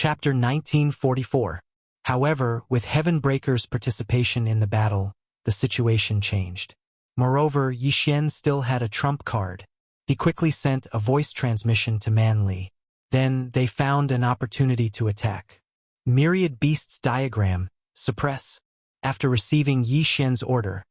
Chapter 1944. However, with Heavenbreaker's participation in the battle, the situation changed. Moreover, Yixian still had a trump card. He quickly sent a voice transmission to Manli. Then they found an opportunity to attack. Myriad Beasts Diagram, suppress. After receiving Yixian's order,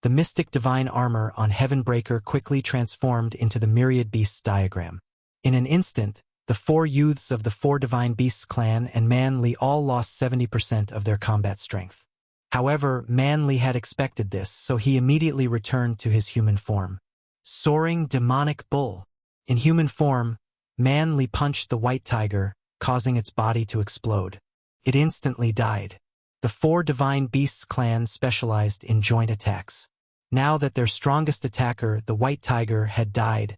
the mystic divine armor on Heavenbreaker quickly transformed into the Myriad Beasts diagram. In an instant, the 4 youths of the 4 Divine Beasts clan and Manli all lost 70% of their combat strength. However, Manli had expected this, so he immediately returned to his human form. Soaring demonic bull. In human form, Manli punched the white tiger, causing its body to explode. It instantly died. The 4 Divine Beasts clan specialized in joint attacks. Now that their strongest attacker, the white tiger, had died,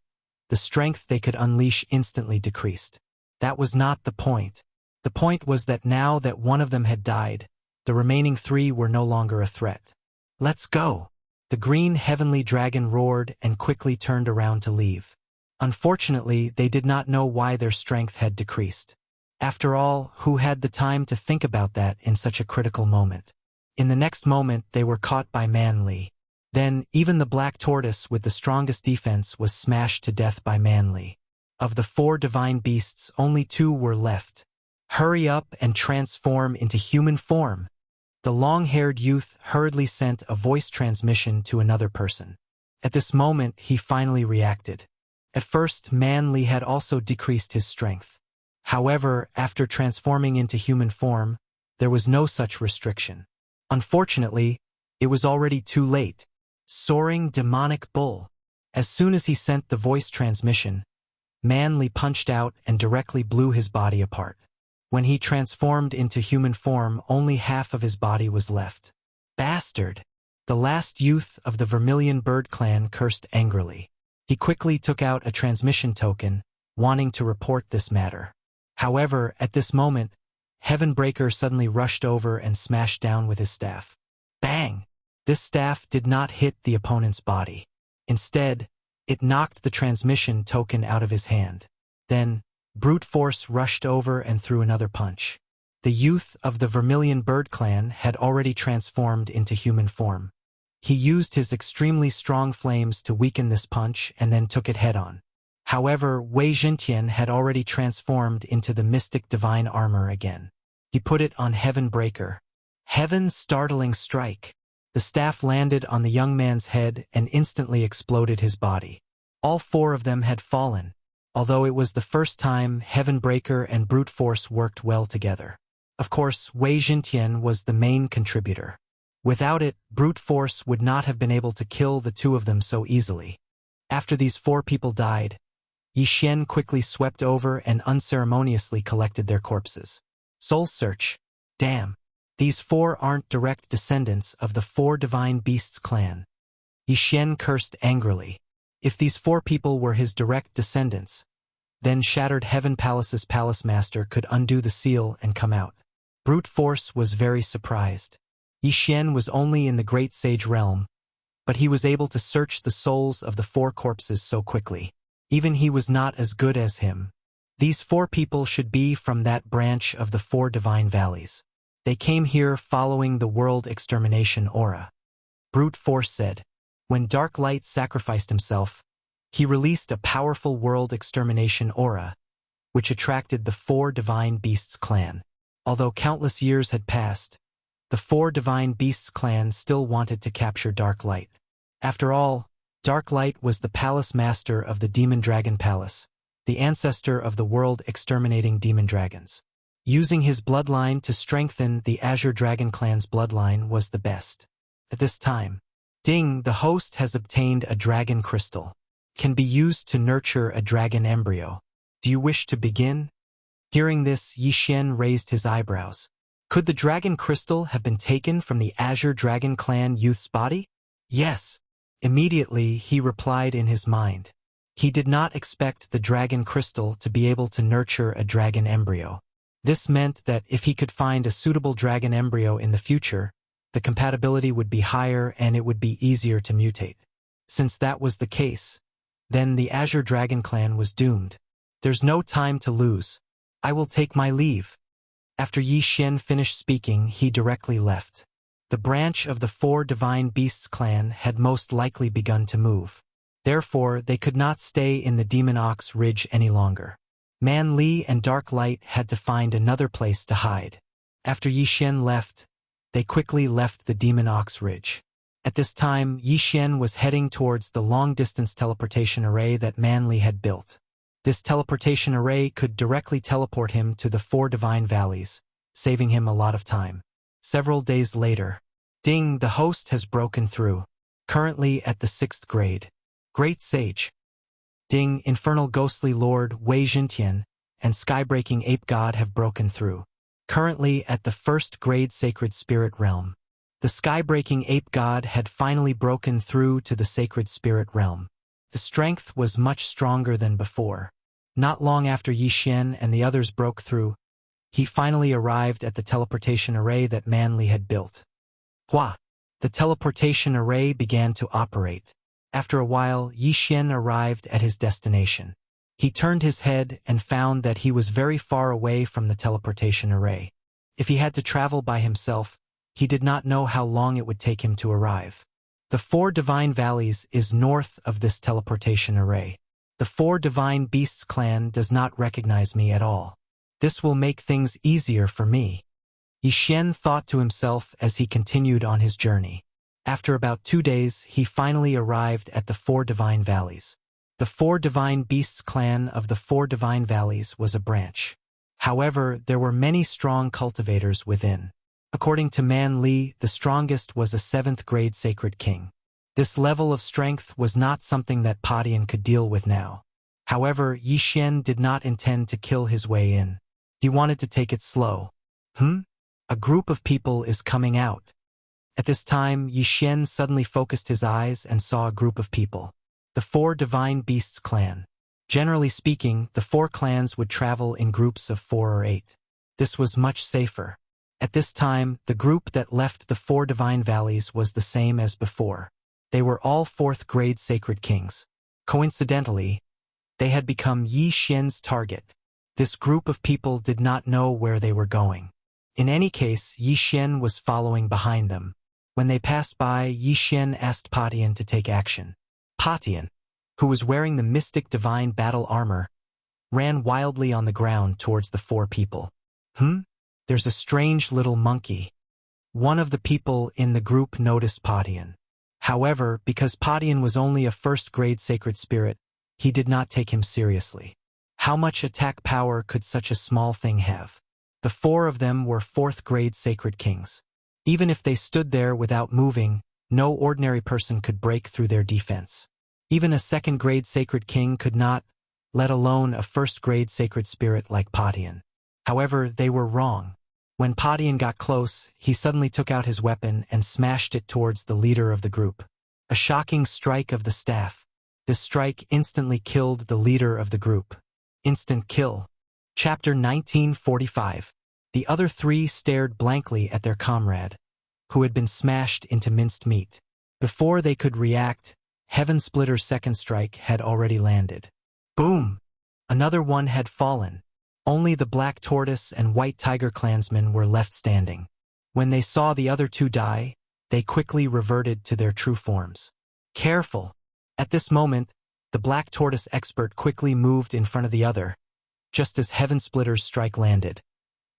the strength they could unleash instantly decreased. That was not the point. The point was that now that one of them had died, the remaining 3 were no longer a threat. Let's go! The green heavenly dragon roared and quickly turned around to leave. Unfortunately, they did not know why their strength had decreased. After all, who had the time to think about that in such a critical moment? In the next moment, they were caught by Manli. Then, even the black tortoise with the strongest defense was smashed to death by Manli. Of the 4 divine beasts, only 2 were left. Hurry up and transform into human form. The long-haired youth hurriedly sent a voice transmission to another person. At this moment, he finally reacted. At first, Manli had also decreased his strength. However, after transforming into human form, there was no such restriction. Unfortunately, it was already too late. Soaring demonic bull. As soon as he sent the voice transmission, Manli punched out and directly blew his body apart. When he transformed into human form, only half of his body was left. Bastard! The last youth of the Vermilion Bird clan cursed angrily. He quickly took out a transmission token, wanting to report this matter. However, at this moment, Heavenbreaker suddenly rushed over and smashed down with his staff. Bang! This staff did not hit the opponent's body. Instead, it knocked the transmission token out of his hand. Then, brute force rushed over and threw another punch. The youth of the Vermilion Bird clan had already transformed into human form. He used his extremely strong flames to weaken this punch and then took it head-on. However, Wei Jintian had already transformed into the mystic divine armor again. He put it on Heavenbreaker. Heaven's startling strike. The staff landed on the young man's head and instantly exploded his body. All 4 of them had fallen, although it was the first time Heavenbreaker and brute force worked well together. Of course, Wei Jintian was the main contributor. Without it, brute force would not have been able to kill the 2 of them so easily. After these 4 people died, Yixian quickly swept over and unceremoniously collected their corpses. Soul search. Damn. These 4 aren't direct descendants of the 4 Divine Beasts clan. Yixian cursed angrily. If these 4 people were his direct descendants, then Shattered Heaven Palace's palace master could undo the seal and come out. Brute force was very surprised. Yixian was only in the Great Sage realm, but he was able to search the souls of the 4 corpses so quickly. Even he was not as good as him. These 4 people should be from that branch of the 4 Divine Valleys. They came here following the world extermination aura. Brute force said. When Dark Light sacrificed himself, he released a powerful world extermination aura, which attracted the 4 Divine Beasts clan. Although countless years had passed, the 4 Divine Beasts clan still wanted to capture Dark Light. After all, Dark Light was the palace master of the Demon Dragon Palace, the ancestor of the world exterminating demon dragons. Using his bloodline to strengthen the Azure Dragon clan's bloodline was the best. At this time, Ding, the host, has obtained a dragon crystal. Can be used to nurture a dragon embryo. Do you wish to begin? Hearing this, Yixian raised his eyebrows. Could the dragon crystal have been taken from the Azure Dragon clan youth's body? Yes. Immediately, he replied in his mind. He did not expect the dragon crystal to be able to nurture a dragon embryo. This meant that if he could find a suitable dragon embryo in the future, the compatibility would be higher and it would be easier to mutate. Since that was the case, then the Azure Dragon clan was doomed. There's no time to lose. I will take my leave. After Yi Xian finished speaking, he directly left. The branch of the four divine beasts clan had most likely begun to move. Therefore, they could not stay in the Demon Ox Ridge any longer. Man Li and Dark Light had to find another place to hide. After Yi Xian left, they quickly left the Demon Ox Ridge. At this time, Yi Xian was heading towards the long-distance teleportation array that Man Li had built. This teleportation array could directly teleport him to the four divine valleys, saving him a lot of time. Several days later, Ding, the host, has broken through. Currently at the 6th grade. Great Sage. Ding, Infernal Ghostly Lord Wei Jintian, and Skybreaking Ape God have broken through. Currently at the 1st grade Sacred Spirit Realm. The Skybreaking Ape God had finally broken through to the Sacred Spirit Realm. The strength was much stronger than before. Not long after Yi Xian and the others broke through, he finally arrived at the teleportation array that Man Li had built. Hua! The teleportation array began to operate. After a while, Yi Xian arrived at his destination. He turned his head and found that he was very far away from the teleportation array. If he had to travel by himself, he did not know how long it would take him to arrive. The four divine valleys is north of this teleportation array. The four divine beasts clan does not recognize me at all. This will make things easier for me. Yi Xian thought to himself as he continued on his journey. After about 2 days, he finally arrived at the four divine valleys. The four divine beasts clan of the four divine valleys was a branch. However, there were many strong cultivators within. According to Man Li, the strongest was a 7th grade sacred king. This level of strength was not something that Padian could deal with now. However, Yi Xian did not intend to kill his way in. He wanted to take it slow. A group of people is coming out. At this time, Yi Xian suddenly focused his eyes and saw a group of people. The four divine beasts clan. Generally speaking, the four clans would travel in groups of 4 or 8. This was much safer. At this time, the group that left the four divine valleys was the same as before. They were all 4th grade sacred kings. Coincidentally, they had become Yi Xian's target. This group of people did not know where they were going. In any case, Yi Xian was following behind them. When they passed by, Yi Xian asked Padian to take action. Padian, who was wearing the mystic divine battle armor, ran wildly on the ground towards the four people. There's a strange little monkey. One of the people in the group noticed Padian. However, because Padian was only a 1st grade sacred spirit, he did not take him seriously. How much attack power could such a small thing have? The 4 of them were 4th grade sacred kings. Even if they stood there without moving, no ordinary person could break through their defense. Even a 2nd grade sacred king could not, let alone a 1st grade sacred spirit like Padian. However, they were wrong. When Padian got close, he suddenly took out his weapon and smashed it towards the leader of the group. A shocking strike of the staff. This strike instantly killed the leader of the group. Instant kill. Chapter 1945. The other 3 stared blankly at their comrade, who had been smashed into minced meat. Before they could react, Heaven Splitter's 2nd strike had already landed. Boom! Another one had fallen. Only the Black Tortoise and White Tiger clansmen were left standing. When they saw the other 2 die, they quickly reverted to their true forms. Careful! At this moment, the Black Tortoise expert quickly moved in front of the other, just as Heaven Splitter's strike landed,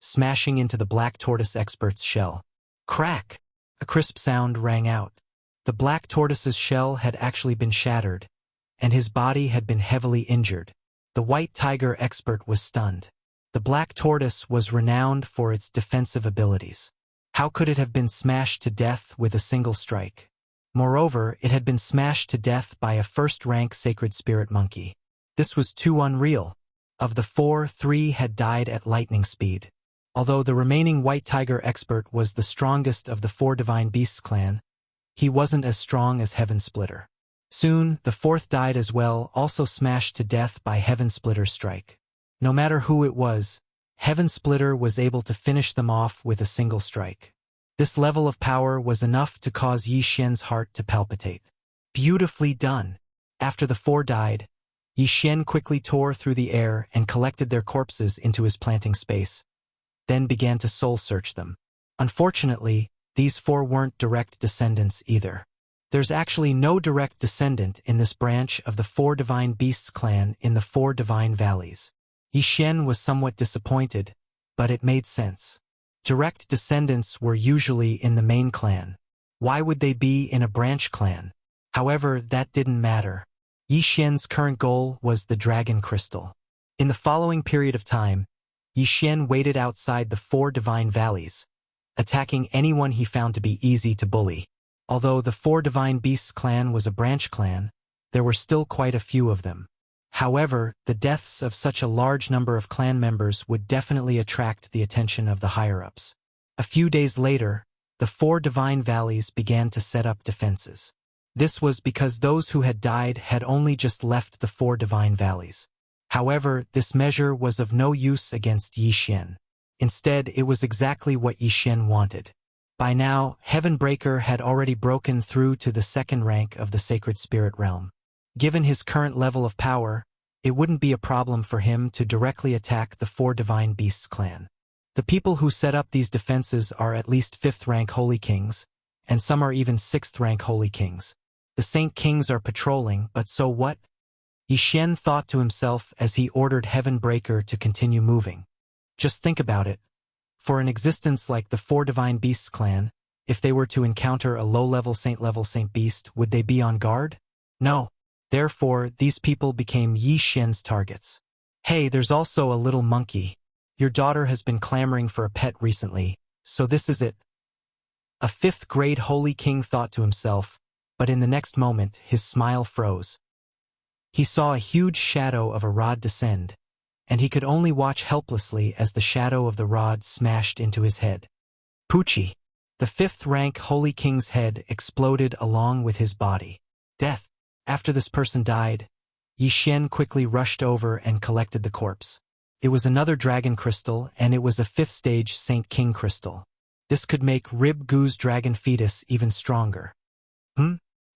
smashing into the Black Tortoise expert's shell. Crack! A crisp sound rang out. The Black Tortoise's shell had actually been shattered, and his body had been heavily injured. The White Tiger expert was stunned. The Black Tortoise was renowned for its defensive abilities. How could it have been smashed to death with a single strike? Moreover, it had been smashed to death by a 1st-rank sacred spirit monkey. This was too unreal. Of the 4, 3 had died at lightning speed. Although the remaining White Tiger expert was the strongest of the 4 divine beasts clan, he wasn't as strong as Heaven Splitter. Soon, the 4th died as well, also smashed to death by Heaven Splitter's strike. No matter who it was, Heaven Splitter was able to finish them off with a single strike. This level of power was enough to cause Yi Xian's heart to palpitate. Beautifully done. After the 4 died, Yi Xian quickly tore through the air and collected their corpses into his planting space. then began to soul-search them. Unfortunately, these 4 weren't direct descendants either. There's actually no direct descendant in this branch of the 4 Divine Beasts clan in the 4 Divine Valleys. Yi Xian was somewhat disappointed, but it made sense. Direct descendants were usually in the main clan. Why would they be in a branch clan? However, that didn't matter. Yi Xian's current goal was the Dragon Crystal. In the following period of time, Yi Xian waited outside the 4 Divine Valleys, attacking anyone he found to be easy to bully. Although the 4 Divine Beasts clan was a branch clan, there were still quite a few of them. However, the deaths of such a large number of clan members would definitely attract the attention of the higher-ups. A few days later, the 4 Divine Valleys began to set up defenses. This was because those who had died had only just left the 4 Divine Valleys. However, this measure was of no use against Yi Xian. Instead, it was exactly what Yi Xian wanted. By now, Heavenbreaker had already broken through to the 2nd rank of the Sacred Spirit Realm. Given his current level of power, it wouldn't be a problem for him to directly attack the 4 Divine Beasts clan. The people who set up these defenses are at least 5th rank Holy Kings, and some are even 6th rank Holy Kings. The Saint Kings are patrolling, but so what? Yi Xian thought to himself as he ordered Heavenbreaker to continue moving. Just think about it. For an existence like the 4 Divine Beasts clan, if they were to encounter a low-level Saint Beast, would they be on guard? No. Therefore, these people became Yi Xian's targets. Hey, there's also a little monkey. Your daughter has been clamoring for a pet recently, so this is it. A 5th grade Holy King thought to himself, but in the next moment his smile froze. He saw a huge shadow of a rod descend, and he could only watch helplessly as the shadow of the rod smashed into his head. Poochie! The 5th rank Holy King's head exploded along with his body. Death! After this person died, Yi Xian quickly rushed over and collected the corpse. It was another dragon crystal, and it was a 5th stage Saint King crystal. This could make Rib Gu's dragon fetus even stronger.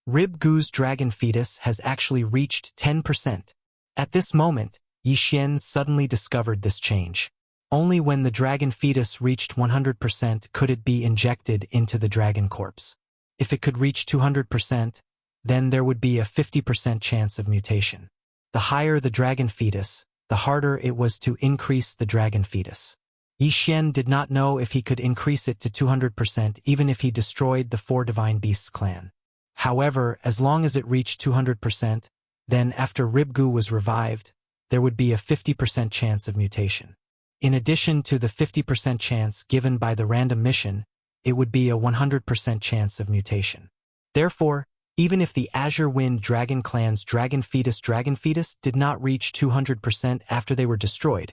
Rib Gu's dragon fetus has actually reached 10%. At this moment, Yi Xian suddenly discovered this change. Only when the dragon fetus reached 100% could it be injected into the dragon corpse. If it could reach 200%, then there would be a 50% chance of mutation. The higher the dragon fetus, the harder it was to increase the dragon fetus. Yi Xian did not know if he could increase it to 200% even if he destroyed the 4 Divine Beasts clan. However, as long as it reached 200%, then after Rib Gu was revived, there would be a 50% chance of mutation. In addition to the 50% chance given by the random mission, it would be a 100% chance of mutation. Therefore, even if the Azure Wind Dragon Clan's dragon fetus did not reach 200% after they were destroyed,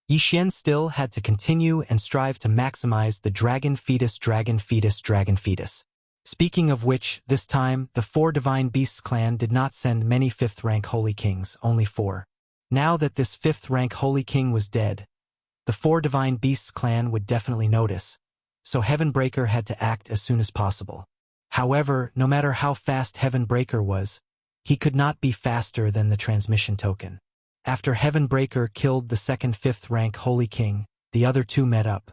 Yi Xian still had to continue and strive to maximize the dragon fetus. Speaking of which, this time, the 4 Divine Beasts clan did not send many 5th rank Holy Kings, only 4. Now that this 5th rank Holy King was dead, the 4 Divine Beasts clan would definitely notice, so Heavenbreaker had to act as soon as possible. However, no matter how fast Heavenbreaker was, he could not be faster than the transmission token. After Heavenbreaker killed the 2nd 5th rank Holy King, the other 2 met up.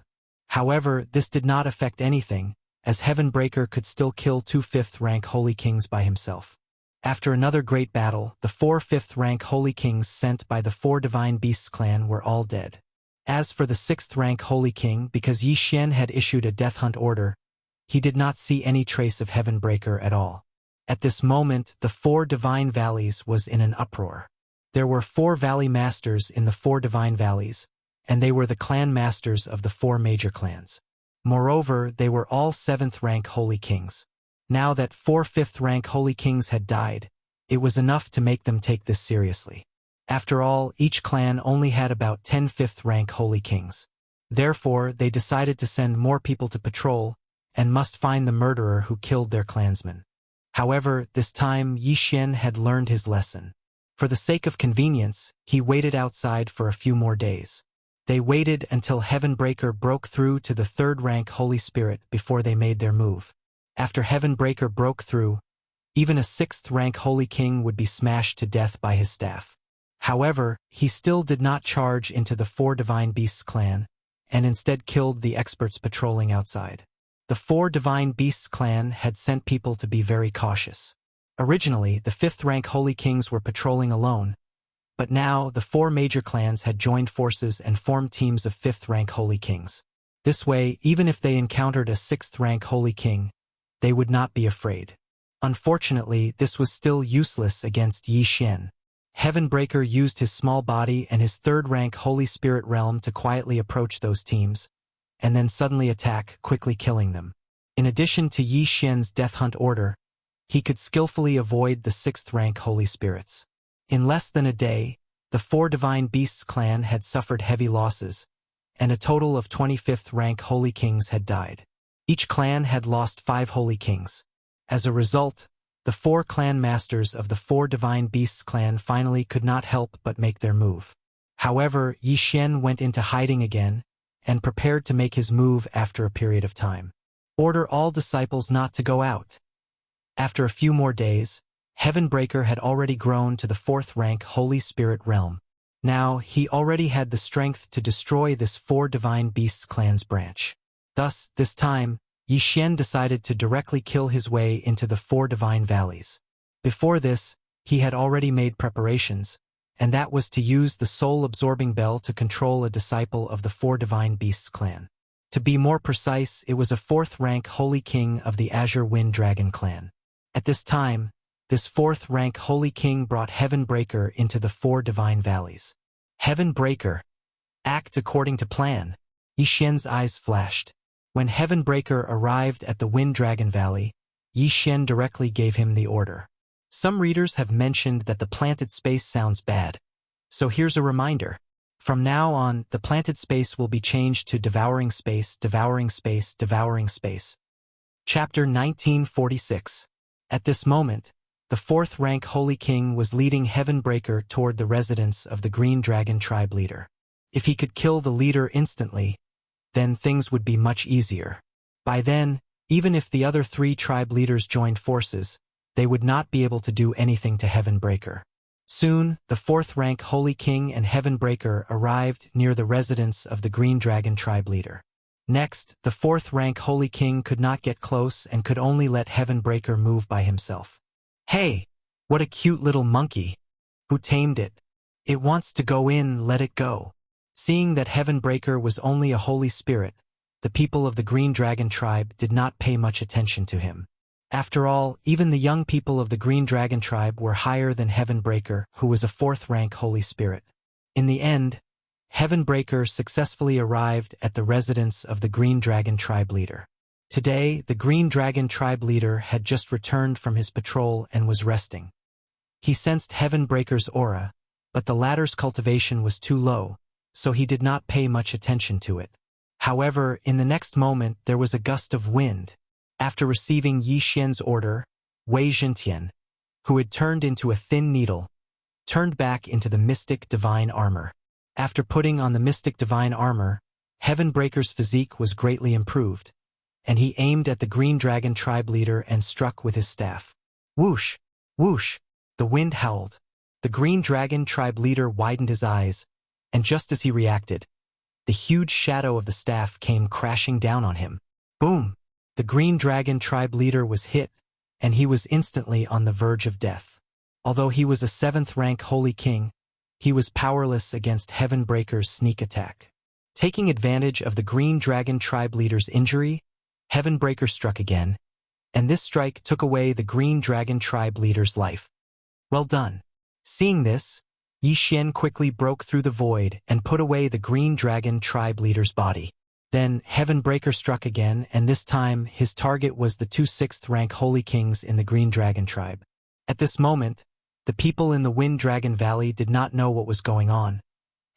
However, this did not affect anything, as Heavenbreaker could still kill 2 5th rank Holy Kings by himself. After another great battle, the 4 5th rank Holy Kings sent by the 4 Divine Beasts clan were all dead. As for the 6th rank Holy King, because Yi Xian had issued a death hunt order, he did not see any trace of Heavenbreaker at all. At this moment, the 4 Divine Valleys was in an uproar. There were 4 Valley Masters in the 4 Divine Valleys, and they were the clan masters of the 4 major clans. Moreover, they were all 7th rank Holy Kings. Now that 4 5th rank Holy Kings had died, it was enough to make them take this seriously. After all, each clan only had about 10 5th rank Holy Kings. Therefore, they decided to send more people to patrol, and must find the murderer who killed their clansmen. However, this time Yi Xian had learned his lesson. For the sake of convenience, he waited outside for a few more days. They waited until Heavenbreaker broke through to the 3rd rank Holy Spirit before they made their move. After Heavenbreaker broke through, even a 6th rank Holy King would be smashed to death by his staff. However, he still did not charge into the 4 Divine Beasts clan, and instead killed the experts patrolling outside. The four Divine Beasts clan had sent people to be very cautious. Originally, the 5th-rank Holy Kings were patrolling alone, but now the four major clans had joined forces and formed teams of 5th-rank Holy Kings. This way, even if they encountered a 6th-rank Holy King, they would not be afraid. Unfortunately, this was still useless against Yi Xian. Heavenbreaker used his small body and his 3rd-rank Holy Spirit realm to quietly approach those teams, and then suddenly attack, quickly killing them. In addition to Yi Xian's death hunt order, he could skillfully avoid the 6th-rank Holy Spirits. In less than a day, the four Divine Beasts clan had suffered heavy losses, and a total of 25th-rank Holy Kings had died. Each clan had lost 5 Holy Kings. As a result, the 4 clan masters of the 4 Divine Beasts clan finally could not help but make their move. However, Yi Xian went into hiding again and prepared to make his move after a period of time. Order all disciples not to go out. After a few more days, Heavenbreaker had already grown to the 4th-rank Holy Spirit realm. Now, he already had the strength to destroy this 4 Divine Beasts clan's branch. Thus, this time, Yi Xian decided to directly kill his way into the 4 Divine Valleys. Before this, he had already made preparations, and that was to use the soul-absorbing bell to control a disciple of the 4 Divine Beasts clan. To be more precise, it was a 4th-rank Holy King of the Azure Wind Dragon clan. At this time, this 4th-rank Holy King brought Heavenbreaker into the 4 Divine Valleys. Heavenbreaker, act according to plan. Yi Xian's eyes flashed. When Heavenbreaker arrived at the Wind Dragon Valley, Yi Xian directly gave him the order. Some readers have mentioned that the planted space sounds bad. So here's a reminder. From now on, the planted space will be changed to devouring space, devouring space, devouring space. Chapter 1946. At this moment, the 4th-rank Holy King was leading Heavenbreaker toward the residence of the Green Dragon tribe leader. If he could kill the leader instantly, then things would be much easier. By then, even if the other 3 tribe leaders joined forces, they would not be able to do anything to Heavenbreaker. Soon, the 4th-rank Holy King and Heavenbreaker arrived near the residence of the Green Dragon tribe leader. Next, the 4th-rank Holy King could not get close and could only let Heavenbreaker move by himself. Hey, what a cute little monkey. Who tamed it? It wants to go in, let it go. Seeing that Heavenbreaker was only a holy spirit, the people of the Green Dragon tribe did not pay much attention to him. After all, even the young people of the Green Dragon tribe were higher than Heavenbreaker, who was a 4th-rank holy spirit. In the end, Heavenbreaker successfully arrived at the residence of the Green Dragon tribe leader. Today, the Green Dragon tribe leader had just returned from his patrol and was resting. He sensed Heavenbreaker's aura, but the latter's cultivation was too low, so he did not pay much attention to it. However, in the next moment there was a gust of wind. After receiving Yi Xian's order, Wei Zhentian, who had turned into a thin needle, turned back into the mystic divine armor. After putting on the mystic divine armor, Heavenbreaker's physique was greatly improved, and he aimed at the Green Dragon tribe leader and struck with his staff. Whoosh! Whoosh! The wind howled. The Green Dragon tribe leader widened his eyes, and just as he reacted, the huge shadow of the staff came crashing down on him. Boom! The Green Dragon tribe leader was hit, and he was instantly on the verge of death. Although he was a 7th-rank Holy King, he was powerless against Heavenbreaker's sneak attack. Taking advantage of the Green Dragon tribe leader's injury, Heavenbreaker struck again, and this strike took away the Green Dragon tribe leader's life. Well done. Seeing this, Yi Xian quickly broke through the void and put away the Green Dragon tribe leader's body. Then Heavenbreaker struck again, and this time his target was the 2 6th-rank Holy Kings in the Green Dragon tribe. At this moment, the people in the Wind Dragon Valley did not know what was going on,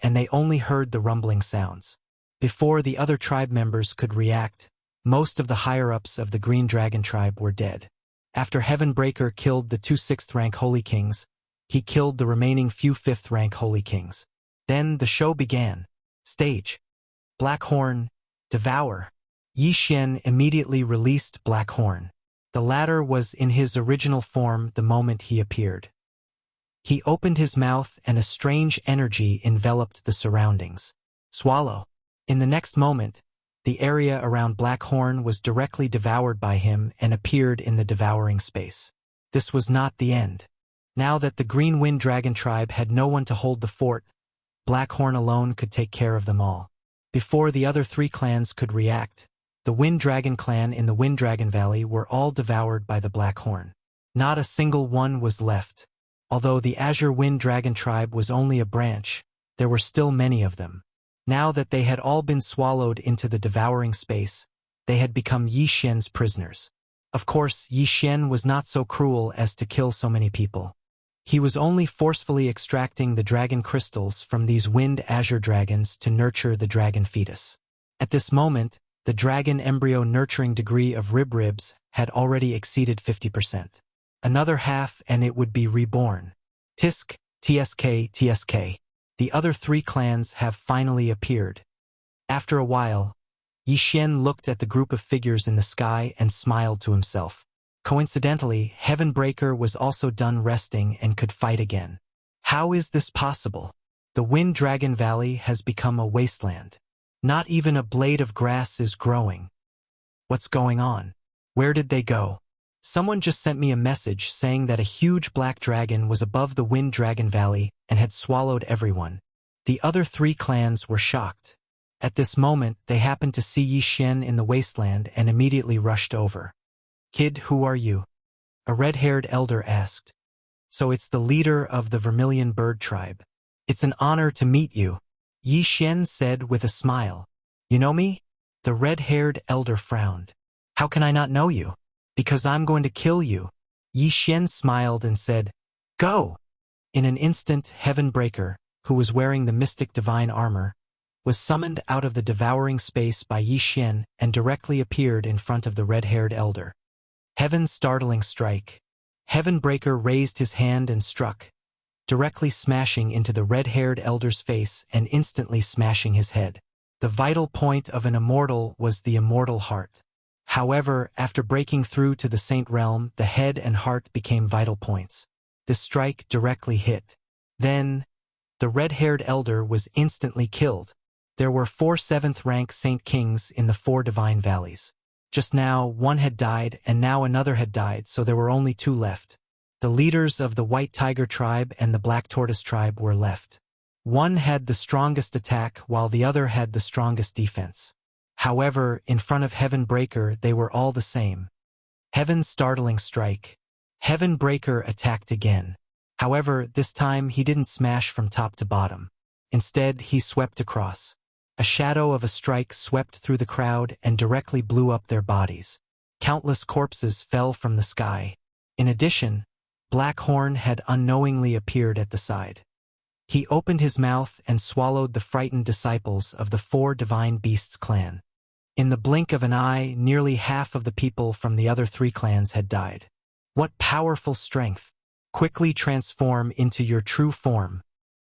and they only heard the rumbling sounds. Before the other tribe members could react, most of the higher-ups of the Green Dragon tribe were dead. After Heavenbreaker killed the 2 6th-rank Holy Kings, he killed the remaining few 5th-rank Holy Kings. Then the show began. Stage. Blackhorn, devour. Yi Xian immediately released Blackhorn. The latter was in his original form the moment he appeared. He opened his mouth and a strange energy enveloped the surroundings. Swallow. In the next moment, the area around Blackhorn was directly devoured by him and appeared in the devouring space. This was not the end. Now that the Green Wind Dragon tribe had no one to hold the fort, Blackhorn alone could take care of them all. Before the other 3 clans could react, the Wind Dragon clan in the Wind Dragon Valley were all devoured by the Blackhorn. Not a single one was left. Although the Azure Wind Dragon tribe was only a branch, there were still many of them. Now that they had all been swallowed into the devouring space, they had become Yi Xian's prisoners. Of course, Yi Xian was not so cruel as to kill so many people. He was only forcefully extracting the dragon crystals from these wind azure dragons to nurture the dragon fetus. At this moment, the dragon embryo nurturing degree of Ribs had already exceeded 50%. Another half and it would be reborn. Tisk, TSK, TSK. The other 3 clans have finally appeared. After a while, Yi Xian looked at the group of figures in the sky and smiled to himself. Coincidentally, Heavenbreaker was also done resting and could fight again. How is this possible? The Wind Dragon Valley has become a wasteland. Not even a blade of grass is growing. What's going on? Where did they go? Someone just sent me a message saying that a huge black dragon was above the Wind Dragon Valley and had swallowed everyone. The other 3 clans were shocked. At this moment, they happened to see Yi Xian in the wasteland and immediately rushed over. "Kid, who are you?" a red-haired elder asked. "So it's the leader of the Vermilion Bird tribe. It's an honor to meet you," Yi Xian said with a smile. "You know me?" The red-haired elder frowned. "How can I not know you?" "Because I'm going to kill you." Yi Xian smiled and said, "Go!" In an instant, Heavenbreaker, who was wearing the mystic divine armor, was summoned out of the devouring space by Yi Xian and directly appeared in front of the red-haired elder. Heaven's startling strike. Heavenbreaker raised his hand and struck, directly smashing into the red-haired elder's face and instantly smashing his head. The vital point of an immortal was the immortal heart. However, after breaking through to the Saint Realm, the head and heart became vital points. The strike directly hit. Then, the red-haired elder was instantly killed. There were 4 7th-rank Saint Kings in the 4 divine valleys. Just now, one had died and now another had died, so there were only 2 left. The leaders of the White Tiger tribe and the Black Tortoise tribe were left. One had the strongest attack while the other had the strongest defense. However, in front of Heavenbreaker, they were all the same. Heaven's startling strike. Heavenbreaker attacked again. However, this time he didn't smash from top to bottom. Instead, he swept across. A shadow of a strike swept through the crowd and directly blew up their bodies. Countless corpses fell from the sky. In addition, Blackhorn had unknowingly appeared at the side. He opened his mouth and swallowed the frightened disciples of the 4 Divine Beasts clan. In the blink of an eye, nearly half of the people from the other 3 clans had died. What powerful strength! Quickly transform into your true form.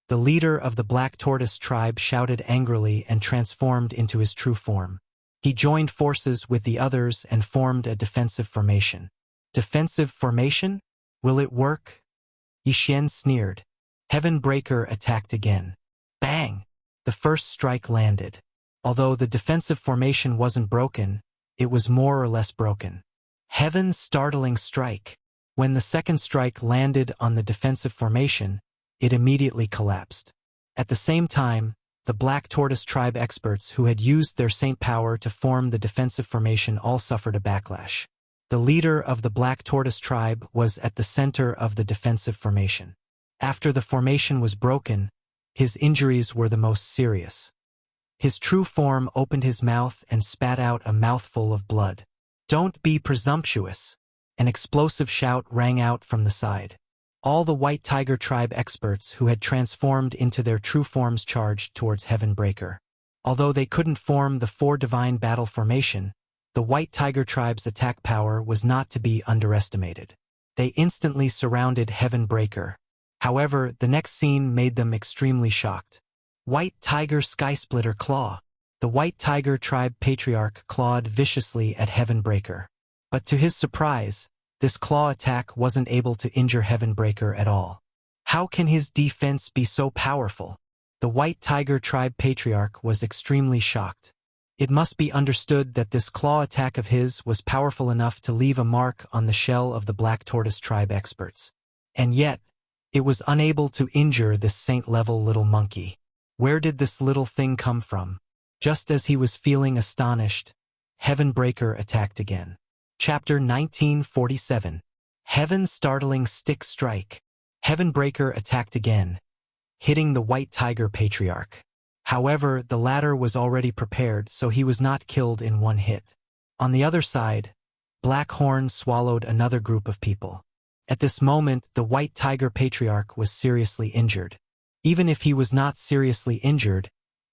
The leader of the Black Tortoise tribe shouted angrily and transformed into his true form. He joined forces with the others and formed a defensive formation. Defensive formation? Will it work? Yi Xian sneered. Heavenbreaker attacked again. Bang! The first strike landed. Although the defensive formation wasn't broken, it was more or less broken. Heaven's startling strike. When the second strike landed on the defensive formation, it immediately collapsed. At the same time, the Black Tortoise tribe experts who had used their saint power to form the defensive formation all suffered a backlash. The leader of the Black Tortoise tribe was at the center of the defensive formation. After the formation was broken, his injuries were the most serious. His true form opened his mouth and spat out a mouthful of blood. "Don't be presumptuous!" An explosive shout rang out from the side. All the White Tiger tribe experts who had transformed into their true forms charged towards Heavenbreaker. Although they couldn't form the 4 divine battle formation, the White Tiger tribe's attack power was not to be underestimated. They instantly surrounded Heavenbreaker. However, the next scene made them extremely shocked. White Tiger Skysplitter Claw. The White Tiger tribe patriarch clawed viciously at Heavenbreaker. But to his surprise, this claw attack wasn't able to injure Heavenbreaker at all. How can his defense be so powerful? The White Tiger Tribe Patriarch was extremely shocked. It must be understood that this claw attack of his was powerful enough to leave a mark on the shell of the Black Tortoise Tribe experts. And yet, it was unable to injure this saint-level little monkey. Where did this little thing come from? Just as he was feeling astonished, Heavenbreaker attacked again. Chapter 1947. Heaven's Startling Stick Strike. Heavenbreaker attacked again, hitting the White Tiger Patriarch. However, the latter was already prepared, so he was not killed in one hit. On the other side, Black Horn swallowed another group of people. At this moment, the White Tiger Patriarch was seriously injured. Even if he was not seriously injured,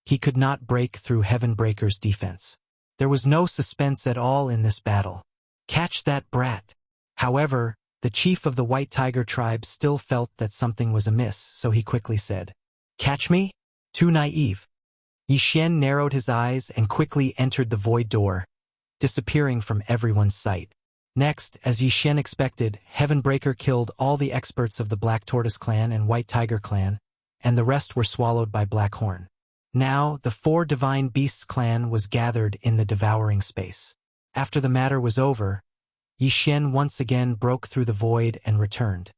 he could not break through Heavenbreaker's defense. There was no suspense at all in this battle. Catch that brat! However, the chief of the White Tiger tribe still felt that something was amiss, so he quickly said, "Catch me? Too naive." Yishen narrowed his eyes and quickly entered the void door, disappearing from everyone's sight. Next, as Yishen expected, Heavenbreaker killed all the experts of the Black Tortoise clan and White Tiger clan, and the rest were swallowed by Black Horn. Now, the 4 Divine Beasts clan was gathered in the devouring space. After the matter was over, Yishen once again broke through the void and returned.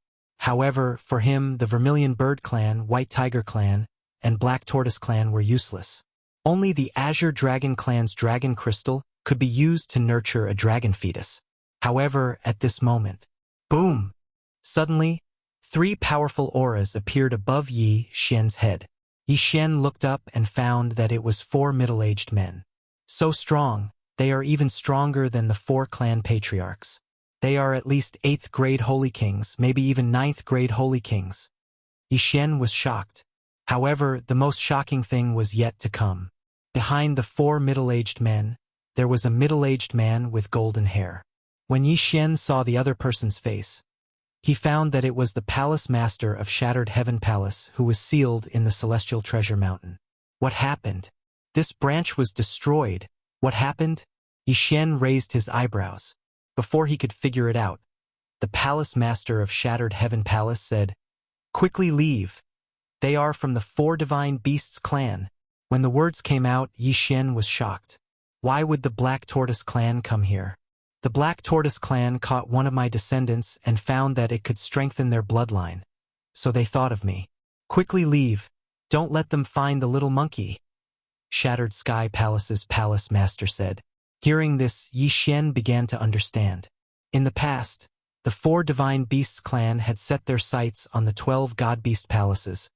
However, for him, the Vermilion Bird clan, White Tiger clan, and Black Tortoise clan were useless. Only the Azure Dragon clan's dragon crystal could be used to nurture a dragon fetus. However, at this moment, boom! Suddenly, 3 powerful auras appeared above Yi Shen's head. Yi Shen looked up and found that it was 4 middle-aged men. So strong, they are even stronger than the 4 clan patriarchs. They are at least 8th grade Holy Kings, maybe even 9th grade Holy Kings. Yi Shen was shocked. However, the most shocking thing was yet to come. Behind the 4 middle-aged men, there was a middle-aged man with golden hair. When Yi Shen saw the other person's face, he found that it was the Palace Master of Shattered Heaven Palace who was sealed in the Celestial Treasure Mountain. What happened? This branch was destroyed. What happened? Yi Shen raised his eyebrows. Before he could figure it out, the Palace Master of Shattered Heaven Palace said, "Quickly leave. They are from the 4 Divine Beasts clan." When the words came out, Yi Shen was shocked. Why would the Black Tortoise clan come here? The Black Tortoise clan caught one of my descendants and found that it could strengthen their bloodline. So they thought of me. Quickly leave. Don't let them find the little monkey. Shattered Sky Palace's Palace Master said. Hearing this, Yi Shen began to understand. In the past, the 4 Divine Beasts clan had set their sights on the 12 God Beast Palaces,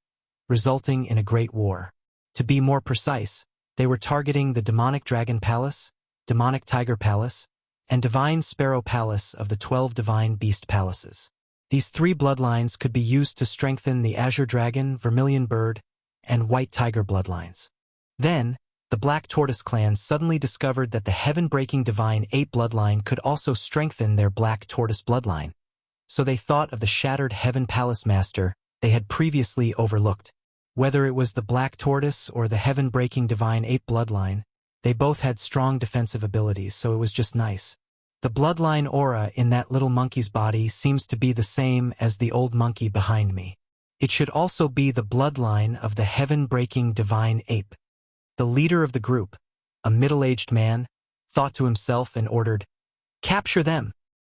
resulting in a great war. To be more precise, they were targeting the Demonic Dragon Palace, Demonic Tiger Palace, and Divine Sparrow Palace of the 12 Divine Beast Palaces. These 3 bloodlines could be used to strengthen the Azure Dragon, Vermilion Bird, and White Tiger bloodlines. Then, the Black Tortoise clan suddenly discovered that the heaven-breaking Divine Ape bloodline could also strengthen their Black Tortoise bloodline. So they thought of the Shattered Heaven Palace Master they had previously overlooked. Whether it was the Black Tortoise or the heaven-breaking Divine Ape bloodline, they both had strong defensive abilities, so it was just nice. The bloodline aura in that little monkey's body seems to be the same as the old monkey behind me. It should also be the bloodline of the heaven-breaking Divine Ape. The leader of the group, a middle-aged man, thought to himself and ordered, "Capture them."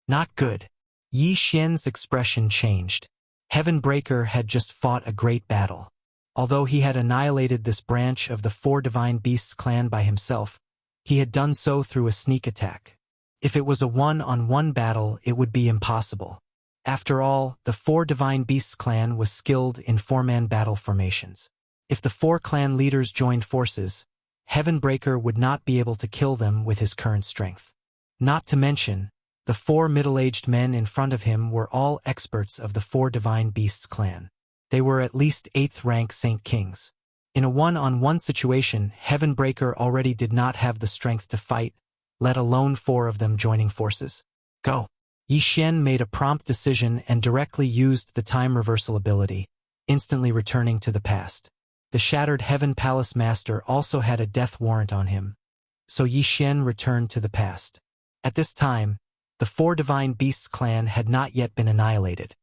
Not good. Yi Shen's expression changed. Heavenbreaker had just fought a great battle. Although he had annihilated this branch of the 4 Divine Beasts clan by himself, he had done so through a sneak attack. If it was a one-on-one battle, it would be impossible. After all, the 4 Divine Beasts clan was skilled in 4-man battle formations. If the 4 clan leaders joined forces, Heavenbreaker would not be able to kill them with his current strength. Not to mention, the 4 middle-aged men in front of him were all experts of the 4 Divine Beasts clan. They were at least 8th rank Saint Kings. In a one-on-one situation, Heavenbreaker already did not have the strength to fight, let alone 4 of them joining forces. Go! Yi Shen made a prompt decision and directly used the time reversal ability, instantly returning to the past. The Shattered Heaven Palace Master also had a death warrant on him, so Yi Shen returned to the past. At this time, the 4 Divine Beasts clan had not yet been annihilated,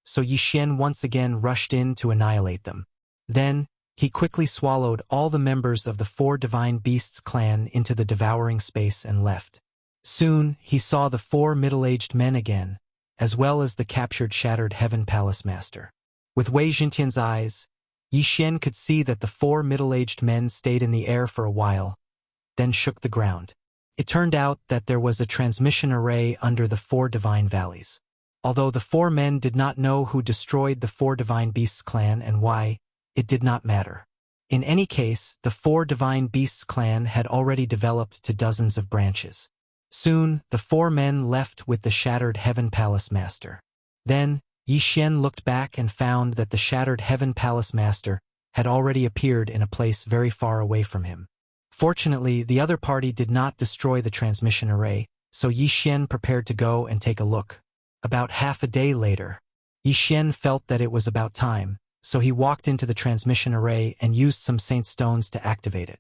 so Yi Shen once again rushed in to annihilate them. Then, He quickly swallowed all the members of the 4 divine beasts clan into the devouring space and left. Soon, he saw the 4 middle-aged men again, as well as the captured Shattered Heaven Palace Master. With Wei Jintian's eyes, Yi Xian could see that the 4 middle-aged men stayed in the air for a while, then shook the ground. It turned out that there was a transmission array under the 4 divine valleys. Although the 4 men did not know who destroyed the 4 divine beasts clan and why, it did not matter. In any case, the 4 divine beasts clan had already developed to dozens of branches. Soon, the 4 men left with the Shattered Heaven Palace Master. Then, Yi Xian looked back and found that the Shattered Heaven Palace Master had already appeared in a place very far away from him. Fortunately, the other party did not destroy the transmission array, so Yi Xian prepared to go and take a look. About half a day later, Yi Xian felt that it was about time, so he walked into the transmission array and used some saint stones to activate it.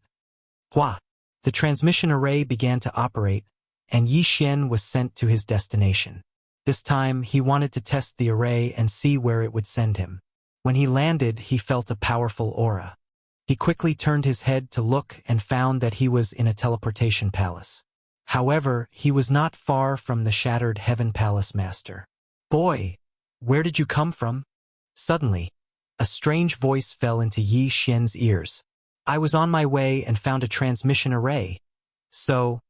Hua! The transmission array began to operate, and Yi Xian was sent to his destination. This time, he wanted to test the array and see where it would send him. When he landed, he felt a powerful aura. He quickly turned his head to look and found that he was in a teleportation palace. However, he was not far from the Shattered Heaven Palace Master. "Boy, where did you come from?" Suddenly, a strange voice fell into Yi Xian's ears. "I was on my way and found a transmission array." "So,"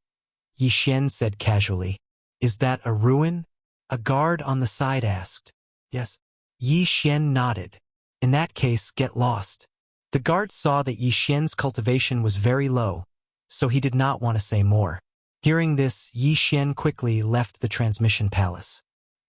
Yi Xian said casually, "is that a ruin?" A guard on the side asked. "Yes." Yi Xian nodded. "In that case, get lost." The guard saw that Yi Xian's cultivation was very low, so he did not want to say more. Hearing this, Yi Xian quickly left the transmission palace.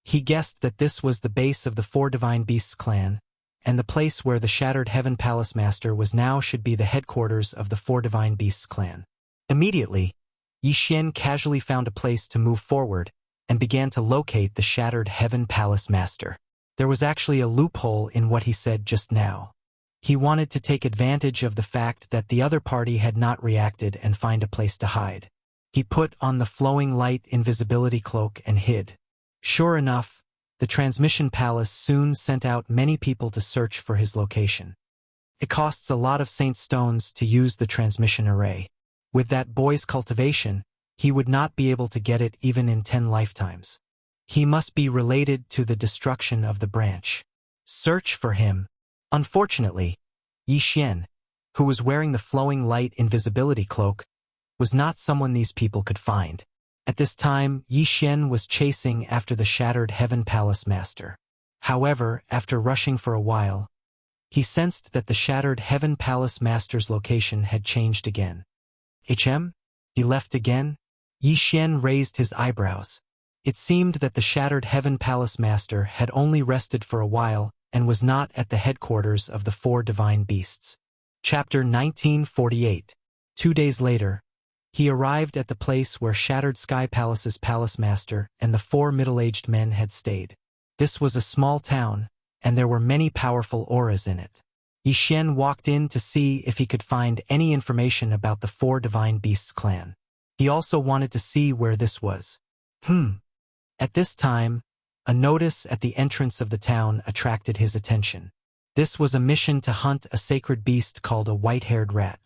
He guessed that this was the base of the 4 divine beasts clan, and the place where the Shattered Heaven Palace Master was now should be the headquarters of the 4 divine beasts clan. Immediately, Yi Xian casually found a place to move forward and began to locate the Shattered Heaven Palace Master. There was actually a loophole in what he said just now. He wanted to take advantage of the fact that the other party had not reacted and find a place to hide. He put on the flowing light invisibility cloak and hid. Sure enough, the transmission palace soon sent out many people to search for his location. It costs a lot of saint stones to use the transmission array. With that boy's cultivation, he would not be able to get it even in 10 lifetimes. He must be related to the destruction of the branch. Search for him. Unfortunately, Yi Xian, who was wearing the flowing light invisibility cloak, was not someone these people could find. At this time, Yi Xian was chasing after the Shattered Heaven Palace Master. However, after rushing for a while, he sensed that the Shattered Heaven Palace Master's location had changed again. He left again? Yi Xian raised his eyebrows. It seemed that the Shattered Heaven Palace Master had only rested for a while and was not at the headquarters of the 4 divine beasts. Chapter 1948. 2 days later, he arrived at the place where Shattered Sky Palace's Palace Master and the 4 middle-aged men had stayed. This was a small town, and there were many powerful auras in it. Yi Xian walked in to see if he could find any information about the 4 divine beasts clan. He also wanted to see where this was. At this time, a notice at the entrance of the town attracted his attention. This was a mission to hunt a sacred beast called a white-haired rat.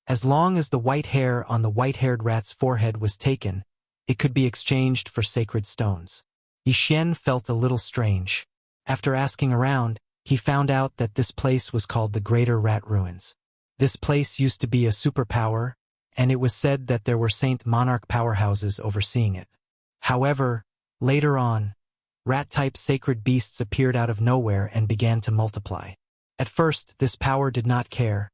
As long as the white hair on the white-haired rat's forehead was taken, it could be exchanged for sacred stones. Yi Xian felt a little strange. After asking around, he found out that this place was called the Greater Rat Ruins. This place used to be a superpower, and it was said that there were Saint Monarch powerhouses overseeing it. However, later on, rat-type sacred beasts appeared out of nowhere and began to multiply. At first, this power did not care,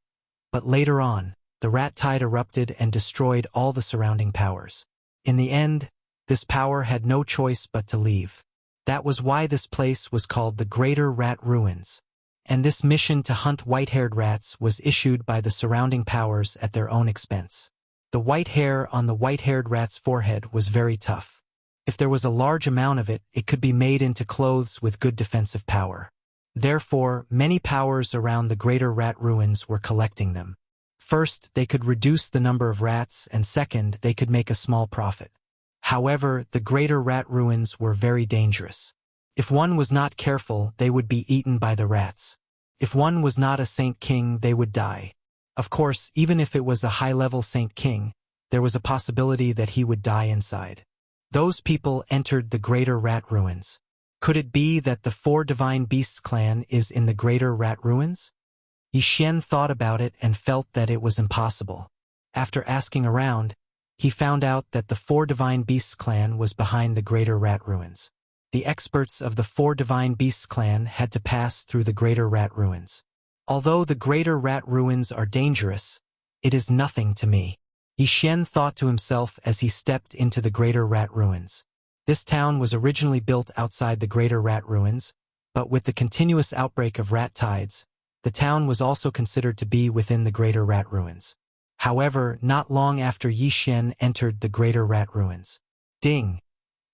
but later on, the rat tide erupted and destroyed all the surrounding powers. In the end, this power had no choice but to leave. That was why this place was called the Greater Rat Ruins. And this mission to hunt white-haired rats was issued by the surrounding powers at their own expense. The white hair on the white-haired rat's forehead was very tough. If there was a large amount of it, it could be made into clothes with good defensive power. Therefore, many powers around the Greater Rat Ruins were collecting them. First, they could reduce the number of rats, and second, they could make a small profit. However, the Greater Rat Ruins were very dangerous. If one was not careful, they would be eaten by the rats. If one was not a Saint King, they would die. Of course, even if it was a high-level Saint King, there was a possibility that he would die inside. Those people entered the Greater Rat Ruins. Could it be that the Four Divine Beasts clan is in the Greater Rat Ruins? Yi Xian thought about it and felt that it was impossible. After asking around, he found out that the Four Divine Beasts clan was behind the Greater Rat Ruins. The experts of the Four Divine Beasts clan had to pass through the Greater Rat Ruins. Although the Greater Rat Ruins are dangerous, it is nothing to me. Yi Xian thought to himself as he stepped into the Greater Rat Ruins. This town was originally built outside the Greater Rat Ruins, but with the continuous outbreak of rat tides, the town was also considered to be within the Greater Rat Ruins. However, not long after Yi Xian entered the Greater Rat Ruins. Ding!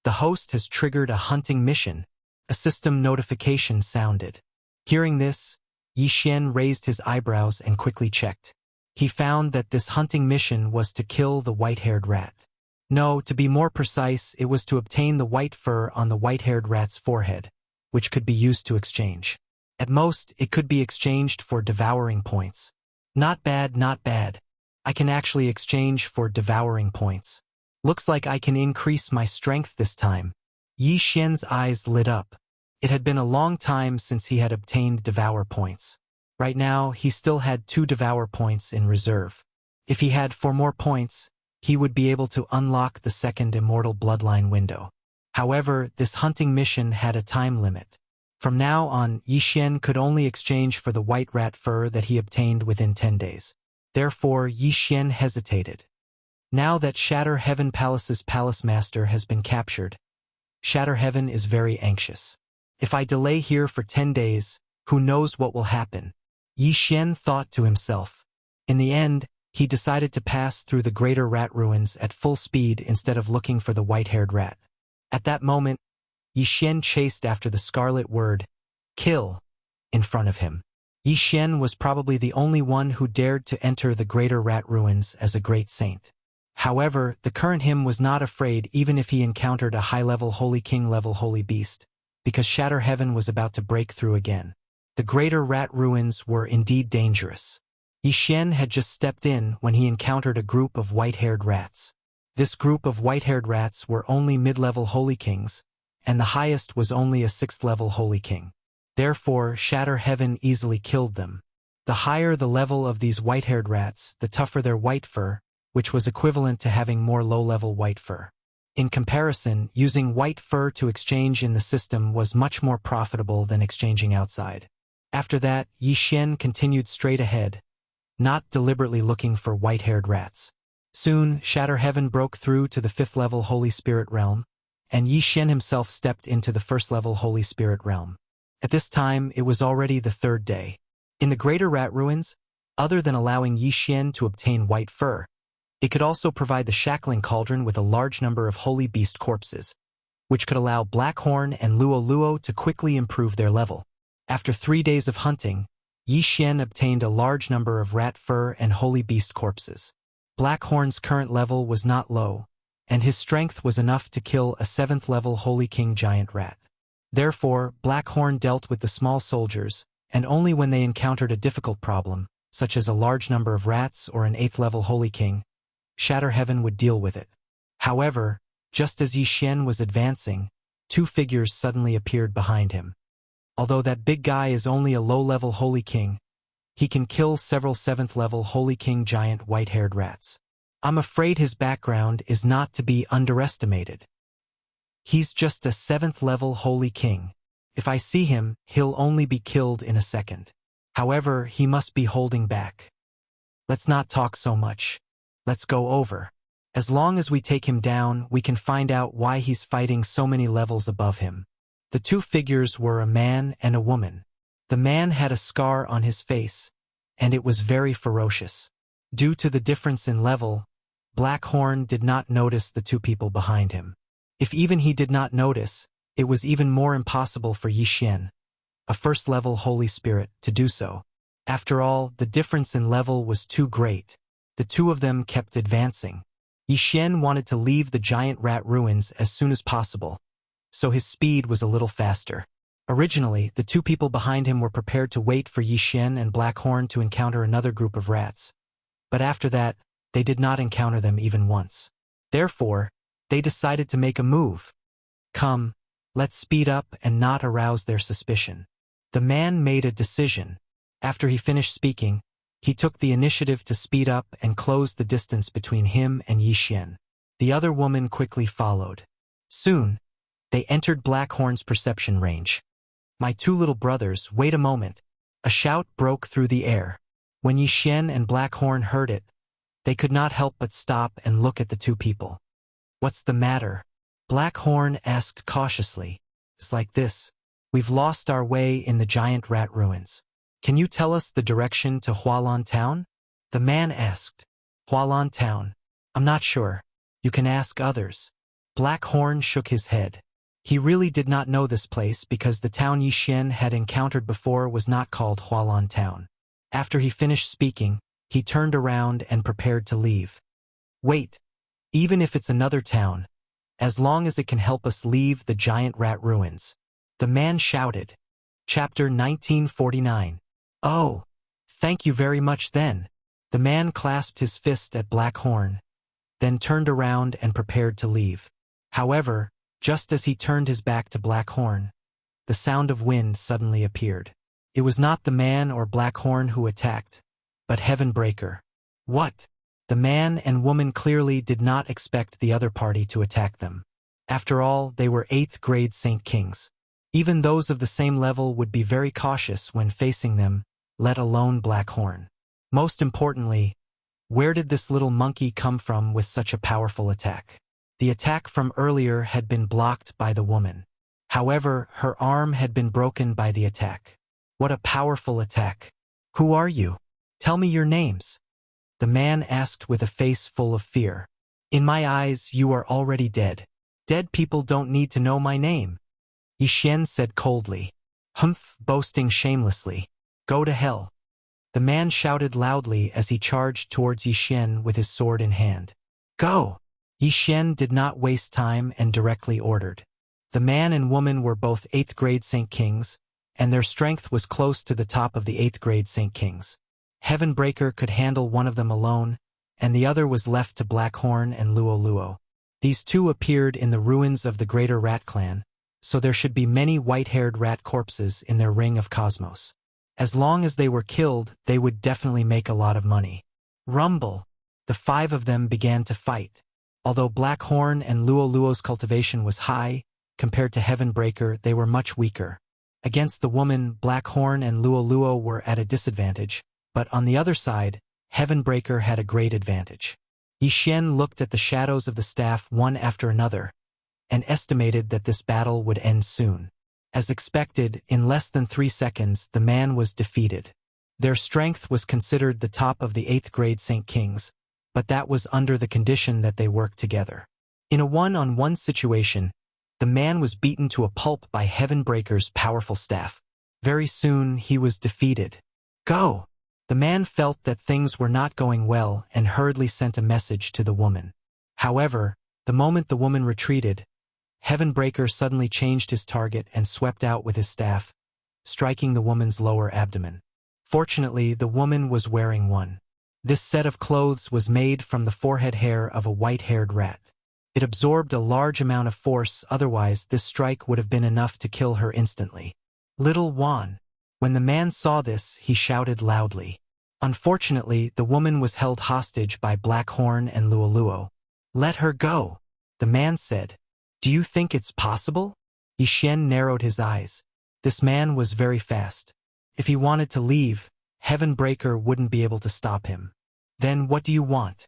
The host has triggered a hunting mission. A system notification sounded. Hearing this, Yi Xian raised his eyebrows and quickly checked. He found that this hunting mission was to kill the white-haired rat. No, to be more precise, it was to obtain the white fur on the white-haired rat's forehead, which could be used to exchange. At most, it could be exchanged for devouring points. Not bad, not bad. I can actually exchange for devouring points. Looks like I can increase my strength this time. Yi Xian's eyes lit up. It had been a long time since he had obtained devour points. Right now, he still had 2 devour points in reserve. If he had 4 more points, he would be able to unlock the second immortal bloodline window. However, this hunting mission had a time limit. From now on, Yi Xian could only exchange for the white rat fur that he obtained within 10 days. Therefore, Yi Xian hesitated. Now that Shatter Heaven Palace's palace master has been captured, Shatter Heaven is very anxious. If I delay here for 10 days, who knows what will happen? Yi Xian thought to himself. In the end, he decided to pass through the Greater Rat Ruins at full speed instead of looking for the white-haired rat. At that moment, Yi Xian chased after the scarlet word, kill, in front of him. Yi Xian was probably the only one who dared to enter the Greater Rat Ruins as a great saint. However, the current him was not afraid even if he encountered a high-level Holy King-level Holy Beast, because Shatter Heaven was about to break through again. The Greater Rat Ruins were indeed dangerous. Yi Xian had just stepped in when he encountered a group of white-haired rats. This group of white-haired rats were only mid-level Holy Kings, and the highest was only a 6th-level Holy King. Therefore, Shatter Heaven easily killed them. The higher the level of these white-haired rats, the tougher their white fur, which was equivalent to having more low-level white fur. In comparison, using white fur to exchange in the system was much more profitable than exchanging outside. After that, Yi Xian continued straight ahead, not deliberately looking for white-haired rats. Soon, Shatter Heaven broke through to the 5th-level Holy Spirit realm, and Yi Xian himself stepped into the 1st-level Holy Spirit realm. At this time, it was already the 3rd day. In the Greater Rat Ruins, other than allowing Yi Xian to obtain white fur, it could also provide the Shackling Cauldron with a large number of Holy Beast corpses, which could allow Blackhorn and Luo Luo to quickly improve their level. After 3 days of hunting, Yi Xian obtained a large number of rat fur and Holy Beast corpses. Blackhorn's current level was not low, and his strength was enough to kill a 7th-level Holy King giant rat. Therefore, Blackhorn dealt with the small soldiers, and only when they encountered a difficult problem, such as a large number of rats or an 8th-level Holy King, Shatter Heaven would deal with it. However, just as Yi Xian was advancing, 2 figures suddenly appeared behind him. Although that big guy is only a low-level Holy King, he can kill several 7th-level Holy King giant white-haired rats. I'm afraid his background is not to be underestimated. He's just a 7th-level Holy King. If I see him, he'll only be killed in a second. However, he must be holding back. Let's not talk so much. Let's go over. As long as we take him down, we can find out why he's fighting so many levels above him. The 2 figures were a man and a woman. The man had a scar on his face, and it was very ferocious. Due to the difference in level, Blackhorn did not notice the 2 people behind him. If even he did not notice, it was even more impossible for Yi Xian, a 1st-level Holy Spirit, to do so. After all, the difference in level was too great. The 2 of them kept advancing. Yi Xian wanted to leave the giant rat ruins as soon as possible, so his speed was a little faster. Originally, the two people behind him were prepared to wait for Yi Xian and Black Horn to encounter another group of rats. But after that, they did not encounter them even once. Therefore, they decided to make a move. Come, let's speed up and not arouse their suspicion. The man made a decision. After he finished speaking, he took the initiative to speed up and close the distance between him and Yi Xian. The other woman quickly followed. Soon, they entered Black Horn's perception range. My two little brothers, wait a moment. A shout broke through the air. When Yi Xian and Black Horn heard it, they could not help but stop and look at the two people. What's the matter? Black Horn asked cautiously. It's like this. We've lost our way in the giant rat ruins. Can you tell us the direction to Hualan Town? The man asked. Hualan Town. I'm not sure. You can ask others. Black Horn shook his head. He really did not know this place because the town Yi Xian had encountered before was not called Hualan Town. After he finished speaking, he turned around and prepared to leave. Wait. Even if it's another town, as long as it can help us leave the giant rat ruins. The man shouted. Chapter 1949. Oh, thank you very much then. The man clasped his fist at Black Horn, then turned around and prepared to leave. However, just as he turned his back to Black Horn, the sound of wind suddenly appeared. It was not the man or Black Horn who attacked, but Heavenbreaker. What? The man and woman clearly did not expect the other party to attack them. After all, they were 8th grade Saint Kings. Even those of the same level would be very cautious when facing them, let alone Black Horn. Most importantly, where did this little monkey come from with such a powerful attack? The attack from earlier had been blocked by the woman. However, her arm had been broken by the attack. What a powerful attack. Who are you? Tell me your names. The man asked with a face full of fear. In my eyes, you are already dead. Dead people don't need to know my name. Yi Xian said coldly. Humph, boasting shamelessly. Go to hell. The man shouted loudly as he charged towards Yi Xian with his sword in hand. Go! Yi Xian did not waste time and directly ordered. The man and woman were both 8th grade Saint Kings, and their strength was close to the top of the 8th grade Saint Kings. Heavenbreaker could handle one of them alone, and the other was left to Black Horn and Luo Luo. These two appeared in the ruins of the Greater Rat Clan, so there should be many white-haired rat corpses in their ring of cosmos. As long as they were killed, they would definitely make a lot of money. Rumble! The 5 of them began to fight. Although Black Horn and Luo Luo's cultivation was high, compared to Heavenbreaker, they were much weaker. Against the woman, Black Horn and Luo Luo were at a disadvantage, but on the other side, Heavenbreaker had a great advantage. Yi Xian looked at the shadows of the staff one after another, and estimated that this battle would end soon. As expected, in less than 3 seconds, the man was defeated. Their strength was considered the top of the 8th grade Saint Kings, but that was under the condition that they worked together. In a one-on-one situation, the man was beaten to a pulp by Heavenbreaker's powerful staff. Very soon, he was defeated. Go! The man felt that things were not going well and hurriedly sent a message to the woman. However, the moment the woman retreated, Heavenbreaker suddenly changed his target and swept out with his staff, striking the woman's lower abdomen. Fortunately, the woman was wearing one. This set of clothes was made from the forehead hair of a white-haired rat. It absorbed a large amount of force, otherwise this strike would have been enough to kill her instantly. Little Wan. When the man saw this, he shouted loudly. Unfortunately, the woman was held hostage by Black Horn and Luo Luo. Let her go, the man said. Do you think it's possible? Yi Xian narrowed his eyes. This man was very fast. If he wanted to leave, Heavenbreaker wouldn't be able to stop him. Then what do you want?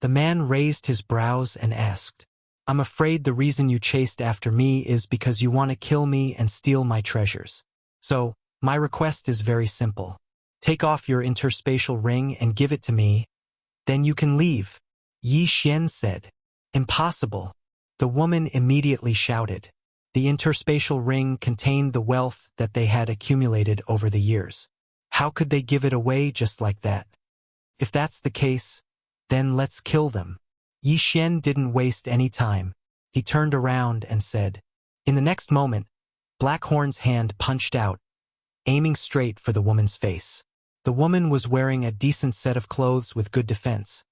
The man raised his brows and asked. I'm afraid the reason you chased after me is because you want to kill me and steal my treasures. So, my request is very simple. Take off your interspatial ring and give it to me. Then you can leave. Yi Xian said. Impossible. The woman immediately shouted. The interspatial ring contained the wealth that they had accumulated over the years. How could they give it away just like that? If that's the case, then let's kill them. Yi Xian didn't waste any time. He turned around and said. In the next moment, Blackhorn's hand punched out, aiming straight for the woman's face. The woman was wearing a decent set of clothes with good defense,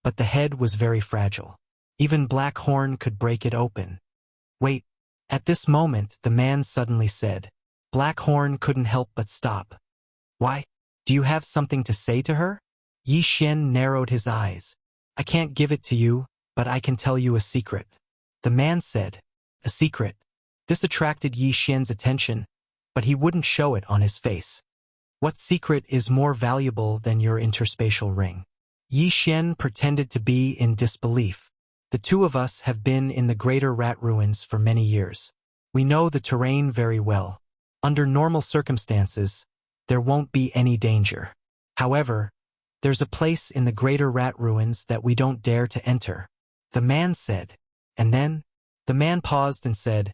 but the head was very fragile. Even Blackhorn could break it open. Wait. At this moment, the man suddenly said. Blackhorn couldn't help but stop. Why? Do you have something to say to her? Yi Xian narrowed his eyes. I can't give it to you, but I can tell you a secret. The man said. A secret. This attracted Yi Xian's attention, but he wouldn't show it on his face. What secret is more valuable than your interspatial ring? Yi Xian pretended to be in disbelief. The two of us have been in the Greater Rat Ruins for many years. We know the terrain very well. Under normal circumstances, there won't be any danger. However, there's a place in the Greater Rat Ruins that we don't dare to enter. The man said. And then, the man paused and said,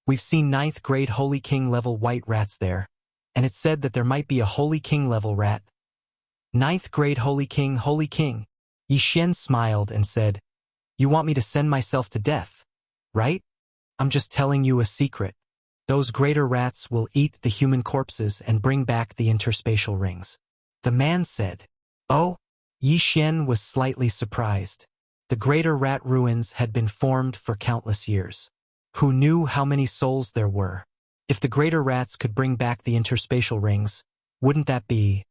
We've seen 9th grade Holy King level white rats there, and it said that there might be a Holy King level rat. 9th grade Holy King. Yi Xian smiled and said, You want me to send myself to death, right? I'm just telling you a secret. Those greater rats will eat the human corpses and bring back the interspatial rings. The man said. Oh? Yi Xian was slightly surprised. The Greater Rat Ruins had been formed for countless years. Who knew how many souls there were? If the greater rats could bring back the interspatial rings, wouldn't that be?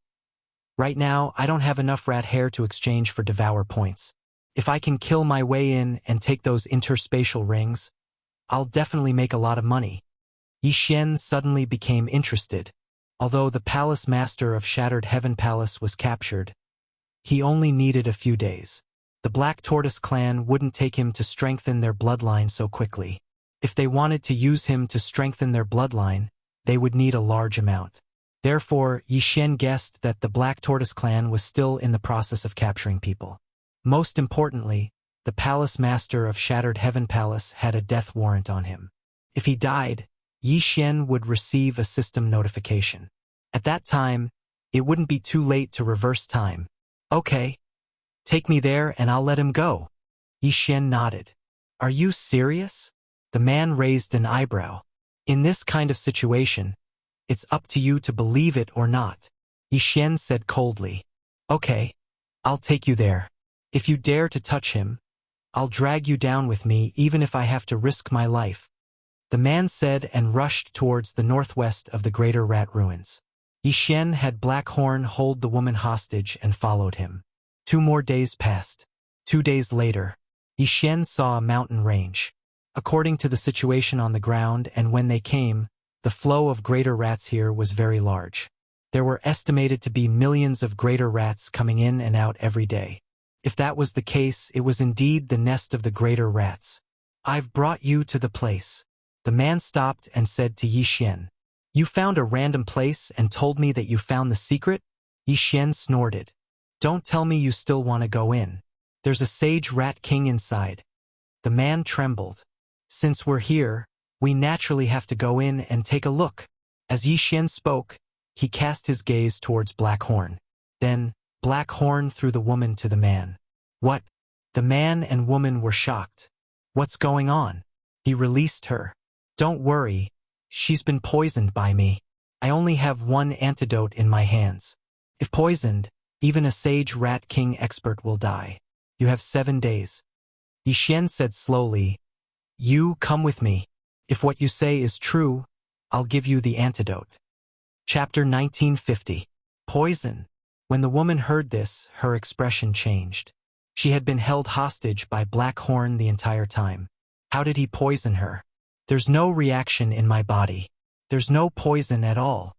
Right now, I don't have enough rat hair to exchange for devour points. If I can kill my way in and take those interspatial rings, I'll definitely make a lot of money. Yi Xian suddenly became interested. Although the palace master of Shattered Heaven Palace was captured, he only needed a few days. The Black Tortoise clan wouldn't take him to strengthen their bloodline so quickly. If they wanted to use him to strengthen their bloodline, they would need a large amount. Therefore, Yi Xian guessed that the Black Tortoise clan was still in the process of capturing people. Most importantly, the palace master of Shattered Heaven Palace had a death warrant on him. If he died, Yi Xian would receive a system notification. At that time, it wouldn't be too late to reverse time. Okay. Take me there and I'll let him go. Yi Xian nodded. Are you serious? The man raised an eyebrow. In this kind of situation, it's up to you to believe it or not. Yi Xian said coldly. Okay. I'll take you there. If you dare to touch him, I'll drag you down with me even if I have to risk my life. The man said and rushed towards the northwest of the Greater Rat Ruins. Yi Xian had Blackhorn hold the woman hostage and followed him. 2 more days passed. 2 days later, Yi Xian saw a mountain range. According to the situation on the ground and when they came, the flow of greater rats here was very large. There were estimated to be millions of greater rats coming in and out every day. If that was the case, it was indeed the nest of the greater rats. I've brought you to the place. The man stopped and said to Yi Xian, You found a random place and told me that you found the secret? Yi Xian snorted. Don't tell me you still want to go in. There's a sage rat king inside. The man trembled. Since we're here, we naturally have to go in and take a look. As Yi Xian spoke, he cast his gaze towards Blackhorn. Then, Blackhorn threw the woman to the man. What? The man and woman were shocked. What's going on? He released her. Don't worry, she's been poisoned by me. I only have one antidote in my hands. If poisoned, even a sage rat king expert will die. You have 7 days. Yi Xian said slowly, You come with me. If what you say is true, I'll give you the antidote. Chapter 1950. Poison. When the woman heard this, her expression changed. She had been held hostage by Blackhorn the entire time. How did he poison her? There's no reaction in my body. There's no poison at all.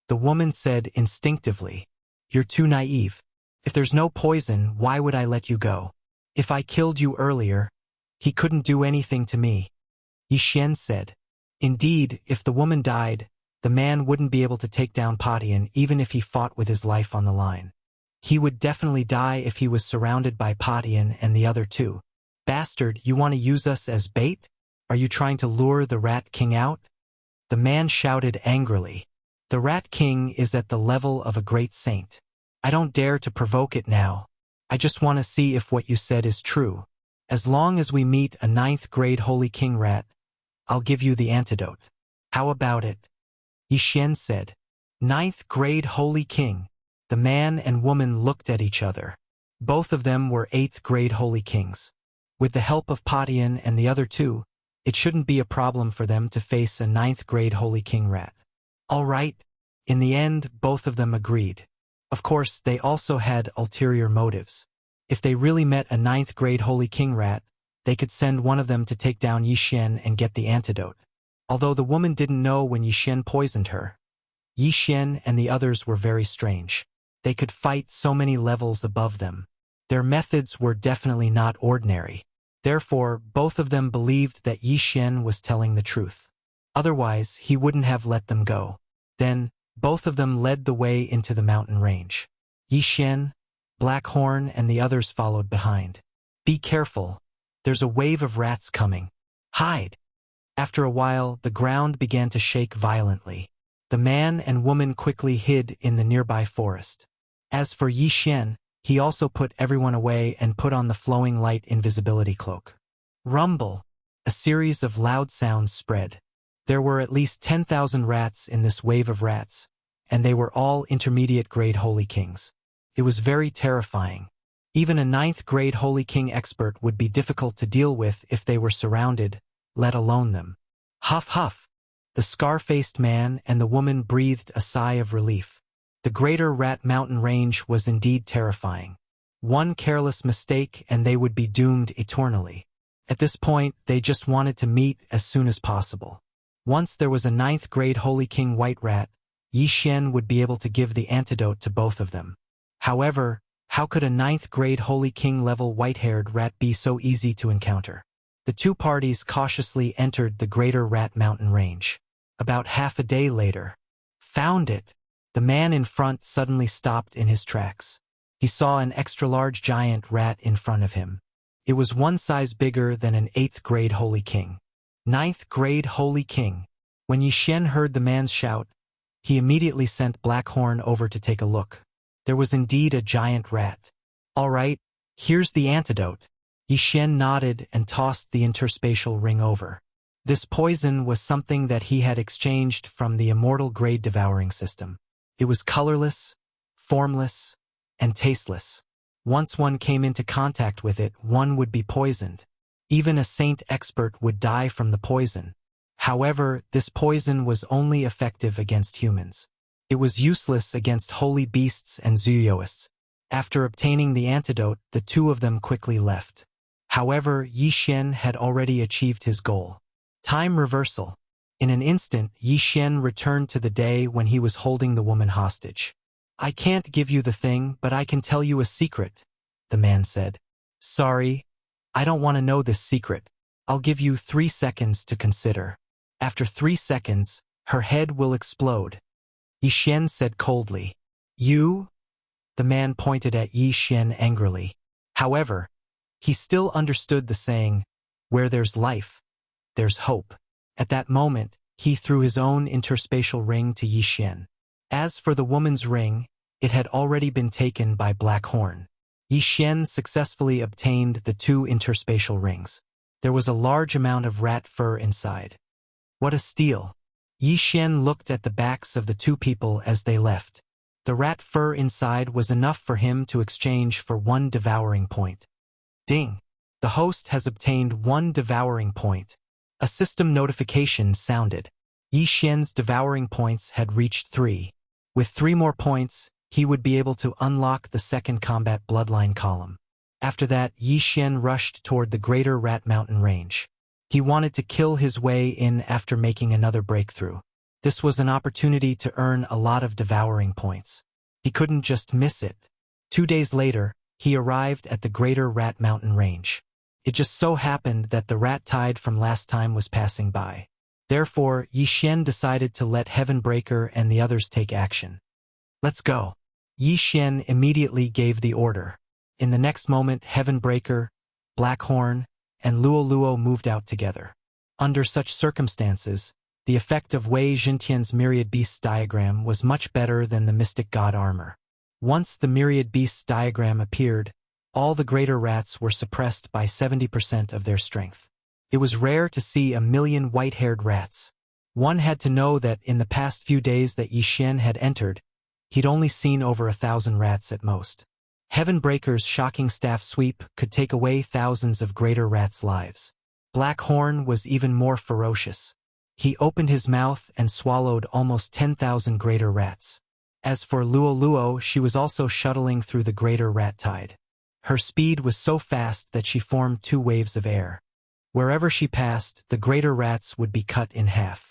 The woman said instinctively, You're too naive. If there's no poison, why would I let you go? If I killed you earlier, he couldn't do anything to me. Yi Xian said. Indeed, if the woman died, the man wouldn't be able to take down Patian even if he fought with his life on the line. He would definitely die if he was surrounded by Patian and the other two. Bastard, you want to use us as bait? Are you trying to lure the Rat King out? The man shouted angrily. The Rat King is at the level of a great saint. I don't dare to provoke it now. I just want to see if what you said is true. As long as we meet a 9th grade Holy King rat, I'll give you the antidote. How about it? Yixuan said. Ninth grade Holy King. The man and woman looked at each other. Both of them were 8th grade Holy Kings. With the help of Patian and the other two, it shouldn't be a problem for them to face a 9th grade Holy King rat. All right. In the end, both of them agreed. Of course, they also had ulterior motives. If they really met a 9th grade Holy King rat, they could send one of them to take down Yixuan and get the antidote. Although the woman didn't know when Yixuan poisoned her, Yixuan and the others were very strange. They could fight so many levels above them. Their methods were definitely not ordinary. Therefore, both of them believed that Yixuan was telling the truth. Otherwise, he wouldn't have let them go. Then, both of them led the way into the mountain range. Yixuan, Blackhorn, and the others followed behind. Be careful. There's a wave of rats coming. Hide. After a while, the ground began to shake violently. The man and woman quickly hid in the nearby forest. As for Yixuan, he also put everyone away and put on the flowing light invisibility cloak. Rumble. A series of loud sounds spread. There were at least 10,000 rats in this wave of rats, and they were all intermediate grade Holy Kings. It was very terrifying. Even a 9th grade Holy King expert would be difficult to deal with if they were surrounded, let alone them. Huff huff. The scar-faced man and the woman breathed a sigh of relief. The Greater Rat Mountain Range was indeed terrifying. One careless mistake and they would be doomed eternally. At this point, they just wanted to meet as soon as possible. Once there was a 9th grade Holy King White Rat, Yixuan would be able to give the antidote to both of them. However, how could a 9th grade Holy King level white-haired rat be so easy to encounter? The two parties cautiously entered the Greater Rat Mountain Range. About half a day later. Found it! The man in front suddenly stopped in his tracks. He saw an extra-large giant rat in front of him. It was one size bigger than an 8th grade Holy King. 9th grade Holy King. When Yixuan heard the man's shout, he immediately sent Blackhorn over to take a look. There was indeed a giant rat. All right, here's the antidote. Yixuan nodded and tossed the interspatial ring over. This poison was something that he had exchanged from the immortal grade devouring system. It was colorless, formless, and tasteless. Once one came into contact with it, one would be poisoned. Even a saint expert would die from the poison. However, this poison was only effective against humans. It was useless against holy beasts and Zuyoists. After obtaining the antidote, the two of them quickly left. However, Yixuan had already achieved his goal. Time reversal. In an instant, Yixuan returned to the day when he was holding the woman hostage. I can't give you the thing, but I can tell you a secret, the man said. Sorry, I don't want to know this secret. I'll give you 3 seconds to consider. After 3 seconds, her head will explode. Yixuan said coldly. You? The man pointed at Yixuan angrily. However, he still understood the saying, where there's life, there's hope. At that moment, he threw his own interspatial ring to Yixuan. As for the woman's ring, it had already been taken by Blackhorn. Yixuan successfully obtained the 2 interspatial rings. There was a large amount of rat fur inside. What a steal! Yixuan looked at the backs of the 2 people as they left. The rat fur inside was enough for him to exchange for 1 devouring point. Ding! The host has obtained 1 devouring point. A system notification sounded. Yixuan's devouring points had reached 3. With 3 more points, he would be able to unlock the 2nd combat bloodline column. After that, Yixuan rushed toward the Greater Rat Mountain Range. He wanted to kill his way in after making another breakthrough. This was an opportunity to earn a lot of devouring points. He couldn't just miss it. 2 days later, he arrived at the Greater Rat Mountain Range. It just so happened that the rat tide from last time was passing by. Therefore, Yixuan decided to let Heavenbreaker and the others take action. Let's go. Yixuan immediately gave the order. In the next moment, Heavenbreaker, Blackhorn, and Luo moved out together. Under such circumstances, the effect of Wei Jintian's Myriad Beasts diagram was much better than the Mystic God armor. Once the Myriad Beasts diagram appeared, all the greater rats were suppressed by 70% of their strength. It was rare to see 1,000,000 white-haired rats. One had to know that in the past few days that Yixian had entered, he'd only seen over 1,000 rats at most. Heavenbreaker's shocking staff sweep could take away thousands of greater rats' lives. Black Horn was even more ferocious. He opened his mouth and swallowed almost 10,000 greater rats. As for Luo, she was also shuttling through the greater rat tide. Her speed was so fast that she formed 2 waves of air. Wherever she passed, the greater rats would be cut in half.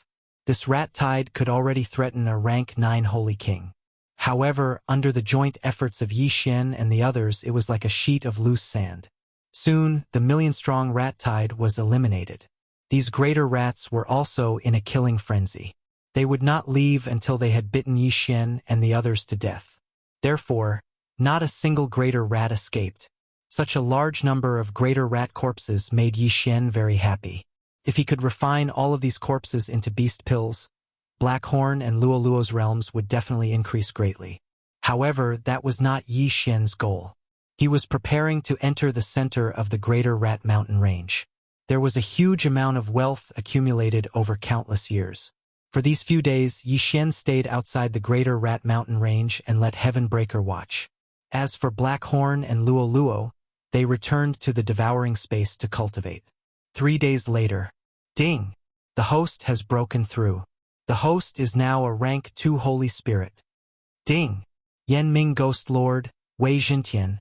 This rat tide could already threaten a rank 9 holy king. However, under the joint efforts of Yixian and the others, it was like a sheet of loose sand. Soon, the million-strong rat tide was eliminated. These greater rats were also in a killing frenzy. They would not leave until they had bitten Yixian and the others to death. Therefore, not a single greater rat escaped. Such a large number of greater rat corpses made Yixian very happy. If he could refine all of these corpses into beast pills, Black Horn and Luo's realms would definitely increase greatly. However, that was not Yixian's goal. He was preparing to enter the center of the greater rat mountain range. There was a huge amount of wealth accumulated over countless years. For these few days, Yixian stayed outside the greater rat mountain range and let Heavenbreaker watch. As for Black Horn and Luo, they returned to the devouring space to cultivate. 3 days later, ding! The host has broken through. The host is now a rank 2 holy spirit. Ding! Yanming Ghost Lord, Wei Jintian,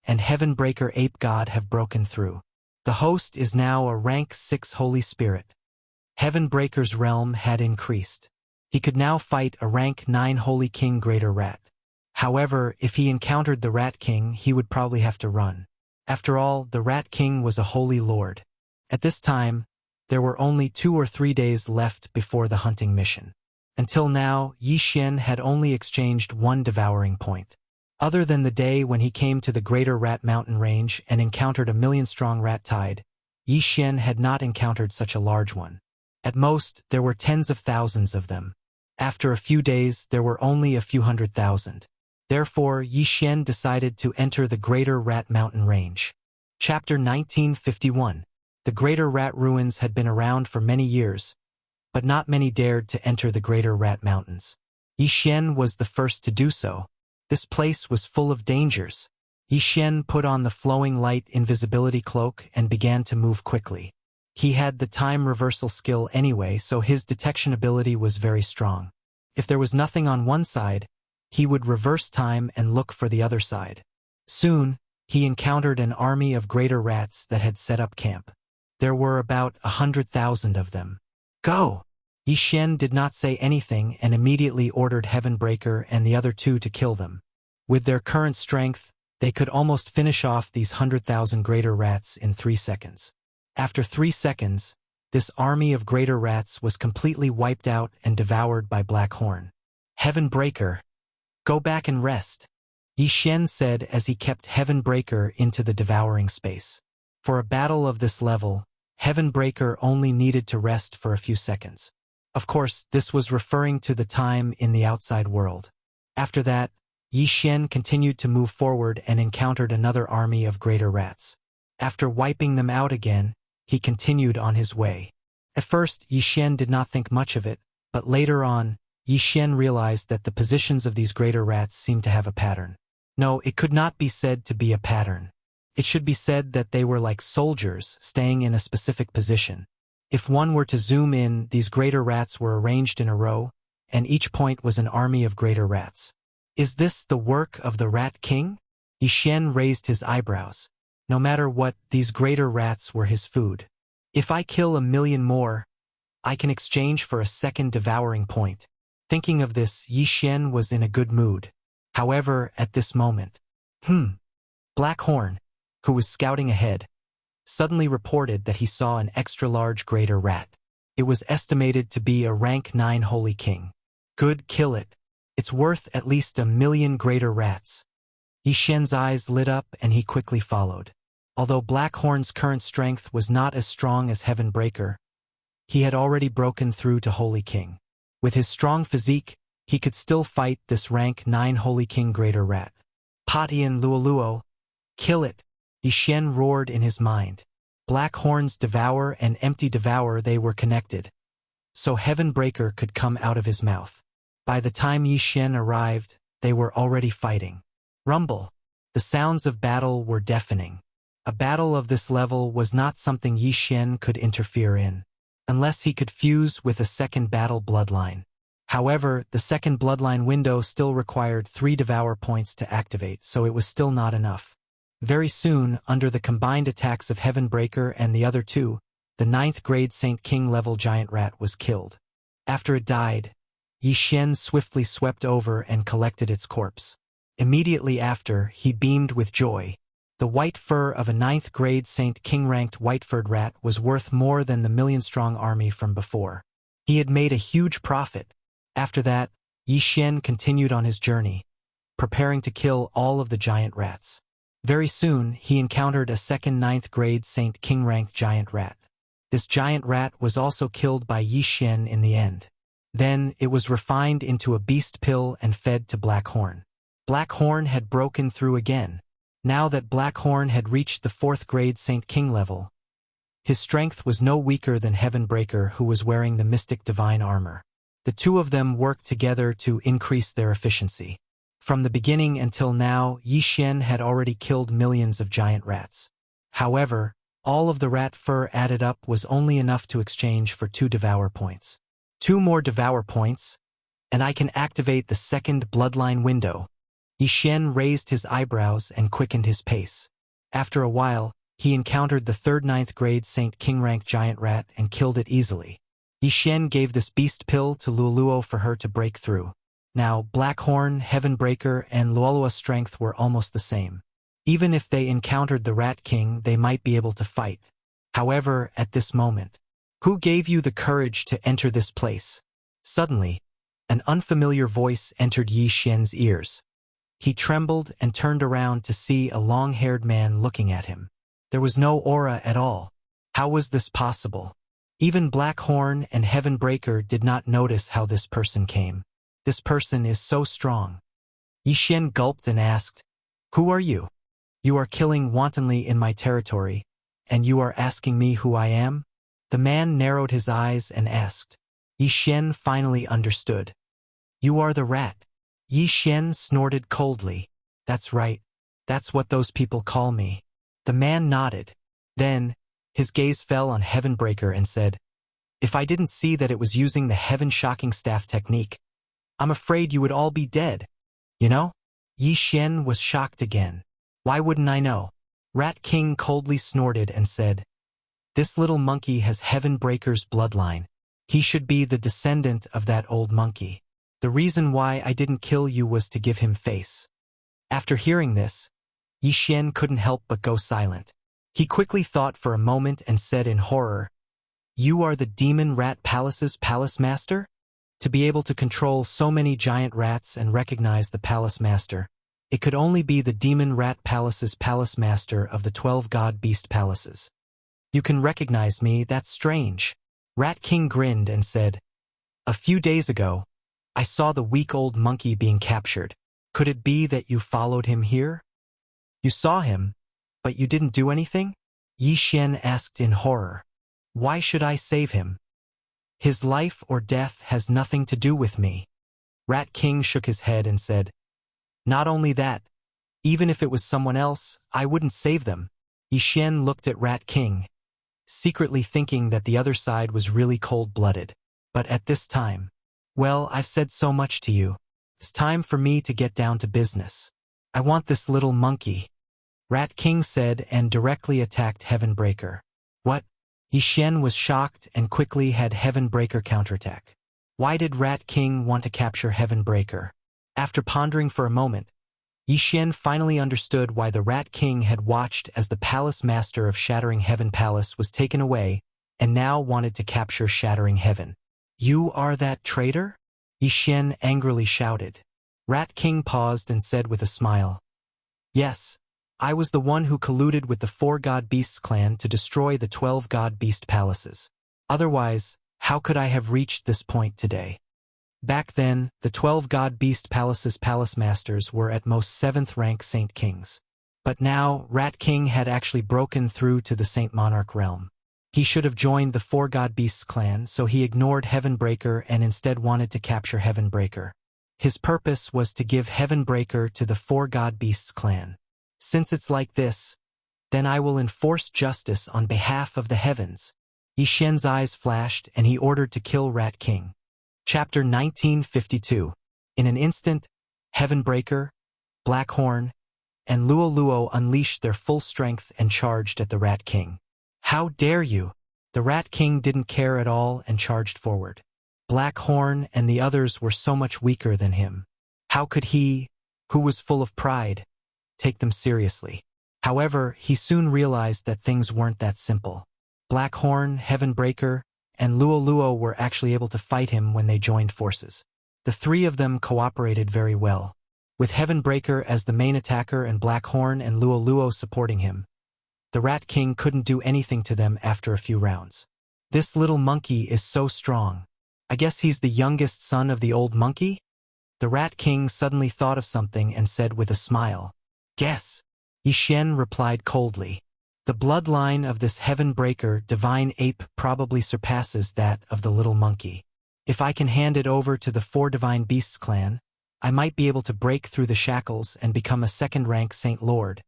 and Heavenbreaker Ape God have broken through. The host is now a rank 6 holy spirit. Heavenbreaker's realm had increased. He could now fight a rank 9 holy king greater rat. However, if he encountered the Rat King, he would probably have to run. After all, the Rat King was a holy lord. At this time, there were only 2 or 3 days left before the hunting mission. Until now, Yixian had only exchanged 1 devouring point. Other than the day when he came to the greater rat mountain range and encountered a million-strong rat tide, Yixian had not encountered such a large one. At most, there were tens of thousands of them. After a few days, there were only a few 100,000. Therefore, Yixian decided to enter the greater rat mountain range. Chapter 1951. The greater rat ruins had been around for many years, but not many dared to enter the greater rat mountains. Yixian was the first to do so. This place was full of dangers. Yixian put on the flowing light invisibility cloak and began to move quickly. He had the time reversal skill anyway, so his detection ability was very strong. If there was nothing on one side, he would reverse time and look for the other side. Soon, he encountered an army of greater rats that had set up camp. There were about 100,000 of them. Go! Yixian did not say anything and immediately ordered Heavenbreaker and the other 2 to kill them. With their current strength, they could almost finish off these 100,000 greater rats in 3 seconds. After 3 seconds, this army of greater rats was completely wiped out and devoured by Black Horn. Heavenbreaker, go back and rest, Yixian said as he kept Heavenbreaker into the devouring space. For a battle of this level, Heavenbreaker only needed to rest for a few seconds. Of course, this was referring to the time in the outside world. After that, Yixian continued to move forward and encountered another army of greater rats. After wiping them out again, he continued on his way. At first, Yixian did not think much of it, but later on, Yixian realized that the positions of these greater rats seemed to have a pattern. No, it could not be said to be a pattern. It should be said that they were like soldiers staying in a specific position. If one were to zoom in, these greater rats were arranged in a row, and each point was an army of greater rats. Is this the work of the Rat King? Yixian raised his eyebrows. No matter what, these greater rats were his food. If I kill 1,000,000 more, I can exchange for a second devouring point. Thinking of this, Yixian was in a good mood. However, at this moment, Black Horn, who was scouting ahead, suddenly reported that he saw an extra-large greater rat. It was estimated to be a rank 9 holy king. Good, kill it. It's worth at least 1,000,000 greater rats. Yixian's eyes lit up and he quickly followed. Although Black Horn's current strength was not as strong as Heavenbreaker, he had already broken through to Holy King. With his strong physique, he could still fight this rank 9 holy king greater rat. Patian Luo, kill it! Yixian roared in his mind. Black Horn's devour and empty devour, they were connected. so Heaven Breaker could come out of his mouth. By the time Yi Xian arrived, they were already fighting. Rumble. The sounds of battle were deafening. A battle of this level was not something Yi Xian could interfere in, unless he could fuse with a second battle bloodline. However, the second bloodline window still required 3 devour points to activate, so it was still not enough. Very soon, under the combined attacks of Heaven Breaker and the other two, the 9th grade Saint King level giant rat was killed. After it died, Yi Xian swiftly swept over and collected its corpse. Immediately after, he beamed with joy. The white fur of a 9th grade Saint King ranked white-furred rat was worth more than the million-strong army from before. He had made a huge profit. After that, Yi Xian continued on his journey, preparing to kill all of the giant rats. Very soon, he encountered a second 9th grade Saint King ranked giant rat. This giant rat was also killed by Yi Xian in the end. Then, it was refined into a beast pill and fed to Black Horn. Black Horn had broken through again. Now that Black Horn had reached the 4th grade Saint King level, his strength was no weaker than Heaven Breaker, who was wearing the mystic divine armor. The two of them worked together to increase their efficiency. From the beginning until now, Yi Xian had already killed millions of giant rats. However, all of the rat fur added up was only enough to exchange for 2 devour points. 2 more devour points, and I can activate the second bloodline window. Yi Xian raised his eyebrows and quickened his pace. After a while, he encountered the 3rd 9th grade Saint King rank giant rat and killed it easily. Yi Xian gave this beast pill to Luoluo for her to break through. Now, Black Horn, Heaven Breaker, and Luoluo's strength were almost the same. Even if they encountered the Rat King, they might be able to fight. However, at this moment, who gave you the courage to enter this place? Suddenly, an unfamiliar voice entered Yi Xian's ears. He trembled and turned around to see a long-haired man looking at him. There was no aura at all. How was this possible? Even Black Horn and Heaven Breaker did not notice how this person came. This person is so strong. Yi Xian gulped and asked, "Who are you? You are killing wantonly in my territory, and you are asking me who I am?" The man narrowed his eyes and asked. Yi Xian finally understood. "You are the rat." Yi Xian snorted coldly. "That's right. That's what those people call me." The man nodded. Then, his gaze fell on Heaven Breaker and said, "If I didn't see that it was using the Heaven Shocking Staff technique, I'm afraid you would all be dead. You know?" Yi Xian was shocked again. "Why wouldn't I know?" Rat King coldly snorted and said, "This little monkey has Heaven Breaker's bloodline. He should be the descendant of that old monkey. The reason why I didn't kill you was to give him face." After hearing this, Yi Xian couldn't help but go silent. He quickly thought for a moment and said in horror, "You are the Demon Rat Palace's Palace Master?" To be able to control so many giant rats and recognize the Palace Master, it could only be the Demon Rat Palace's Palace Master of the 12 God Beast Palaces. "You can recognize me, that's strange." Rat King grinned and said, "A few days ago, I saw the weak old monkey being captured. Could it be that you followed him here?" "You saw him, but you didn't do anything?" Yi Xian asked in horror. "Why should I save him? His life or death has nothing to do with me." Rat King shook his head and said, "Not only that, even if it was someone else, I wouldn't save them." Yi Xian looked at Rat King, secretly thinking that the other side was really cold-blooded. But at this time, "Well, I've said so much to you. It's time for me to get down to business. I want this little monkey," Rat King said and directly attacked Heaven Breaker. "What?" Yi Xian was shocked and quickly had Heaven Breaker counterattack. Why did Rat King want to capture Heaven Breaker? After pondering for a moment, Yi Xian finally understood why the Rat King had watched as the Palace Master of Shattering Heaven Palace was taken away and now wanted to capture Shattering Heaven. "You are that traitor?" Yi Xian angrily shouted. Rat King paused and said with a smile, "Yes, I was the one who colluded with the 4 God Beasts clan to destroy the 12 God Beast Palaces. Otherwise, how could I have reached this point today?" Back then, the 12 God Beast Palaces Palace Masters were at most 7th rank Saint Kings. But now, Rat King had actually broken through to the Saint Monarch realm. He should have joined the Four God Beasts clan, so he ignored Heavenbreaker and instead wanted to capture Heavenbreaker. His purpose was to give Heavenbreaker to the Four God Beasts clan. Since it's like this, then I will enforce justice on behalf of the heavens. Yi Xian's eyes flashed and he ordered to kill Rat King. Chapter 1952. In an instant, Heavenbreaker, Blackhorn, and Luo Luo unleashed their full strength and charged at the Rat King. How dare you! The Rat King didn't care at all and charged forward. Blackhorn and the others were so much weaker than him. How could he, who was full of pride, take them seriously? However, he soon realized that things weren't that simple. Blackhorn, Heavenbreaker, and Luo Luo were actually able to fight him when they joined forces. The three of them cooperated very well. With Heavenbreaker as the main attacker and Blackhorn and Luo Luo supporting him, the Rat King couldn't do anything to them after a few rounds. This little monkey is so strong. I guess he's the youngest son of the old monkey? The Rat King suddenly thought of something and said with a smile, "Guess." Yi Xian replied coldly. The bloodline of this Heavenbreaker divine ape probably surpasses that of the little monkey. If I can hand it over to the Four Divine Beasts clan, I might be able to break through the shackles and become a second-rank Saint Lord.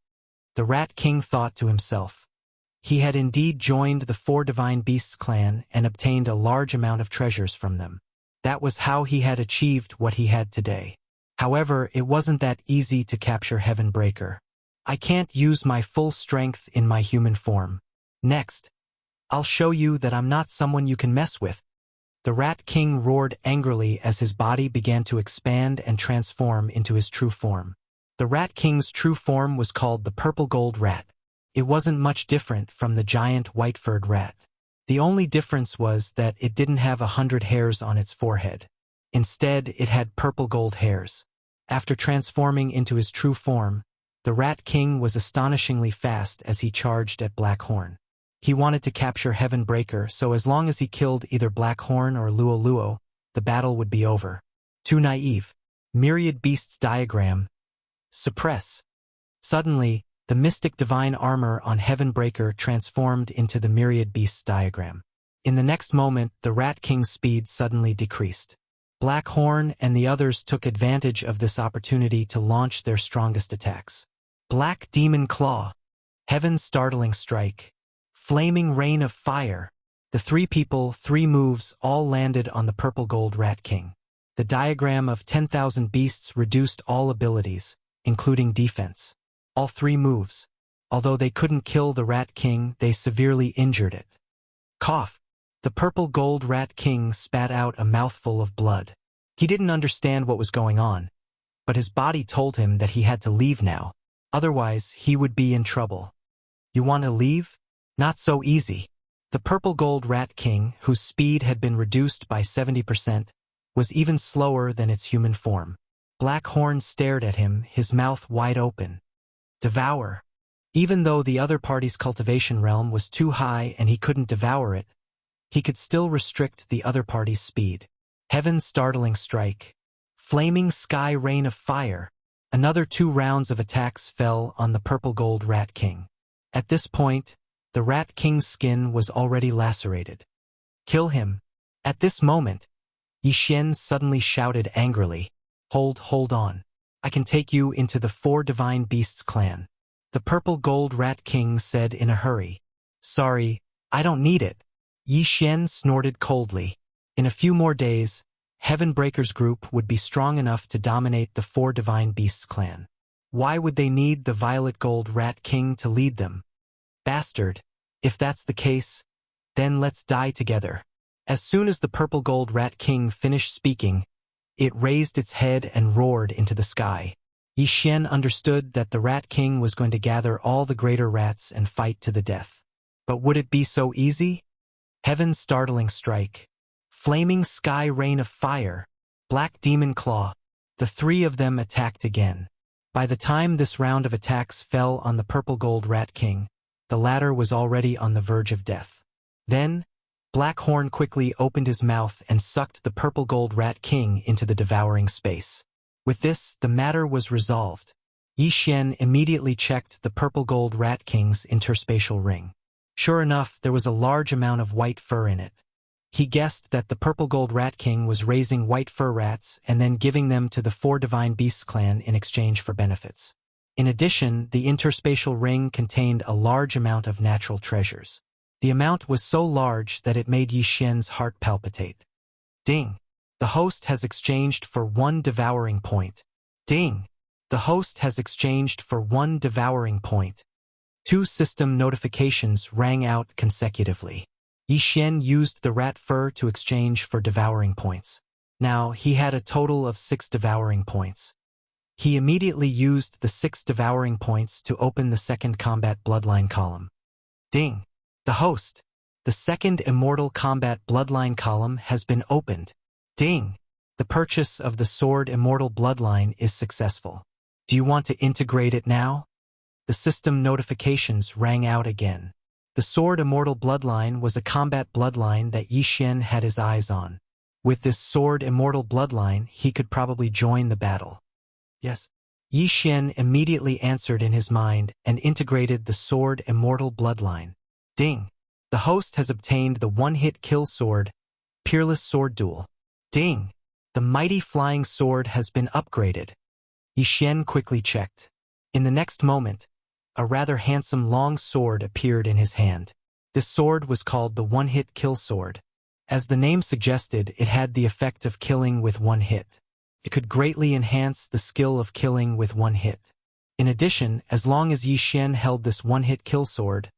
The Rat King thought to himself. He had indeed joined the Four Divine Beasts clan and obtained a large amount of treasures from them. That was how he had achieved what he had today. However, it wasn't that easy to capture Heavenbreaker. I can't use my full strength in my human form. Next, I'll show you that I'm not someone you can mess with. The Rat King roared angrily as his body began to expand and transform into his true form. The Rat King's true form was called the Purple Gold Rat. It wasn't much different from the giant white-furred rat. The only difference was that it didn't have 100 hairs on its forehead. Instead, it had purple gold hairs. After transforming into his true form, the Rat King was astonishingly fast as he charged at Blackhorn. He wanted to capture Heavenbreaker, so as long as he killed either Blackhorn or Luo Luo, the battle would be over. Too naive. Myriad Beasts diagram. Suppress. Suddenly, the mystic divine armor on Heavenbreaker transformed into the Myriad Beasts diagram. In the next moment, the Rat King's speed suddenly decreased. Blackhorn and the others took advantage of this opportunity to launch their strongest attacks. Black Demon Claw. Heaven's Startling Strike. Flaming Rain of Fire. The three people, three moves, all landed on the Purple Gold Rat King. The diagram of 10,000 beasts reduced all abilities, including defense. All three moves. Although they couldn't kill the Rat King, they severely injured it. Cough. The Purple Gold Rat King spat out a mouthful of blood. He didn't understand what was going on, but his body told him that he had to leave now. Otherwise, he would be in trouble. You want to leave? Not so easy. The Purple Gold Rat King, whose speed had been reduced by 70%, was even slower than its human form. Blackhorn stared at him, his mouth wide open. Devour. Even though the other party's cultivation realm was too high and he couldn't devour it, he could still restrict the other party's speed. Heaven's Startling Strike. Flaming Sky Rain of Fire. Another 2 rounds of attacks fell on the Purple Gold Rat King. At this point, the Rat King's skin was already lacerated. Kill him. At this moment, Yi Xian suddenly shouted angrily, Hold on. I can take you into the Four Divine Beasts clan. The Purple Gold Rat King said in a hurry. Sorry, I don't need it. Yi Xian snorted coldly. In a few more days, Heavenbreaker's group would be strong enough to dominate the Four Divine Beasts clan. Why would they need the Violet Gold Rat King to lead them? Bastard. If that's the case, then let's die together. As soon as the Purple Gold Rat King finished speaking, it raised its head and roared into the sky. Yi Xian understood that the Rat King was going to gather all the greater rats and fight to the death. But would it be so easy? Heaven's Startling Strike. Flaming Sky Rain of Fire. Black Demon Claw. The three of them attacked again. By the time this round of attacks fell on the Purple Gold Rat King, the latter was already on the verge of death. Then, Blackhorn quickly opened his mouth and sucked the Purple Gold Rat King into the devouring space. With this, the matter was resolved. Yi Xian immediately checked the Purple Gold Rat King's interspatial ring. Sure enough, there was a large amount of white fur in it. He guessed that the Purple Gold Rat King was raising white fur rats and then giving them to the 4 Divine Beasts clan in exchange for benefits. In addition, the interspatial ring contained a large amount of natural treasures. The amount was so large that it made Yi Xian's heart palpitate. Ding! The host has exchanged for 1 devouring point. Ding! The host has exchanged for 1 devouring point. 2 system notifications rang out consecutively. Yi Xian used the rat fur to exchange for devouring points. Now, he had a total of 6 devouring points. He immediately used the 6 devouring points to open the second combat bloodline column. Ding! The host, the second immortal combat bloodline column has been opened. Ding! The purchase of the sword immortal bloodline is successful. Do you want to integrate it now? The system notifications rang out again. The sword immortal bloodline was a combat bloodline that Yi Xian had his eyes on. With this sword immortal bloodline, he could probably join the battle. Yes. Yi Xian immediately answered in his mind and integrated the sword immortal bloodline. Ding! The host has obtained the one-hit kill sword, Peerless Sword Duel. Ding! The mighty flying sword has been upgraded. Yi Xian quickly checked. In the next moment, a rather handsome long sword appeared in his hand. This sword was called the one-hit kill sword. As the name suggested, it had the effect of killing with 1 hit. It could greatly enhance the skill of killing with 1 hit. In addition, as long as Yi Xian held this one-hit kill sword,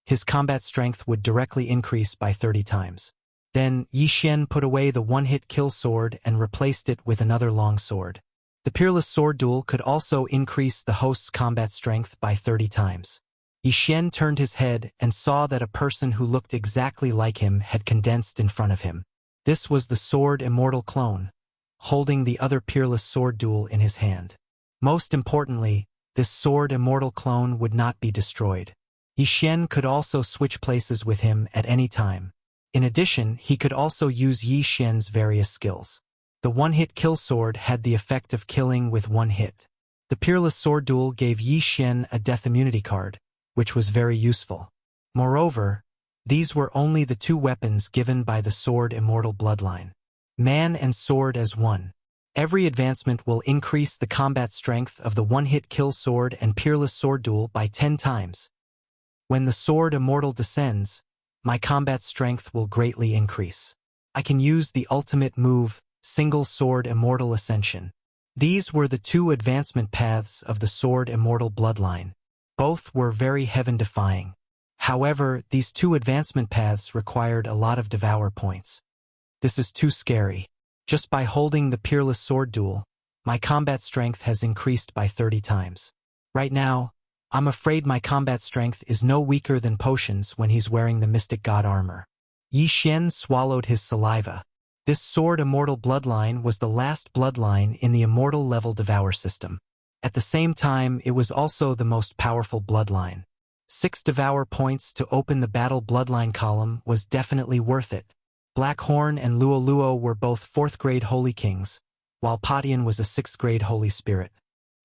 his combat strength would directly increase by 30 times. Then, Yi Xian put away the one-hit kill sword and replaced it with another long sword. The Peerless Sword Duel could also increase the host's combat strength by 30 times. Yi Xian turned his head and saw that a person who looked exactly like him had condensed in front of him. This was the Sword Immortal clone, holding the other Peerless Sword Duel in his hand. Most importantly, this Sword Immortal clone would not be destroyed. Yi Xian could also switch places with him at any time. In addition, he could also use Yi Xian's various skills. The one-hit kill sword had the effect of killing with 1 hit. The Peerless Sword Duel gave Yi Xian a death immunity card, which was very useful. Moreover, these were only the 2 weapons given by the Sword Immortal bloodline. Man and sword as one. Every advancement will increase the combat strength of the one-hit kill sword and Peerless Sword Duel by 10 times. When the Sword Immortal descends, my combat strength will greatly increase. I can use the ultimate move, Single Sword Immortal Ascension. These were the 2 advancement paths of the Sword Immortal bloodline. Both were very heaven-defying. However, these 2 advancement paths required a lot of devour points. This is too scary. Just by holding the Peerless Sword Duel, my combat strength has increased by 30 times. Right now, I'm afraid my combat strength is no weaker than Potion's when he's wearing the Mystic God armor. Yi Xian swallowed his saliva. This Sword Immortal bloodline was the last bloodline in the Immortal level Devour system. At the same time, it was also the most powerful bloodline. 6 Devour points to open the Battle Bloodline column was definitely worth it. Blackhorn and Luo were both 4th grade Holy Kings, while Padian was a 6th grade Holy Spirit.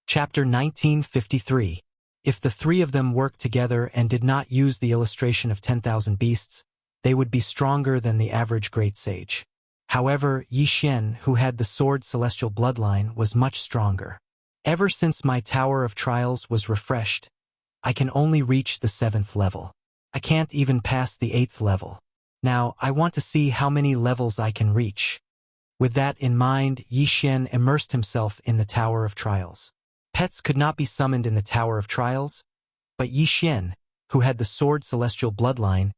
Chapter 1953. If the 3 of them worked together and did not use the illustration of 10,000 beasts, they would be stronger than the average Great Sage. However, Yi Xian, who had the Sword Celestial bloodline, was much stronger. Ever since my Tower of Trials was refreshed, I can only reach the 7th level. I can't even pass the 8th level. Now, I want to see how many levels I can reach. With that in mind, Yi Xian immersed himself in the Tower of Trials. Pets could not be summoned in the Tower of Trials, but Yi Xian, who had the Sword Celestial bloodline,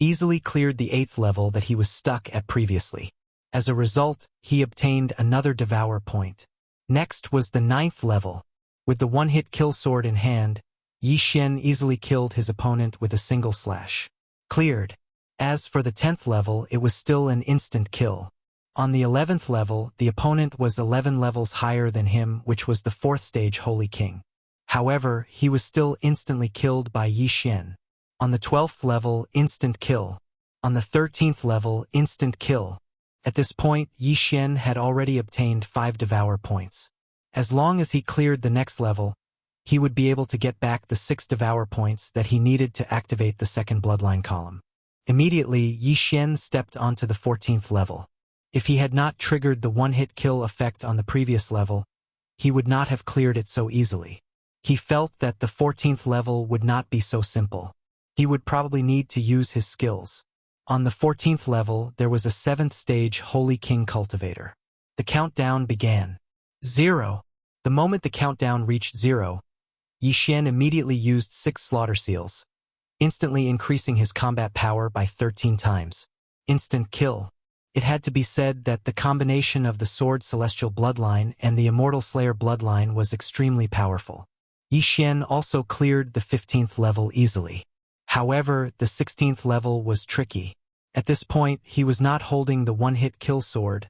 easily cleared the 8th level that he was stuck at previously. As a result, he obtained another Devour point. Next was the 9th level. With the one-hit kill sword in hand, Yi Xian easily killed his opponent with a single slash. Cleared. As for the 10th level, it was still an instant kill. On the 11th level, the opponent was 11 levels higher than him, which was the 4th stage Holy King. However, he was still instantly killed by Yi Xian. On the 12th level, instant kill. On the 13th level, instant kill. At this point, Yi Xian had already obtained 5 Devour points. As long as he cleared the next level, he would be able to get back the 6 devour points that he needed to activate the second bloodline column. Immediately, Yi Xian stepped onto the 14th level. If he had not triggered the one-hit kill effect on the previous level, he would not have cleared it so easily. He felt that the 14th level would not be so simple. He would probably need to use his skills. On the 14th level, there was a 7th stage Holy King Cultivator. The countdown began. 0. The moment the countdown reached 0, Yi Xian immediately used 6 slaughter seals, instantly increasing his combat power by 13 times. Instant kill. It had to be said that the combination of the Sword Celestial Bloodline and the Immortal Slayer Bloodline was extremely powerful. Yi Xian also cleared the 15th level easily. However, the 16th level was tricky. At this point, he was not holding the one-hit kill sword,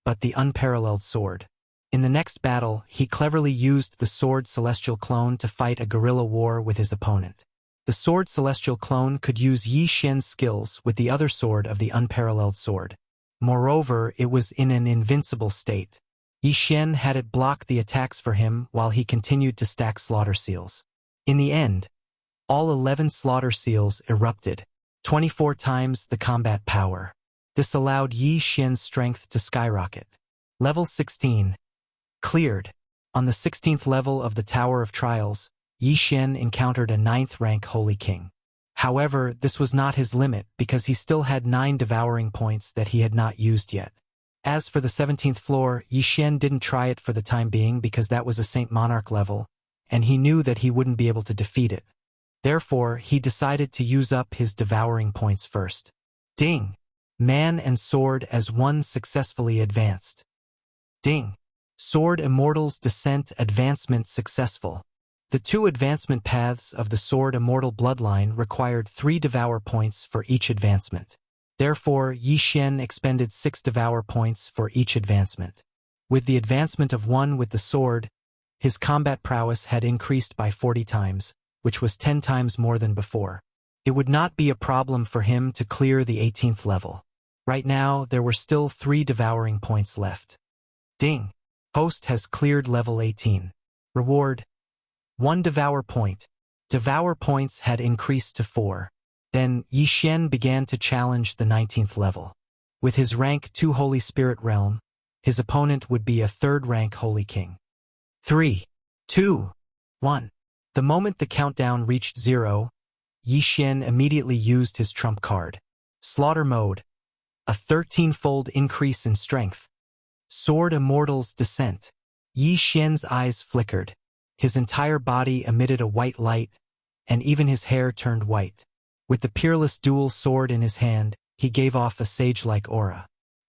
but the unparalleled sword. In the next battle, he cleverly used the Sword Celestial Clone to fight a guerrilla war with his opponent. The Sword Celestial Clone could use Yi Xian's skills with the other sword of the unparalleled sword. Moreover, it was in an invincible state. Yi Xian had it block the attacks for him while he continued to stack slaughter seals. In the end, all 11 slaughter seals erupted, 24 times the combat power. This allowed Yi Xian's strength to skyrocket. Level 16. Cleared. On the 16th level of the Tower of Trials, Yi Xian encountered a 9th rank Holy King. However, this was not his limit because he still had 9 devouring points that he had not used yet. As for the 17th floor, Yi Xian didn't try it for the time being because that was a Saint Monarch level, and he knew that he wouldn't be able to defeat it. Therefore, he decided to use up his devouring points first. Ding! Man and sword as one successfully advanced. Ding! Sword Immortals Descent Advancement successful. The 2 advancement paths of the Sword Immortal Bloodline required 3 devour points for each advancement. Therefore, Yi Xian expended 6 devour points for each advancement. With the advancement of 1 with the sword, his combat prowess had increased by 40 times, which was 10 times more than before. It would not be a problem for him to clear the 18th level. Right now, there were still 3 devouring points left. Ding! Host has cleared level 18. Reward: 1 devour point. Devour points had increased to 4. Then Yi Xian began to challenge the 19th level. With his rank 2 Holy Spirit Realm, his opponent would be a 3rd rank Holy King. 3, 2, 1. The moment the countdown reached 0, Yi Xian immediately used his trump card. Slaughter Mode. A 13-fold increase in strength. Sword Immortals Descent. Yi Xian's eyes flickered. His entire body emitted a white light, and even his hair turned white. With the peerless dual sword in his hand, he gave off a sage-like aura.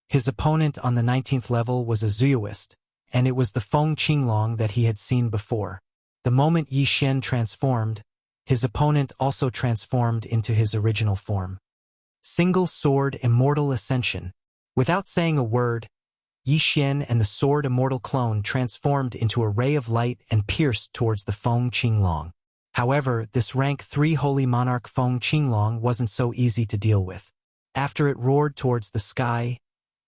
His opponent on the 19th level was a Zuoist, and it was the Feng Qinglong that he had seen before. The moment Yi Xian transformed, his opponent also transformed into his original form. Single Sword Immortal Ascension. Without saying a word, Yi Xian and the Sword Immortal Clone transformed into a ray of light and pierced towards the Feng Qinglong. However, this rank 3 Holy Monarch Feng Qinglong wasn't so easy to deal with. After it roared towards the sky,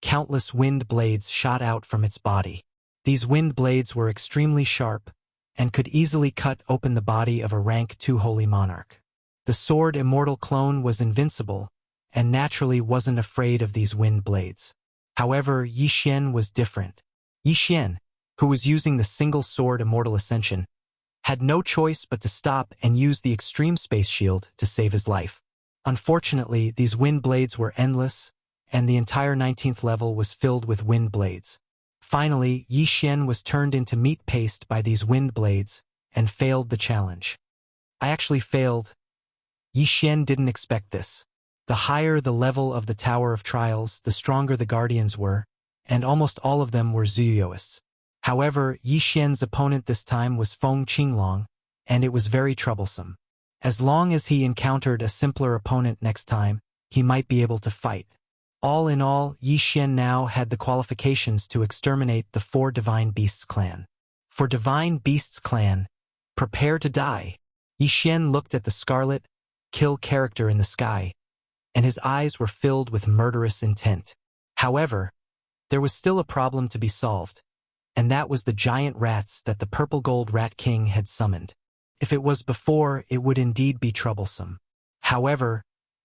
countless wind blades shot out from its body. These wind blades were extremely sharp and could easily cut open the body of a rank 2 Holy Monarch. The Sword Immortal Clone was invincible and naturally wasn't afraid of these wind blades. However, Yi Xian was different. Yi Xian, who was using the single Sword Immortal Ascension, had no choice but to stop and use the Extreme Space Shield to save his life. Unfortunately, these wind blades were endless, and the entire 19th level was filled with wind blades. Finally, Yi Xian was turned into meat paste by these wind blades and failed the challenge. I actually failed. Yi Xian didn't expect this. The higher the level of the Tower of Trials, the stronger the Guardians were, and almost all of them were Zuoists. However, Yi Xian's opponent this time was Feng Qinglong, and it was very troublesome. As long as he encountered a simpler opponent next time, he might be able to fight. All in all, Yi Xian now had the qualifications to exterminate the 4 Divine Beasts clan. For Divine Beasts clan, prepare to die. Yi Xian looked at the scarlet, kill character in the sky, and his eyes were filled with murderous intent. However, there was still a problem to be solved, and that was the giant rats that the Purple Gold Rat King had summoned. If it was before, it would indeed be troublesome. However,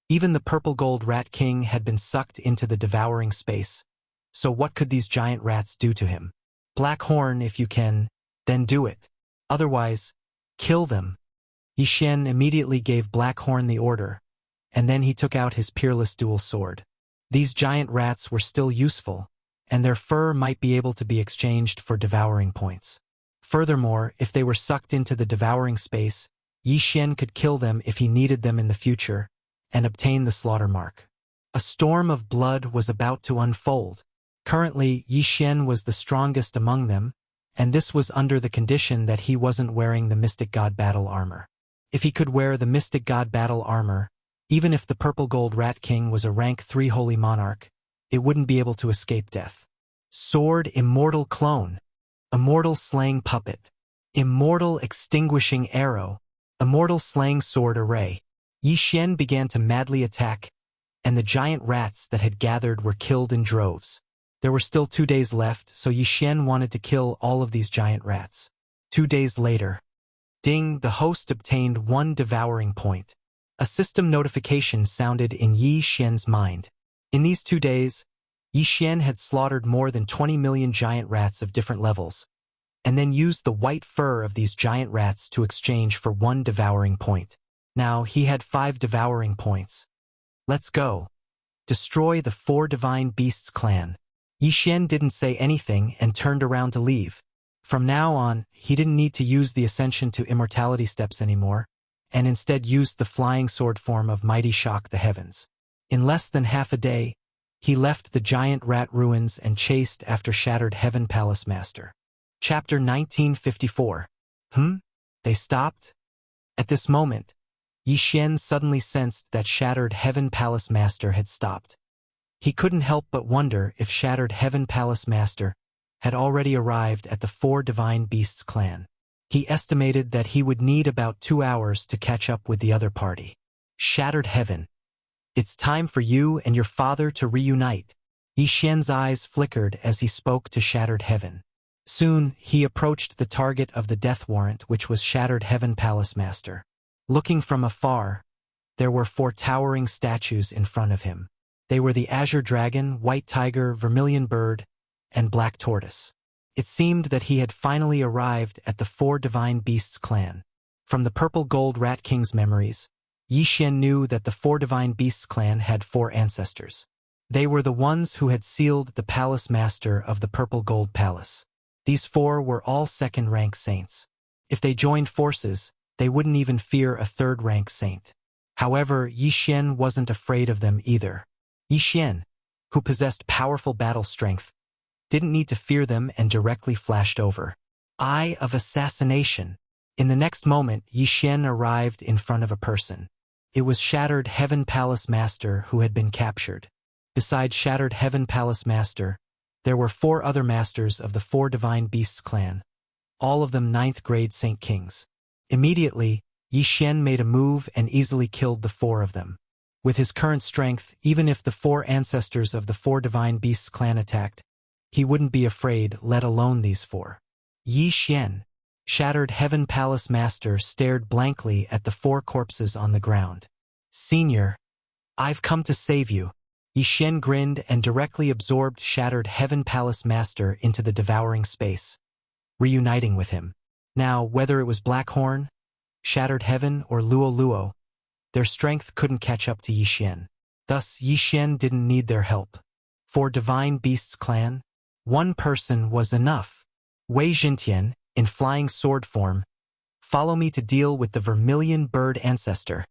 even the purple gold rat king had been sucked into the devouring space, so what could these giant rats do to him? Black Horn, if you can, then do it. Otherwise, kill them. Yixuan immediately gave Black Horn the order, and then he took out his peerless dual sword. These giant rats were still useful, and their fur might be able to be exchanged for devouring points. Furthermore, if they were sucked into the devouring space, Yixuan could kill them if he needed them in the future, and obtain the slaughter mark. A storm of blood was about to unfold. Currently, Yixuan was the strongest among them, and this was under the condition that he wasn't wearing the Mystic God battle armor. If he could wear the Mystic God battle armor, even if the Purple Gold Rat King was a rank 3 Holy Monarch, it wouldn't be able to escape death. Sword Immortal Clone, Immortal Slaying Puppet, Immortal Extinguishing Arrow, Immortal Slaying Sword Array. Yixuan began to madly attack, and the giant rats that had gathered were killed in droves. There were still 2 days left, so Yixuan wanted to kill all of these giant rats. 2 days later, ding, the host obtained 1 devouring point. A system notification sounded in Yixuan's mind. In these 2 days, Yixuan had slaughtered more than 20 million giant rats of different levels, and then used the white fur of these giant rats to exchange for 1 devouring point. Now he had 5 devouring points. Let's go. Destroy the 4 Divine Beasts clan. Yixuan didn't say anything and turned around to leave. From now on, he didn't need to use the Ascension to Immortality steps anymore, and instead used the flying sword form of Mighty Shock the Heavens. In less than half a day, he left the giant rat ruins and chased after Shattered Heaven Palace Master. Chapter 1954. They stopped? At this moment, Yixuan suddenly sensed that Shattered Heaven Palace Master had stopped. He couldn't help but wonder if Shattered Heaven Palace Master had already arrived at the 4 Divine Beasts clan. He estimated that he would need about 2 hours to catch up with the other party. Shattered Heaven. It's time for you and your father to reunite. Yixuan's eyes flickered as he spoke to Shattered Heaven. Soon, he approached the target of the death warrant, which was Shattered Heaven Palace Master. Looking from afar, there were 4 towering statues in front of him. They were the Azure Dragon, White Tiger, Vermilion Bird, and Black Tortoise. It seemed that he had finally arrived at the 4 Divine Beasts clan. From the Purple Gold Rat King's memories, Yixuan knew that the 4 Divine Beasts clan had 4 ancestors. They were the ones who had sealed the Palace Master of the Purple Gold Palace. These 4 were all 2nd-rank saints. If they joined forces, they wouldn't even fear a 3rd-rank saint. However, Yixuan wasn't afraid of them either. Yixuan, who possessed powerful battle strength, didn't need to fear them and directly flashed over. Eye of Assassination. In the next moment, Yixuan arrived in front of a person. It was Shattered Heaven Palace Master who had been captured. Besides Shattered Heaven Palace Master, there were 4 other masters of the 4 Divine Beasts clan, all of them 9th-grade Saint Kings. Immediately, Yixuan made a move and easily killed the 4 of them. With his current strength, even if the 4 ancestors of the 4 Divine Beasts clan attacked, he wouldn't be afraid, let alone these 4. Yixuan, Shattered Heaven Palace Master, stared blankly at the 4 corpses on the ground. Senior, I've come to save you. Yixuan grinned and directly absorbed Shattered Heaven Palace Master into the devouring space, reuniting with him. Now, whether it was Blackhorn, Shattered Heaven, or Luo Luo, their strength couldn't catch up to Yixuan. Thus, Yixuan didn't need their help. For Divine Beasts clan, 1 person was enough. Wei Jintian, in flying sword form, follow me to deal with the Vermilion Bird ancestor.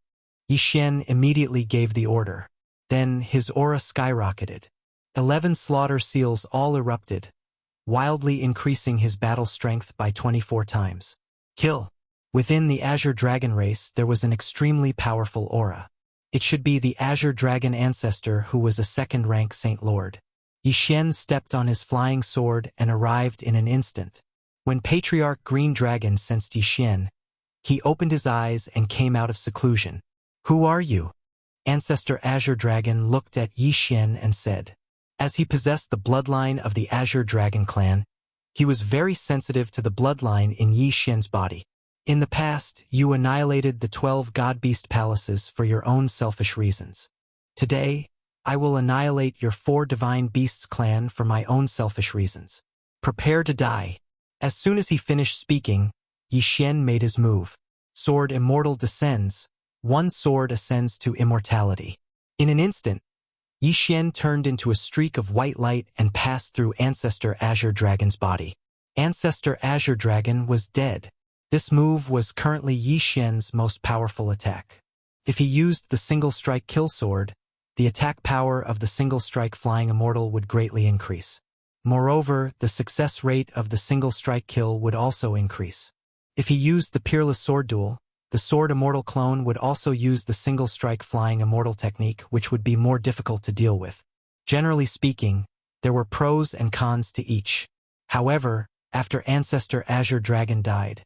Yixuan immediately gave the order. Then his aura skyrocketed. 11 slaughter seals all erupted, wildly increasing his battle strength by 24 times. Kill. Within the Azure Dragon race, there was an extremely powerful aura. It should be the Azure Dragon ancestor who was a 2nd-rank Saint Lord. Yixuan stepped on his flying sword and arrived in an instant. When Patriarch Green Dragon sensed Yixuan, he opened his eyes and came out of seclusion. Who are you? Ancestor Azure Dragon looked at Yixuan and said. As he possessed the bloodline of the Azure Dragon clan, he was very sensitive to the bloodline in Yixuan's body. In the past, you annihilated the 12 God-Beast palaces for your own selfish reasons. Today, I will annihilate your 4 Divine Beasts clan for my own selfish reasons. Prepare to die. As soon as he finished speaking, Yi Xian made his move. Sword Immortal descends. One sword ascends to immortality. In an instant, Yi Xian turned into a streak of white light and passed through Ancestor Azure Dragon's body. Ancestor Azure Dragon was dead. This move was currently Yi Xian's most powerful attack. If he used the Single Strike Kill Sword, the attack power of the Single Strike Flying Immortal would greatly increase. Moreover, the success rate of the Single Strike Kill would also increase. If he used the Peerless Sword Duel, the Sword Immortal clone would also use the Single Strike Flying Immortal technique, which would be more difficult to deal with. Generally speaking, there were pros and cons to each. However, after Ancestor Azure Dragon died,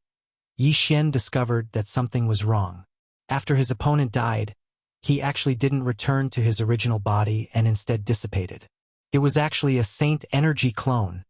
Yi Xian discovered that something was wrong. After his opponent died, he actually didn't return to his original body and instead dissipated. It was actually a Saint Energy clone.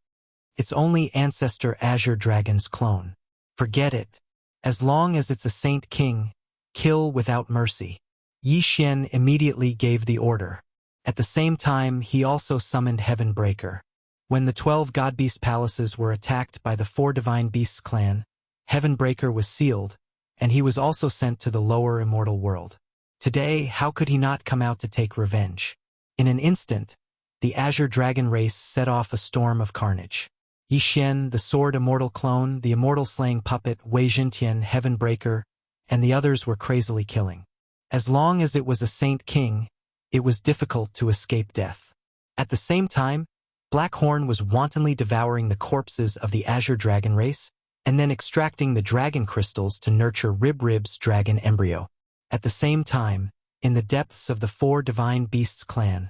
It's only Ancestor Azure Dragon's clone. Forget it. As long as it's a Saint King, kill without mercy. Yi Xian immediately gave the order. At the same time, he also summoned Heaven Breaker. When the 12 God-Beast palaces were attacked by the 4 Divine Beasts clan, Heaven Breaker was sealed, and he was also sent to the lower immortal world. Today, how could he not come out to take revenge? In an instant, the Azure Dragon race set off a storm of carnage. Yi Xian, the Sword Immortal clone, the Immortal Slaying Puppet, Wei Jintian, Heaven Breaker, and the others were crazily killing. As long as it was a Saint King, it was difficult to escape death. At the same time, Blackhorn was wantonly devouring the corpses of the Azure Dragon race, and then extracting the dragon crystals to nurture Rib's dragon embryo. At the same time, in the depths of the 4 Divine Beasts clan,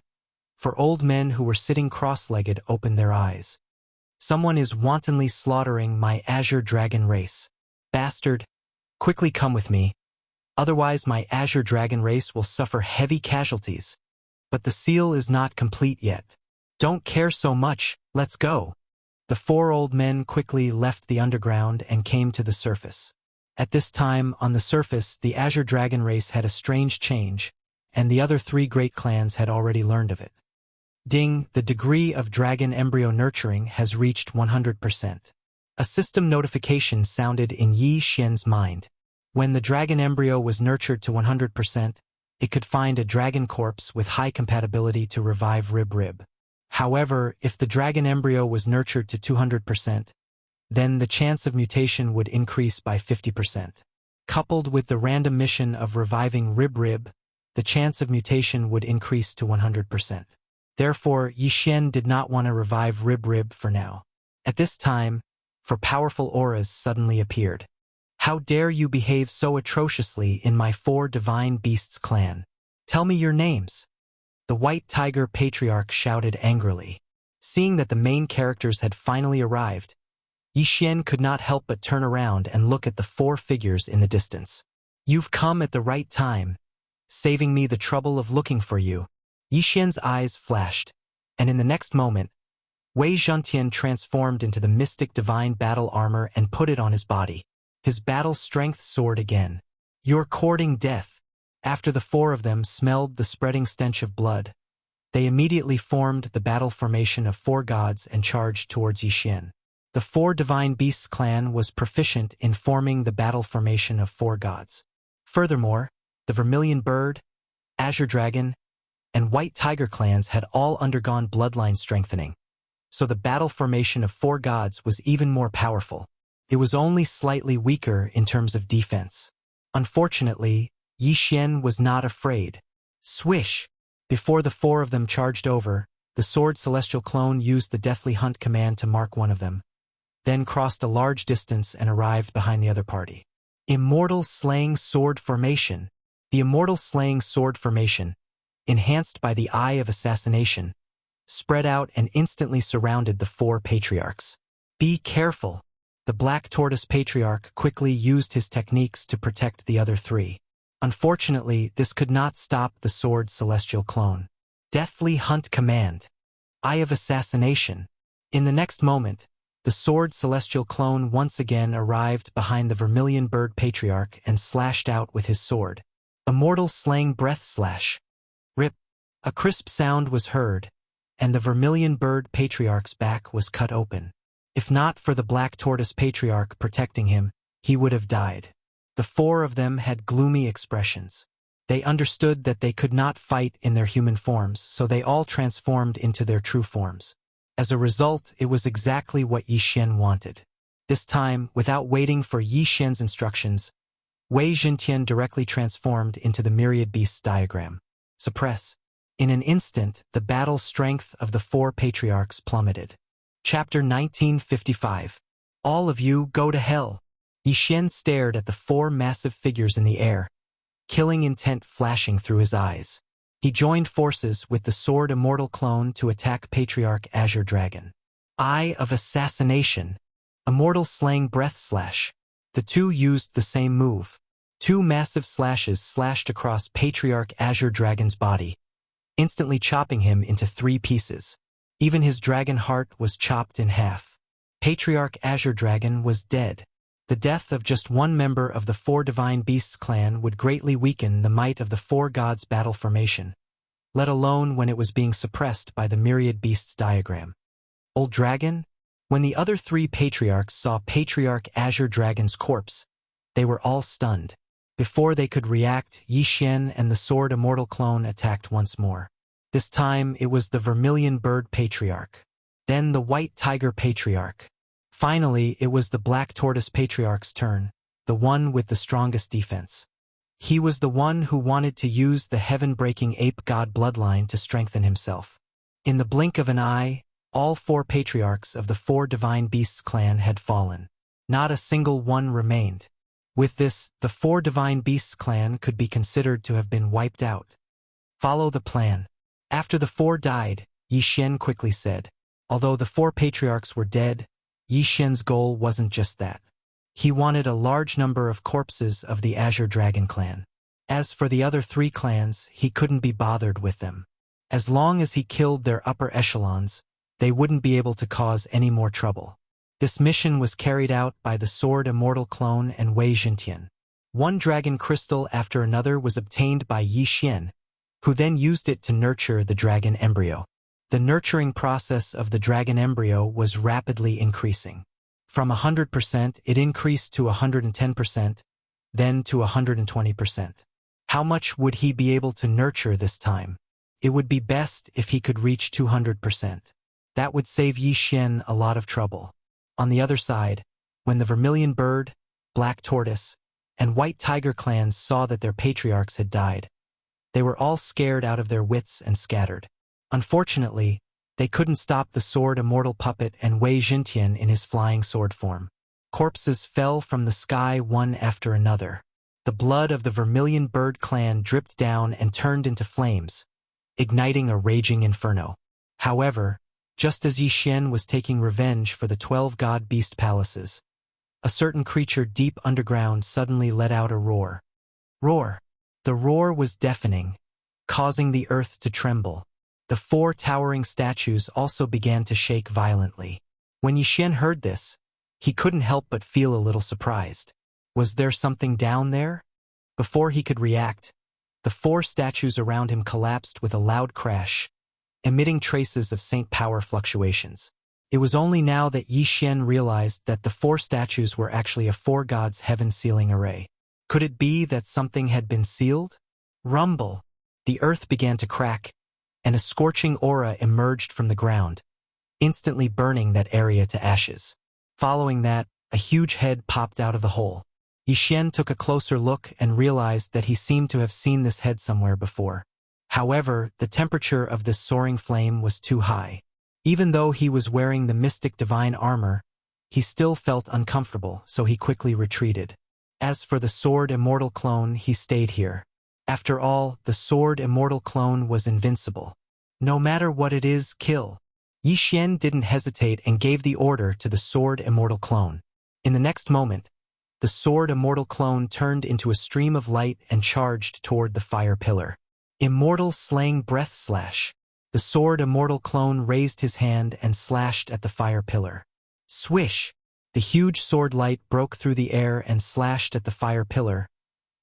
4 old men who were sitting cross-legged opened their eyes. Someone is wantonly slaughtering my Azure Dragon race. Bastard, quickly come with me. Otherwise my Azure Dragon race will suffer heavy casualties. But the seal is not complete yet. Don't care so much, let's go. The 4 old men quickly left the underground and came to the surface. At this time, on the surface, the Azure Dragon race had a strange change, and the other 3 great clans had already learned of it. Ding, the degree of dragon embryo nurturing has reached 100%. A system notification sounded in Yi Xian's mind. When the dragon embryo was nurtured to 100%, it could find a dragon corpse with high compatibility to revive Rib. However, if the dragon embryo was nurtured to 200%, then the chance of mutation would increase by 50%. Coupled with the random mission of reviving Rib, the chance of mutation would increase to 100%. Therefore, Yi Xian did not want to revive Rib for now. At this time, 4 powerful auras suddenly appeared. How dare you behave so atrociously in my 4 Divine Beasts clan? Tell me your names. The White Tiger Patriarch shouted angrily. Seeing that the main characters had finally arrived, Yi Xian could not help but turn around and look at the 4 figures in the distance. You've come at the right time, saving me the trouble of looking for you. Yi Xian's eyes flashed, and in the next moment, Wei Jintian transformed into the mystic divine battle armor and put it on his body. His battle strength soared again. You're courting death. After the 4 of them smelled the spreading stench of blood, they immediately formed the battle formation of 4 gods and charged towards Yi Xian. The 4 Divine Beasts clan was proficient in forming the battle formation of 4 gods. Furthermore, the Vermilion Bird, Azure Dragon, and White Tiger clans had all undergone bloodline strengthening. So the battle formation of 4 gods was even more powerful. It was only slightly weaker in terms of defense. Unfortunately, Yi Xian was not afraid. Swish! Before the 4 of them charged over, the Sword Celestial Clone used the Deathly Hunt command to mark one of them, then crossed a large distance and arrived behind the other party. Immortal Slaying Sword Formation. The Immortal Slaying Sword Formation, enhanced by the Eye of Assassination, spread out and instantly surrounded the 4 patriarchs. Be careful! The Black Tortoise Patriarch quickly used his techniques to protect the other 3. Unfortunately, this could not stop the Sword Celestial Clone. Deathly Hunt Command. Eye of Assassination. In the next moment, The sword celestial clone once again arrived behind the vermilion bird patriarch and slashed out with his sword. Immortal slaying breath slash. Rip. A crisp sound was heard, and the vermilion bird patriarch's back was cut open. If not for the black tortoise patriarch protecting him, he would have died. The four of them had gloomy expressions. They understood that they could not fight in their human forms, so they all transformed into their true forms. As a result, it was exactly what Yi Xian wanted. This time, without waiting for Yi Xian's instructions, Wei Jintian directly transformed into the myriad beasts diagram. Suppress. In an instant, the battle strength of the four patriarchs plummeted. Chapter 1955. All of you go to hell. Yi Xian stared at the four massive figures in the air, killing intent flashing through his eyes. He joined forces with the sword immortal clone to attack Patriarch Azure Dragon. Eye of Assassination. Immortal slaying breath slash. The two used the same move. Two massive slashes slashed across Patriarch Azure Dragon's body, instantly chopping him into 3 pieces. Even his dragon heart was chopped in half. Patriarch Azure Dragon was dead. The death of just one member of the four Divine Beasts clan would greatly weaken the might of the four gods' battle formation, let alone when it was being suppressed by the myriad beasts diagram. Old Dragon? When the other 3 patriarchs saw Patriarch Azure Dragon's corpse, they were all stunned. Before they could react, Yi Xian and the sword immortal clone attacked once more. This time it was the vermilion bird patriarch, then the white tiger patriarch. Finally, it was the black tortoise patriarch's turn, the one with the strongest defense. He was the one who wanted to use the heaven-breaking ape god bloodline to strengthen himself. In the blink of an eye, all 4 patriarchs of the 4 Divine Beasts clan had fallen. Not a single one remained. With this, the 4 Divine Beasts clan could be considered to have been wiped out. Follow the plan. After the 4 died, Yi Xian quickly said. Although the 4 patriarchs were dead, Yi Xian's goal wasn't just that. He wanted a large number of corpses of the Azure Dragon clan. As for the other 3 clans, he couldn't be bothered with them. As long as he killed their upper echelons, they wouldn't be able to cause any more trouble. This mission was carried out by the sword immortal clone and Wei Jintian. One dragon crystal after another was obtained by Yi Xian, who then used it to nurture the dragon embryo. The nurturing process of the dragon embryo was rapidly increasing. From 100%, it increased to 110%, then to 120%. How much would he be able to nurture this time? It would be best if he could reach 200%. That would save Yi Xian a lot of trouble. On the other side, when the vermilion bird, black tortoise, and white tiger clans saw that their patriarchs had died, they were all scared out of their wits and scattered. Unfortunately, they couldn't stop the sword immortal puppet and Wei Jintian in his flying sword form. Corpses fell from the sky one after another. The blood of the vermilion bird clan dripped down and turned into flames, igniting a raging inferno. However, just as Yi Xian was taking revenge for the 12 god beast palaces, a certain creature deep underground suddenly let out a roar. Roar! The roar was deafening, causing the earth to tremble. The 4 towering statues also began to shake violently. When Yi Xian heard this, he couldn't help but feel a little surprised. Was there something down there? Before he could react, the 4 statues around him collapsed with a loud crash, emitting traces of Saint power fluctuations. It was only now that Yi Xian realized that the 4 statues were actually a 4 gods heaven sealing array. Could it be that something had been sealed? Rumble! The earth began to crack, and a scorching aura emerged from the ground, instantly burning that area to ashes. Following that, a huge head popped out of the hole. Yi Xian took a closer look and realized that he seemed to have seen this head somewhere before. However, the temperature of this soaring flame was too high. Even though he was wearing the mystic divine armor, he still felt uncomfortable, so he quickly retreated. As for the sword immortal clone, he stayed here. After all, the sword immortal clone was invincible. No matter what it is, kill. Yi Xian didn't hesitate and gave the order to the sword immortal clone. In the next moment, the sword immortal clone turned into a stream of light and charged toward the fire pillar. Immortal slaying breath slash. The sword immortal clone raised his hand and slashed at the fire pillar. Swish! The huge sword light broke through the air and slashed at the fire pillar,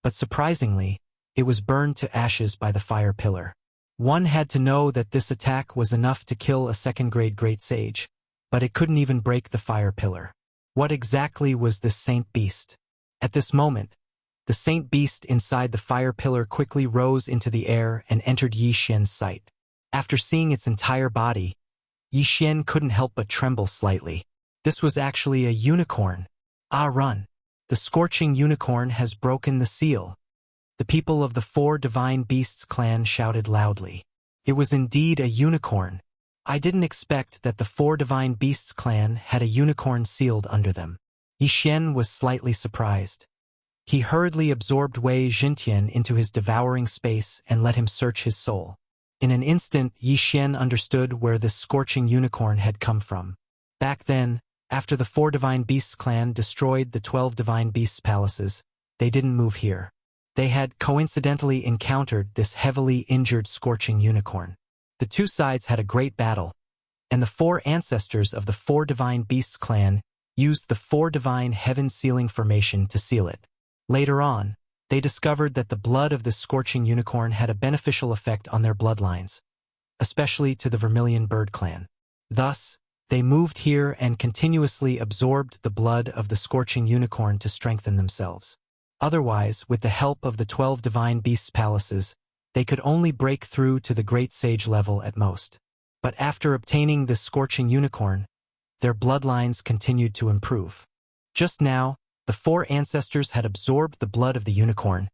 but surprisingly, it was burned to ashes by the fire pillar. One had to know that this attack was enough to kill a second-grade great sage, but it couldn't even break the fire pillar. What exactly was this saint beast? At this moment, the saint beast inside the fire pillar quickly rose into the air and entered Yi Xian's sight. After seeing its entire body, Yi Xian couldn't help but tremble slightly. This was actually a unicorn. Ah, run! The scorching unicorn has broken the seal. The people of the 4 Divine Beasts clan shouted loudly. It was indeed a unicorn. I didn't expect that the 4 Divine Beasts clan had a unicorn sealed under them. Yi Xian was slightly surprised. He hurriedly absorbed Wei Xintian into his devouring space and let him search his soul. In an instant, Yi Xian understood where this scorching unicorn had come from. Back then, after the 4 Divine Beasts clan destroyed the 12 Divine Beasts palaces, they didn't move here. They had coincidentally encountered this heavily injured scorching unicorn. The two sides had a great battle, and the 4 ancestors of the 4 Divine Beasts clan used the 4 Divine Heaven Sealing Formation to seal it. Later on, they discovered that the blood of this scorching unicorn had a beneficial effect on their bloodlines, especially to the Vermilion Bird clan. Thus, they moved here and continuously absorbed the blood of the scorching unicorn to strengthen themselves. Otherwise, with the help of the 12 Divine Beasts palaces, they could only break through to the Great Sage level at most. But after obtaining this scorching unicorn, their bloodlines continued to improve. Just now, the 4 ancestors had absorbed the blood of the unicorn,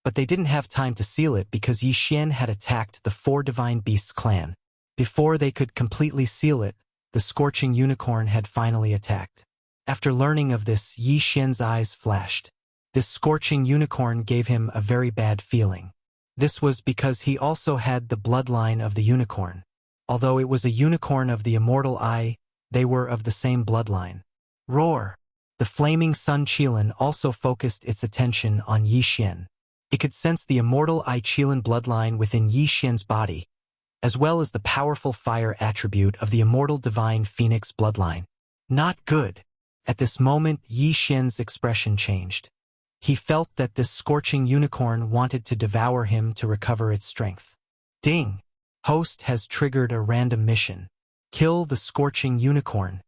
but they didn't have time to seal it because Yi Xian had attacked the 4 Divine Beasts clan. Before they could completely seal it, the scorching unicorn had finally attacked. After learning of this, Yi Xian's eyes flashed. This scorching unicorn gave him a very bad feeling. This was because he also had the bloodline of the unicorn. Although it was a unicorn of the immortal eye, they were of the same bloodline. Roar! The flaming sun Qilin also focused its attention on Yi Xian. It could sense the immortal eye Qilin bloodline within Yi Xian's body, as well as the powerful fire attribute of the immortal divine phoenix bloodline. Not good. At this moment, Yi Xian's expression changed. He felt that this scorching unicorn wanted to devour him to recover its strength. Ding! Host has triggered a random mission. Kill the scorching unicorn.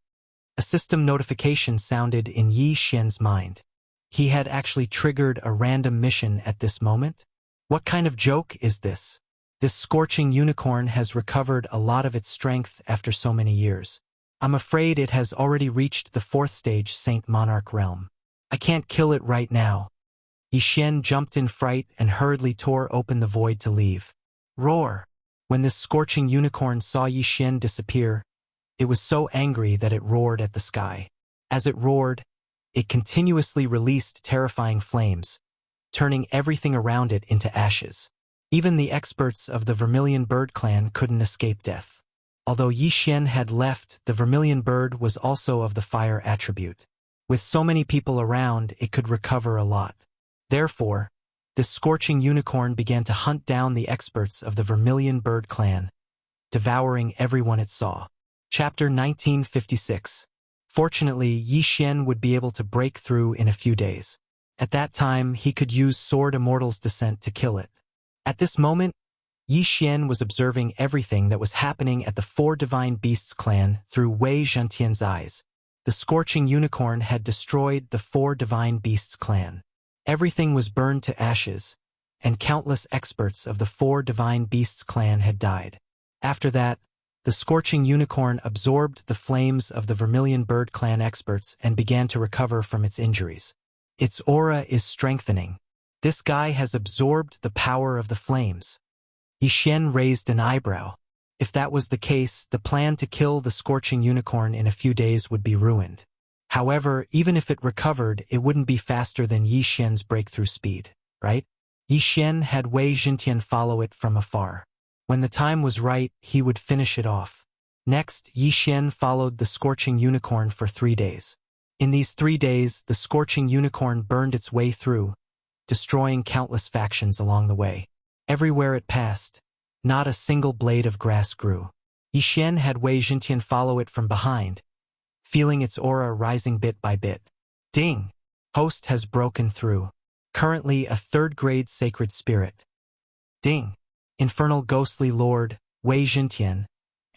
A system notification sounded in Yi Xian's mind. He had actually triggered a random mission at this moment? What kind of joke is this? This scorching unicorn has recovered a lot of its strength after so many years. I'm afraid it has already reached the 4th stage Saint Monarch realm. I can't kill it right now. Yi Xian jumped in fright and hurriedly tore open the void to leave. Roar! When this scorching unicorn saw Yi Xian disappear, it was so angry that it roared at the sky. As it roared, it continuously released terrifying flames, turning everything around it into ashes. Even the experts of the Vermilion Bird clan couldn't escape death. Although Yi Xian had left, the Vermilion Bird was also of the fire attribute. With so many people around, it could recover a lot. Therefore, this scorching unicorn began to hunt down the experts of the Vermilion Bird clan, devouring everyone it saw. Chapter 1956. Fortunately, Yi Xian would be able to break through in a few days. At that time, he could use Sword Immortal's Descent to kill it. At this moment, Yi Xian was observing everything that was happening at the 4 Divine Beasts clan through Wei Xintian's eyes. The scorching unicorn had destroyed the 4 Divine Beasts clan. Everything was burned to ashes, and countless experts of the 4 Divine Beasts clan had died. After that, the scorching unicorn absorbed the flames of the Vermilion Bird clan experts and began to recover from its injuries. Its aura is strengthening. This guy has absorbed the power of the flames. Yi Xian raised an eyebrow. If that was the case, the plan to kill the scorching unicorn in a few days would be ruined. However, even if it recovered, it wouldn't be faster than Yi Xian's breakthrough speed, right? Yi Xian had Wei Xintian follow it from afar. When the time was right, he would finish it off. Next, Yi Xian followed the scorching unicorn for 3 days. In these 3 days, the scorching unicorn burned its way through, destroying countless factions along the way. Everywhere it passed, not a single blade of grass grew. Yi Xian had Wei Xintian follow it from behind, feeling its aura rising bit by bit. Ding! Host has broken through. Currently a third-grade sacred spirit. Ding! Infernal ghostly lord, Wei Jintian,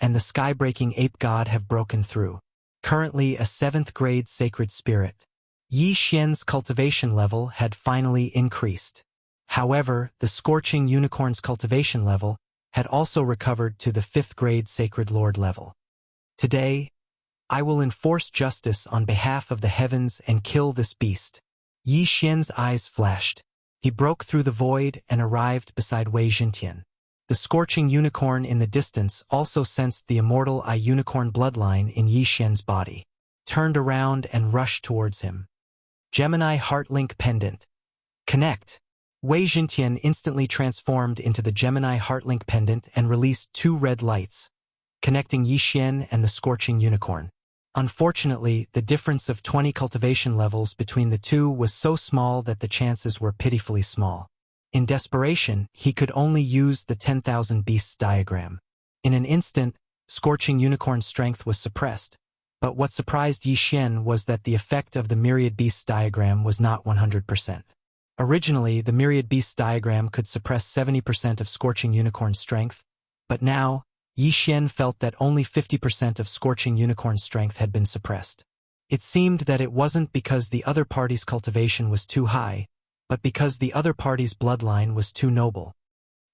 and the sky-breaking ape god have broken through. Currently a seventh-grade sacred spirit. Yi Xian's cultivation level had finally increased. However, the scorching unicorn's cultivation level had also recovered to the fifth-grade sacred lord level. Today, I will enforce justice on behalf of the heavens and kill this beast. Yi Xian's eyes flashed. He broke through the void and arrived beside Wei Jintian. The scorching unicorn in the distance also sensed the immortal unicorn bloodline in Yi Xian's body, turned around and rushed towards him. Gemini Heart Link Pendant. Connect. Wei Jintian instantly transformed into the Gemini Heart Link Pendant and released 2 red lights, connecting Yi Xian and the scorching unicorn. Unfortunately, the difference of 20 cultivation levels between the two was so small that the chances were pitifully small. In desperation, he could only use the 10,000 beasts diagram. In an instant, scorching unicorn's strength was suppressed, but what surprised Yi Xian was that the effect of the myriad beasts diagram was not 100%. Originally, the myriad beasts diagram could suppress 70% of scorching unicorn's strength, but now, Yi Xian felt that only 50% of scorching unicorn's strength had been suppressed. It seemed that it wasn't because the other party's cultivation was too high, but because the other party's bloodline was too noble.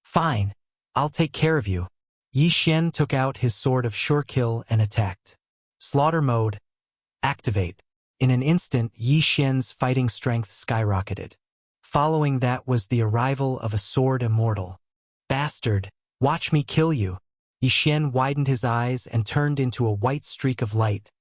Fine, I'll take care of you. Yi Xian took out his sword of sure kill and attacked. Slaughter mode. Activate. In an instant, Yi Xian's fighting strength skyrocketed. Following that was the arrival of a sword immortal. Bastard, watch me kill you. Yi Xian widened his eyes and turned into a white streak of light,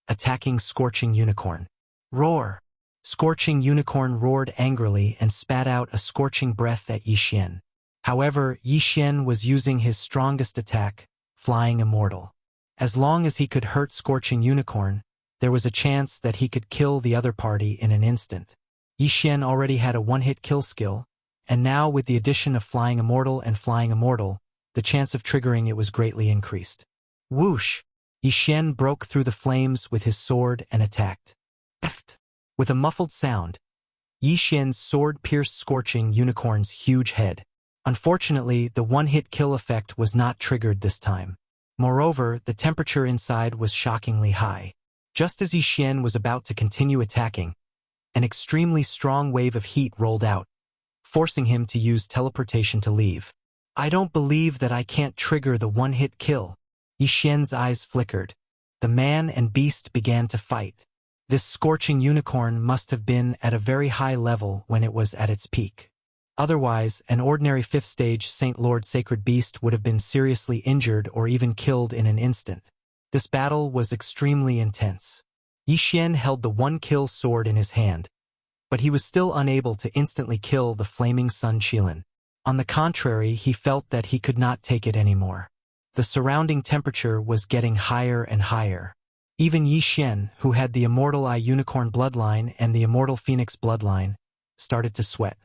attacking scorching unicorn. Roar! Scorching unicorn roared angrily and spat out a scorching breath at Yi Xian. However, Yi Xian was using his strongest attack, Flying Immortal. As long as he could hurt scorching unicorn, there was a chance that he could kill the other party in an instant. Yi Xian already had a one-hit kill skill, and now with the addition of Flying Immortal and Flying Immortal, the chance of triggering it was greatly increased. Whoosh! Yi Xian broke through the flames with his sword and attacked. Eft! With a muffled sound, Yi Xian's sword pierced scorching unicorn's huge head. Unfortunately, the one-hit kill effect was not triggered this time. Moreover, the temperature inside was shockingly high. Just as Yi Xian was about to continue attacking, an extremely strong wave of heat rolled out, forcing him to use teleportation to leave. I don't believe that I can't trigger the one-hit kill. Yi Xian's eyes flickered. The man and beast began to fight. This scorching unicorn must have been at a very high level when it was at its peak. Otherwise, an ordinary 5th stage Saint Lord Sacred Beast would have been seriously injured or even killed in an instant. This battle was extremely intense. Yi Xian held the one-kill sword in his hand, but he was still unable to instantly kill the flaming Sun Qilin. On the contrary, he felt that he could not take it anymore. The surrounding temperature was getting higher and higher. Even Yi Xian, who had the immortal unicorn bloodline and the immortal phoenix bloodline, started to sweat.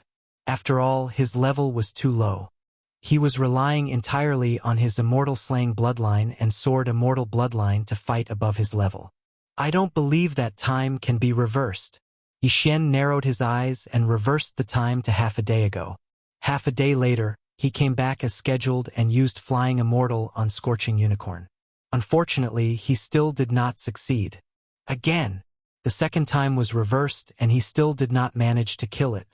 After all, his level was too low. He was relying entirely on his immortal slaying bloodline and sword immortal bloodline to fight above his level. I don't believe that time can be reversed. Yi Xian narrowed his eyes and reversed the time to half a day ago. Half a day later, he came back as scheduled and used Flying Immortal on Scorching Unicorn. Unfortunately, he still did not succeed. Again, the second time was reversed and he still did not manage to kill it.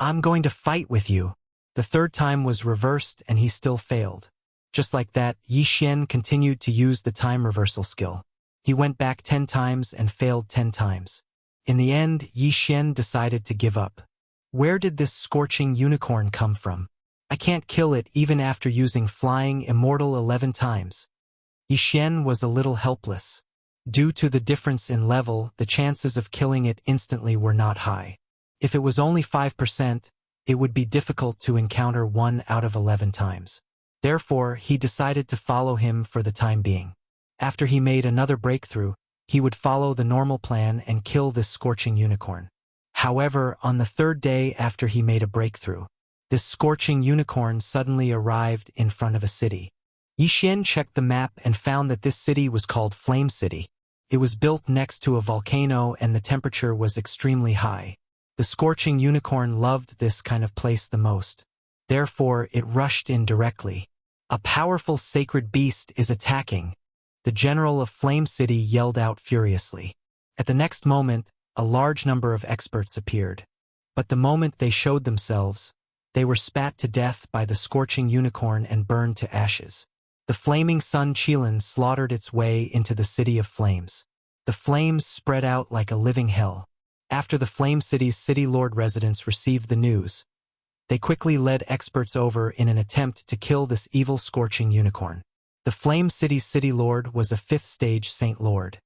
I'm going to fight with you. The third time was reversed and he still failed. Just like that, Yi Xian continued to use the time reversal skill. He went back 10 times and failed 10 times. In the end, Yi Xian decided to give up. Where did this scorching unicorn come from? I can't kill it even after using Flying Immortal 11 times. Yi Xian was a little helpless. Due to the difference in level, the chances of killing it instantly were not high. If it was only 5%, it would be difficult to encounter 1 out of 11 times. Therefore, he decided to follow him for the time being. After he made another breakthrough, he would follow the normal plan and kill this scorching unicorn. However, on the third day after he made a breakthrough, this scorching unicorn suddenly arrived in front of a city. Yi Xian checked the map and found that this city was called Flame City. It was built next to a volcano and the temperature was extremely high. The scorching unicorn loved this kind of place the most. Therefore, it rushed in directly. A powerful sacred beast is attacking. The general of Flame City yelled out furiously. At the next moment, a large number of experts appeared. But the moment they showed themselves, they were spat to death by the scorching unicorn and burned to ashes. The flaming sun Qilin slaughtered its way into the city of flames. The flames spread out like a living hell. After the Flame City's city lord residents received the news, they quickly led experts over in an attempt to kill this evil scorching unicorn. The Flame City's city lord was a 5th stage Saint Lord.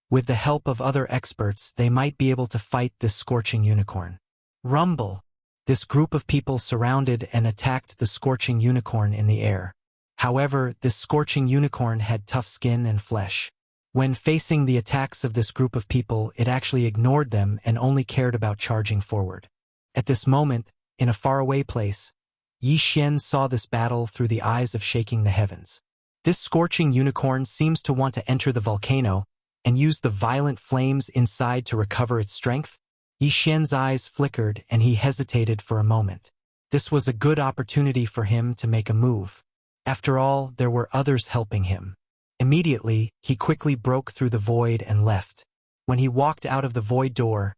With the help of other experts, they might be able to fight this scorching unicorn. Rumble! This group of people surrounded and attacked the scorching unicorn in the air. However, this scorching unicorn had tough skin and flesh. When facing the attacks of this group of people, it actually ignored them and only cared about charging forward. At this moment, in a faraway place, Yi Xian saw this battle through the eyes of shaking the heavens. This scorching unicorn seems to want to enter the volcano and use the violent flames inside to recover its strength. Yi Xian's eyes flickered and he hesitated for a moment. This was a good opportunity for him to make a move. After all, there were others helping him. Immediately, he quickly broke through the void and left. When he walked out of the void door,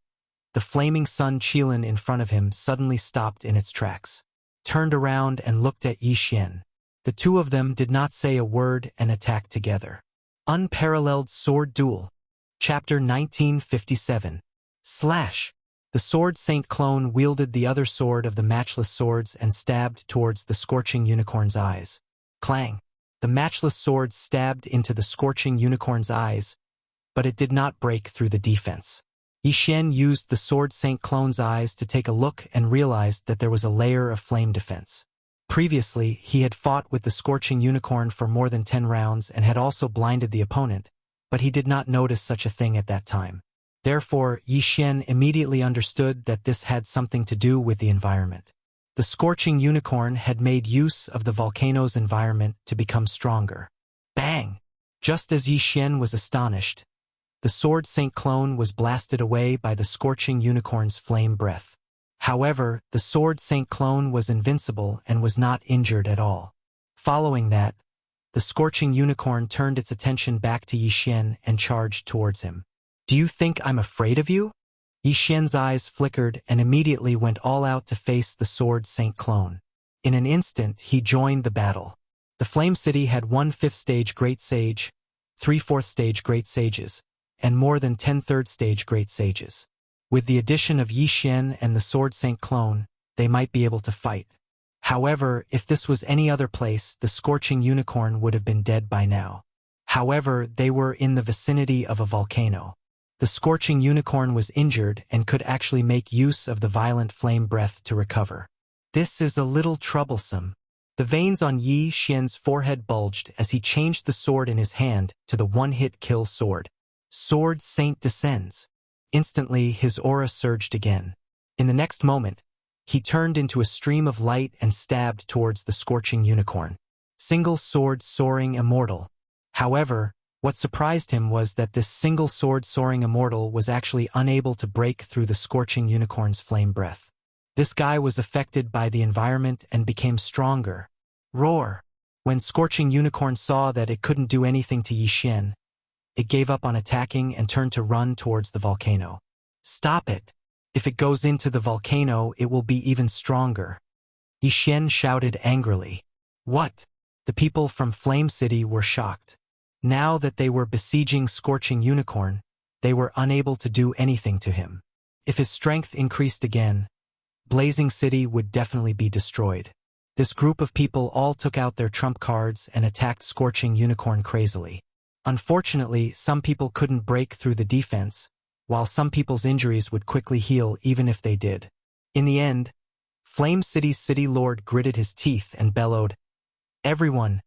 the flaming sun Qilin in front of him suddenly stopped in its tracks, turned around and looked at Yi Xian. The two of them did not say a word and attacked together. Unparalleled Sword Duel. Chapter 1957. Slash! The sword Saint Clone wielded the other sword of the matchless swords and stabbed towards the scorching unicorn's eyes. Clang! The matchless sword stabbed into the scorching unicorn's eyes, but it did not break through the defense. Yi Xian used the sword Saint Clone's eyes to take a look and realized that there was a layer of flame defense. Previously, he had fought with the scorching unicorn for more than 10 rounds and had also blinded the opponent, but he did not notice such a thing at that time. Therefore, Yi Xian immediately understood that this had something to do with the environment. The scorching unicorn had made use of the volcano's environment to become stronger. Bang! Just as Yi Xian was astonished, the sword Saint Clone was blasted away by the scorching unicorn's flame breath. However, the sword Saint Clone was invincible and was not injured at all. Following that, the scorching unicorn turned its attention back to Yi Xian and charged towards him. Do you think I'm afraid of you? Yi Xian's eyes flickered and immediately went all out to face the sword Saint Clone. In an instant, he joined the battle. The Flame City had 1 5th stage Great Sage, 3 4th stage Great Sages, and more than 10 3rd stage Great Sages. With the addition of Yi Xian and the sword Saint Clone, they might be able to fight. However, if this was any other place, the scorching unicorn would have been dead by now. However, they were in the vicinity of a volcano. The scorching unicorn was injured and could actually make use of the violent flame breath to recover. This is a little troublesome. The veins on Yi Xian's forehead bulged as he changed the sword in his hand to the one-hit kill sword. Sword Saint descends. Instantly, his aura surged again. In the next moment, he turned into a stream of light and stabbed towards the scorching unicorn. Single sword soaring immortal. However, what surprised him was that this single sword soaring immortal was actually unable to break through the scorching unicorn's flame breath. This guy was affected by the environment and became stronger. Roar! When scorching unicorn saw that it couldn't do anything to Yi Xian, it gave up on attacking and turned to run towards the volcano. Stop it! If it goes into the volcano, it will be even stronger. Yi Xian shouted angrily. What? The people from Flame City were shocked. Now that they were besieging Scorching Unicorn, they were unable to do anything to him. If his strength increased again, Blazing City would definitely be destroyed. This group of people all took out their trump cards and attacked Scorching Unicorn crazily. Unfortunately, some people couldn't break through the defense, while some people's injuries would quickly heal even if they did. In the end, Flame City's city lord gritted his teeth and bellowed, "Everyone,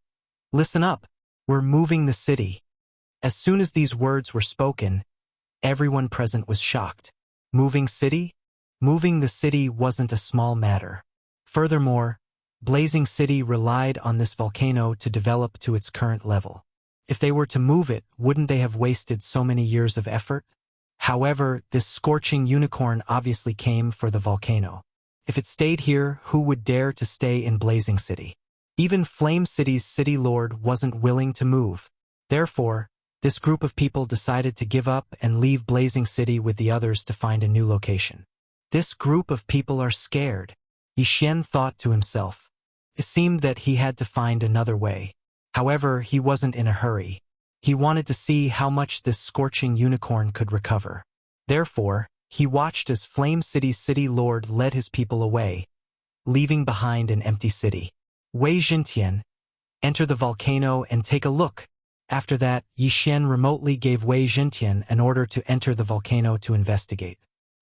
listen up! We're moving the city." As soon as these words were spoken, everyone present was shocked. Moving city? Moving the city wasn't a small matter. Furthermore, Blazing City relied on this volcano to develop to its current level. If they were to move it, wouldn't they have wasted so many years of effort? However, this scorching unicorn obviously came for the volcano. If it stayed here, who would dare to stay in Blazing City? Even Flame City's city lord wasn't willing to move. Therefore, this group of people decided to give up and leave Blazing City with the others to find a new location. This group of people are scared, Yixian thought to himself. It seemed that he had to find another way. However, he wasn't in a hurry. He wanted to see how much this scorching unicorn could recover. Therefore, he watched as Flame City's city lord led his people away, leaving behind an empty city. Wei Jintian, enter the volcano and take a look. After that, Yixian remotely gave Wei Jintian an order to enter the volcano to investigate.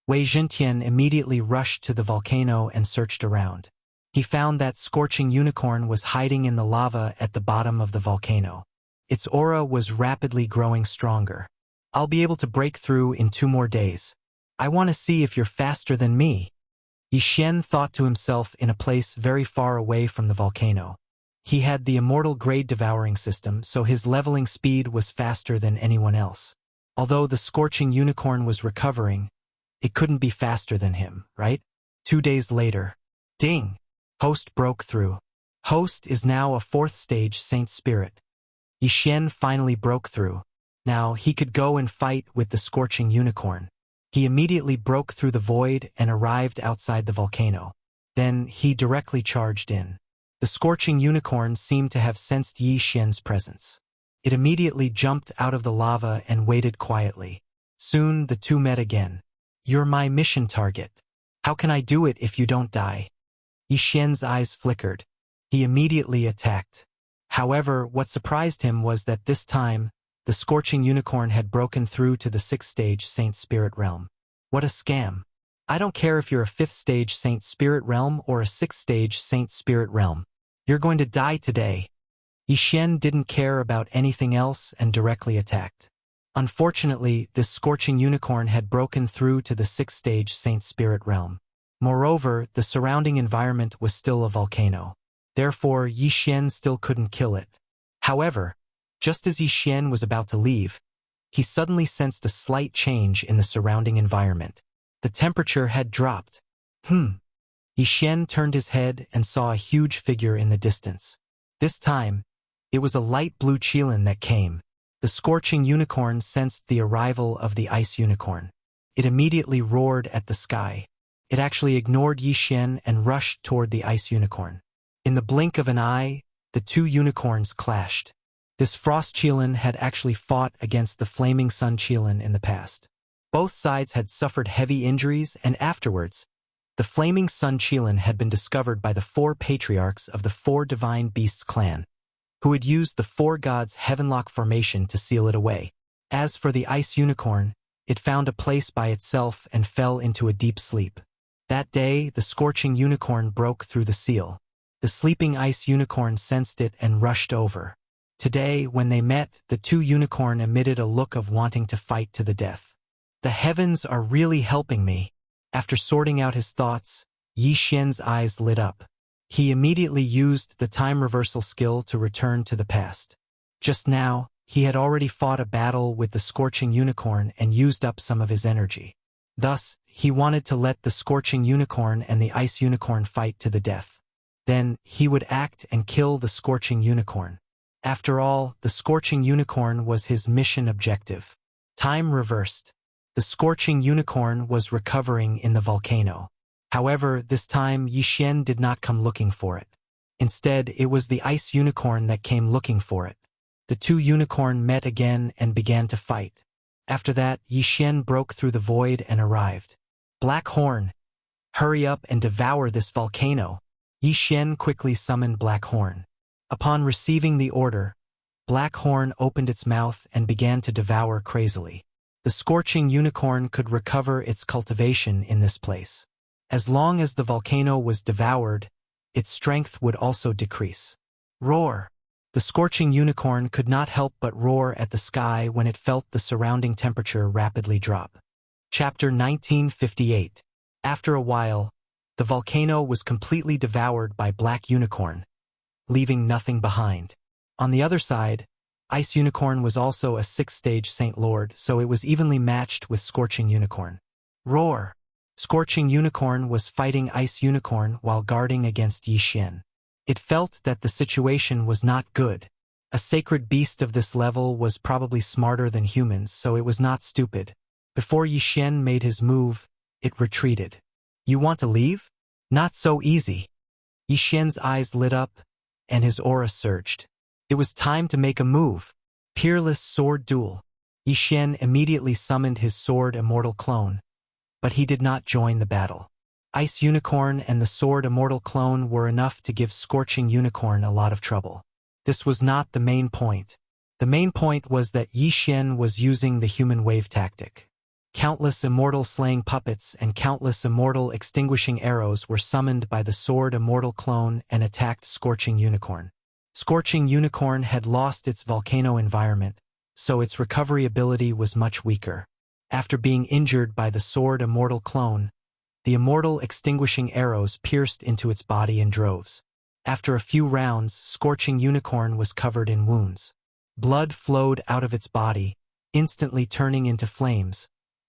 Wei Jintian immediately rushed to the volcano and searched around. He found that scorching unicorn was hiding in the lava at the bottom of the volcano. Its aura was rapidly growing stronger. I'll be able to break through in 2 more days. I want to see if you're faster than me. Yixian thought to himself in a place very far away from the volcano. He had the immortal grade devouring system, so his leveling speed was faster than anyone else. Although the scorching unicorn was recovering, it couldn't be faster than him, right? 2 days later. Ding! Host broke through. Host is now a 4th stage Saint Spirit. Yixian finally broke through. Now he could go and fight with the scorching unicorn. He immediately broke through the void and arrived outside the volcano. Then he directly charged in. The scorching unicorn seemed to have sensed Yixian's presence. It immediately jumped out of the lava and waited quietly. Soon the two met again. You're my mission target. How can I do it if you don't die? Yixian's eyes flickered. He immediately attacked. However, what surprised him was that this time, the scorching unicorn had broken through to the 6th stage Saint Spirit realm. What a scam. I don't care if you're a 5th stage Saint Spirit realm or a 6th stage Saint Spirit realm. You're going to die today. Yixian didn't care about anything else and directly attacked. Unfortunately, this scorching unicorn had broken through to the 6th stage Saint Spirit realm. Moreover, the surrounding environment was still a volcano. Therefore, Yixian still couldn't kill it. However, just as Yixian was about to leave, he suddenly sensed a slight change in the surrounding environment. The temperature had dropped. Yixian turned his head and saw a huge figure in the distance. This time, it was a light blue qilin that came. The scorching unicorn sensed the arrival of the ice unicorn. It immediately roared at the sky. It actually ignored Yixian and rushed toward the ice unicorn. In the blink of an eye, the 2 unicorns clashed. This frost qilin had actually fought against the flaming sun qilin in the past. Both sides had suffered heavy injuries, and afterwards, the flaming sun qilin had been discovered by the 4 patriarchs of the 4 divine beasts clan, who had used the 4 gods' heavenlock formation to seal it away. As for the ice unicorn, it found a place by itself and fell into a deep sleep. That day, the scorching unicorn broke through the seal. The sleeping ice unicorn sensed it and rushed over. Today, when they met, the 2 unicorn emitted a look of wanting to fight to the death. The heavens are really helping me. After sorting out his thoughts, Yixian's eyes lit up. He immediately used the time reversal skill to return to the past. Just now, he had already fought a battle with the scorching unicorn and used up some of his energy. Thus, he wanted to let the scorching unicorn and the ice unicorn fight to the death. Then, he would act and kill the scorching unicorn. After all, the scorching unicorn was his mission objective. Time reversed. The scorching unicorn was recovering in the volcano. However, this time Yixian did not come looking for it. Instead, it was the ice unicorn that came looking for it. The 2 unicorns met again and began to fight. After that, Yixian broke through the void and arrived. Black Horn, hurry up and devour this volcano. Yixian quickly summoned Black Horn. Upon receiving the order, Black Horn opened its mouth and began to devour crazily. The scorching unicorn could recover its cultivation in this place. As long as the volcano was devoured, its strength would also decrease. Roar! The scorching unicorn could not help but roar at the sky when it felt the surrounding temperature rapidly drop. Chapter 1958. After a while, the volcano was completely devoured by Black Unicorn, leaving nothing behind. On the other side, Ice Unicorn was also a 6th-stage Saint Lord, so it was evenly matched with Scorching Unicorn. Roar! Scorching Unicorn was fighting Ice Unicorn while guarding against Yi Xian. It felt that the situation was not good. A sacred beast of this level was probably smarter than humans, so it was not stupid. Before Yi Xian made his move, it retreated. You want to leave? Not so easy. Yi Xian's eyes lit up, and his aura surged. It was time to make a move. Peerless Sword Duel. Yi Xian immediately summoned his Sword Immortal clone, but he did not join the battle. Ice Unicorn and the Sword Immortal clone were enough to give Scorching Unicorn a lot of trouble. This was not the main point. The main point was that Yi Xian was using the human wave tactic. Countless immortal slaying puppets and countless immortal extinguishing arrows were summoned by the Sword Immortal clone and attacked Scorching Unicorn. Scorching Unicorn had lost its volcano environment, so its recovery ability was much weaker. After being injured by the Sword Immortal clone, the immortal extinguishing arrows pierced into its body in droves. After a few rounds, Scorching Unicorn was covered in wounds. Blood flowed out of its body, instantly turning into flames,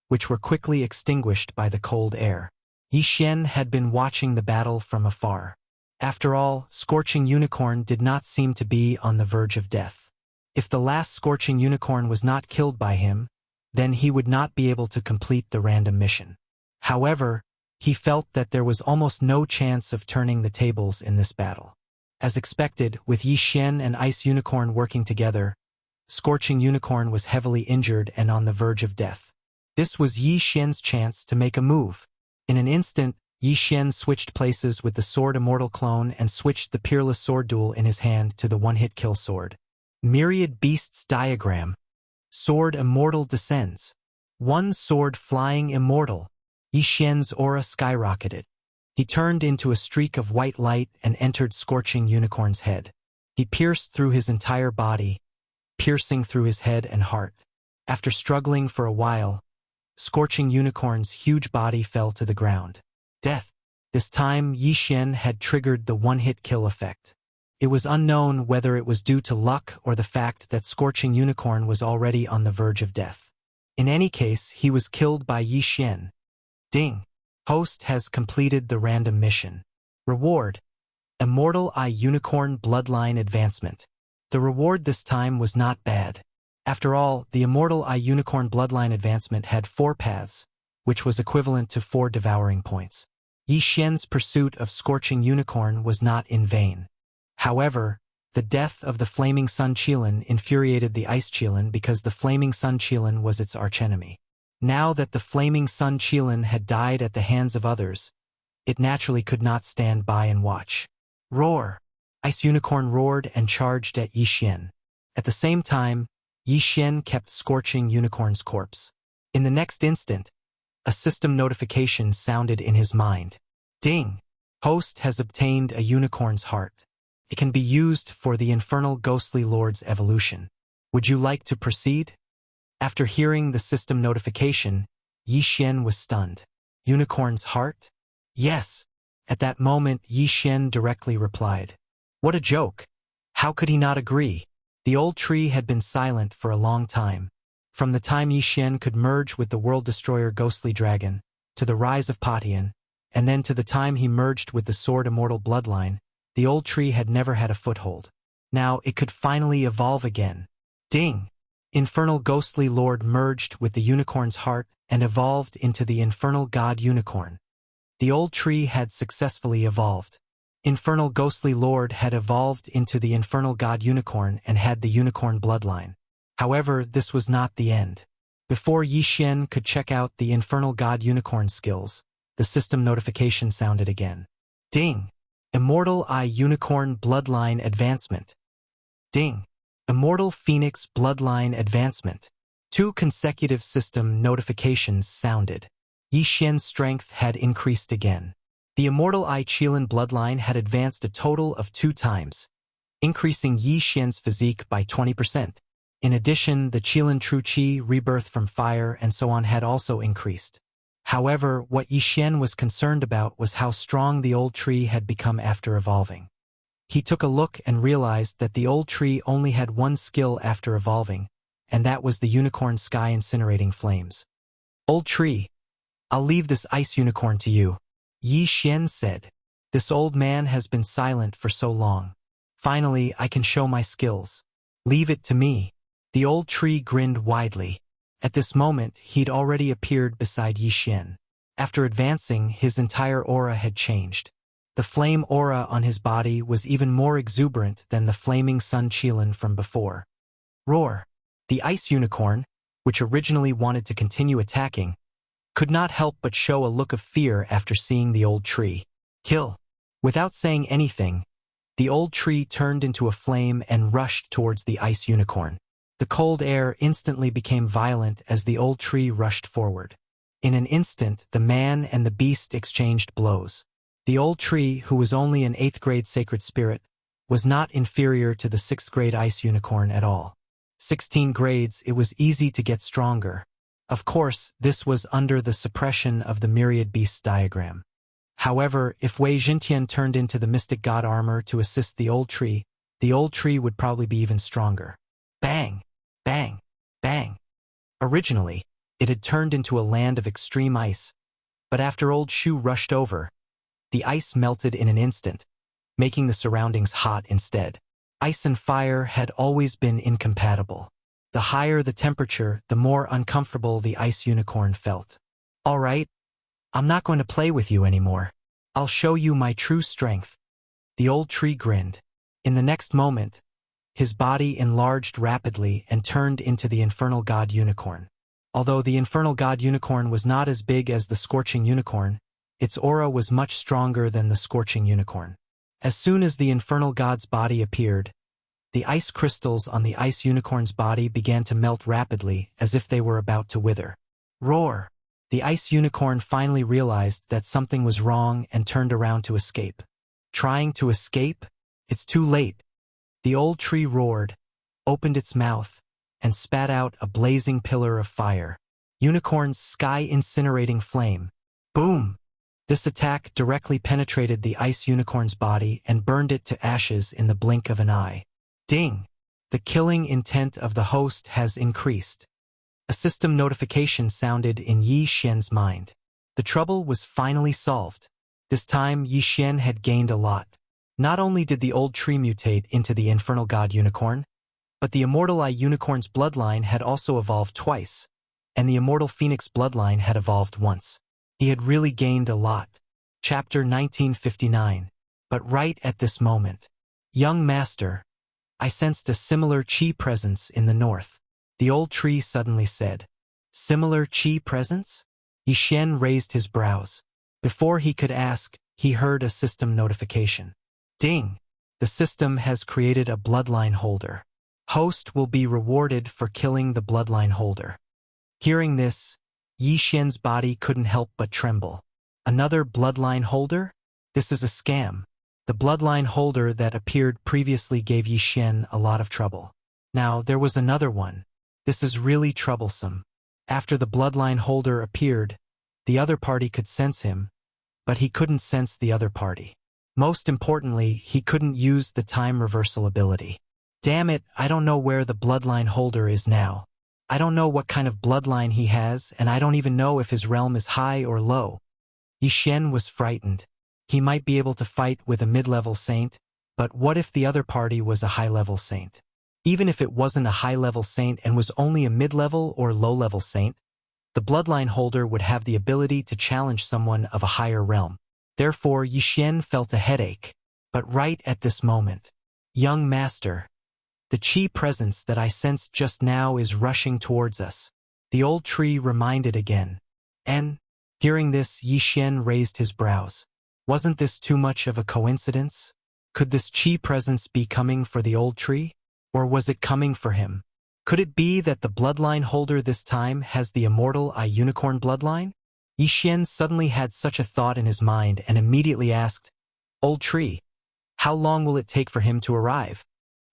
which were quickly extinguished by the cold air. Yi Xian had been watching the battle from afar. After all, Scorching Unicorn did not seem to be on the verge of death. If the last Scorching Unicorn was not killed by him, then he would not be able to complete the random mission. However, he felt that there was almost no chance of turning the tables in this battle. As expected, with Yi Xian and Ice Unicorn working together, Scorching Unicorn was heavily injured and on the verge of death. This was Yi Xian's chance to make a move. In an instant, Yi Xian switched places with the Sword Immortal clone and switched the Peerless Sword Duel in his hand to the one-hit kill sword. Myriad Beasts Diagram. Sword Immortal descends. One sword flying immortal. Yi Xian's aura skyrocketed. He turned into a streak of white light and entered Scorching Unicorn's head. He pierced through his entire body, piercing through his head and heart. After struggling for a while, Scorching Unicorn's huge body fell to the ground. Death. This time, Yi Xian had triggered the one-hit kill effect. It was unknown whether it was due to luck or the fact that Scorching Unicorn was already on the verge of death. In any case, he was killed by Yi Xian. Ding. Host has completed the random mission. Reward. Immortal Eye Unicorn Bloodline Advancement. The reward this time was not bad. After all, the Immortal Eye Unicorn Bloodline Advancement had 4 paths, which was equivalent to 4 devouring points. Yi Xian's pursuit of Scorching Unicorn was not in vain. However, the death of the Flaming Sun Qilin infuriated the Ice Qilin because the Flaming Sun Qilin was its archenemy. Now that the Flaming Sun Qilin had died at the hands of others, it naturally could not stand by and watch. Roar! Ice Unicorn roared and charged at Yi Xian. At the same time, Yi Xian kept Scorching Unicorn's corpse. In the next instant, a system notification sounded in his mind. Ding! Host has obtained a unicorn's heart. It can be used for the Infernal Ghostly Lord's evolution. Would you like to proceed? After hearing the system notification, Yi Xian was stunned. Unicorn's heart? Yes. At that moment, Yi Xian directly replied. What a joke! How could he not agree? The old tree had been silent for a long time. From the time Yi Xian could merge with the World Destroyer Ghostly Dragon, to the rise of Patian, and then to the time he merged with the Sword Immortal Bloodline, the old tree had never had a foothold. Now it could finally evolve again. Ding! Infernal Ghostly Lord merged with the unicorn's heart and evolved into the Infernal God Unicorn. The old tree had successfully evolved. Infernal Ghostly Lord had evolved into the Infernal God Unicorn and had the unicorn bloodline. However, this was not the end. Before Yi Xian could check out the Infernal God Unicorn skills, the system notification sounded again. Ding! Immortal Eye Unicorn Bloodline Advancement. Ding! Immortal Phoenix Bloodline Advancement. 2 consecutive system notifications sounded. Yi Xian's strength had increased again. The Immortal Eye Qilin bloodline had advanced a total of 2 times, increasing Yi Xian's physique by 20%. In addition, the Qilin True Qi, rebirth from fire, and so on had also increased. However, what Yi Xian was concerned about was how strong the old tree had become after evolving. He took a look and realized that the old tree only had one skill after evolving, and that was the unicorn sky incinerating flames. Old tree, I'll leave this ice unicorn to you, Yi Xian said. This old man has been silent for so long. Finally, I can show my skills. Leave it to me. The old tree grinned widely. At this moment, he'd already appeared beside Yi Xian. After advancing, his entire aura had changed. The flame aura on his body was even more exuberant than the flaming sun Qilin from before. Roar! The ice unicorn, which originally wanted to continue attacking, could not help but show a look of fear after seeing the old tree. Kill! Without saying anything, the old tree turned into a flame and rushed towards the ice unicorn. The cold air instantly became violent as the old tree rushed forward. In an instant, the man and the beast exchanged blows. The old tree, who was only an 8th grade sacred spirit, was not inferior to the 6th grade ice unicorn at all. 16 grades, it was easy to get stronger. Of course, this was under the suppression of the myriad beasts diagram. However, if Wei Jintian turned into the mystic god armor to assist the old tree would probably be even stronger. Bang! Bang! Bang! Originally, it had turned into a land of extreme ice, but after old Shu rushed over, the ice melted in an instant, making the surroundings hot instead. Ice and fire had always been incompatible. The higher the temperature, the more uncomfortable the ice unicorn felt. All right, I'm not going to play with you anymore. I'll show you my true strength. The old tree grinned. In the next moment, his body enlarged rapidly and turned into the infernal god unicorn. Although the infernal god unicorn was not as big as the scorching unicorn, its aura was much stronger than the scorching unicorn. As soon as the infernal god's body appeared, the ice crystals on the ice unicorn's body began to melt rapidly as if they were about to wither. Roar! The ice unicorn finally realized that something was wrong and turned around to escape. Trying to escape? It's too late. The old tree roared, opened its mouth, and spat out a blazing pillar of fire. Unicorn's sky incinerating flame. Boom! This attack directly penetrated the ice unicorn's body and burned it to ashes in the blink of an eye. Ding! The killing intent of the host has increased. A system notification sounded in Yi Xian's mind. The trouble was finally solved. This time, Yi Xian had gained a lot. Not only did the old tree mutate into the infernal god unicorn, but the immortal eye unicorn's bloodline had also evolved twice, and the immortal phoenix bloodline had evolved once. He had really gained a lot. Chapter 1959. But right at this moment, young master, I sensed a similar chi presence in the north. The old tree suddenly said. Similar chi presence? Yi Xian raised his brows. Before he could ask, he heard a system notification. Ding! The system has created a bloodline holder. Host will be rewarded for killing the bloodline holder. Hearing this, Yi Xian's body couldn't help but tremble. Another bloodline holder? This is a scam. The bloodline holder that appeared previously gave Yi Xian a lot of trouble. Now there was another one. This is really troublesome. After the bloodline holder appeared, the other party could sense him, but he couldn't sense the other party. Most importantly, he couldn't use the time reversal ability. Damn it, I don't know where the bloodline holder is now. I don't know what kind of bloodline he has, and I don't even know if his realm is high or low. Yi Xian was frightened. He might be able to fight with a mid-level saint, but what if the other party was a high-level saint? Even if it wasn't a high-level saint and was only a mid-level or low-level saint, the bloodline holder would have the ability to challenge someone of a higher realm. Therefore, Yi Xian felt a headache. But right at this moment, young master, the chi presence that I sensed just now is rushing towards us. The old tree reminded again. And, hearing this, Yi Xian raised his brows. Wasn't this too much of a coincidence? Could this chi presence be coming for the old tree? Or was it coming for him? Could it be that the bloodline holder this time has the immortal eye unicorn bloodline? Yi Xian suddenly had such a thought in his mind and immediately asked, Old tree, how long will it take for him to arrive?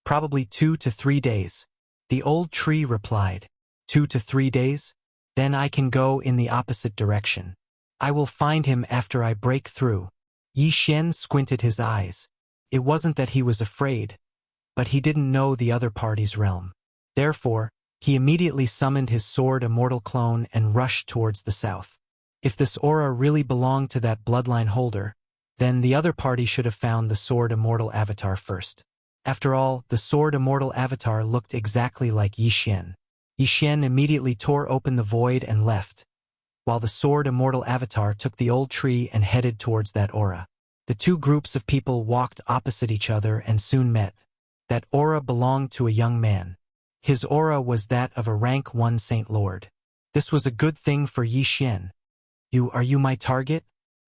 Probably 2 to 3 days. The old tree replied, 2 to 3 days? Then I can go in the opposite direction. I will find him after I break through. Yi Xian squinted his eyes. It wasn't that he was afraid, but he didn't know the other party's realm. Therefore, he immediately summoned his sword immortal clone and rushed towards the south. If this aura really belonged to that bloodline holder, then the other party should have found the sword immortal avatar first. After all, the sword immortal avatar looked exactly like Yi Xian. Yi Xian immediately tore open the void and left, while the sword immortal avatar took the old tree and headed towards that aura. The two groups of people walked opposite each other and soon met. That aura belonged to a young man. His aura was that of a rank 1 Saint Lord. This was a good thing for Yi Xian. Are you my target?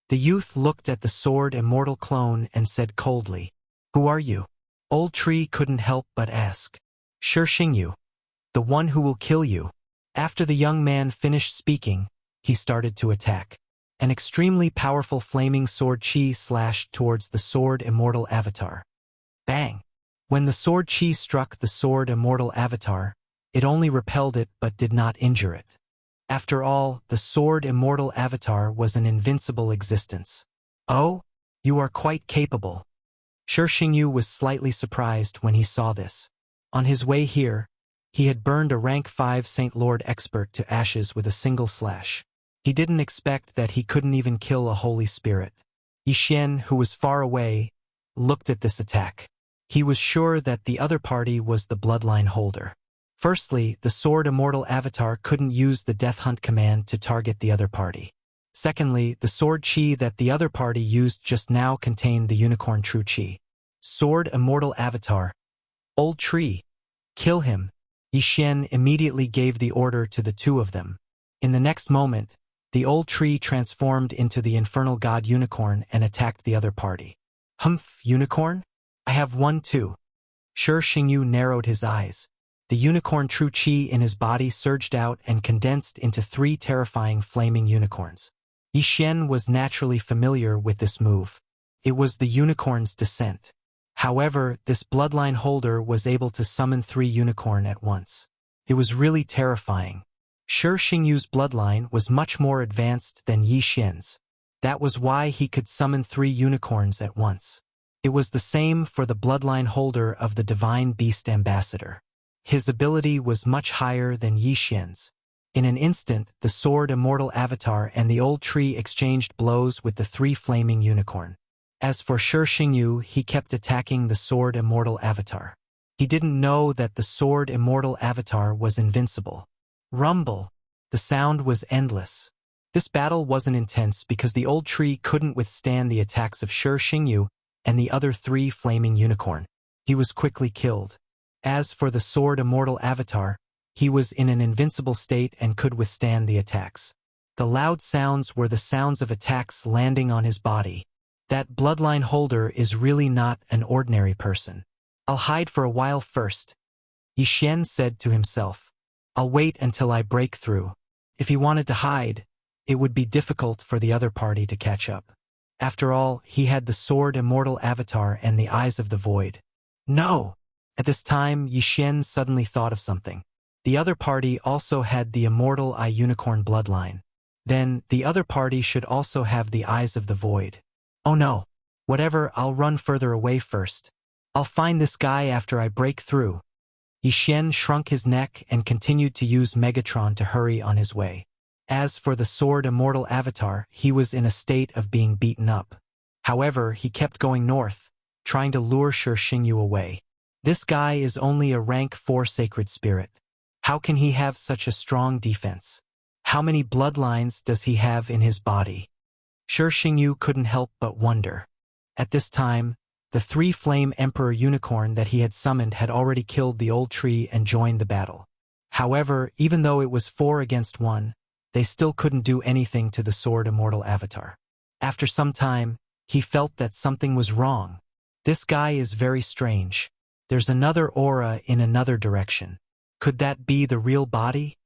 The youth looked at the sword immortal clone and said coldly, "Who are you?" Old tree couldn't help but ask. "Shi Xingyu, the one who will kill you." After the young man finished speaking, he started to attack. An extremely powerful flaming sword chi slashed towards the sword immortal avatar. Bang! When the sword chi struck the sword immortal avatar, it only repelled it but did not injure it. After all, the sword immortal avatar was an invincible existence. "Oh, you are quite capable." Shi Xingyu was slightly surprised when he saw this. On his way here, he had burned a rank 5 Saint Lord expert to ashes with a single slash. He didn't expect that he couldn't even kill a holy spirit. Yi Xian, who was far away, looked at this attack. He was sure that the other party was the bloodline holder. Firstly, the sword immortal avatar couldn't use the death hunt command to target the other party. Secondly, the sword chi that the other party used just now contained the unicorn true chi. Sword immortal avatar. Old tree. Kill him. Yi Xian immediately gave the order to the two of them. In the next moment, the old tree transformed into the infernal god unicorn and attacked the other party. "Humph, unicorn? I have one too." Shi Xingyu narrowed his eyes. The unicorn true chi in his body surged out and condensed into 3 terrifying flaming unicorns. Yi Xian was naturally familiar with this move. It was the unicorn's descent. However, this bloodline holder was able to summon 3 unicorn at once. It was really terrifying. Shi Xingyu's bloodline was much more advanced than Yi Xian's. That was why he could summon 3 unicorns at once. It was the same for the bloodline holder of the Divine Beast Ambassador. His ability was much higher than Yi Xian's. In an instant, the sword immortal avatar and the old tree exchanged blows with the 3 flaming unicorn. As for Shi Xingyu, he kept attacking the sword immortal avatar. He didn't know that the sword immortal avatar was invincible. Rumble. The sound was endless. This battle wasn't intense because the old tree couldn't withstand the attacks of Shi Xingyu and the other 3 flaming unicorn. He was quickly killed. As for the sword immortal avatar, he was in an invincible state and could withstand the attacks. The loud sounds were the sounds of attacks landing on his body. That bloodline holder is really not an ordinary person. "I'll hide for a while first," Yi Xian said to himself. "I'll wait until I break through." If he wanted to hide, it would be difficult for the other party to catch up. After all, he had the sword immortal avatar and the eyes of the void. No! At this time, Yi Xian suddenly thought of something. The other party also had the immortal eye unicorn bloodline. Then, the other party should also have the eyes of the void. Oh no! Whatever, I'll run further away first. I'll find this guy after I break through. Yi Xian shrunk his neck and continued to use Megatron to hurry on his way. As for the sword immortal avatar, he was in a state of being beaten up. However, he kept going north, trying to lure Shi Xingyu away. This guy is only a rank 4 sacred spirit. How can he have such a strong defense? How many bloodlines does he have in his body? Shi Xingyu couldn't help but wonder. At this time, the 3 flame emperor unicorn that he had summoned had already killed the old tree and joined the battle. However, even though it was 4 against 1, they still couldn't do anything to the sword immortal avatar. After some time, he felt that something was wrong. This guy is very strange. There's another aura in another direction. Could that be the real body?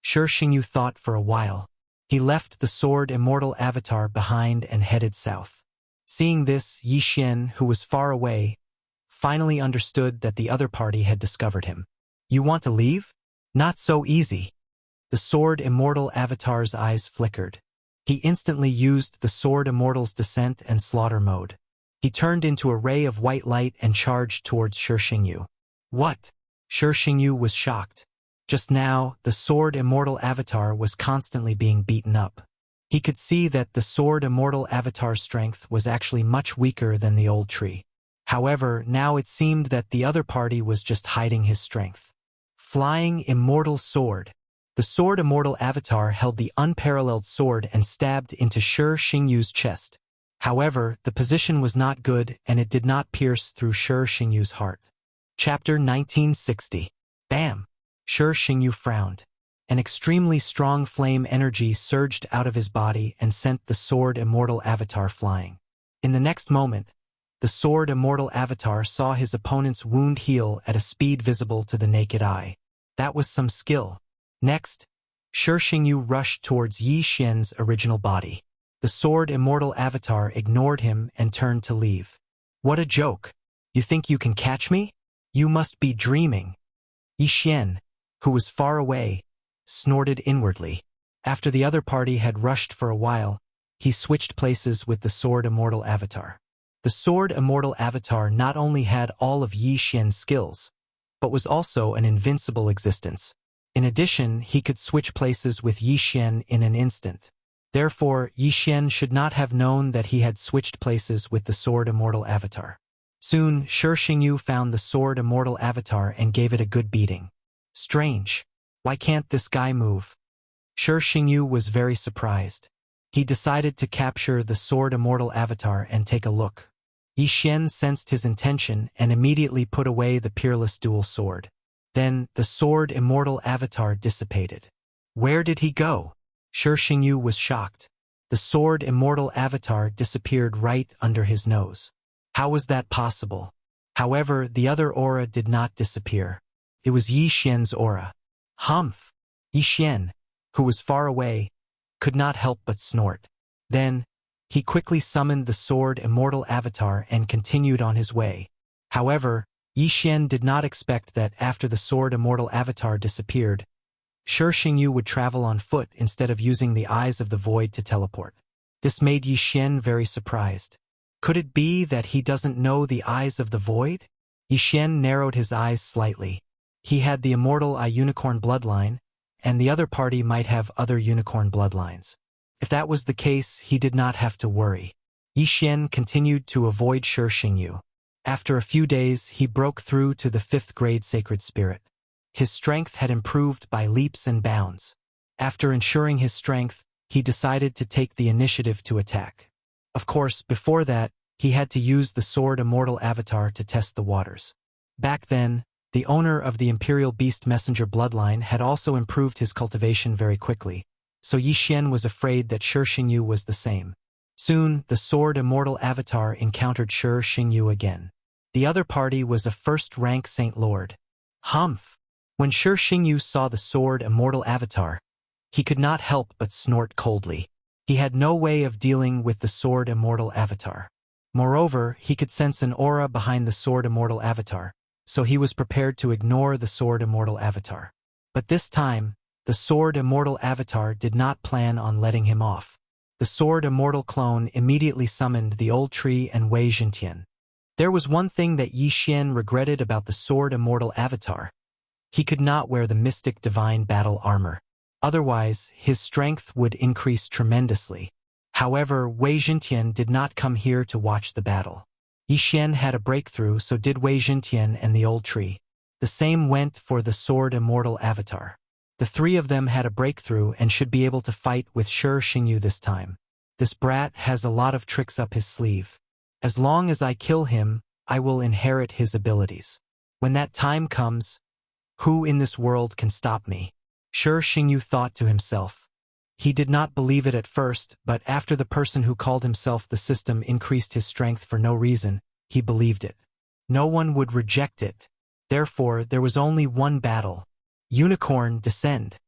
Shi Xingyu thought for a while. He left the sword immortal avatar behind and headed south. Seeing this, Yi Xian, who was far away, finally understood that the other party had discovered him. "You want to leave? Not so easy." The sword immortal avatar's eyes flickered. He instantly used the sword immortal's descent and slaughter mode. He turned into a ray of white light and charged towards Shi Xingyu. What? Shi Xingyu was shocked. Just now, the Sword Immortal Avatar was constantly being beaten up. He could see that the Sword Immortal Avatar's strength was actually much weaker than the old tree. However, now it seemed that the other party was just hiding his strength. Flying Immortal Sword. The Sword Immortal Avatar held the unparalleled sword and stabbed into Shi Xingyu's chest. However, the position was not good and it did not pierce through Shi Xingyu's heart. Chapter 1960. Bam! Shi Xingyu frowned. An extremely strong flame energy surged out of his body and sent the Sword Immortal Avatar flying. In the next moment, the Sword Immortal Avatar saw his opponent's wound heal at a speed visible to the naked eye. That was some skill. Next, Shi Xingyu rushed towards Yi Xian's original body. The Sword Immortal Avatar ignored him and turned to leave. What a joke! You think you can catch me? You must be dreaming. Yi Xian, who was far away, snorted inwardly. After the other party had rushed for a while, he switched places with the Sword Immortal Avatar. The Sword Immortal Avatar not only had all of Yi Xian's skills, but was also an invincible existence. In addition, he could switch places with Yi Xian in an instant. Therefore, Yi Xian should not have known that he had switched places with the Sword Immortal Avatar. Soon, Shi Xingyu found the Sword Immortal Avatar and gave it a good beating. Strange. Why can't this guy move? Shi Xingyu was very surprised. He decided to capture the Sword Immortal Avatar and take a look. Yi Xian sensed his intention and immediately put away the peerless dual sword. Then, the Sword Immortal Avatar dissipated. Where did he go? Shi Xingyu was shocked. The Sword Immortal Avatar disappeared right under his nose. How was that possible? However, the other aura did not disappear. It was Yi Xian's aura. Humph! Yi Xian, who was far away, could not help but snort. Then, he quickly summoned the Sword Immortal Avatar and continued on his way. However, Yi Xian did not expect that after the Sword Immortal Avatar disappeared, Shi Xingyu would travel on foot instead of using the Eyes of the Void to teleport. This made Yi Xian very surprised. Could it be that he doesn't know the Eyes of the Void? Yi Xian narrowed his eyes slightly. He had the Immortal Eye Unicorn bloodline, and the other party might have other unicorn bloodlines. If that was the case, he did not have to worry. Yi Xian continued to avoid Shi Xingyu. After a few days, he broke through to the 5th grade Sacred Spirit. His strength had improved by leaps and bounds. After ensuring his strength, he decided to take the initiative to attack. Of course, before that, he had to use the Sword Immortal Avatar to test the waters. Back then, the owner of the Imperial Beast Messenger bloodline had also improved his cultivation very quickly, so Yi Xian was afraid that Shi Xingyu was the same. Soon, the Sword Immortal Avatar encountered Shi Xingyu again. The other party was a first-rank Saint Lord. Humph! When Shi Xingyu saw the Sword Immortal Avatar, he could not help but snort coldly. He had no way of dealing with the Sword Immortal Avatar. Moreover, he could sense an aura behind the Sword Immortal Avatar, so he was prepared to ignore the Sword Immortal Avatar. But this time, the Sword Immortal Avatar did not plan on letting him off. The Sword Immortal clone immediately summoned the old tree and Wei Zhentian. There was one thing that Yi Xian regretted about the Sword Immortal Avatar. He could not wear the Mystic Divine Battle Armor. Otherwise, his strength would increase tremendously. However, Wei Zhentian did not come here to watch the battle. Yi Xian had a breakthrough, so did Wei Zhentian and the old tree. The same went for the Sword Immortal Avatar. The three of them had a breakthrough and should be able to fight with Shi Xingyu this time. This brat has a lot of tricks up his sleeve. As long as I kill him, I will inherit his abilities. When that time comes, who in this world can stop me? Shi Xingyu thought to himself. He did not believe it at first, but after the person who called himself the system increased his strength for no reason, he believed it. No one would reject it. Therefore, there was only one battle. Unicorn, descend!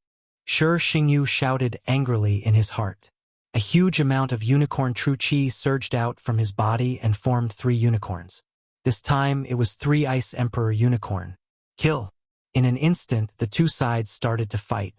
Shi Xingyu shouted angrily in his heart. A huge amount of unicorn true chi surged out from his body and formed 3 unicorns. This time, it was 3 Ice Emperor unicorn. Kill! In an instant, the 2 sides started to fight.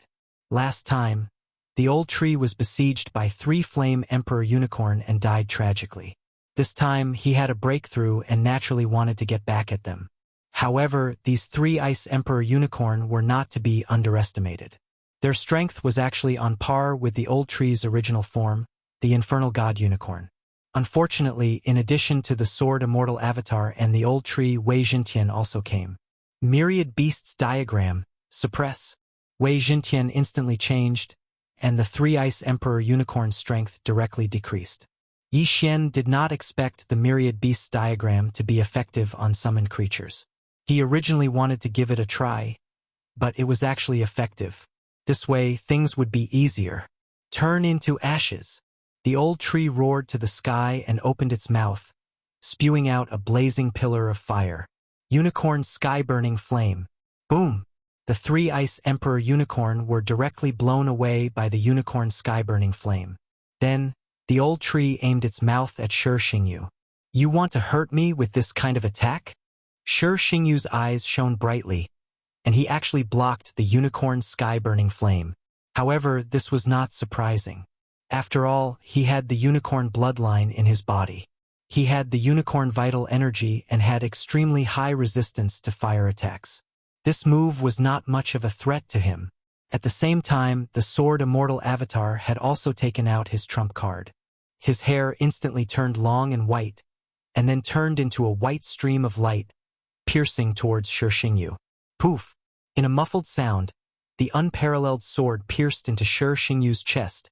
Last time, the old tree was besieged by 3 Flame Emperor unicorn and died tragically. This time, he had a breakthrough and naturally wanted to get back at them. However, these three Ice Emperor Unicorn were not to be underestimated. Their strength was actually on par with the old tree's original form, the Infernal God Unicorn. Unfortunately, in addition to the Sword Immortal Avatar and the old tree, Wei Jintian also came. Myriad Beasts Diagram, suppress. Wei Jintian instantly changed, and the three Ice Emperor Unicorn's strength directly decreased. Yi Xian did not expect the Myriad Beasts diagram to be effective on summoned creatures. He originally wanted to give it a try, but it was actually effective. This way, things would be easier. Turn into ashes. The old tree roared to the sky and opened its mouth, spewing out a blazing pillar of fire. Unicorn sky-burning flame. Boom! The three Ice Emperor Unicorn were directly blown away by the unicorn sky-burning flame. Then, the old tree aimed its mouth at Shi Xingyu. You want to hurt me with this kind of attack? Shi Xingyu's eyes shone brightly, and he actually blocked the unicorn sky-burning flame. However, this was not surprising. After all, he had the unicorn bloodline in his body. He had the unicorn vital energy and had extremely high resistance to fire attacks. This move was not much of a threat to him. At the same time, the Sword Immortal Avatar had also taken out his trump card. His hair instantly turned long and white, and then turned into a white stream of light, piercing towards Shi Xingyu. Poof! In a muffled sound, the unparalleled sword pierced into Shi Xingyu's chest,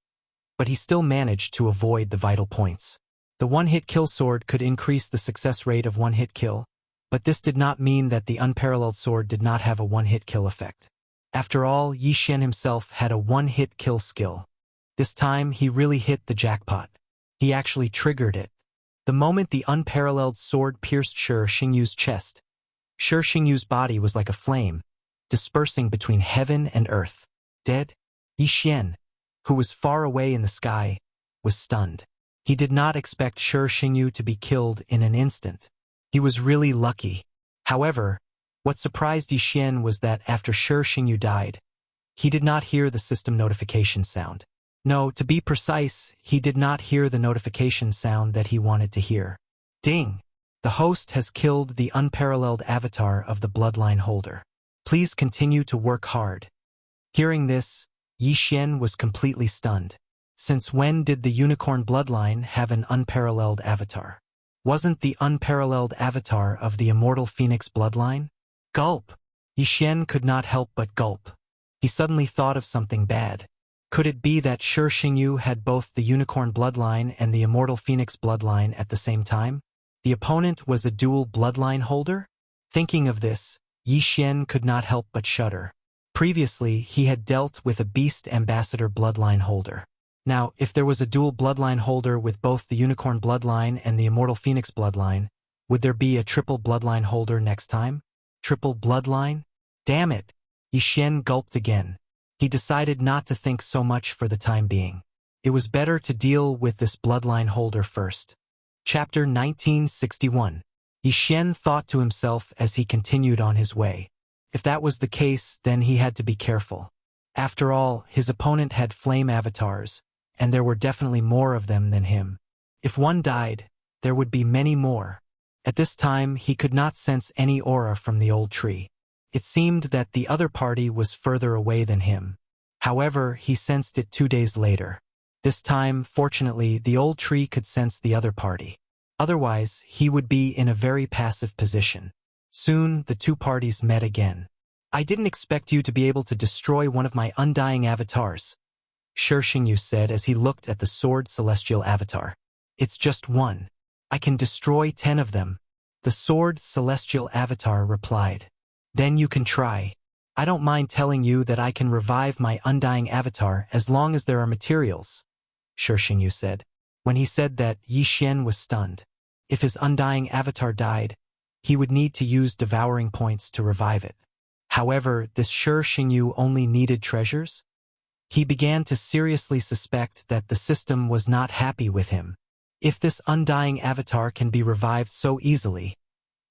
but he still managed to avoid the vital points. The one-hit kill sword could increase the success rate of one-hit kill, but this did not mean that the unparalleled sword did not have a one-hit kill effect. After all, Yi Xian himself had a one-hit kill skill. This time, he really hit the jackpot. He actually triggered it. The moment the unparalleled sword pierced Shi Xingyu's chest, Shi Xingyu's body was like a flame, dispersing between heaven and earth. Dead? Yi Xian, who was far away in the sky, was stunned. He did not expect Shi Xingyu to be killed in an instant. He was really lucky. However, what surprised Yi Xian was that after Shi Xingyu died, he did not hear the system notification sound. No, to be precise, he did not hear the notification sound that he wanted to hear. Ding! The host has killed the unparalleled avatar of the bloodline holder. Please continue to work hard. Hearing this, Yi Xian was completely stunned. Since when did the unicorn bloodline have an unparalleled avatar? Wasn't the unparalleled avatar of the immortal phoenix bloodline? Gulp! Yi Xian could not help but gulp. He suddenly thought of something bad. Could it be that Shi Xingyu had both the unicorn bloodline and the immortal phoenix bloodline at the same time? The opponent was a dual bloodline holder? Thinking of this, Yi Xian could not help but shudder. Previously, he had dealt with a beast ambassador bloodline holder. Now, if there was a dual bloodline holder with both the unicorn bloodline and the immortal phoenix bloodline, would there be a triple bloodline holder next time? Triple bloodline? Damn it! Yi Xian gulped again. He decided not to think so much for the time being. It was better to deal with this bloodline holder first. Chapter 1961. Yi Xian thought to himself as he continued on his way. If that was the case, then he had to be careful. After all, his opponent had flame avatars, and there were definitely more of them than him. If one died, there would be many more. At this time, he could not sense any aura from the old tree. It seemed that the other party was further away than him. However, he sensed it 2 days later. This time, fortunately, the old tree could sense the other party. Otherwise, he would be in a very passive position. Soon, the two parties met again. I didn't expect you to be able to destroy one of my undying avatars, Shi Xingyu said as he looked at the sword celestial avatar. It's just one. I can destroy 10 of them. The sword celestial avatar replied. Then you can try. I don't mind telling you that I can revive my undying avatar as long as there are materials, Shi Xingyu said. When he said that, Yi Xian was stunned. If his undying avatar died, he would need to use devouring points to revive it. However, this Shi Xingyu only needed treasures. He began to seriously suspect that the system was not happy with him. If this undying avatar can be revived so easily,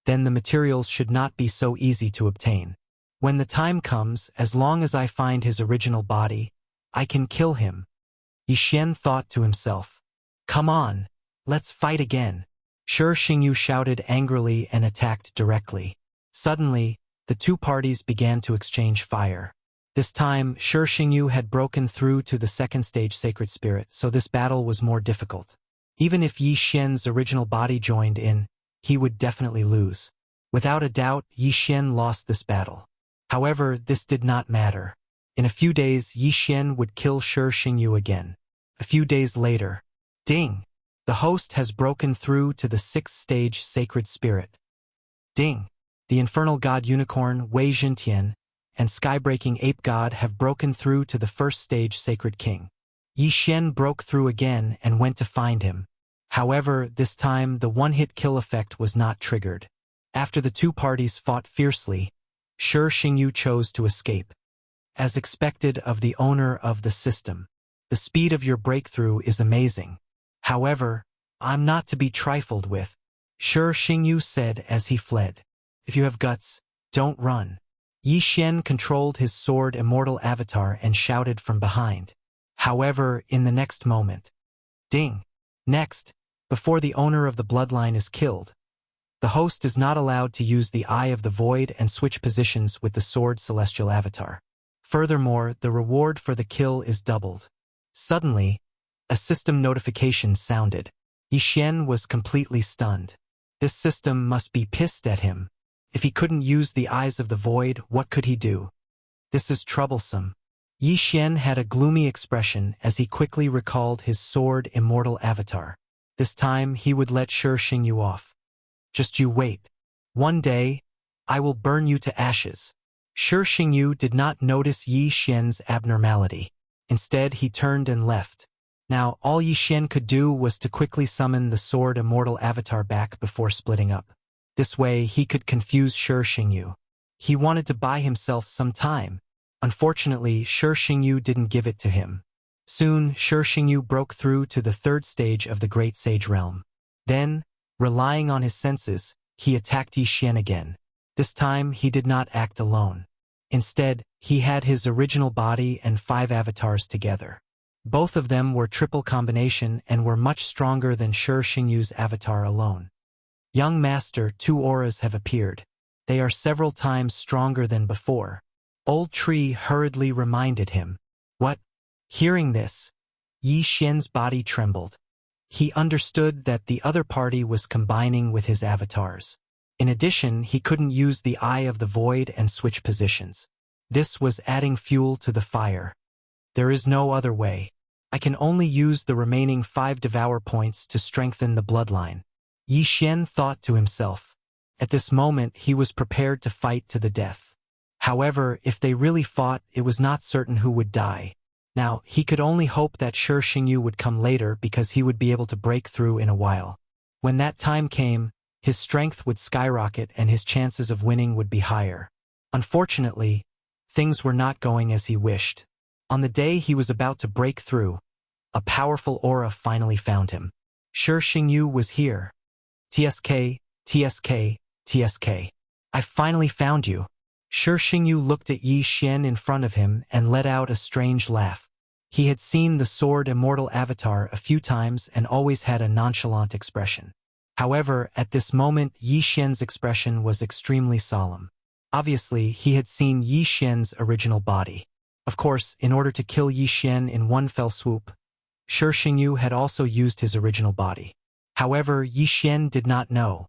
then the materials should not be so easy to obtain. When the time comes, as long as I find his original body, I can kill him. Yi Xian thought to himself. Come on, let's fight again. Shi Xingyu shouted angrily and attacked directly. Suddenly, the two parties began to exchange fire. This time, Shi Xingyu had broken through to the second stage sacred spirit, so this battle was more difficult. Even if Yi Xian's original body joined in, he would definitely lose. Without a doubt, Yi Xian lost this battle. However, this did not matter. In a few days, Yi Xian would kill Shi Xingyu again. A few days later, ding! The host has broken through to the sixth stage sacred spirit. Ding! The infernal god unicorn Wei Zhentian and sky-breaking ape god have broken through to the first stage sacred king. Yi Xian broke through again and went to find him. However, this time the one-hit kill effect was not triggered. After the two parties fought fiercely, Shi Xingyu chose to escape. As expected of the owner of the system, the speed of your breakthrough is amazing. However, I'm not to be trifled with, Shi Xingyu said as he fled. If you have guts, don't run. Yi Xian controlled his sword immortal avatar and shouted from behind. However, in the next moment, ding! Next, before the owner of the bloodline is killed, the host is not allowed to use the Eye of the Void and switch positions with the sword celestial avatar. Furthermore, the reward for the kill is doubled. Suddenly, a system notification sounded. Yi Xian was completely stunned. This system must be pissed at him. If he couldn't use the Eyes of the Void, what could he do? This is troublesome. Yi Xian had a gloomy expression as he quickly recalled his sword immortal avatar. This time he would let Shi Xingyu off. Just you wait. One day, I will burn you to ashes. Shi Xingyu did not notice Yi Xian's abnormality. Instead, he turned and left. Now, all Yi Xian could do was to quickly summon the sword immortal avatar back before splitting up. This way, he could confuse Shi Xingyu. He wanted to buy himself some time. Unfortunately, Shi Xingyu didn't give it to him. Soon, Shi Xingyu broke through to the third stage of the Great Sage Realm. Then, relying on his senses, he attacked Yi Xian again. This time, he did not act alone. Instead, he had his original body and 5 avatars together. Both of them were triple combination and were much stronger than Shi Xingyu's avatar alone. Young master, 2 auras have appeared. They are several times stronger than before. Old Tree hurriedly reminded him. What? Hearing this, Yi Xian's body trembled. He understood that the other party was combining with his avatars. In addition, he couldn't use the Eye of the Void and switch positions. This was adding fuel to the fire. There is no other way. I can only use the remaining 5 devour points to strengthen the bloodline. Yi Xian thought to himself. At this moment, he was prepared to fight to the death. However, if they really fought, it was not certain who would die. Now, he could only hope that Shi Xingyu would come later because he would be able to break through in a while. When that time came, his strength would skyrocket and his chances of winning would be higher. Unfortunately, things were not going as he wished. On the day he was about to break through, a powerful aura finally found him. Shi Xingyu was here. TSK, TSK, TSK. I finally found you. Shi Xingyu looked at Yi Xian in front of him and let out a strange laugh. He had seen the sword immortal avatar a few times and always had a nonchalant expression. However, at this moment, Yi Xian's expression was extremely solemn. Obviously, he had seen Yi Xian's original body. Of course, in order to kill Yi Xian in one fell swoop, Shi Xingyu had also used his original body. However, Yi Xian did not know.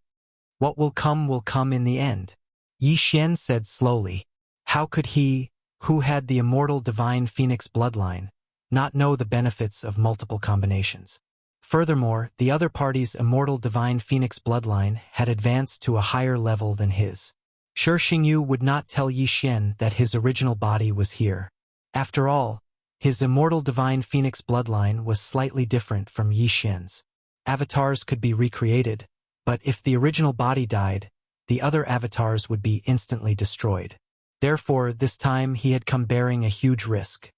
What will come in the end. Yi Xian said slowly. How could he, who had the immortal divine phoenix bloodline, not know the benefits of multiple combinations? Furthermore, the other party's immortal divine phoenix bloodline had advanced to a higher level than his. Shi Xingyu would not tell Yi Xian that his original body was here. After all, his immortal divine phoenix bloodline was slightly different from Yi Xian's. Avatars could be recreated, but if the original body died, the other avatars would be instantly destroyed. Therefore, this time he had come bearing a huge risk.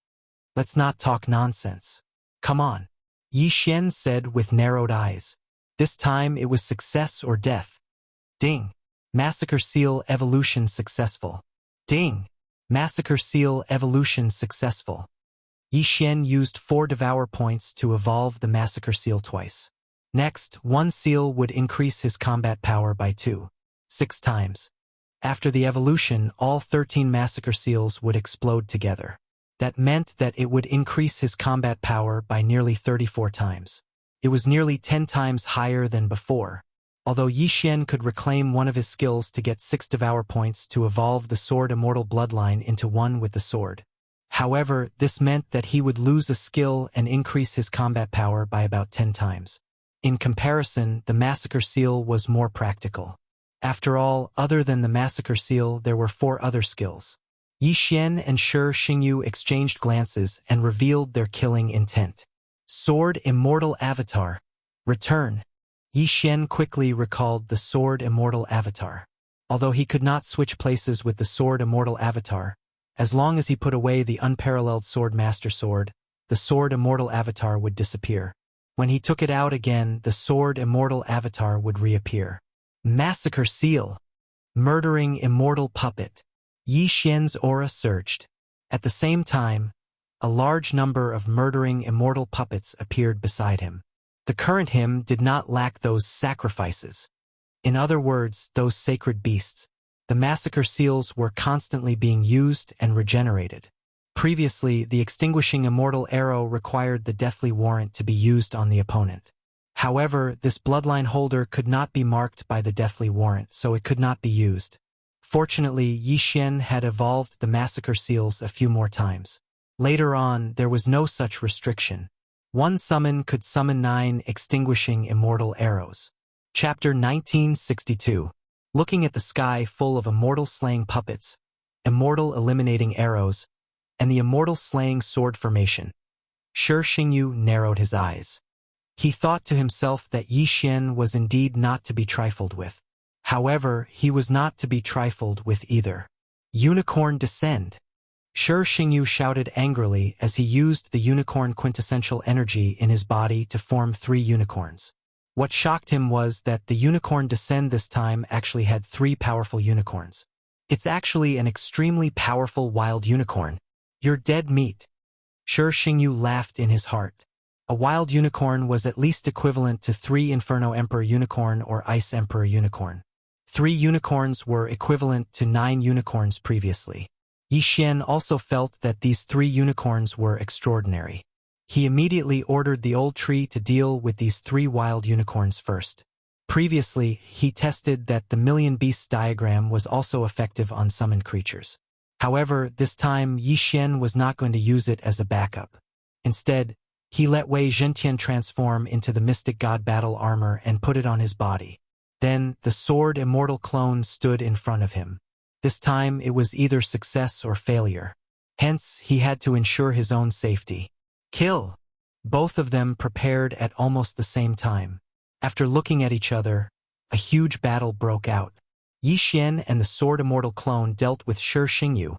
Let's not talk nonsense. Come on. Yi Xian said with narrowed eyes. This time it was success or death. Ding. Massacre Seal Evolution successful. Ding. Massacre Seal Evolution successful. Yi Xian used 4 devour points to evolve the Massacre Seal twice. Next, one seal would increase his combat power by 6 times. After the evolution, all 13 massacre seals would explode together. That meant that it would increase his combat power by nearly 34 times. It was nearly 10 times higher than before. Although Yi Xian could reclaim one of his skills to get 6 devour points to evolve the sword immortal bloodline into one with the sword. However, this meant that he would lose a skill and increase his combat power by about 10 times. In comparison, the massacre seal was more practical. After all, other than the massacre seal, there were 4 other skills. Yi Xian and Shi Xingyu exchanged glances and revealed their killing intent. Sword Immortal Avatar. Return. Yi Xian quickly recalled the Sword Immortal Avatar. Although he could not switch places with the Sword Immortal Avatar, as long as he put away the unparalleled Sword Master Sword, the Sword Immortal Avatar would disappear. When he took it out again, the Sword Immortal Avatar would reappear. Massacre Seal. Murdering Immortal Puppet. Yi Xian's aura surged. At the same time, a large number of murdering immortal puppets appeared beside him. The current him did not lack those sacrifices. In other words, those sacred beasts. The massacre seals were constantly being used and regenerated. Previously, the extinguishing immortal arrow required the deathly warrant to be used on the opponent. However, this bloodline holder could not be marked by the deathly warrant, so it could not be used. Fortunately, Yi Xian had evolved the massacre seals a few more times. Later on, there was no such restriction. One summon could summon 9 extinguishing immortal arrows. Chapter 1962. Looking at the sky full of immortal slaying puppets, immortal eliminating arrows, and the immortal slaying sword formation, Shi Xingyu narrowed his eyes. He thought to himself that Yi Xian was indeed not to be trifled with. However, he was not to be trifled with either. Unicorn Descend. Shi Xingyu shouted angrily as he used the unicorn quintessential energy in his body to form 3 unicorns. What shocked him was that the unicorn Descend this time actually had 3 powerful unicorns. It's actually an extremely powerful wild unicorn. You're dead meat. Shi Xingyu laughed in his heart. A wild unicorn was at least equivalent to 3 Inferno Emperor unicorn or Ice Emperor unicorn. 3 unicorns were equivalent to 9 unicorns previously. Yi Xian also felt that these 3 unicorns were extraordinary. He immediately ordered the old tree to deal with these 3 wild unicorns first. Previously, he tested that the Million Beasts diagram was also effective on summoned creatures. However, this time Yi Xian was not going to use it as a backup. Instead, he let Wei Zhentian transform into the Mystic God battle armor and put it on his body. Then, the sword immortal clone stood in front of him. This time, it was either success or failure. Hence, he had to ensure his own safety. Kill! Both of them prepared at almost the same time. After looking at each other, a huge battle broke out. Yi Xian and the sword immortal clone dealt with Shi Xingyu,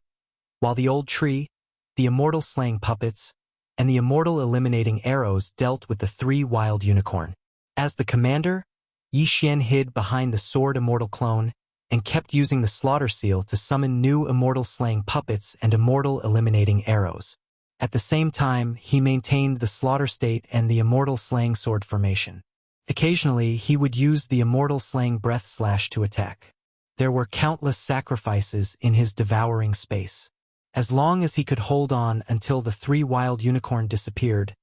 while the old tree, the immortal slaying puppets, and the immortal eliminating arrows dealt with the 3 wild unicorn. As the commander, Yi Xian hid behind the sword immortal clone and kept using the slaughter seal to summon new immortal slaying puppets and immortal eliminating arrows. At the same time, he maintained the slaughter state and the immortal slaying sword formation. Occasionally, he would use the immortal slaying breath slash to attack. There were countless sacrifices in his devouring space. As long as he could hold on until the 3 wild unicorn disappeared,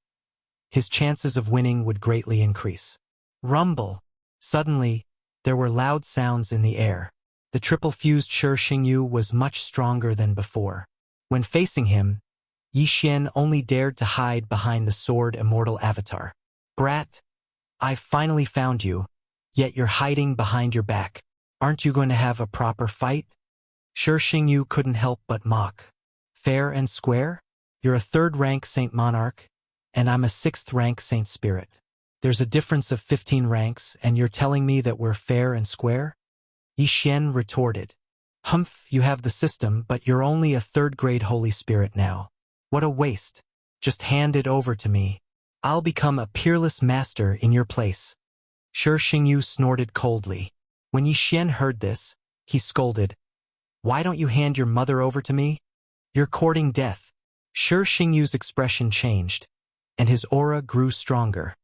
his chances of winning would greatly increase. Rumble! Suddenly, there were loud sounds in the air. The triple-fused Shi Xingyu was much stronger than before. When facing him, Yi Xian only dared to hide behind the sword immortal avatar. Brat! I've finally found you, yet you're hiding behind your back. Aren't you going to have a proper fight? Shi Xingyu couldn't help but mock. Fair and square? You're a 3rd-rank Saint Monarch, and I'm a 6th-rank Saint Spirit. There's a difference of 15 ranks, and you're telling me that we're fair and square? Yi Xian retorted. Humph, you have the system, but you're only a 3rd-grade Holy Spirit now. What a waste. Just hand it over to me. I'll become a peerless master in your place. Shi Xingyu snorted coldly. When Yi Xian heard this, he scolded. Why don't you hand your mother over to me? You're courting death. Shi Xingyu's expression changed, and his aura grew stronger.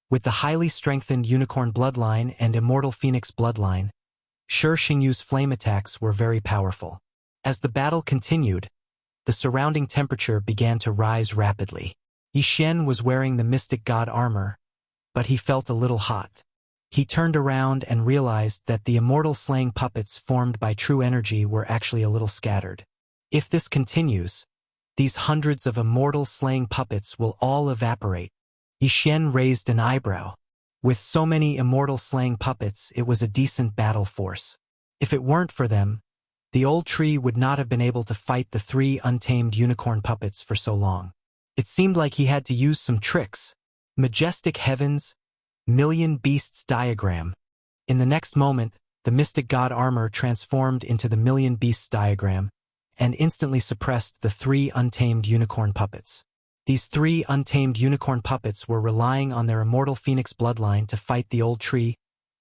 With the highly strengthened unicorn bloodline and immortal phoenix bloodline, Shi Xingyu's flame attacks were very powerful. As the battle continued, the surrounding temperature began to rise rapidly. Yi Xian was wearing the mystic god armor, but he felt a little hot. He turned around and realized that the immortal slaying puppets formed by true energy were actually a little scattered. If this continues, these hundreds of immortal slaying puppets will all evaporate. Yi Xian raised an eyebrow. With so many immortal slaying puppets, it was a decent battle force. If it weren't for them, the old tree would not have been able to fight the 3 untamed unicorn puppets for so long. It seemed like he had to use some tricks. Majestic heavens, million beasts diagram. In the next moment, the mystic god armor transformed into the million beasts diagram and instantly suppressed the 3 untamed unicorn puppets. These 3 untamed unicorn puppets were relying on their immortal phoenix bloodline to fight the old tree,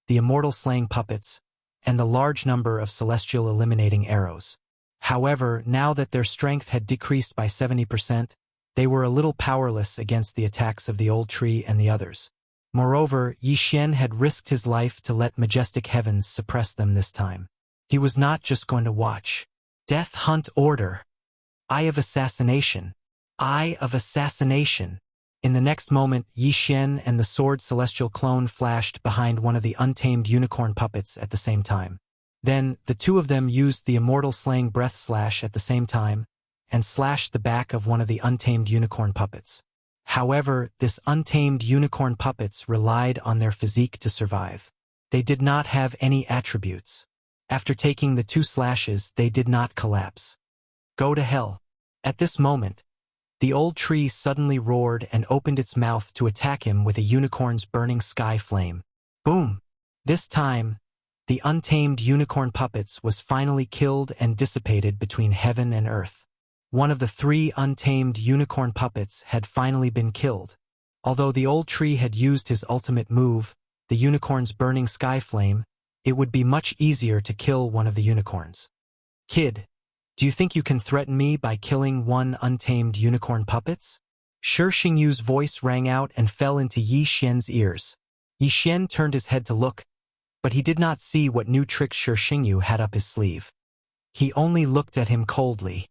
the immortal slaying puppets, and the large number of celestial eliminating arrows. However, now that their strength had decreased by 70%, they were a little powerless against the attacks of the old tree and the others. Moreover, Yi Xian had risked his life to let majestic heavens suppress them this time. He was not just going to watch. Death Hunt Order. Eye of Assassination. Eye of Assassination. In the next moment, Yi Xian and the sword celestial clone flashed behind one of the untamed unicorn puppets at the same time. Then, the two of them used the immortal slaying breath slash at the same time, and slashed the back of one of the untamed unicorn puppets. However, this untamed unicorn puppets relied on their physique to survive. They did not have any attributes. After taking the 2 slashes, they did not collapse. Go to hell. At this moment, the old tree suddenly roared and opened its mouth to attack him with a unicorn's burning sky flame. Boom! This time, the untamed unicorn puppets was finally killed and dissipated between heaven and earth. One of the 3 untamed unicorn puppets had finally been killed. Although the old tree had used his ultimate move, the unicorn's burning sky flame, it would be much easier to kill one of the unicorns. Kid, do you think you can threaten me by killing 1 untamed unicorn puppets? Shi Xingyu's voice rang out and fell into Yi Xian's ears. Yi Xian turned his head to look, but he did not see what new tricks Shi Xingyu had up his sleeve. He only looked at him coldly.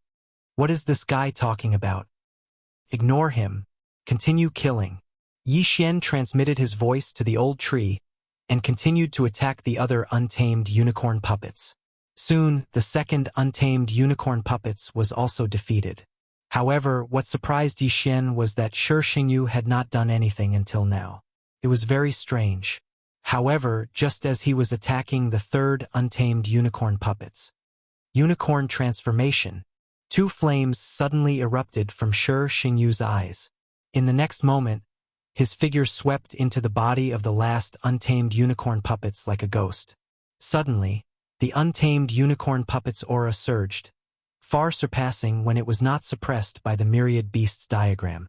What is this guy talking about? Ignore him. Continue killing. Yi Xian transmitted his voice to the old tree and continued to attack the other untamed unicorn puppets. Soon, the second untamed unicorn puppets was also defeated. However, what surprised Yi Xian was that Shi Xingyu had not done anything until now. It was very strange. However, just as he was attacking the third untamed unicorn puppets, unicorn transformation, 2 flames suddenly erupted from Shi Xingyu's eyes. In the next moment, his figure swept into the body of the last untamed unicorn puppets like a ghost. Suddenly, the untamed unicorn puppet's aura surged, far surpassing when it was not suppressed by the myriad beasts diagram.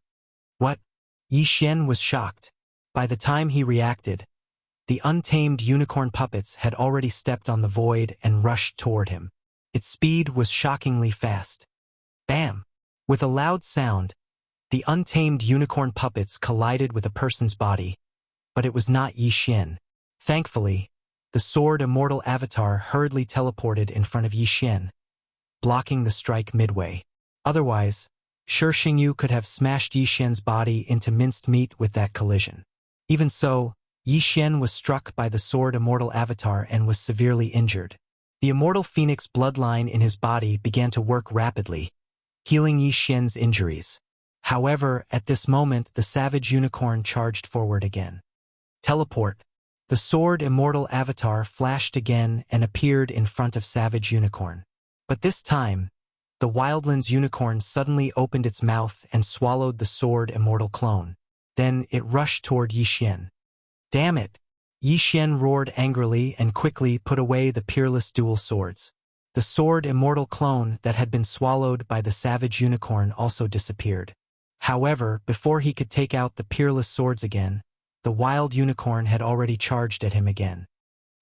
What? Yi Xian was shocked. By the time he reacted, the untamed unicorn puppets had already stepped on the void and rushed toward him. Its speed was shockingly fast. Bam! With a loud sound, the untamed unicorn puppets collided with a person's body, but it was not Yi Xian. Thankfully, the sword immortal avatar hurriedly teleported in front of Yi Xian, blocking the strike midway. Otherwise, Shi Xingyu could have smashed Yi Xian's body into minced meat with that collision. Even so, Yi Xian was struck by the sword immortal avatar and was severely injured. The immortal phoenix bloodline in his body began to work rapidly, healing Yi Xian's injuries. However, at this moment, the savage unicorn charged forward again. Teleport. The sword immortal avatar flashed again and appeared in front of savage unicorn. But this time, the wildlands unicorn suddenly opened its mouth and swallowed the sword immortal clone. Then it rushed toward Yi Xian. Damn it! Yi Xian roared angrily and quickly put away the peerless dual swords. The sword immortal clone that had been swallowed by the savage unicorn also disappeared. However, before he could take out the peerless swords again, the wild unicorn had already charged at him again.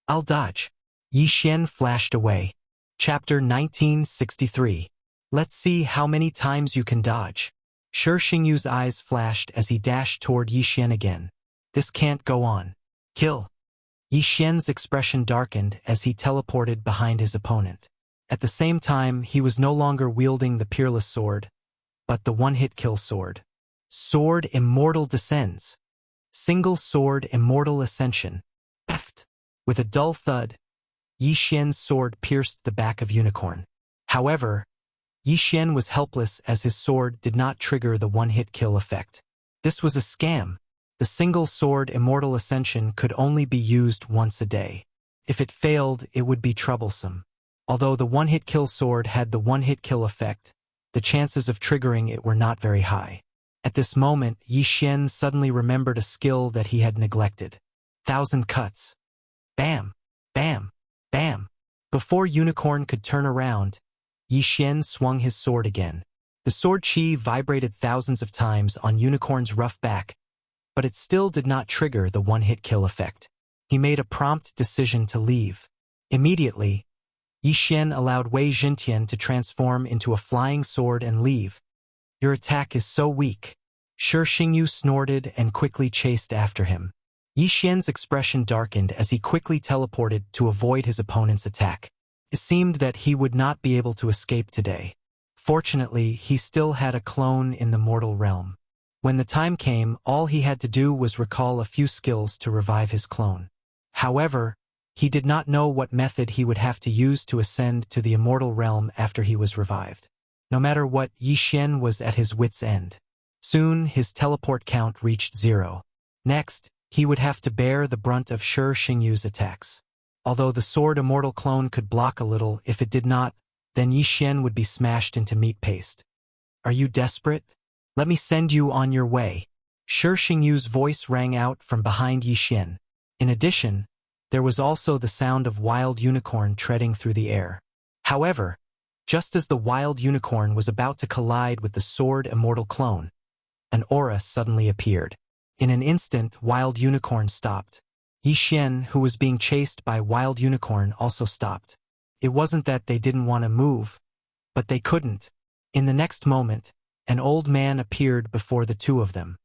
I'll dodge. Yi Xian flashed away. Chapter 1963. Let's see how many times you can dodge. Shi Xingyu's eyes flashed as he dashed toward Yi Xian again. This can't go on. Kill. Yi Xian's expression darkened as he teleported behind his opponent. At the same time, he was no longer wielding the peerless sword, but the one-hit kill sword. Sword Immortal descends. Single sword Immortal ascension. Eft. With a dull thud, Yi Xian's sword pierced the back of Unicorn. However, Yi Xian was helpless as his sword did not trigger the one-hit kill effect. This was a scam. The single sword Immortal Ascension could only be used once a day. If it failed, it would be troublesome. Although the one-hit kill sword had the one-hit kill effect, the chances of triggering it were not very high. At this moment, Yi Xian suddenly remembered a skill that he had neglected. 1,000 cuts. Bam! Bam! Bam! Before Unicorn could turn around, Yi Xian swung his sword again. The sword chi vibrated thousands of times on Unicorn's rough back, but it still did not trigger the one-hit kill effect. He made a prompt decision to leave. Immediately, Yi Xian allowed Wei Jintian to transform into a flying sword and leave. Your attack is so weak. Shi Xingyu snorted and quickly chased after him. Yi Xian's expression darkened as he quickly teleported to avoid his opponent's attack. It seemed that he would not be able to escape today. Fortunately, he still had a clone in the mortal realm. When the time came, all he had to do was recall a few skills to revive his clone. However, he did not know what method he would have to use to ascend to the immortal realm after he was revived. No matter what, Yi Xian was at his wit's end. Soon, his teleport count reached 0. Next, he would have to bear the brunt of Shi Xingyu's attacks. Although the sword immortal clone could block a little, if it did not, then Yi Xian would be smashed into meat paste. Are you desperate? Let me send you on your way. Shi Xingyu's voice rang out from behind Yi Xian. In addition, there was also the sound of wild unicorn treading through the air. However, just as the wild unicorn was about to collide with the sword immortal clone, an aura suddenly appeared. In an instant, wild unicorn stopped. Yi Xian, who was being chased by wild unicorn, also stopped. It wasn't that they didn't want to move, but they couldn't. In the next moment, an old man appeared before the two of them.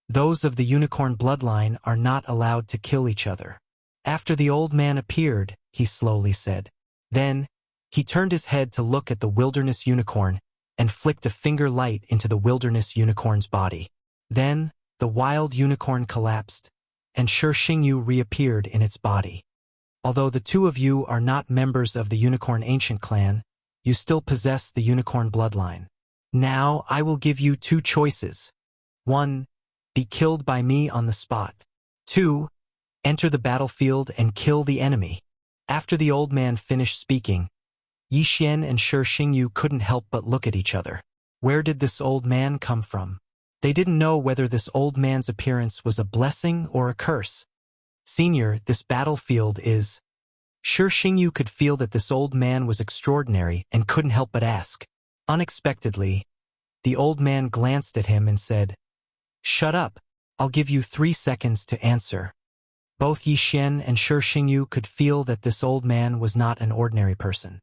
Those of the unicorn bloodline are not allowed to kill each other. After the old man appeared, he slowly said. Then, he turned his head to look at the wilderness unicorn and flicked a finger light into the wilderness unicorn's body. Then, the wild unicorn collapsed, and Shi Xingyu reappeared in its body. Although the two of you are not members of the Unicorn Ancient Clan, you still possess the unicorn bloodline. Now, I will give you 2 choices. 1. Be killed by me on the spot. 2. Enter the battlefield and kill the enemy. After the old man finished speaking, Yi Xian and Shi Xingyu couldn't help but look at each other. Where did this old man come from? They didn't know whether this old man's appearance was a blessing or a curse. Senior, this battlefield is... Shi Xingyu could feel that this old man was extraordinary and couldn't help but ask. Unexpectedly, the old man glanced at him and said, "Shut up, I'll give you 3 seconds to answer." Both Yi Xian and Shi Xingyu could feel that this old man was not an ordinary person.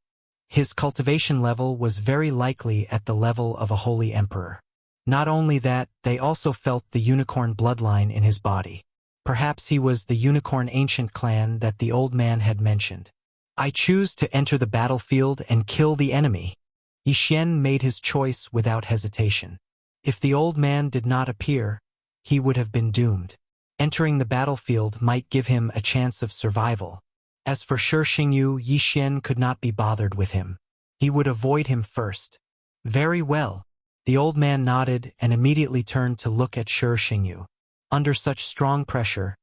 His cultivation level was very likely at the level of a holy emperor. Not only that, they also felt the unicorn bloodline in his body. Perhaps he was the Unicorn Ancient Clan that the old man had mentioned. I choose to enter the battlefield and kill the enemy. Yi Xian made his choice without hesitation. If the old man did not appear, he would have been doomed. Entering the battlefield might give him a chance of survival. As for Shi Xingyu, Yi Xian could not be bothered with him. He would avoid him first. Very well. The old man nodded and immediately turned to look at Shi Xingyu. Under such strong pressure,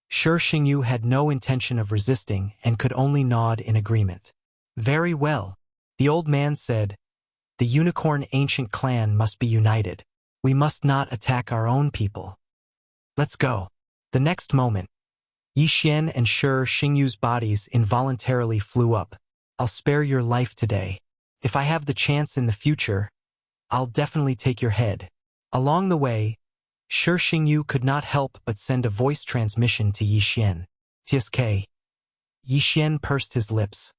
Shi Xingyu had no intention of resisting and could only nod in agreement. Very well. The old man said, the Unicorn Ancient Clan must be united. We must not attack our own people. Let's go. The next moment, Yi Xian and Shi Xingyu's bodies involuntarily flew up. I'll spare your life today. If I have the chance in the future, I'll definitely take your head. Along the way, Shi Xingyu could not help but send a voice transmission to Yi Xian. TSK. Yi Xian pursed his lips.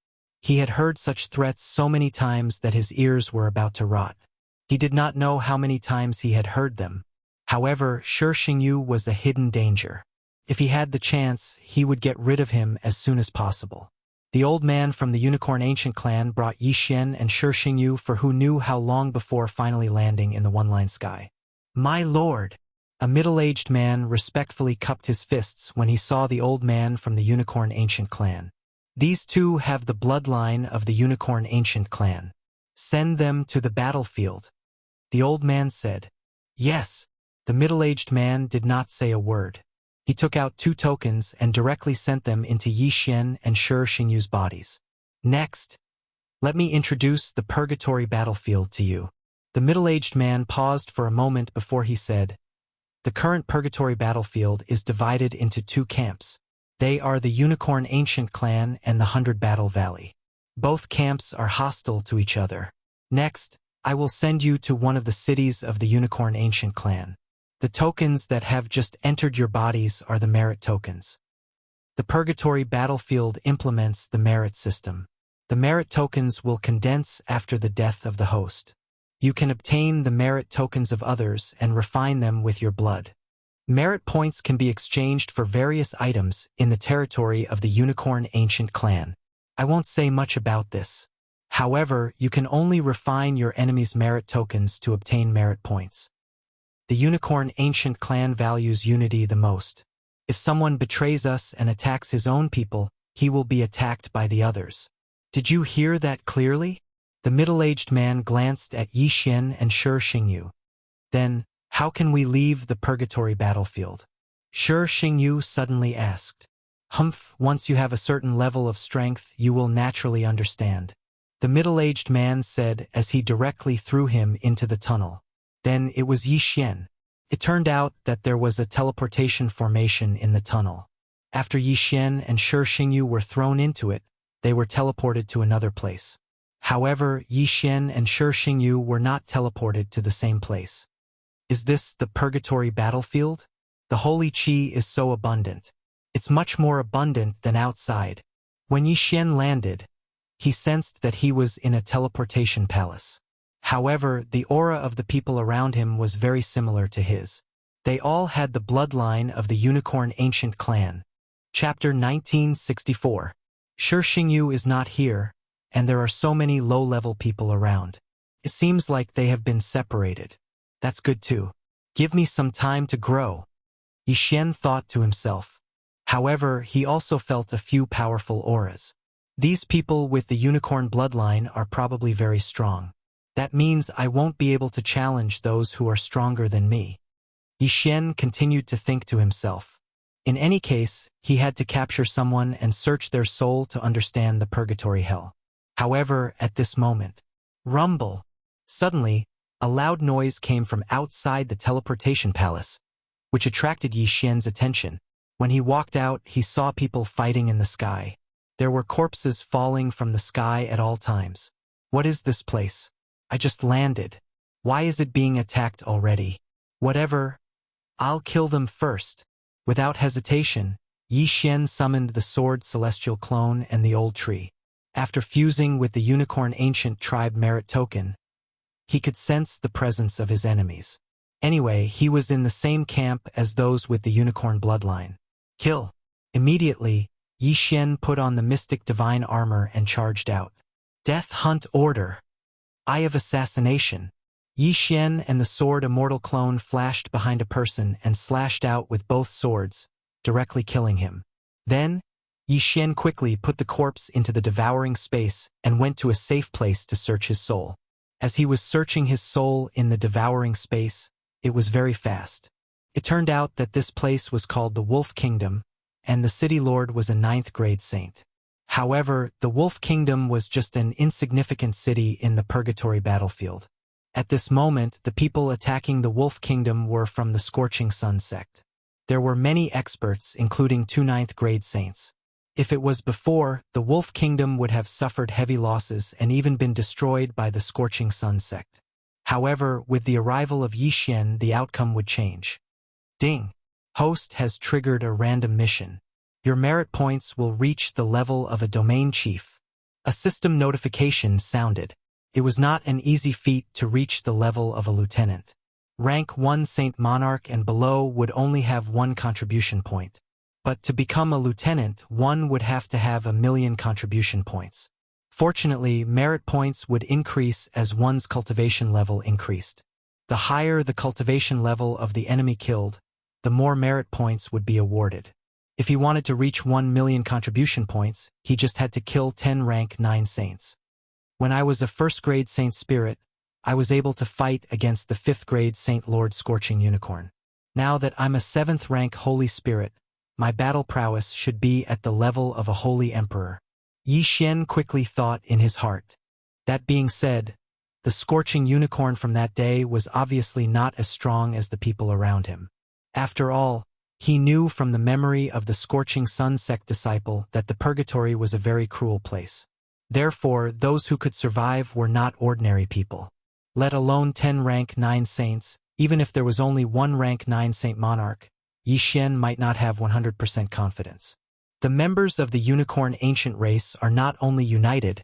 He had heard such threats so many times that his ears were about to rot. He did not know how many times he had heard them. However, Shi Xingyu was a hidden danger. If he had the chance, he would get rid of him as soon as possible. The old man from the Unicorn Ancient clan brought Yi Xian and Shi Xingyu for who knew how long before finally landing in the one-line sky. "My lord!" A middle-aged man respectfully cupped his fists when he saw the old man from the Unicorn Ancient clan. "These two have the bloodline of the Unicorn Ancient clan. Send them to the battlefield." The old man said, "Yes." The middle-aged man did not say a word. He took out 2 tokens and directly sent them into Yi Xian and Shi Xingyu's bodies. "Next, let me introduce the purgatory battlefield to you." The middle-aged man paused for a moment before he said, "The current purgatory battlefield is divided into 2 camps. They are the Unicorn Ancient clan and the 100 Battle Valley. Both camps are hostile to each other. Next, I will send you to one of the cities of the Unicorn Ancient clan. The tokens that have just entered your bodies are the merit tokens. The purgatory battlefield implements the merit system. The merit tokens will condense after the death of the host. You can obtain the merit tokens of others and refine them with your blood. Merit points can be exchanged for various items in the territory of the Unicorn Ancient clan. I won't say much about this. However, you can only refine your enemy's merit tokens to obtain merit points. The Unicorn Ancient clan values unity the most. If someone betrays us and attacks his own people, he will be attacked by the others. Did you hear that clearly?" The middle-aged man glanced at Yi Xian and Shi Xingyu. "Then, how can we leave the purgatory battlefield?" Shi Xingyu suddenly asked. Once you have a certain level of strength, you will naturally understand," the middle-aged man said as he directly threw him into the tunnel. Then it was Yi Xian. It turned out that there was a teleportation formation in the tunnel. After Yi Xian and Shi Xingyu were thrown into it, they were teleported to another place. However, Yi Xian and Shi Xingyu were not teleported to the same place. Is this the purgatory battlefield? The holy qi is so abundant. It's much more abundant than outside. When Yi Xian landed, he sensed that he was in a teleportation palace. However, the aura of the people around him was very similar to his. They all had the bloodline of the Unicorn Ancient clan. Chapter 1964. Shi Xingyu is not here, and there are so many low-level people around. It seems like they have been separated. That's good too. Give me some time to grow, Yi Xian thought to himself. However, he also felt a few powerful auras. These people with the unicorn bloodline are probably very strong. That means I won't be able to challenge those who are stronger than me. Yi Xian continued to think to himself. In any case, he had to capture someone and search their soul to understand the purgatory hell. However, at this moment, rumble! Suddenly, a loud noise came from outside the teleportation palace, which attracted Yi Xian's attention. When he walked out, he saw people fighting in the sky. There were corpses falling from the sky at all times. What is this place? I just landed. Why is it being attacked already? Whatever. I'll kill them first. Without hesitation, Yi Xian summoned the sword celestial clone and the old tree. After fusing with the Unicorn Ancient tribe merit token, he could sense the presence of his enemies. Anyway, he was in the same camp as those with the Unicorn bloodline. Kill. Immediately, Yi Xian put on the mystic divine armor and charged out. Death Hunt Order. Eye of Assassination. Yi Xian and the sword immortal clone flashed behind a person and slashed out with both swords, directly killing him. Then, Yi Xian quickly put the corpse into the devouring space and went to a safe place to search his soul. As he was searching his soul in the devouring space, it was very fast. It turned out that this place was called the Wolf Kingdom, and the city lord was a 9th grade saint. However, the Wolf Kingdom was just an insignificant city in the purgatory battlefield. At this moment, the people attacking the Wolf Kingdom were from the Scorching Sun sect. There were many experts, including 2 9th grade saints. If it was before, the Wolf Kingdom would have suffered heavy losses and even been destroyed by the Scorching Sun sect. However, with the arrival of Yi Xian, the outcome would change. Ding! Host has triggered a random mission. Your merit points will reach the level of a domain chief. A system notification sounded. It was not an easy feat to reach the level of a lieutenant. Rank 1 Saint Monarch and below would only have 1 contribution point. But to become a lieutenant, one would have to have 1,000,000 contribution points. Fortunately, merit points would increase as one's cultivation level increased. The higher the cultivation level of the enemy killed, the more merit points would be awarded. If he wanted to reach 1,000,000 contribution points, he just had to kill 10 rank 9 saints. When I was a 1st grade Saint Spirit, I was able to fight against the 5th grade Saint Lord Scorching Unicorn. Now that I'm a 7th rank Holy Spirit, my battle prowess should be at the level of a Holy Emperor. Yi Xian quickly thought in his heart. That being said, the Scorching Unicorn from that day was obviously not as strong as the people around him. After all, he knew from the memory of the Scorching Sun sect disciple that the purgatory was a very cruel place. Therefore, those who could survive were not ordinary people. Let alone 10 rank 9 saints, even if there was only 1 rank 9 saint monarch, Yi Xian might not have 100% confidence. The members of the Unicorn Ancient Race are not only united,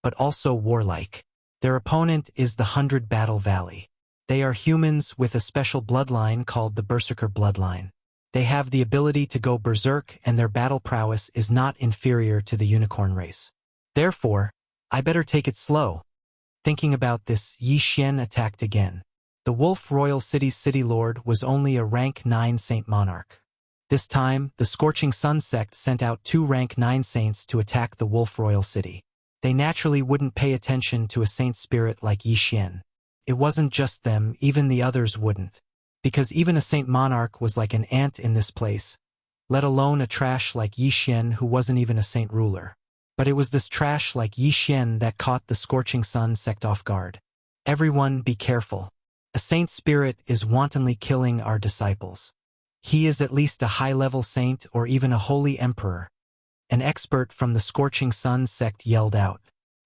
but also warlike. Their opponent is the 100 Battle Valley. They are humans with a special bloodline called the Berserker bloodline. They have the ability to go berserk, and their battle prowess is not inferior to the Unicorn race. Therefore, I better take it slow. Thinking about this, Yi Xian attacked again. The Wolf Royal City's city lord was only a rank 9 saint monarch. This time, the Scorching Sun sect sent out 2 rank 9 saints to attack the Wolf Royal City. They naturally wouldn't pay attention to a saint spirit like Yi Xian. It wasn't just them, even the others wouldn't. Because even a saint monarch was like an ant in this place, let alone a trash like Yi Xian who wasn't even a saint ruler. But it was this trash like Yi Xian that caught the Scorching Sun sect off guard. Everyone be careful. A saint spirit is wantonly killing our disciples. He is at least a high-level saint or even a holy emperor. An expert from the Scorching Sun sect yelled out.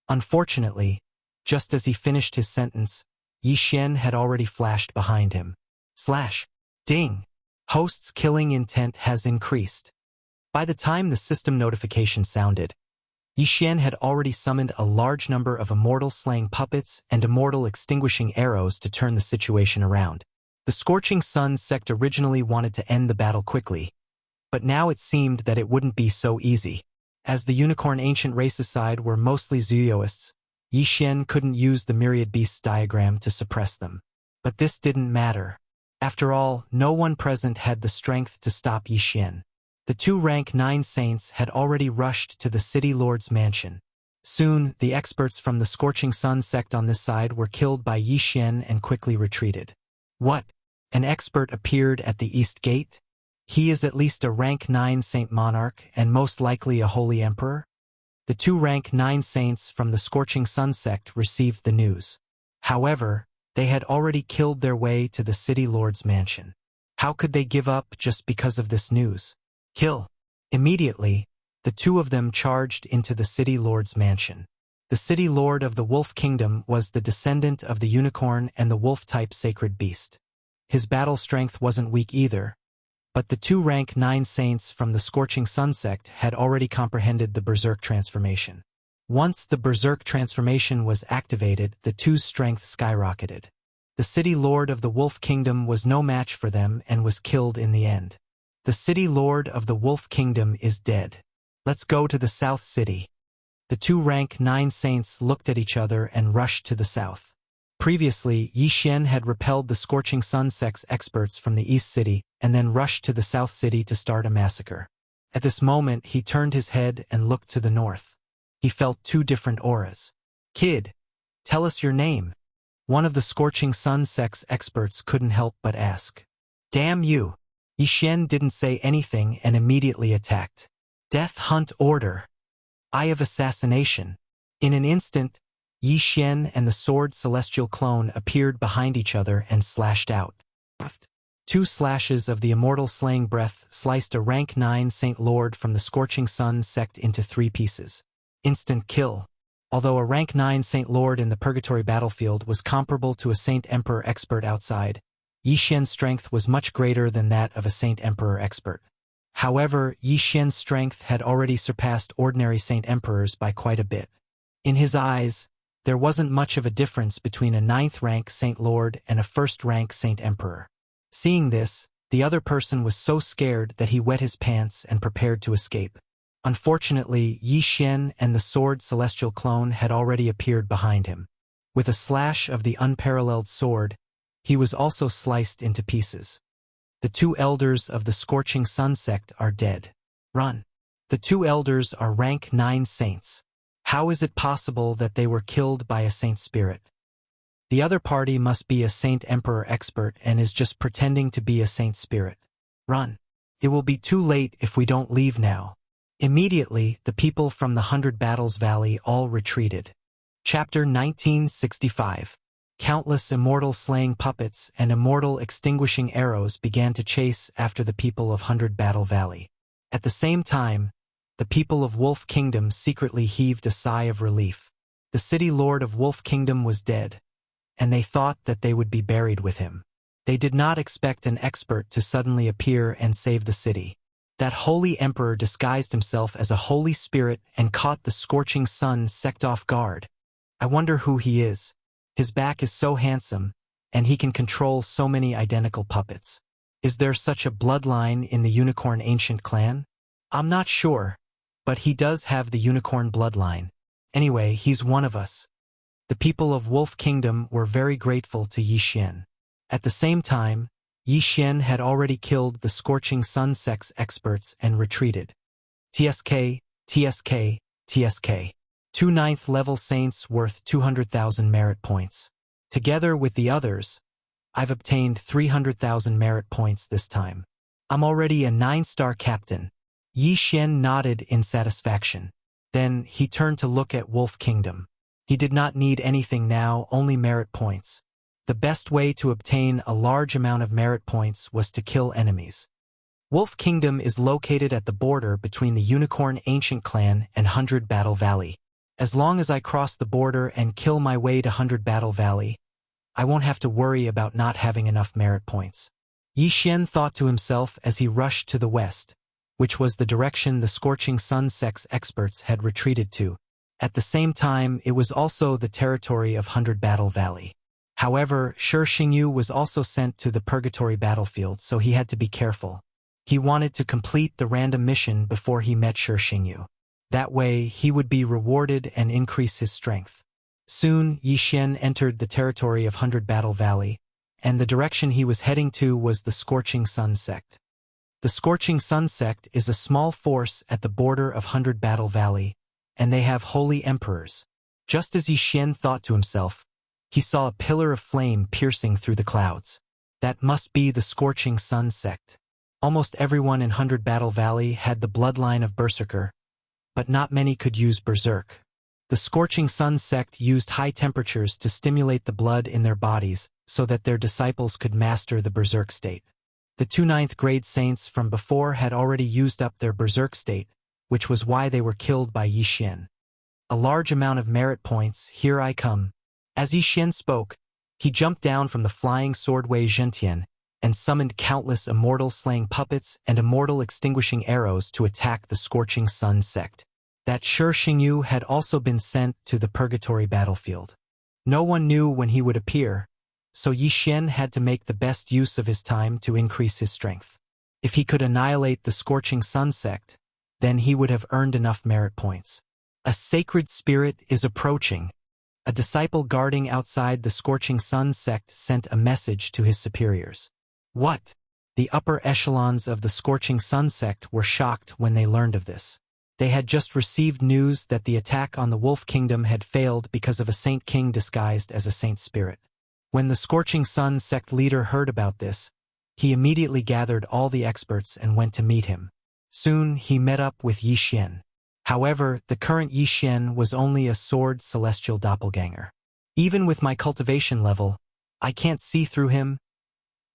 Unfortunately, just as he finished his sentence, Yi Xian had already flashed behind him. Slash. Ding. Host's killing intent has increased. By the time the system notification sounded, Yi Xian had already summoned a large number of immortal slaying puppets and immortal extinguishing arrows to turn the situation around. The Scorching Sun sect originally wanted to end the battle quickly, but now it seemed that it wouldn't be so easy. As the Unicorn Ancient Races side were mostly Zuyoists, Yi Xian couldn't use the Myriad Beasts diagram to suppress them. But this didn't matter. After all, no one present had the strength to stop Yi Xian. The 2 rank 9 saints had already rushed to the city lord's mansion. Soon, the experts from the Scorching Sun sect on this side were killed by Yi Xian and quickly retreated. What? An expert appeared at the east gate? He is at least a rank 9 saint monarch and most likely a holy emperor? The 2 rank 9 saints from the Scorching Sun sect received the news. However, they had already killed their way to the city lord's mansion. How could they give up just because of this news? Kill. Immediately, the 2 of them charged into the city lord's mansion. The city lord of the Wolf Kingdom was the descendant of the unicorn and the wolf-type sacred beast. His battle strength wasn't weak either, but the 2 rank 9 saints from the Scorching Sun sect had already comprehended the Berserk transformation. Once the Berserk transformation was activated, the 2's strength skyrocketed. The city lord of the Wolf Kingdom was no match for them and was killed in the end. The city lord of the Wolf Kingdom is dead. Let's go to the South City. The 2 rank 9 saints looked at each other and rushed to the south. Previously, Yi Xian had repelled the Scorching Sun sect's experts from the East City and then rushed to the South City to start a massacre. At this moment, he turned his head and looked to the north. He felt 2 different auras. Kid, tell us your name. One of the Scorching Sun sect's experts couldn't help but ask. Damn you. Yi Xian didn't say anything and immediately attacked. Death Hunt Order. Eye of Assassination. In an instant, Yi Xian and the Sword Celestial Clone appeared behind each other and slashed out. 2 slashes of the immortal slaying breath sliced a rank 9 Saint Lord from the Scorching Sun sect into 3 pieces. Instant kill. Although a rank 9 Saint Lord in the Purgatory battlefield was comparable to a Saint Emperor expert outside, Yi Xian's strength was much greater than that of a Saint Emperor expert. However, Yi Xian's strength had already surpassed ordinary Saint Emperors by quite a bit. In his eyes, there wasn't much of a difference between a 9th rank Saint Lord and a 1st rank Saint Emperor. Seeing this, The other person was so scared that he wet his pants and prepared to escape. Unfortunately, Yi Xian and the sword celestial clone had already appeared behind him. With a slash of the unparalleled sword, he was also sliced into pieces. The two elders of the Scorching Sun sect are dead. Run. The two elders are rank 9 saints. How is it possible that they were killed by a saint spirit? The other party must be a saint emperor expert and is just pretending to be a saint spirit. Run. It will be too late if we don't leave now. Immediately, the people from the 100 Battles Valley all retreated. Chapter 1965. Countless immortal slaying puppets and immortal extinguishing arrows began to chase after the people of 100 Battle Valley. At the same time, the people of Wolf Kingdom secretly heaved a sigh of relief. The city lord of Wolf Kingdom was dead, and they thought that they would be buried with him. They did not expect an expert to suddenly appear and save the city. That holy emperor disguised himself as a holy spirit and caught the Scorching Sun sect off guard. I wonder who he is. His back is so handsome, and he can control so many identical puppets. Is there such a bloodline in the Unicorn Ancient clan? I'm not sure, but he does have the Unicorn bloodline. Anyway, he's one of us. The people of Wolf Kingdom were very grateful to Yi Xian. At the same time, Yi Xian had already killed the Scorching Sun sect's experts and retreated. TSK, TSK, TSK. 2 9th-level saints worth 200,000 merit points. Together with the others, I've obtained 300,000 merit points this time. I'm already a 9-star captain. Yi Xian nodded in satisfaction. Then he turned to look at Wolf Kingdom. He did not need anything now, only merit points. The best way to obtain a large amount of merit points was to kill enemies. Wolf Kingdom is located at the border between the Unicorn Ancient Clan and 100 Battle Valley. As long as I cross the border and kill my way to 100 Battle Valley, I won't have to worry about not having enough merit points. Yi Xian thought to himself as he rushed to the west, which was the direction the Scorching Sun sect's experts had retreated to. At the same time, it was also the territory of 100 Battle Valley. However, Shi Xingyu was also sent to the Purgatory battlefield, so he had to be careful. He wanted to complete the random mission before he met Shi Xingyu. That way, he would be rewarded and increase his strength. Soon, Yi Xian entered the territory of 100 Battle Valley, and the direction he was heading to was the Scorching Sun sect. The Scorching Sun sect is a small force at the border of 100 Battle Valley, and they have holy emperors. Just as Yi Xian thought to himself, he saw a pillar of flame piercing through the clouds. That must be the Scorching Sun sect. Almost everyone in 100 Battle Valley had the bloodline of Berserker, but not many could use Berserk. The Scorching Sun sect used high temperatures to stimulate the blood in their bodies so that their disciples could master the Berserk state. The 2 9th grade saints from before had already used up their Berserk state, which was why they were killed by Yi Xian. A large amount of merit points, here I come. As Yi Xian spoke, he jumped down from the flying swordway Zhentian and summoned countless immortal slaying puppets and immortal extinguishing arrows to attack the Scorching Sun sect. That Shi Xingyu had also been sent to the Purgatory battlefield. No one knew when he would appear, so Yi Xian had to make the best use of his time to increase his strength. If he could annihilate the Scorching Sun sect, then he would have earned enough merit points. A sacred spirit is approaching. A disciple guarding outside the Scorching Sun sect sent a message to his superiors. What? The upper echelons of the Scorching Sun sect were shocked when they learned of this. They had just received news that the attack on the Wolf Kingdom had failed because of a Saint King disguised as a Saint Spirit. When the Scorching Sun sect leader heard about this, he immediately gathered all the experts and went to meet him. Soon he met up with Yi Xian. However, the current Yi Xian was only a sword celestial doppelganger. Even with my cultivation level, I can't see through him.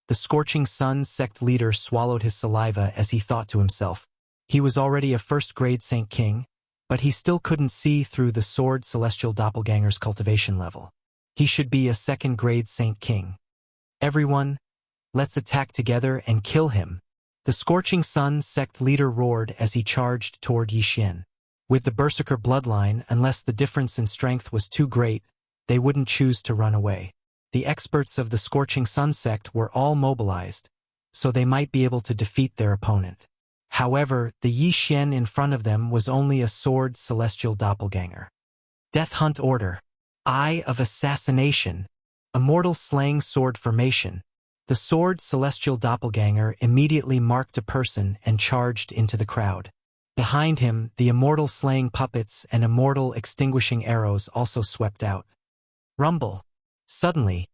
The Scorching Sun sect leader swallowed his saliva as he thought to himself. He was already a first-grade Saint King, but he still couldn't see through the sword celestial doppelganger's cultivation level. He should be a second-grade Saint King. Everyone, let's attack together and kill him. The Scorching Sun sect leader roared as he charged toward Yi Xian. With the Berserker bloodline, unless the difference in strength was too great, they wouldn't choose to run away. The experts of the Scorching Sun sect were all mobilized, so they might be able to defeat their opponent. However, the Yi Xian in front of them was only a sword celestial doppelganger. Death Hunt Order. Eye of Assassination. Immortal Slaying Sword Formation. The sword celestial doppelganger immediately marked a person and charged into the crowd. Behind him, the immortal slaying puppets and immortal extinguishing arrows also swept out. Rumble. Suddenly,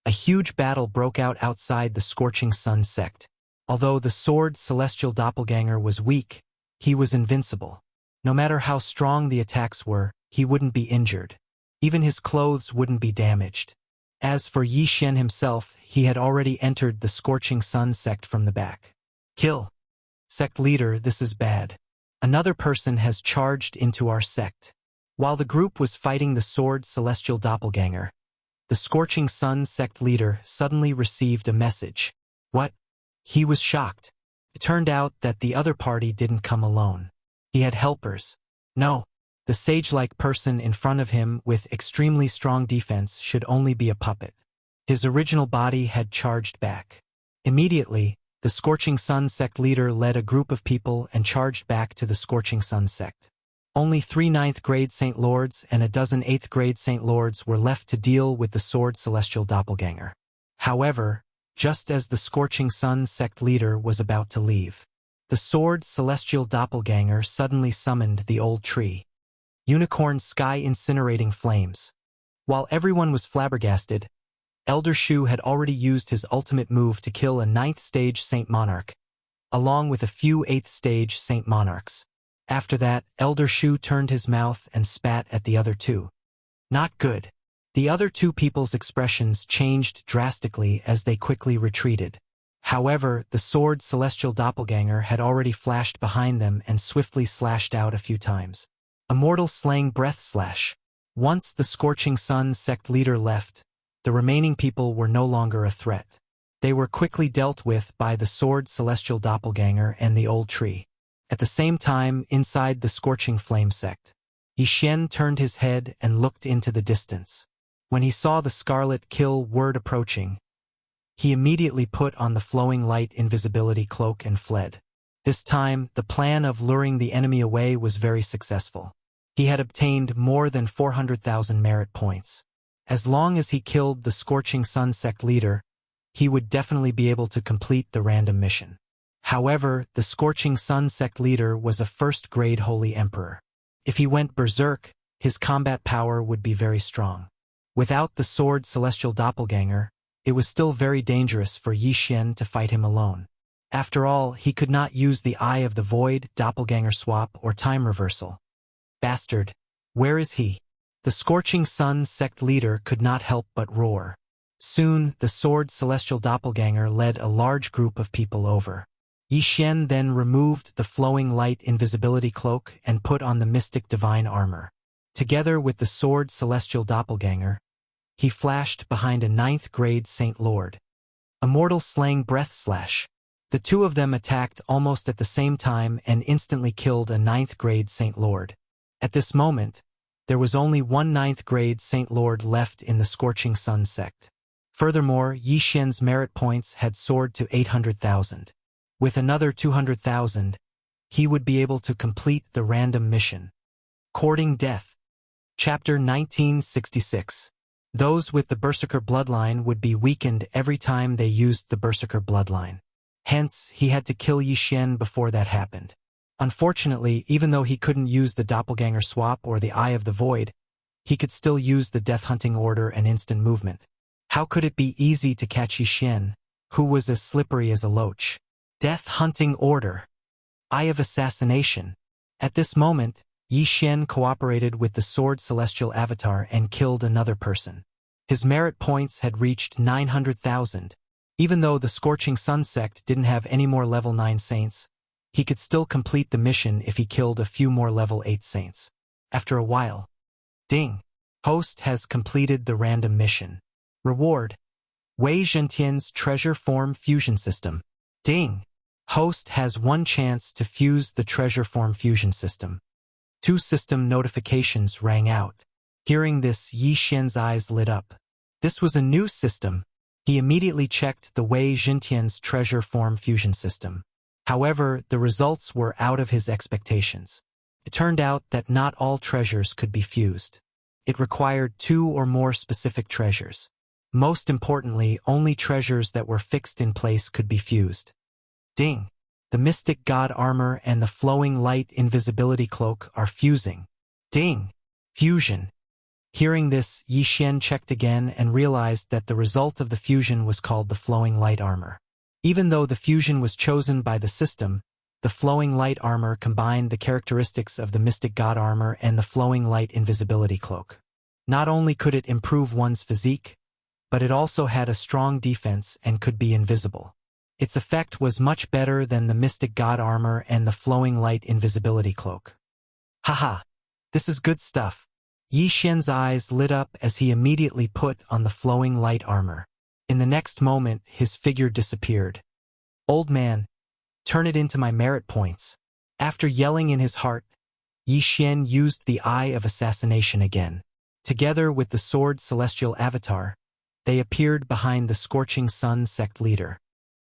a huge battle broke out outside the Scorching Sun sect. Although the sword celestial doppelganger was weak, he was invincible. No matter how strong the attacks were, he wouldn't be injured. Even his clothes wouldn't be damaged. As for Yi Xian himself, he had already entered the Scorching Sun sect from the back. Kill. Sect leader, this is bad. Another person has charged into our sect. While the group was fighting the sword celestial doppelganger, the Scorching Sun sect leader suddenly received a message. What? He was shocked. It turned out that the other party didn't come alone. He had helpers. No. The sage-like person in front of him with extremely strong defense should only be a puppet. His original body had charged back. Immediately, the Scorching Sun sect leader led a group of people and charged back to the Scorching Sun sect. Only 3 9th-grade Saint Lords and a dozen 8th-grade Saint Lords were left to deal with the sword celestial doppelganger. However, just as the Scorching Sun sect leader was about to leave, the sword celestial doppelganger suddenly summoned the old tree. Unicorn Sky Incinerating Flames. While everyone was flabbergasted, Elder Shu had already used his ultimate move to kill a 9th stage Saint Monarch, along with a few 8th stage Saint Monarchs. After that, Elder Shu turned his mouth and spat at the other two. Not good. The other two people's expressions changed drastically as they quickly retreated. However, the sword celestial doppelganger had already flashed behind them and swiftly slashed out a few times. Immortal Slaying Breath Slash. Once the Scorching Sun sect leader left, the remaining people were no longer a threat. They were quickly dealt with by the sword celestial doppelganger and the old tree. At the same time, inside the Scorching Flame sect, Yi Xian turned his head and looked into the distance. When he saw the Scarlet Kill word approaching, he immediately put on the Flowing Light invisibility cloak and fled. This time, the plan of luring the enemy away was very successful. He had obtained more than 400,000 merit points. As long as he killed the Scorching Sun sect leader, he would definitely be able to complete the random mission. However, the Scorching Sun sect leader was a first-grade Holy Emperor. If he went berserk, his combat power would be very strong. Without the sword celestial doppelganger, it was still very dangerous for Yi Xian to fight him alone. After all, he could not use the Eye of the Void, doppelganger swap, or time reversal. Bastard! Where is he? The Scorching Sun sect leader could not help but roar. Soon, the sword celestial doppelganger led a large group of people over. Yi Xian then removed the Flowing Light invisibility cloak and put on the Mystic Divine armor. Together with the sword celestial doppelganger, he flashed behind a 9th-grade Saint Lord. Immortal Slaying Breath Slash. The two of them attacked almost at the same time and instantly killed a 9th-grade Saint Lord. At this moment, there was only one 9th-grade Saint Lord left in the Scorching Sun sect. Furthermore, Yi Xian's merit points had soared to 800,000. With another 200,000, he would be able to complete the random mission. Courting Death. Chapter 1966. Those with the Berserker bloodline would be weakened every time they used the Berserker bloodline. Hence, he had to kill Yi Xian before that happened. Unfortunately, even though he couldn't use the doppelganger swap or the Eye of the Void, he could still use the Death Hunting Order and instant movement. How could it be easy to catch Yi Xian, who was as slippery as a loach? Death Hunting Order. Eye of Assassination. At this moment, Yi Xian cooperated with the Sword Celestial Avatar and killed another person. His merit points had reached 900,000. Even though the Scorching Sun sect didn't have any more level 9 saints, he could still complete the mission if he killed a few more level 8 saints. After a while, ding! Host has completed the random mission. Reward: Wei Zhentian's Treasure Form Fusion System. Ding! Host has one chance to fuse the Treasure Form Fusion System. 2 system notifications rang out. Hearing this, Yi Xian's eyes lit up. This was a new system. He immediately checked the Wei Jintian's treasure form fusion system. However, the results were out of his expectations. It turned out that not all treasures could be fused. It required 2 or more specific treasures. Most importantly, only treasures that were fixed in place could be fused. Ding! The mystic god armor and the flowing light invisibility cloak are fusing. Ding! Fusion. Hearing this, Yi Xian checked again and realized that the result of the fusion was called the flowing light armor. Even though the fusion was chosen by the system, the flowing light armor combined the characteristics of the mystic god armor and the flowing light invisibility cloak. Not only could it improve one's physique, but it also had a strong defense and could be invisible. Its effect was much better than the mystic god armor and the flowing light invisibility cloak. Haha! This is good stuff. Yi Xian's eyes lit up as he immediately put on the flowing light armor. In the next moment, his figure disappeared. Old man, turn it into my merit points. After yelling in his heart, Yi Xian used the Eye of Assassination again. Together with the Sword Celestial Avatar, they appeared behind the Scorching Sun sect leader.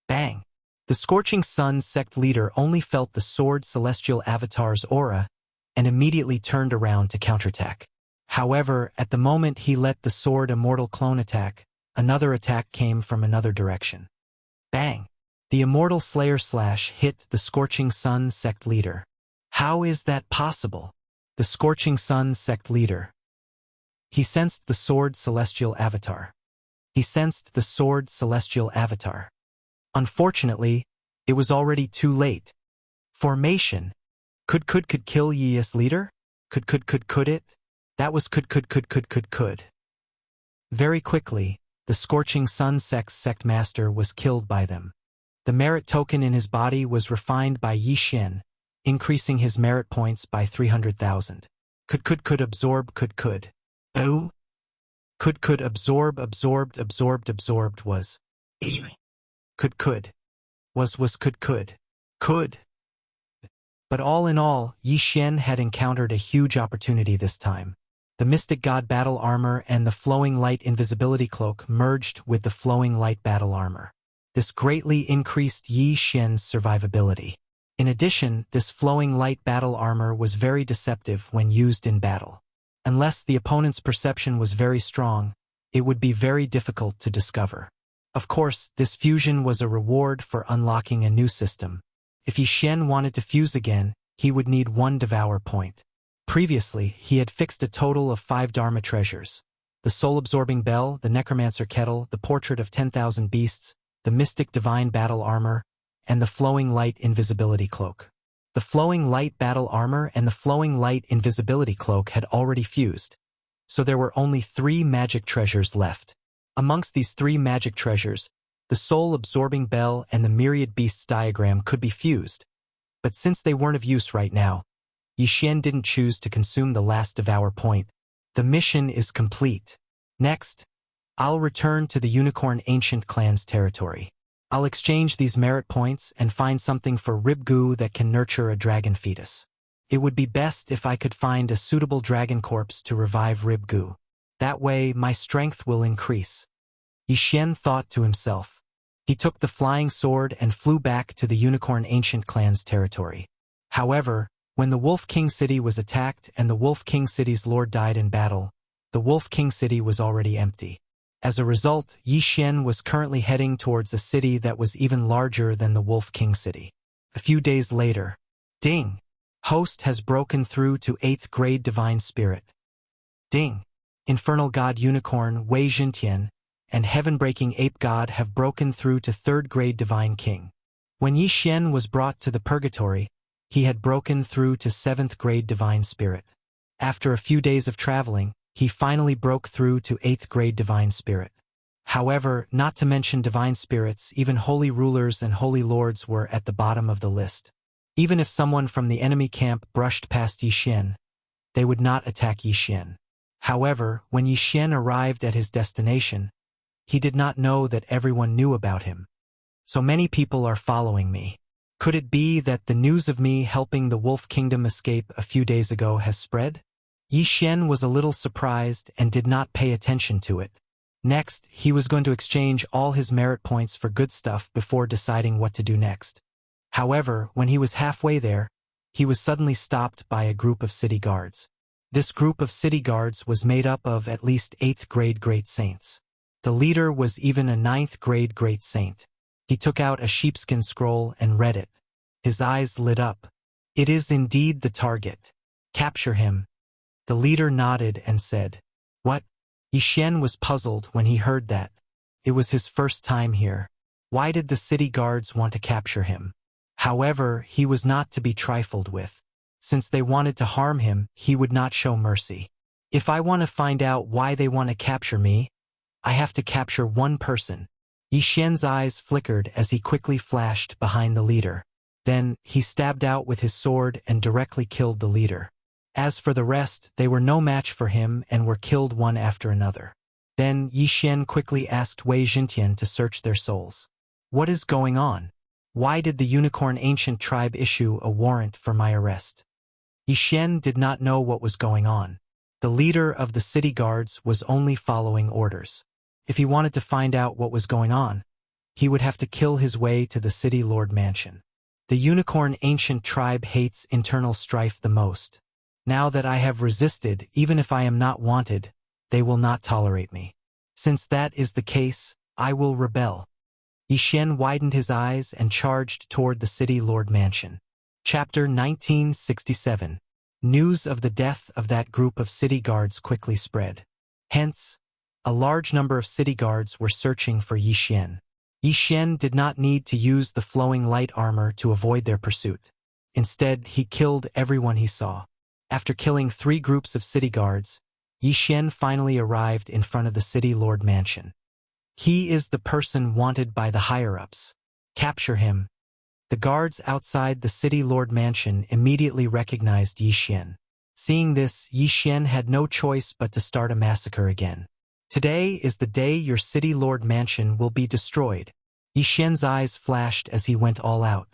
Bang! The Scorching Sun sect leader only felt the Sword Celestial Avatar's aura and immediately turned around to counterattack. However, at the moment he let the sword Immortal Clone attack, another attack came from another direction. Bang! The Immortal Slayer Slash hit the Scorching Sun sect leader. How is that possible? The Scorching Sun sect leader. He sensed the Sword Celestial Avatar. He sensed the Sword Celestial Avatar. Unfortunately, it was already too late. Formation. Could kill Yi's leader? Could it? That was could. Very quickly, the Scorching Sun sect master was killed by them. The merit token in his body was refined by Yi Xian, increasing his merit points by 300,000. Could absorb could. Oh? Could absorbed was. Could. Was could. But all in all, Yi Xian had encountered a huge opportunity this time. The Mystic God Battle Armor and the Flowing Light Invisibility Cloak merged with the Flowing Light Battle Armor. This greatly increased Yi Xian's survivability. In addition, this Flowing Light Battle Armor was very deceptive when used in battle. Unless the opponent's perception was very strong, it would be very difficult to discover. Of course, this fusion was a reward for unlocking a new system. If Yi Xian wanted to fuse again, he would need 1 Devour point. Previously, he had fixed a total of 5 Dharma treasures: the Soul-Absorbing Bell, the Necromancer Kettle, the Portrait of 10,000 Beasts, the Mystic Divine Battle Armor, and the Flowing Light Invisibility Cloak. The Flowing Light Battle Armor and the Flowing Light Invisibility Cloak had already fused, so there were only 3 magic treasures left. Amongst these 3 magic treasures, the Soul-Absorbing Bell and the Myriad Beasts diagram could be fused, but since they weren't of use right now, Yi Xian didn't choose to consume the last Devour point. The mission is complete. Next, I'll return to the Unicorn Ancient Clan's territory. I'll exchange these merit points and find something for Rib Goo that can nurture a dragon fetus. It would be best if I could find a suitable dragon corpse to revive Rib Goo. That way, my strength will increase. Yi Xian thought to himself. He took the flying sword and flew back to the Unicorn Ancient Clan's territory. However, when the Wolf King City was attacked and the Wolf King City's lord died in battle, the Wolf King City was already empty. As a result, Yi Xian was currently heading towards a city that was even larger than the Wolf King City. A few days later, ding! Host has broken through to 8th grade Divine Spirit. Ding! Infernal God Unicorn Wei Jintian and Heaven-Breaking Ape God have broken through to 3rd grade Divine King. When Yi Xian was brought to the Purgatory, he had broken through to 7th grade Divine Spirit. After a few days of traveling, he finally broke through to 8th grade Divine Spirit. However, not to mention Divine Spirits, even Holy Rulers and Holy Lords were at the bottom of the list. Even if someone from the enemy camp brushed past Yi Xian, they would not attack Yi Xian. However, when Yi Xian arrived at his destination, he did not know that everyone knew about him. So many people are following me. Could it be that the news of me helping the Wolf Kingdom escape a few days ago has spread? Yi Xian was a little surprised and did not pay attention to it. Next, he was going to exchange all his merit points for good stuff before deciding what to do next. However, when he was halfway there, he was suddenly stopped by a group of city guards. This group of city guards was made up of at least 8th grade great saints. The leader was even a 9th grade great saint. He took out a sheepskin scroll and read it. His eyes lit up. It is indeed the target. Capture him. The leader nodded and said, What? Yixuan was puzzled when he heard that. It was his first time here. Why did the city guards want to capture him? However, he was not to be trifled with. Since they wanted to harm him, he would not show mercy. If I want to find out why they want to capture me, I have to capture one person. Yixuan's eyes flickered as he quickly flashed behind the leader. Then, he stabbed out with his sword and directly killed the leader. As for the rest, they were no match for him and were killed one after another. Then, Yixuan quickly asked Wei Jintian to search their souls. What is going on? Why did the Unicorn Ancient Tribe issue a warrant for my arrest? Yixuan did not know what was going on. The leader of the city guards was only following orders. If he wanted to find out what was going on, he would have to kill his way to the city lord mansion. The Unicorn Ancient Tribe hates internal strife the most. Now that I have resisted, even if I am not wanted, they will not tolerate me. Since that is the case, I will rebel. Yixuan widened his eyes and charged toward the city lord mansion. Chapter 1967. News of the death of that group of city guards quickly spread. Hence, a large number of city guards were searching for Yixuan. Yixuan did not need to use the flowing light armor to avoid their pursuit. Instead, he killed everyone he saw. After killing 3 groups of city guards, Yixuan finally arrived in front of the city lord mansion. He is the person wanted by the higher-ups. Capture him. The guards outside the city lord mansion immediately recognized Yixuan. Seeing this, Yixuan had no choice but to start a massacre again. Today is the day your city lord mansion will be destroyed. Yixuan's eyes flashed as he went all out.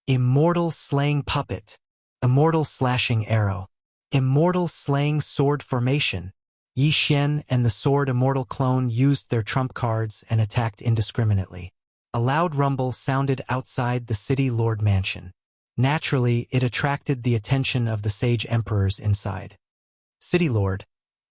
Immortal slaying puppet. Immortal slashing arrow. Immortal slaying sword formation. Yixuan and the sword immortal clone used their trump cards and attacked indiscriminately. A loud rumble sounded outside the city lord mansion. Naturally, it attracted the attention of the sage emperors inside. City lord.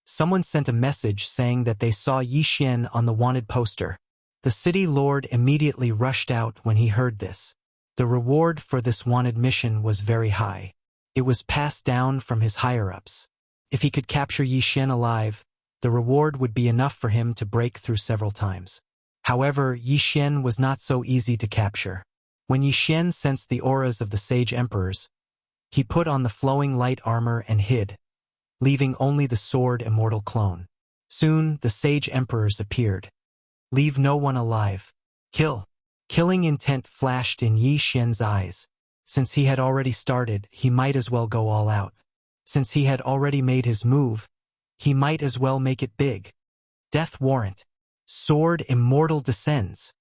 Someone sent a message saying that they saw Yixuan on the wanted poster. The city lord immediately rushed out when he heard this. The reward for this wanted mission was very high. It was passed down from his higher-ups. If he could capture Yixuan alive, the reward would be enough for him to break through several times. However, Yixuan was not so easy to capture. When Yixuan sensed the auras of the sage emperors, he put on the flowing light armor and hid, leaving only the sword immortal clone. Soon, the sage emperors appeared. Leave no one alive. Kill. Killing intent flashed in Yixuan's eyes. Since he had already started, he might as well go all out. Since he had already made his move, he might as well make it big. Death warrant. Sword immortal descends.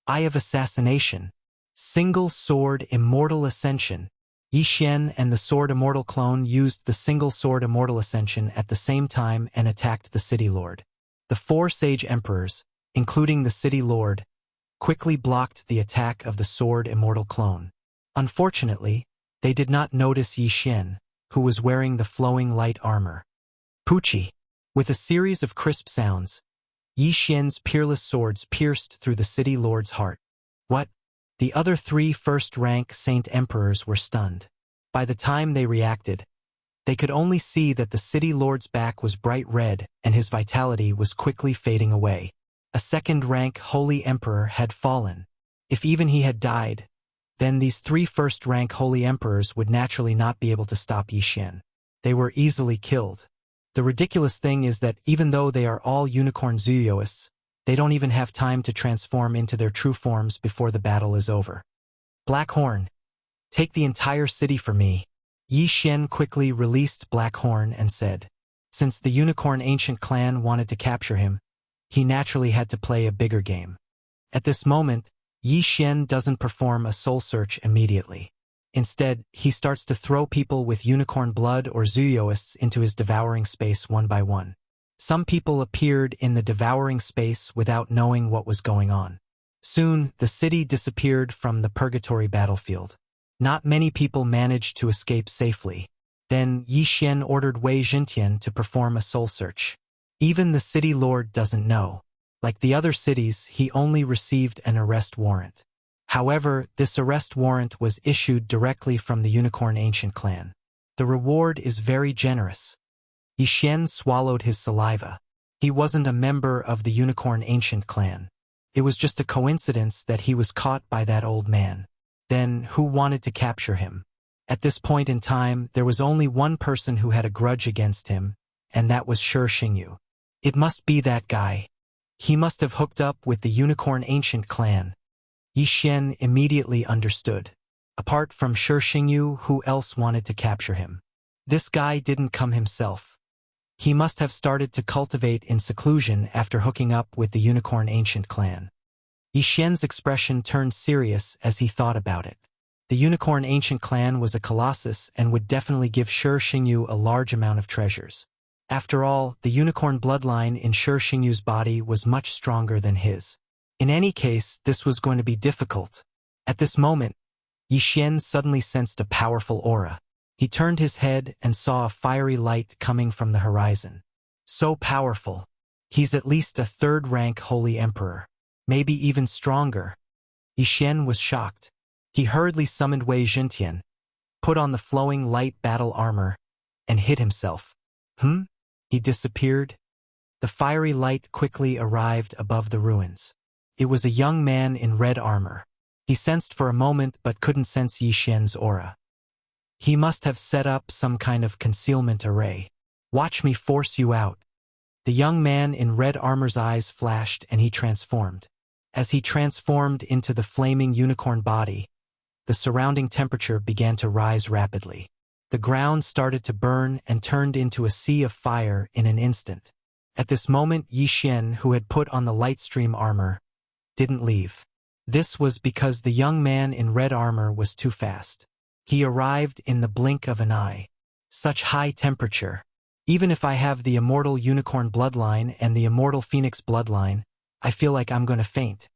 Eye of assassination. Single sword immortal ascension. Yixuan and the sword immortal clone used the single sword immortal ascension at the same time and attacked the city lord. The 4 sage emperors, including the city lord, quickly blocked the attack of the sword immortal clone. Unfortunately, they did not notice Yixuan, who was wearing the flowing light armor. Poochie. With a series of crisp sounds, Yixuan's peerless swords pierced through the city lord's heart. What? The other 3 first-rank saint emperors were stunned. By the time they reacted, they could only see that the city lord's back was bright red and his vitality was quickly fading away. A second-rank holy emperor had fallen. If even he had died, then these 3 first-rank holy emperors would naturally not be able to stop Yixuan. They were easily killed. The ridiculous thing is that even though they are all unicorn Zuyoists, they don't even have time to transform into their true forms before the battle is over. Black Horn. Take the entire city for me. Yixuan quickly released Black Horn and said, since the Unicorn Ancient Clan wanted to capture him, he naturally had to play a bigger game. At this moment, Yixuan doesn't perform a soul search immediately. Instead, he starts to throw people with unicorn blood or Zuyoists into his devouring space one by one. Some people appeared in the devouring space without knowing what was going on. Soon, the city disappeared from the purgatory battlefield. Not many people managed to escape safely. Then Yi Xian ordered Wei Jintian to perform a soul search. Even the city lord doesn't know. Like the other cities, he only received an arrest warrant. However, this arrest warrant was issued directly from the Unicorn Ancient clan. The reward is very generous. Yi Xian swallowed his saliva. He wasn't a member of the Unicorn Ancient clan. It was just a coincidence that he was caught by that old man. Then, who wanted to capture him? At this point in time, there was only one person who had a grudge against him, and that was Shi Xingyu. It must be that guy. He must have hooked up with the Unicorn Ancient clan. Yi Xian immediately understood. Apart from Shi Xingyu, who else wanted to capture him? This guy didn't come himself. He must have started to cultivate in seclusion after hooking up with the Unicorn Ancient clan. Yi Xian's expression turned serious as he thought about it. The Unicorn Ancient clan was a colossus and would definitely give Shi Xingyu a large amount of treasures. After all, the unicorn bloodline in Shi Xingyu's body was much stronger than his. In any case, this was going to be difficult. At this moment, Yi Xian suddenly sensed a powerful aura. He turned his head and saw a fiery light coming from the horizon. So powerful. He's at least a third-rank holy emperor. Maybe even stronger. Yi Xian was shocked. He hurriedly summoned Wei Jintian, put on the flowing light battle armor, and hid himself. He disappeared. The fiery light quickly arrived above the ruins. It was a young man in red armor. He sensed for a moment but couldn't sense Yi Xian's aura. He must have set up some kind of concealment array. Watch me force you out. The young man in red armor's eyes flashed and he transformed. As he transformed into the flaming unicorn body, the surrounding temperature began to rise rapidly. The ground started to burn and turned into a sea of fire in an instant. At this moment, Yi Xian, who had put on the Lightstream armor, didn't leave. This was because the young man in red armor was too fast. He arrived in the blink of an eye. Such high temperature. Even if I have the immortal unicorn bloodline and the immortal phoenix bloodline, I feel like I'm going to faint.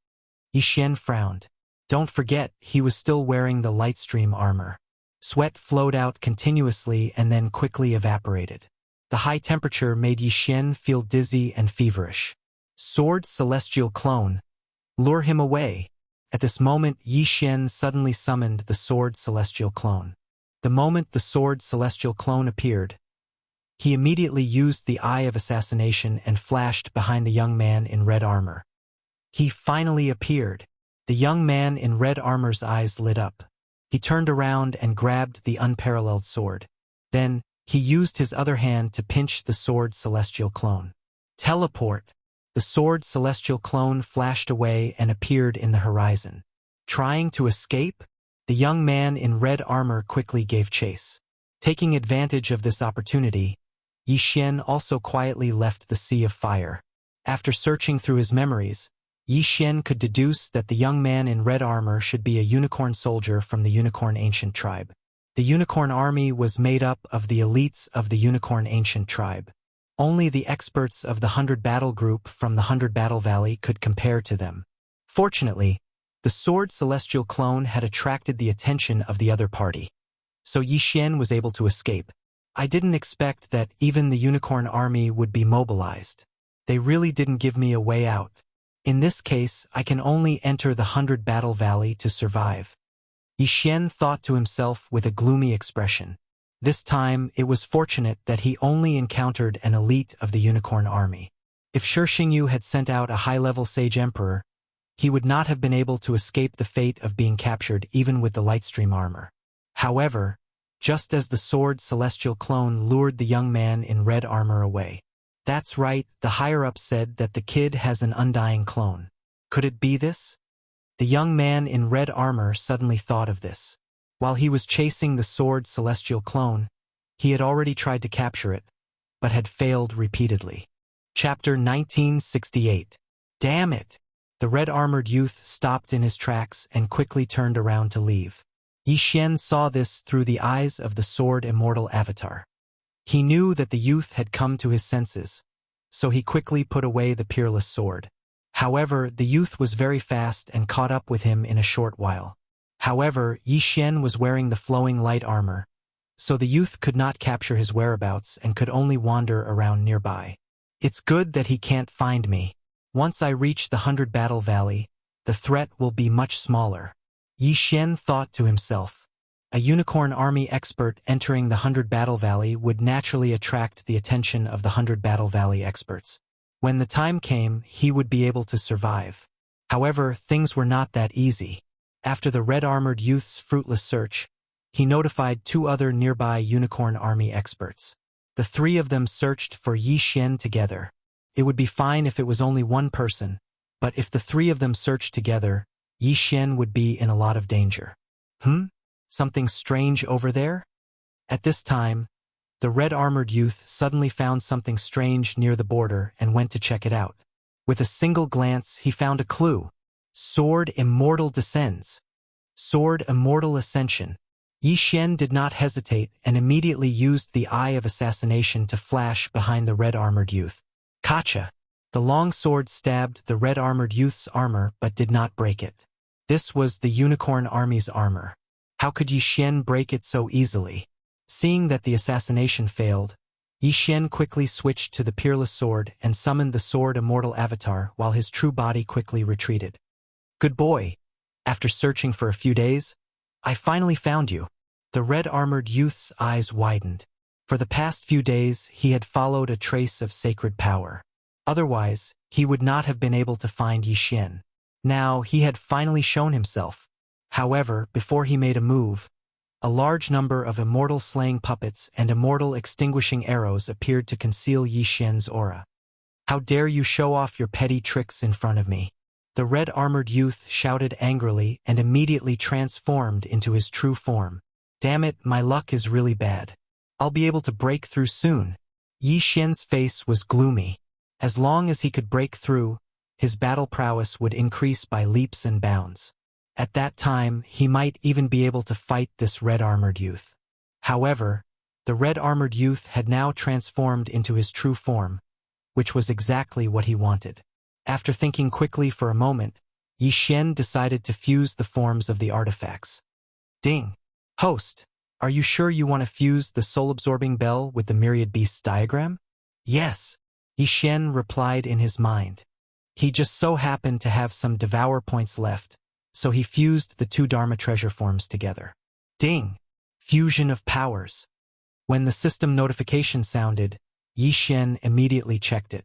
Yi Xian frowned. Don't forget, he was still wearing the Lightstream armor. Sweat flowed out continuously and then quickly evaporated. The high temperature made Yi Xian feel dizzy and feverish. Sword Celestial Clone. Lure him away. At this moment, Yi Xian suddenly summoned the Sword Celestial Clone. The moment the Sword Celestial Clone appeared, he immediately used the Eye of Assassination and flashed behind the young man in red armor. He finally appeared. The young man in red armor's eyes lit up. He turned around and grabbed the unparalleled sword. Then, he used his other hand to pinch the Sword Celestial Clone. Teleport! The Sword Celestial Clone flashed away and appeared in the horizon. Trying to escape? The young man in red armor quickly gave chase. Taking advantage of this opportunity, Yi Xian also quietly left the Sea of Fire. After searching through his memories, Yi Xian could deduce that the young man in red armor should be a unicorn soldier from the Unicorn Ancient tribe. The Unicorn army was made up of the elites of the Unicorn Ancient tribe. Only the experts of the 100 Battle Group from the 100 Battle Valley could compare to them. Fortunately, the Sword Celestial Clone had attracted the attention of the other party. So Yi Xian was able to escape. I didn't expect that even the Unicorn army would be mobilized. They really didn't give me a way out. In this case, I can only enter the 100 Battle Valley to survive. Yi Xian thought to himself with a gloomy expression. This time, it was fortunate that he only encountered an elite of the Unicorn army. If Shi Xingyu had sent out a high-level Sage Emperor, he would not have been able to escape the fate of being captured even with the Lightstream armor. However, just as the Sword Celestial Clone lured the young man in red armor away. That's right, the higher-up said that the kid has an undying clone. Could it be this? The young man in red armor suddenly thought of this. While he was chasing the Sword Celestial Clone, he had already tried to capture it, but had failed repeatedly. Chapter 1968. Damn it! The red-armored youth stopped in his tracks and quickly turned around to leave. Yi Xian saw this through the eyes of the Sword Immortal Avatar. He knew that the youth had come to his senses. so he quickly put away the peerless sword. However, the youth was very fast and caught up with him in a short while. However, Yi Xian was wearing the flowing light armor, so the youth could not capture his whereabouts and could only wander around nearby. It's good that he can't find me. Once I reach the 100 Battle Valley, the threat will be much smaller. Yi Xian thought to himself. A unicorn army expert entering the 100 Battle Valley would naturally attract the attention of the 100 Battle Valley experts. When the time came, he would be able to survive. However, things were not that easy. After the red-armored youth's fruitless search, he notified 2 other nearby unicorn army experts. The 3 of them searched for Yi Xian together. It would be fine if it was only one person, but if the 3 of them searched together, Yi Xian would be in a lot of danger. Something strange over there? At this time, the red-armored youth suddenly found something strange near the border and went to check it out. With a single glance, he found a clue. Sword Immortal descends. Sword Immortal Ascension. Yi Xian did not hesitate and immediately used the Eye of Assassination to flash behind the red-armored youth. Kacha! The long sword stabbed the red-armored youth's armor but did not break it. This was the unicorn army's armor. How could Yi Xian break it so easily? Seeing that the assassination failed, Yi Xian quickly switched to the peerless sword and summoned the sword Immortal Avatar while his true body quickly retreated. Good boy. After searching for a few days, I finally found you. The red-armored youth's eyes widened. For the past few days, he had followed a trace of sacred power. Otherwise, he would not have been able to find Yi Xian. Now, he had finally shown himself. However, before he made a move, a large number of immortal slaying puppets and immortal extinguishing arrows appeared to conceal Yi Xian's aura. How dare you show off your petty tricks in front of me? The red-armored youth shouted angrily and immediately transformed into his true form. Damn it, my luck is really bad. I'll be able to break through soon. Yi Xian's face was gloomy. As long as he could break through, his battle prowess would increase by leaps and bounds. At that time, he might even be able to fight this red-armored youth. However, the red-armored youth had now transformed into his true form, which was exactly what he wanted. After thinking quickly for a moment, Yi Xian decided to fuse the forms of the artifacts. Ding! Host, are you sure you want to fuse the soul-absorbing bell with the myriad beasts diagram? Yes, Yi Xian replied in his mind. He just so happened to have some devour points left, so he fused the 2 Dharma treasure forms together. Ding! Fusion of powers. When the system notification sounded, Yi Xian immediately checked it.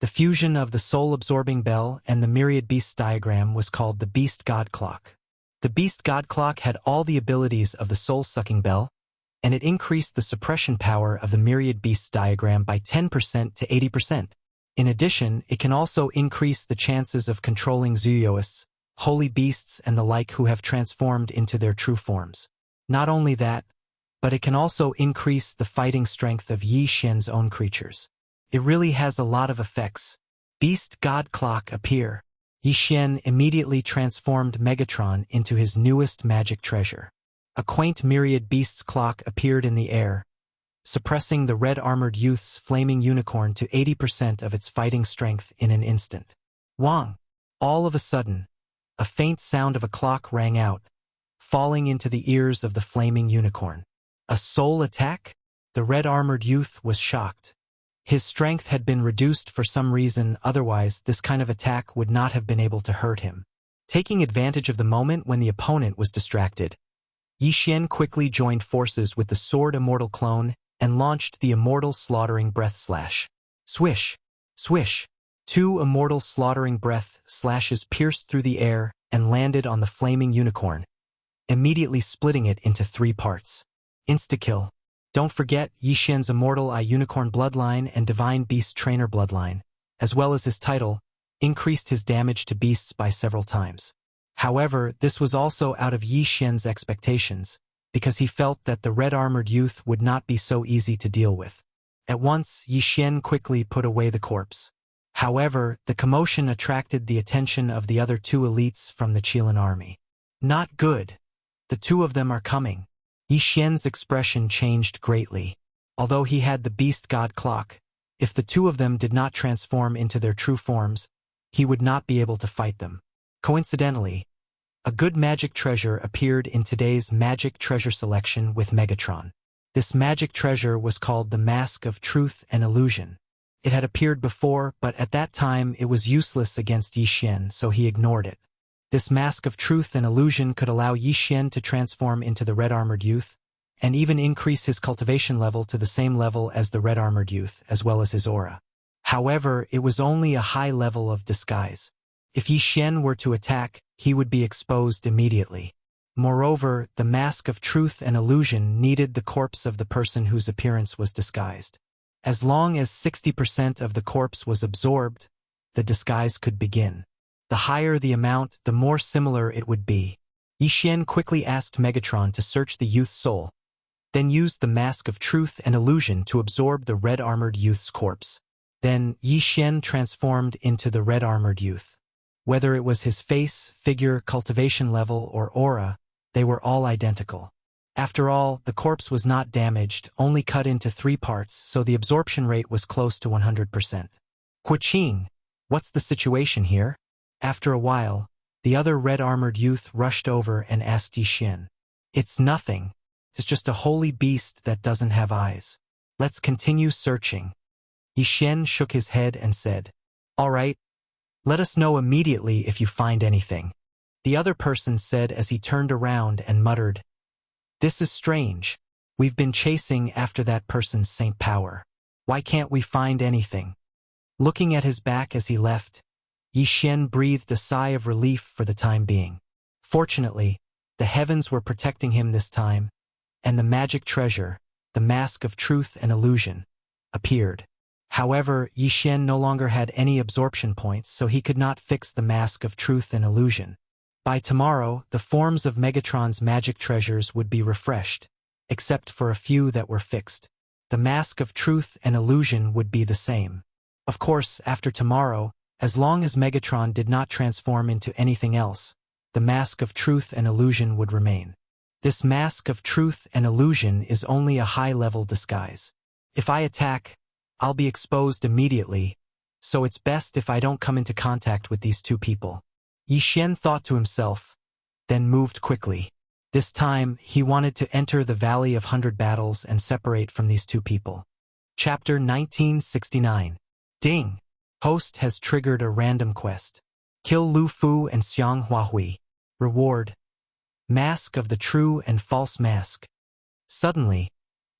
The fusion of the soul-absorbing bell and the myriad beasts diagram was called the Beast God Clock. The Beast God Clock had all the abilities of the soul-sucking bell, and it increased the suppression power of the myriad beasts diagram by 10% to 80%. In addition, it can also increase the chances of controlling Zuyoists, holy beasts and the like who have transformed into their true forms. Not only that, but it can also increase the fighting strength of Yi Xian's own creatures. It really has a lot of effects. Beast God Clock appear. Yi Xian immediately transformed Megatron into his newest magic treasure. A quaint myriad beasts clock appeared in the air, suppressing the red-armored youth's flaming unicorn to 80% of its fighting strength in an instant. Wang! All of a sudden, a faint sound of a clock rang out, falling into the ears of the flaming unicorn. A soul attack? The red-armored youth was shocked. His strength had been reduced for some reason, otherwise this kind of attack would not have been able to hurt him. Taking advantage of the moment when the opponent was distracted, Yi Xian quickly joined forces with the Sword Immortal clone and launched the Immortal Slaughtering Breath Slash. Swish! Swish! 2 Immortal Slaughtering Breath Slashes pierced through the air and landed on the flaming unicorn, immediately splitting it into 3 parts. Insta-kill. Don't forget Yi Xian's Immortal Eye Unicorn bloodline and Divine Beast Trainer bloodline, as well as his title, increased his damage to beasts by several times. However, this was also out of Yi Xian's expectations, because he felt that the red-armored youth would not be so easy to deal with. At once, Yi Xian quickly put away the corpse. However, the commotion attracted the attention of the other 2 elites from the Qilin army. Not good. The 2 of them are coming. Yi Xian's expression changed greatly. Although he had the Beast God Clock, If the two of them did not transform into their true forms, he would not be able to fight them. Coincidentally, a good magic treasure appeared in today's magic treasure selection with Megatron. This magic treasure was called the Mask of Truth and Illusion. It had appeared before, but at that time it was useless against Yi Xian, so he ignored it. This Mask of Truth and Illusion could allow Yi Xian to transform into the Red-Armored Youth, and even increase his cultivation level to the same level as the Red-Armored Youth, as well as his aura. However, it was only a high level of disguise. If Yi Xian were to attack, he would be exposed immediately. Moreover, the Mask of Truth and Illusion needed the corpse of the person whose appearance was disguised. As long as 60% of the corpse was absorbed, the disguise could begin. The higher the amount, the more similar it would be. Yi Xian quickly asked Megatron to search the youth's soul, then used the Mask of Truth and Illusion to absorb the Red-Armored Youth's corpse. Then Yi Xian transformed into the Red-Armored Youth. Whether it was his face, figure, cultivation level, or aura, they were all identical. After all, the corpse was not damaged, only cut into 3 parts, so the absorption rate was close to 100%. Kuo-Ching, what's the situation here? After a while, the other Red-Armored Youth rushed over and asked Yi Xian. It's nothing. It's just a holy beast that doesn't have eyes. Let's continue searching. Yi Xian shook his head and said, All right. Let us know immediately if you find anything. The other person said as he turned around and muttered, This is strange. We've been chasing after that person's saint power. Why can't we find anything? Looking at his back as he left, Yi Xian breathed a sigh of relief for the time being. Fortunately, the heavens were protecting him this time, and the magic treasure, the Mask of Truth and Illusion, appeared. However, Yi Xian no longer had any absorption points, so he could not fix the Mask of Truth and Illusion. By tomorrow, the forms of Megatron's magic treasures would be refreshed, except for a few that were fixed. The Mask of Truth and Illusion would be the same. Of course, after tomorrow, as long as Megatron did not transform into anything else, the Mask of Truth and Illusion would remain. This Mask of Truth and Illusion is only a high-level disguise. If I attack, I'll be exposed immediately, so it's best if I don't come into contact with these two people. Yi Xian thought to himself, then moved quickly. This time, he wanted to enter the Valley of 100 Battles and separate from these two people. Chapter 1969. Ding! Host has triggered a random quest. Kill Lu Fu and Xiang Huahui. Reward: Mask of the True and False Mask. Suddenly,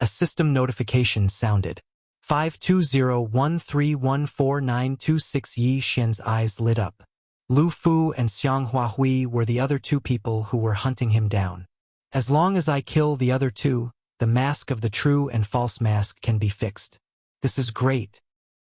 a system notification sounded. 52013149926. Yi Xian's eyes lit up. Lu Fu and Xiang Huahui were the other two people who were hunting him down. As long as I kill the other two, the Mask of the True and False Mask can be fixed. This is great.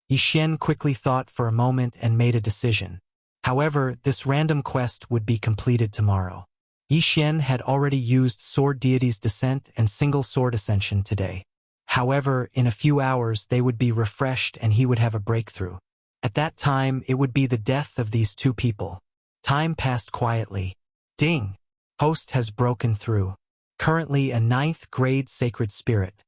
Yi Xian quickly thought for a moment and made a decision. However, this random quest would be completed tomorrow. Yi Xian had already used Sword Deity's Descent and Single Sword Ascension today. However, in a few hours they would be refreshed and he would have a breakthrough. At that time, it would be the death of these two people. Time passed quietly. Ding! Host has broken through. Currently a 9th grade Sacred Spirit.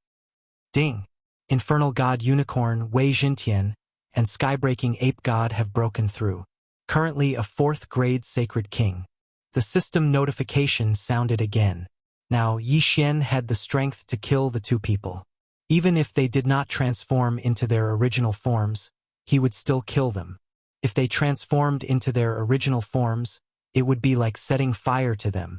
Ding! Infernal God Unicorn Wei Jintian and Skybreaking Ape God have broken through. Currently a 4th grade Sacred King. The system notification sounded again. Now Yi Xian had the strength to kill the two people. Even if they did not transform into their original forms, he would still kill them. If they transformed into their original forms, it would be like setting fire to them.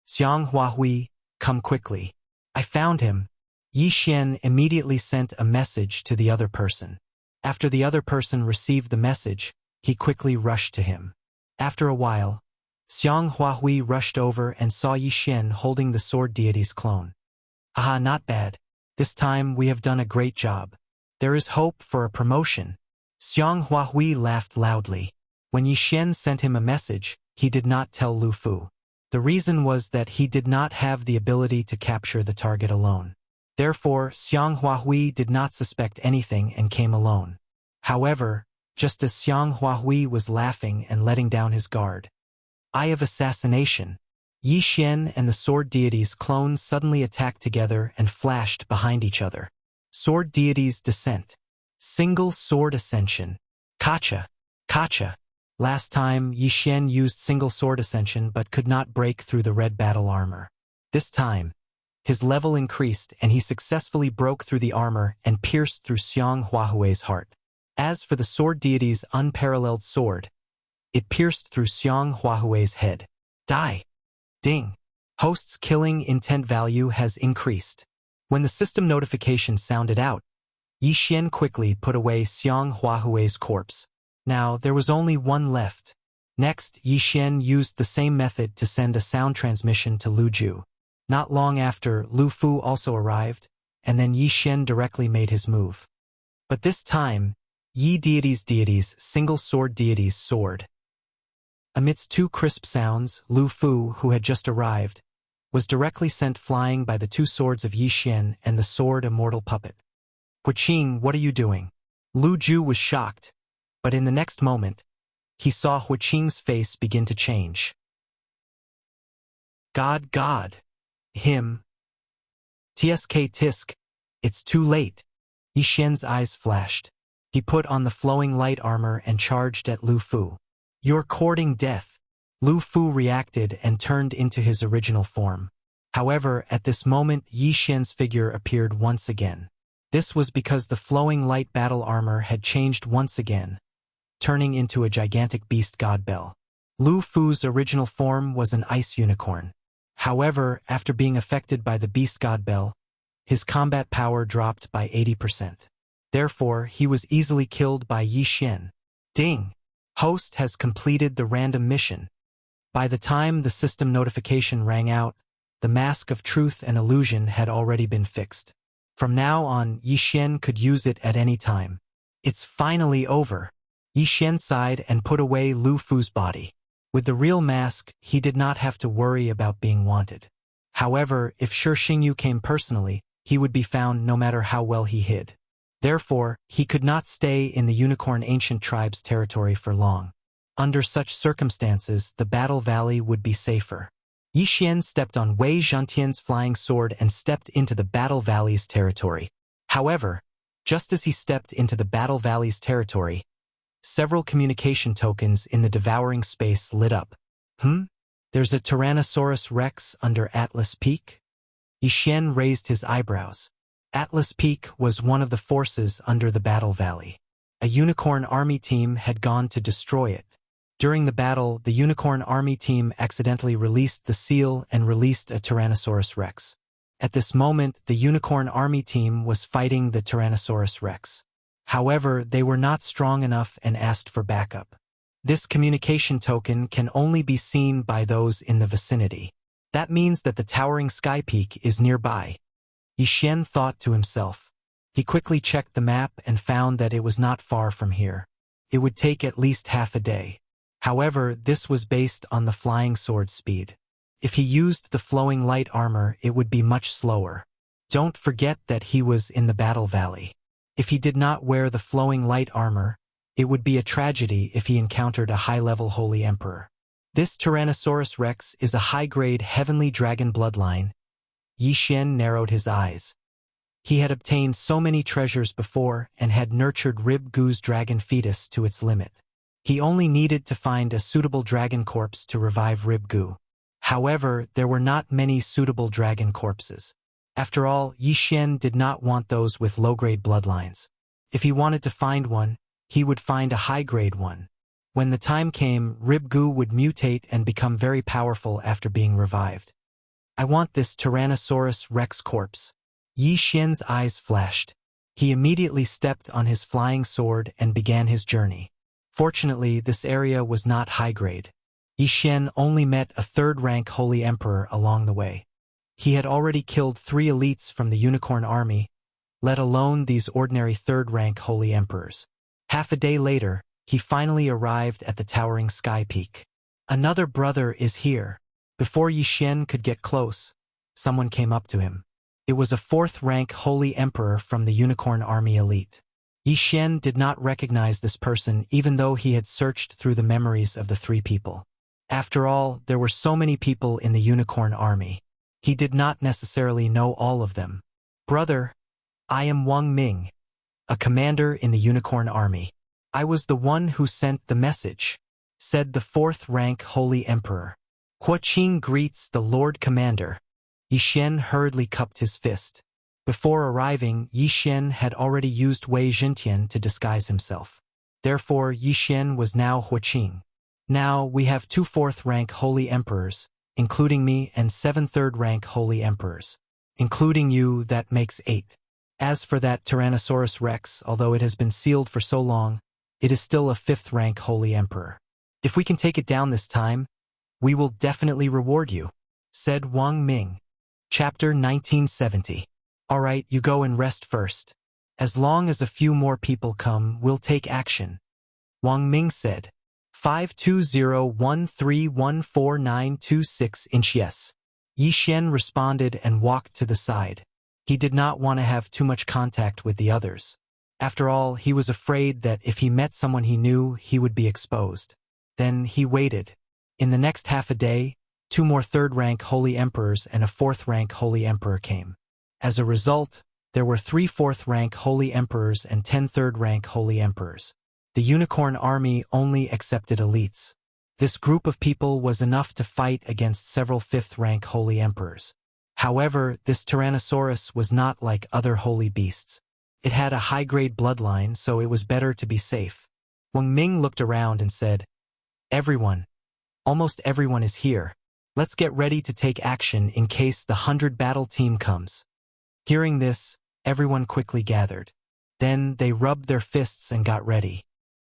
Xiang Huahui, come quickly. I found him. Yi Xian immediately sent a message to the other person. After the other person received the message, he quickly rushed to him. After a while, Xiang Huahui rushed over and saw Yi Xian holding the Sword Deity's clone. Aha, not bad. This time we have done a great job. There is hope for a promotion. Xiang Huahui laughed loudly. When Yi Xian sent him a message, he did not tell Lu Fu. The reason was that he did not have the ability to capture the target alone. Therefore, Xiang Huahui did not suspect anything and came alone. However, just as Xiang Huahui was laughing and letting down his guard, Eye of Assassination, Yi Xian and the Sword Deity's clones suddenly attacked together and flashed behind each other. Sword Deity's Descent. Single sword ascension. Kacha. Kacha. Last time, Yi Xian used single sword ascension but could not break through the red battle armor. This time, his level increased and he successfully broke through the armor and pierced through Xiang Huahui's heart. As for the sword deity's unparalleled sword, it pierced through Xiang Huahui's head. Die. Ding. Host's killing intent value has increased. When the system notification sounded out, Yi Xian quickly put away Xiang Huahui's corpse. Now, there was only one left. Next, Yi Xian used the same method to send a sound transmission to Lu Ju. Not long after, Lu Fu also arrived, and then Yi Xian directly made his move. But this time, Yi deity's single sword deity's sword. Amidst two crisp sounds, Lu Fu, who had just arrived, was directly sent flying by the two swords of Yi Xian and the sword immortal puppet. Huiqing, what are you doing? Lu Ju was shocked, but in the next moment, he saw Huiqing's face begin to change. God. Him. Tsk tisk. It's too late. Yi Xian's eyes flashed. He put on the flowing light armor and charged at Lu Fu. You're courting death. Lu Fu reacted and turned into his original form. However, at this moment, Yi Xian's figure appeared once again. This was because the flowing light battle armor had changed once again, turning into a gigantic beast god bell. Lu Fu's original form was an ice unicorn. However, after being affected by the beast god bell, his combat power dropped by 80%. Therefore, he was easily killed by Yi Xian. Ding! Host has completed the random mission. By the time the system notification rang out, the mask of truth and illusion had already been fixed. From now on, Yi Xian could use it at any time. It's finally over. Yi Xian sighed and put away Lu Fu's body. With the real mask, he did not have to worry about being wanted. However, if Shi Xingyu came personally, he would be found no matter how well he hid. Therefore, he could not stay in the Unicorn Ancient Tribe's territory for long. Under such circumstances, the Battle Valley would be safer. Yi Xian stepped on Wei Zhantian's flying sword and stepped into the Battle Valley's territory. However, just as he stepped into the Battle Valley's territory, several communication tokens in the devouring space lit up. There's a Tyrannosaurus Rex under Atlas Peak? Yi Xian raised his eyebrows. Atlas Peak was one of the forces under the Battle Valley. A Unicorn Army team had gone to destroy it. During the battle, the Unicorn Army team accidentally released the seal and released a Tyrannosaurus Rex. At this moment, the Unicorn Army team was fighting the Tyrannosaurus Rex. However, they were not strong enough and asked for backup. This communication token can only be seen by those in the vicinity. That means that the towering sky peak is nearby. Yi Xian thought to himself. He quickly checked the map and found that it was not far from here. It would take at least half a day. However, this was based on the flying sword speed. If he used the flowing light armor, it would be much slower. Don't forget that he was in the Battle Valley. If he did not wear the flowing light armor, it would be a tragedy if he encountered a high-level Holy Emperor. This Tyrannosaurus Rex is a high-grade heavenly dragon bloodline. Yi Xian narrowed his eyes. He had obtained so many treasures before and had nurtured Rib Gu's dragon fetus to its limit. He only needed to find a suitable dragon corpse to revive Rib Gu. However, there were not many suitable dragon corpses. After all, Yi Xian did not want those with low-grade bloodlines. If he wanted to find one, he would find a high-grade one. When the time came, Rib Gu would mutate and become very powerful after being revived. I want this Tyrannosaurus Rex corpse. Yi Xian's eyes flashed. He immediately stepped on his flying sword and began his journey. Fortunately, this area was not high-grade. Yi Xian only met a third-rank Holy Emperor along the way. He had already killed 3 elites from the Unicorn Army, let alone these ordinary third-rank Holy Emperors. Half a day later, he finally arrived at the towering sky peak. Another brother is here. Before Yi Xian could get close, someone came up to him. It was a 4th-rank Holy Emperor from the Unicorn Army elite. Yi Xian did not recognize this person even though he had searched through the memories of the 3 people. After all, there were so many people in the Unicorn Army. He did not necessarily know all of them. Brother, I am Wang Ming. a commander in the Unicorn Army. I was the one who sent the message, said the fourth-rank Holy Emperor. Huaqing greets the Lord Commander. Yixian hurriedly cupped his fist. Before arriving, Yixian had already used Wei Zhentian to disguise himself. Therefore, Yixian was now Huaqing. Now, we have 2 4th-rank Holy Emperors, including me, and 7 3rd-rank Holy Emperors. Including you, that makes 8. As for that Tyrannosaurus Rex, although it has been sealed for so long, it is still a 5th-rank Holy Emperor. If we can take it down this time, we will definitely reward you, said Wang Ming. Chapter 1970. All right, you go and rest first. As long as a few more people come, we'll take action, Wang Ming said. 520131492 inches. Yixian responded and walked to the side. He did not want to have too much contact with the others. After all, he was afraid that if he met someone he knew, he would be exposed. Then he waited. In the next half a day, 2 more 3rd-rank Holy Emperors and a 4th-rank Holy Emperor came. As a result, there were 3 4th-rank Holy Emperors and 10 3rd-rank Holy Emperors. The Unicorn Army only accepted elites. This group of people was enough to fight against several 5th-rank Holy Emperors. However, this Tyrannosaurus was not like other holy beasts. It had a high-grade bloodline, so it was better to be safe. Wang Ming looked around and said, "Everyone, almost everyone is here. Let's get ready to take action in case the 100 battle team comes." Hearing this, everyone quickly gathered. Then they rubbed their fists and got ready.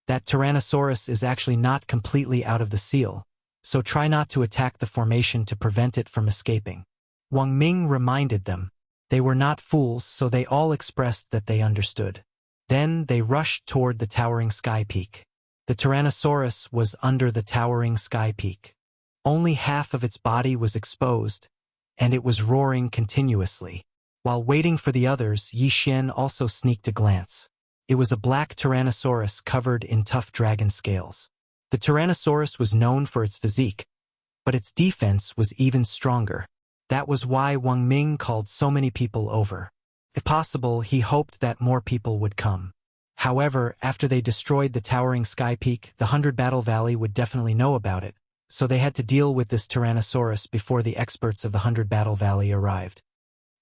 That Tyrannosaurus is actually not completely out of the seal, so try not to attack the formation to prevent it from escaping. Wang Ming reminded them. They were not fools, so they all expressed that they understood. Then they rushed toward the towering sky peak. The Tyrannosaurus was under the towering sky peak. Only half of its body was exposed, and it was roaring continuously. While waiting for the others, Yixian also sneaked a glance. It was a black Tyrannosaurus covered in tough dragon scales. The Tyrannosaurus was known for its physique, but its defense was even stronger. That was why Wang Ming called so many people over. If possible, he hoped that more people would come. However, after they destroyed the towering sky peak, the 100 Battle Valley would definitely know about it, so they had to deal with this Tyrannosaurus before the experts of the 100 Battle Valley arrived.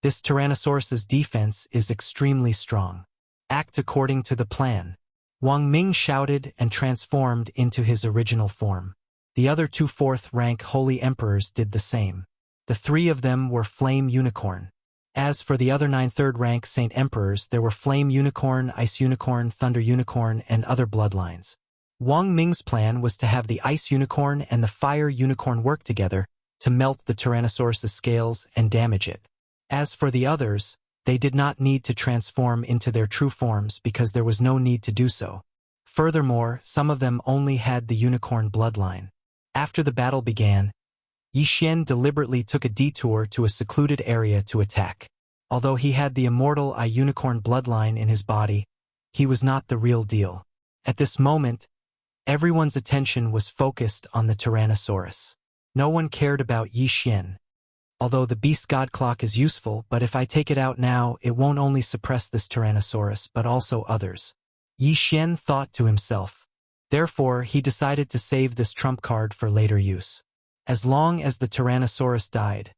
This Tyrannosaurus's defense is extremely strong. Act according to the plan. Wang Ming shouted and transformed into his original form. The other 2 4th-rank Holy Emperors did the same. The 3 of them were Flame Unicorn. As for the other 9 3rd-rank Saint Emperors, there were Flame Unicorn, Ice Unicorn, Thunder Unicorn, and other bloodlines. Wang Ming's plan was to have the Ice Unicorn and the Fire Unicorn work together to melt the Tyrannosaurus's scales and damage it. As for the others, they did not need to transform into their true forms because there was no need to do so. Furthermore, some of them only had the unicorn bloodline. After the battle began, Yixian deliberately took a detour to a secluded area to attack. Although he had the immortal unicorn bloodline in his body, he was not the real deal. At this moment, everyone's attention was focused on the Tyrannosaurus. No one cared about Yixian. Although the Beast God Clock is useful, but if I take it out now, it won't only suppress this Tyrannosaurus, but also others. Yixian thought to himself. Therefore, he decided to save this trump card for later use. As long as the Tyrannosaurus died,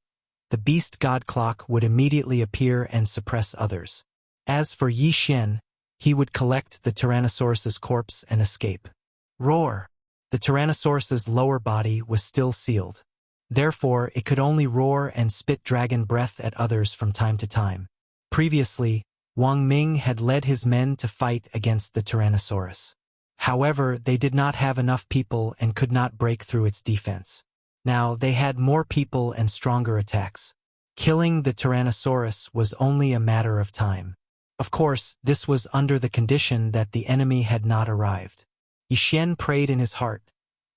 the Beast God Clock would immediately appear and suppress others. As for Yixian, he would collect the Tyrannosaurus's corpse and escape. Roar! The Tyrannosaurus's lower body was still sealed. Therefore, it could only roar and spit dragon breath at others from time to time. Previously, Wang Ming had led his men to fight against the Tyrannosaurus. However, they did not have enough people and could not break through its defense. Now, they had more people and stronger attacks. Killing the Tyrannosaurus was only a matter of time. Of course, this was under the condition that the enemy had not arrived. Yixian prayed in his heart,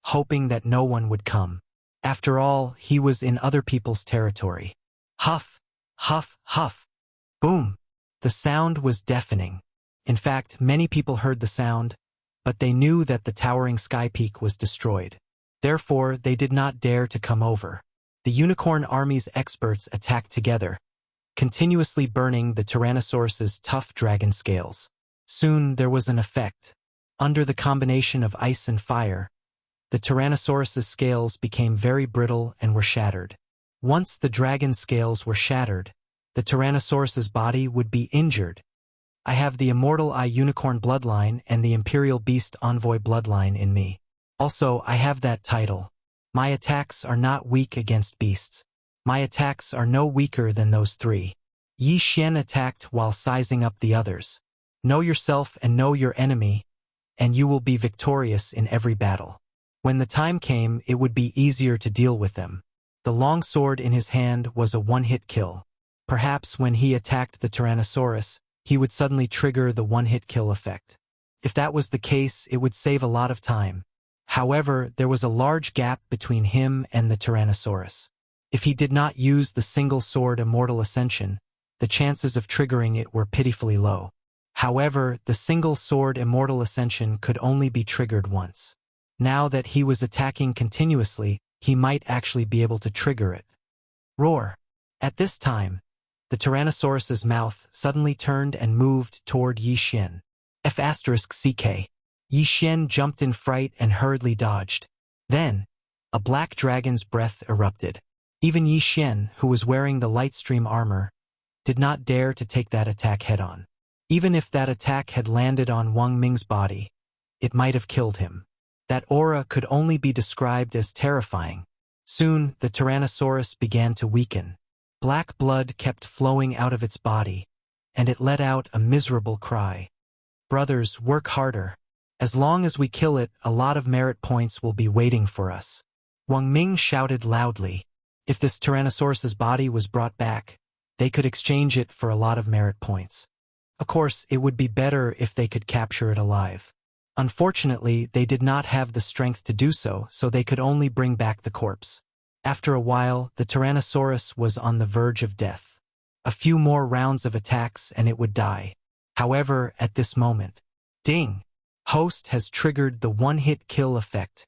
hoping that no one would come. After all, he was in other people's territory. Huff, huff, huff. Boom! The sound was deafening. In fact, many people heard the sound, but they knew that the towering sky peak was destroyed. Therefore, they did not dare to come over. The Unicorn Army's experts attacked together, continuously burning the Tyrannosaurus's tough dragon scales. Soon there was an effect. Under the combination of ice and fire, the Tyrannosaurus's scales became very brittle and were shattered. Once the dragon's scales were shattered, the Tyrannosaurus's body would be injured. I have the Immortal Eye Unicorn bloodline and the Imperial Beast Envoy bloodline in me. Also, I have that title. My attacks are not weak against beasts. My attacks are no weaker than those three. Yi Xian attacked while sizing up the others. Know yourself and know your enemy, and you will be victorious in every battle. When the time came, it would be easier to deal with them. The long sword in his hand was a one-hit kill. Perhaps when he attacked the Tyrannosaurus, he would suddenly trigger the one-hit kill effect. If that was the case, it would save a lot of time. However, there was a large gap between him and the Tyrannosaurus. If he did not use the single sword Immortal Ascension, the chances of triggering it were pitifully low. However, the single sword Immortal Ascension could only be triggered once. Now that he was attacking continuously, he might actually be able to trigger it. Roar! At this time, the Tyrannosaurus's mouth suddenly turned and moved toward Yi Xian. F***CK. Yi Xian jumped in fright and hurriedly dodged. Then, a black dragon's breath erupted. Even Yi Xian, who was wearing the Lightstream armor, did not dare to take that attack head-on. Even if that attack had landed on Wang Ming's body, it might have killed him. That aura could only be described as terrifying. Soon, the Tyrannosaurus began to weaken. Black blood kept flowing out of its body, and it let out a miserable cry. Brothers, work harder. As long as we kill it, a lot of merit points will be waiting for us. Wang Ming shouted loudly. If this Tyrannosaurus's body was brought back, they could exchange it for a lot of merit points. Of course, it would be better if they could capture it alive. Unfortunately, they did not have the strength to do so, so they could only bring back the corpse. After a while, the Tyrannosaurus was on the verge of death. A few more rounds of attacks and it would die. However, at this moment, ding! Host has triggered the one-hit kill effect.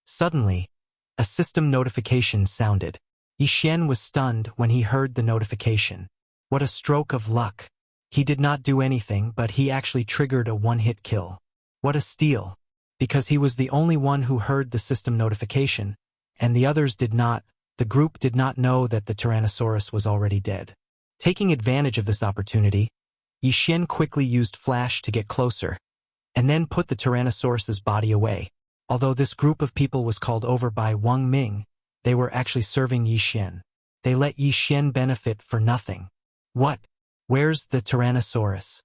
Suddenly, a system notification sounded. Yi Xian was stunned when he heard the notification. What a stroke of luck. He did not do anything, but he actually triggered a one-hit kill. What a steal. Because he was the only one who heard the system notification, and the others did not, the group did not know that the Tyrannosaurus was already dead. Taking advantage of this opportunity, Yi Xian quickly used Flash to get closer, and then put the Tyrannosaurus's body away. Although this group of people was called over by Wang Ming, they were actually serving Yi Xian. They let Yi Xian benefit for nothing. What? Where's the Tyrannosaurus?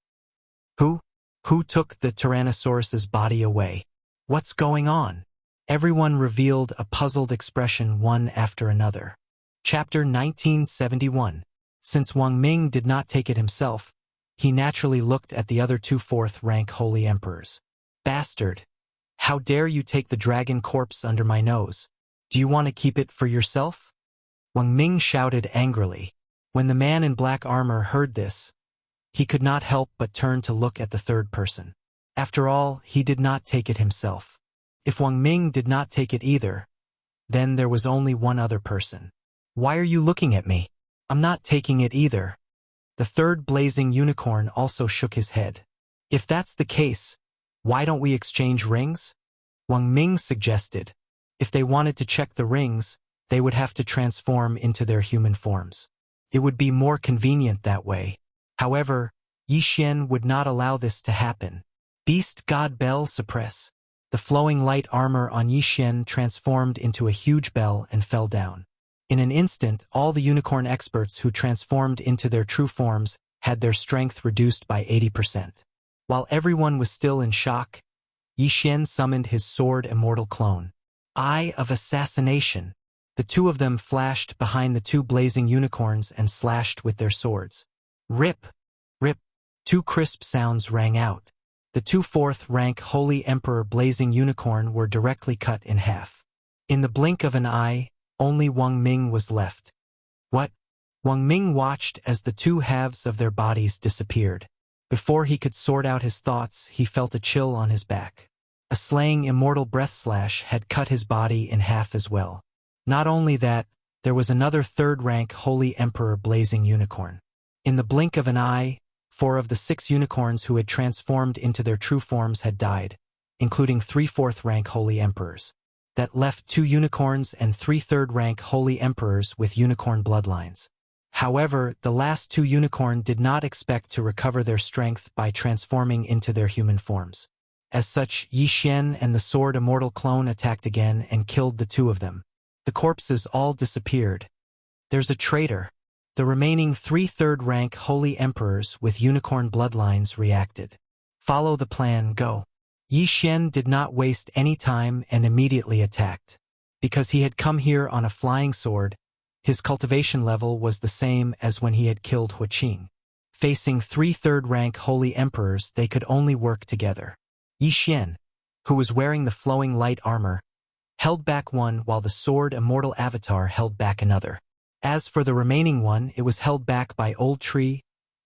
Who took the Tyrannosaurus's body away? What's going on? Everyone revealed a puzzled expression one after another. Chapter 1971. Since Wang Ming did not take it himself, he naturally looked at the other two fourth-rank holy emperors. Bastard! How dare you take the dragon corpse under my nose? Do you want to keep it for yourself? Wang Ming shouted angrily. When the man in black armor heard this, he could not help but turn to look at the third person. After all, he did not take it himself. If Wang Ming did not take it either, then there was only one other person. Why are you looking at me? I'm not taking it either. The third blazing unicorn also shook his head. If that's the case, why don't we exchange rings? Wang Ming suggested. If they wanted to check the rings, they would have to transform into their human forms. It would be more convenient that way. However, Yi Xian would not allow this to happen. Beast God Bell suppress. The flowing light armor on Yi Xian transformed into a huge bell and fell down. In an instant, all the unicorn experts who transformed into their true forms had their strength reduced by 80%. While everyone was still in shock, Yi Xian summoned his sword Immortal Clone. Eye of Assassination. The two of them flashed behind the two blazing unicorns and slashed with their swords. Rip! Rip! Two crisp sounds rang out. The two fourth-rank Holy Emperor Blazing Unicorn were directly cut in half. In the blink of an eye, only Wang Ming was left. What? Wang Ming watched as the two halves of their bodies disappeared. Before he could sort out his thoughts, he felt a chill on his back. A slaying immortal breath slash had cut his body in half as well. Not only that, there was another third-rank Holy Emperor Blazing Unicorn. In the blink of an eye, 4 of the 6 unicorns who had transformed into their true forms had died, including 3 4th-rank Holy Emperors. That left 2 unicorns and 3 3rd-rank Holy Emperors with unicorn bloodlines. However, the last 2 unicorn did not expect to recover their strength by transforming into their human forms. As such, Yi Xian and the Sword Immortal clone attacked again and killed the 2 of them. The corpses all disappeared. There's a traitor. The remaining 3 3rd-rank Holy Emperors with unicorn bloodlines reacted. Follow the plan, go. Yi Xian did not waste any time and immediately attacked. Because he had come here on a flying sword, his cultivation level was the same as when he had killed Huqing. Facing 3 3rd-rank Holy Emperors, they could only work together. Yi Xian, who was wearing the flowing light armor, held back one while the Sword Immortal Avatar held back another. As for the remaining one, it was held back by Old Tree,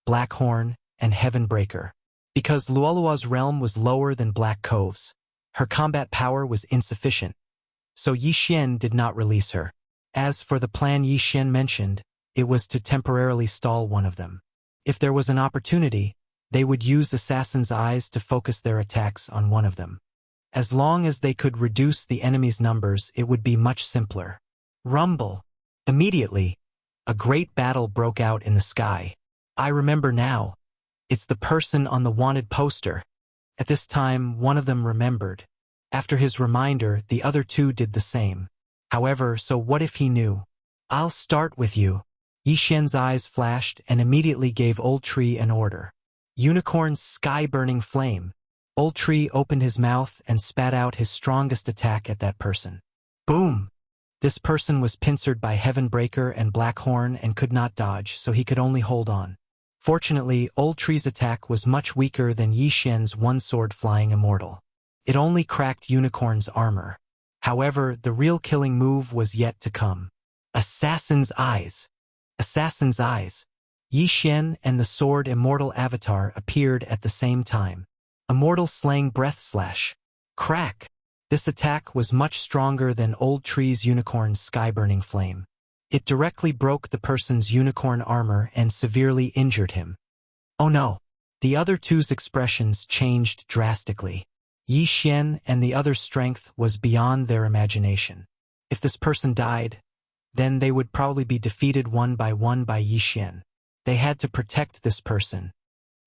Blackhorn, and Heavenbreaker. Because Luolua's realm was lower than Black Cove's, her combat power was insufficient, so Yi Xian did not release her. As for the plan Yi Xian mentioned, it was to temporarily stall one of them. If there was an opportunity, they would use Assassin's Eyes to focus their attacks on one of them. As long as they could reduce the enemy's numbers, it would be much simpler. Rumble! Immediately, a great battle broke out in the sky. I remember now. It's the person on the wanted poster. At this time, one of them remembered. After his reminder, the other 2 did the same. However, so what if he knew? I'll start with you. Yi Xian's eyes flashed and immediately gave Old Tree an order. Unicorn's sky-burning flame. Old Tree opened his mouth and spat out his strongest attack at that person. Boom! This person was pincered by Heavenbreaker and Blackhorn and could not dodge, so he could only hold on. Fortunately, Old Tree's attack was much weaker than Yi Xian's one-sword flying immortal. It only cracked Unicorn's armor. However, the real killing move was yet to come. Assassin's Eyes. Assassin's Eyes. Yi Xian and the Sword Immortal Avatar appeared at the same time. Immortal Slaying Breath Slash. Crack! This attack was much stronger than Old Tree's Unicorn's sky-burning flame. It directly broke the person's unicorn armor and severely injured him. Oh no! The other 2's expressions changed drastically. Yi Xian and the other's strength was beyond their imagination. If this person died, then they would probably be defeated one by Yi Xian. They had to protect this person.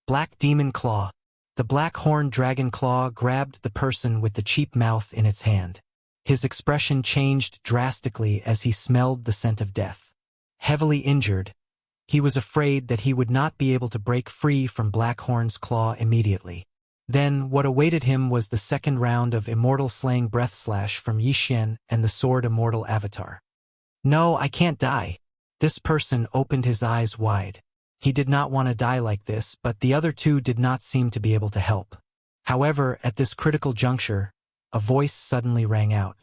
Black Demon Claw. The Black Horn Dragon Claw grabbed the person with the cheap mouth in its hand. His expression changed drastically as he smelled the scent of death. Heavily injured, he was afraid that he would not be able to break free from Blackhorn's claw immediately. Then, what awaited him was the second round of Immortal Slaying Breath Slash from Yi Xian and the Sword Immortal Avatar. No, I can't die. This person opened his eyes wide. He did not want to die like this, but the other 2 did not seem to be able to help. However, at this critical juncture, a voice suddenly rang out.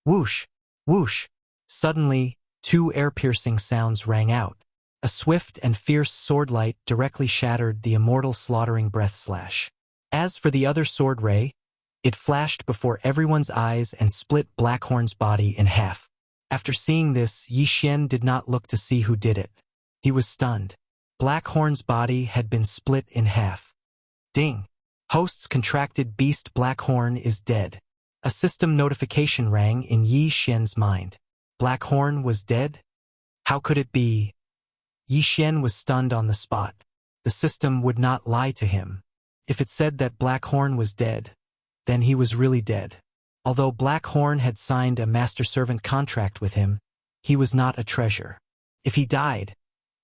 Whoosh! Whoosh! Suddenly, 2 air-piercing sounds rang out. A swift and fierce sword light directly shattered the immortal slaughtering breath slash. As for the other sword ray, it flashed before everyone's eyes and split Blackhorn's body in half. After seeing this, Yi Xian did not look to see who did it. He was stunned. Blackhorn's body had been split in half. Ding! Host's contracted beast Blackhorn is dead. A system notification rang in Yi Xian's mind. Blackhorn was dead? How could it be? Yi Xian was stunned on the spot. The system would not lie to him. If it said that Blackhorn was dead, then he was really dead. Although Blackhorn had signed a master-servant contract with him, he was not a treasure. If he died,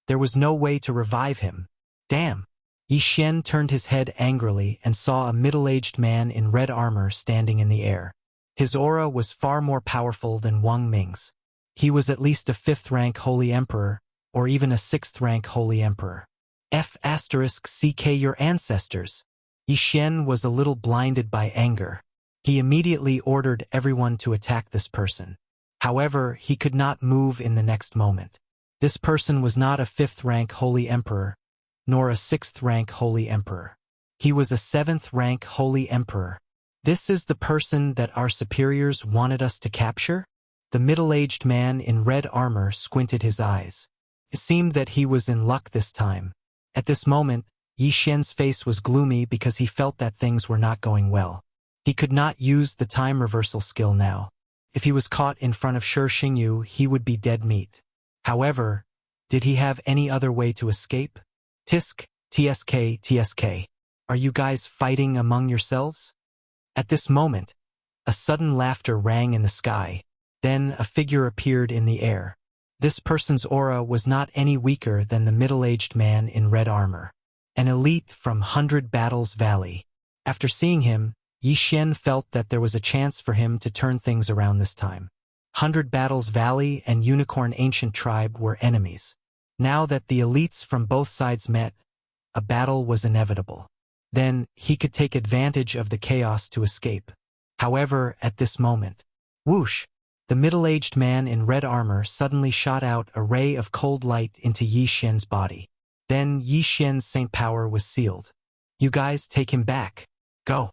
there was no way to revive him. Damn! Yi Xian turned his head angrily and saw a middle-aged man in red armor standing in the air. His aura was far more powerful than Wang Ming's. He was at least a 5th-rank Holy Emperor, or even a 6th-rank Holy Emperor. F***ck your ancestors. Yi Xian was a little blinded by anger. He immediately ordered everyone to attack this person. However, he could not move in the next moment. This person was not a 5th-rank Holy Emperor, nor a 6th-rank Holy Emperor. He was a 7th-rank Holy Emperor. This is the person that our superiors wanted us to capture? The middle-aged man in red armor squinted his eyes. It seemed that he was in luck this time. At this moment, Yi Xian's face was gloomy because he felt that things were not going well. He could not use the time reversal skill now. If he was caught in front of Shi Xingyu, he would be dead meat. However, did he have any other way to escape? Tisk, TSK, TSK. Are you guys fighting among yourselves? At this moment, a sudden laughter rang in the sky. Then a figure appeared in the air. This person's aura was not any weaker than the middle-aged man in red armor. An elite from 100 Battles Valley. After seeing him, Yi Xian felt that there was a chance for him to turn things around this time. 100 Battles Valley and Unicorn Ancient Tribe were enemies. Now that the elites from both sides met, a battle was inevitable. Then, he could take advantage of the chaos to escape. However, at this moment, whoosh! The middle-aged man in red armor suddenly shot out a ray of cold light into Yi Xian's body. Then Yi Xian's saint power was sealed. You guys take him back. Go.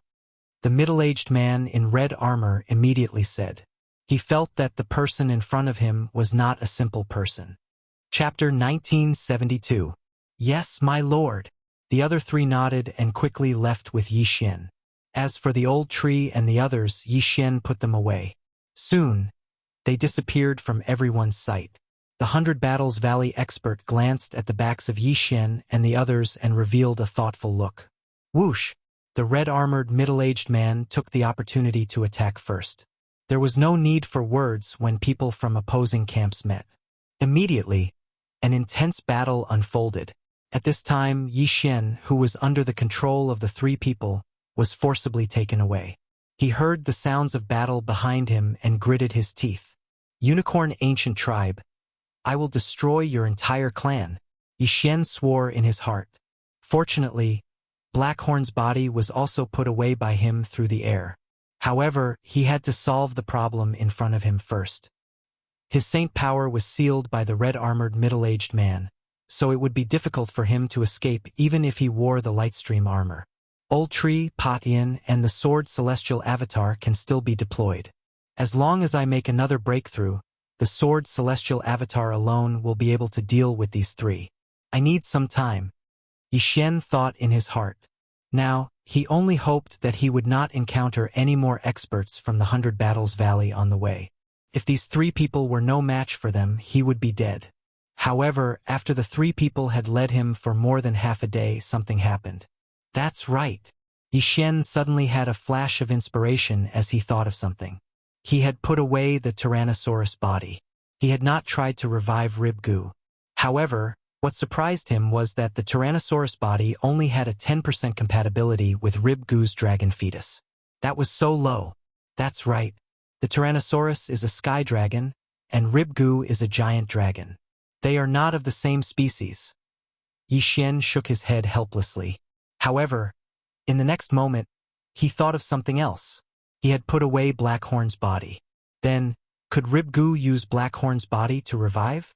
The middle-aged man in red armor immediately said. He felt that the person in front of him was not a simple person. Chapter 1972. Yes, my lord. The other three nodded and quickly left with Yi Xian. As for the old tree and the others, Yi Xian put them away. Soon, they disappeared from everyone's sight. The 100 Battles Valley expert glanced at the backs of Yi Xian and the others and revealed a thoughtful look. Whoosh! The red-armored middle-aged man took the opportunity to attack first. There was no need for words when people from opposing camps met. Immediately, an intense battle unfolded. At this time, Yi Xian, who was under the control of the three people, was forcibly taken away. He heard the sounds of battle behind him and gritted his teeth. Unicorn Ancient Tribe, I will destroy your entire clan. Yi Xian swore in his heart. Fortunately, Blackhorn's body was also put away by him through the air. However, he had to solve the problem in front of him first. His saint power was sealed by the red-armored middle-aged man, so it would be difficult for him to escape even if he wore the Lightstream armor. Old Tree, Patian, and the Sword Celestial Avatar can still be deployed. As long as I make another breakthrough, the Sword Celestial Avatar alone will be able to deal with these three. I need some time. Yi Xian thought in his heart. Now, he only hoped that he would not encounter any more experts from the 100 Battles Valley on the way. If these three people were no match for them, he would be dead. However, after the three people had led him for more than half a day, something happened. That's right. Yi Xian suddenly had a flash of inspiration as he thought of something. He had put away the Tyrannosaurus body. He had not tried to revive Ribgu. However, what surprised him was that the Tyrannosaurus body only had a 10% compatibility with Ribgu's dragon fetus. That was so low. That's right. The Tyrannosaurus is a sky dragon, and Ribgu is a giant dragon. They are not of the same species. Yi Xian shook his head helplessly. However, in the next moment, he thought of something else. He had put away Blackhorn's body. Then, could Ribgu use Blackhorn's body to revive?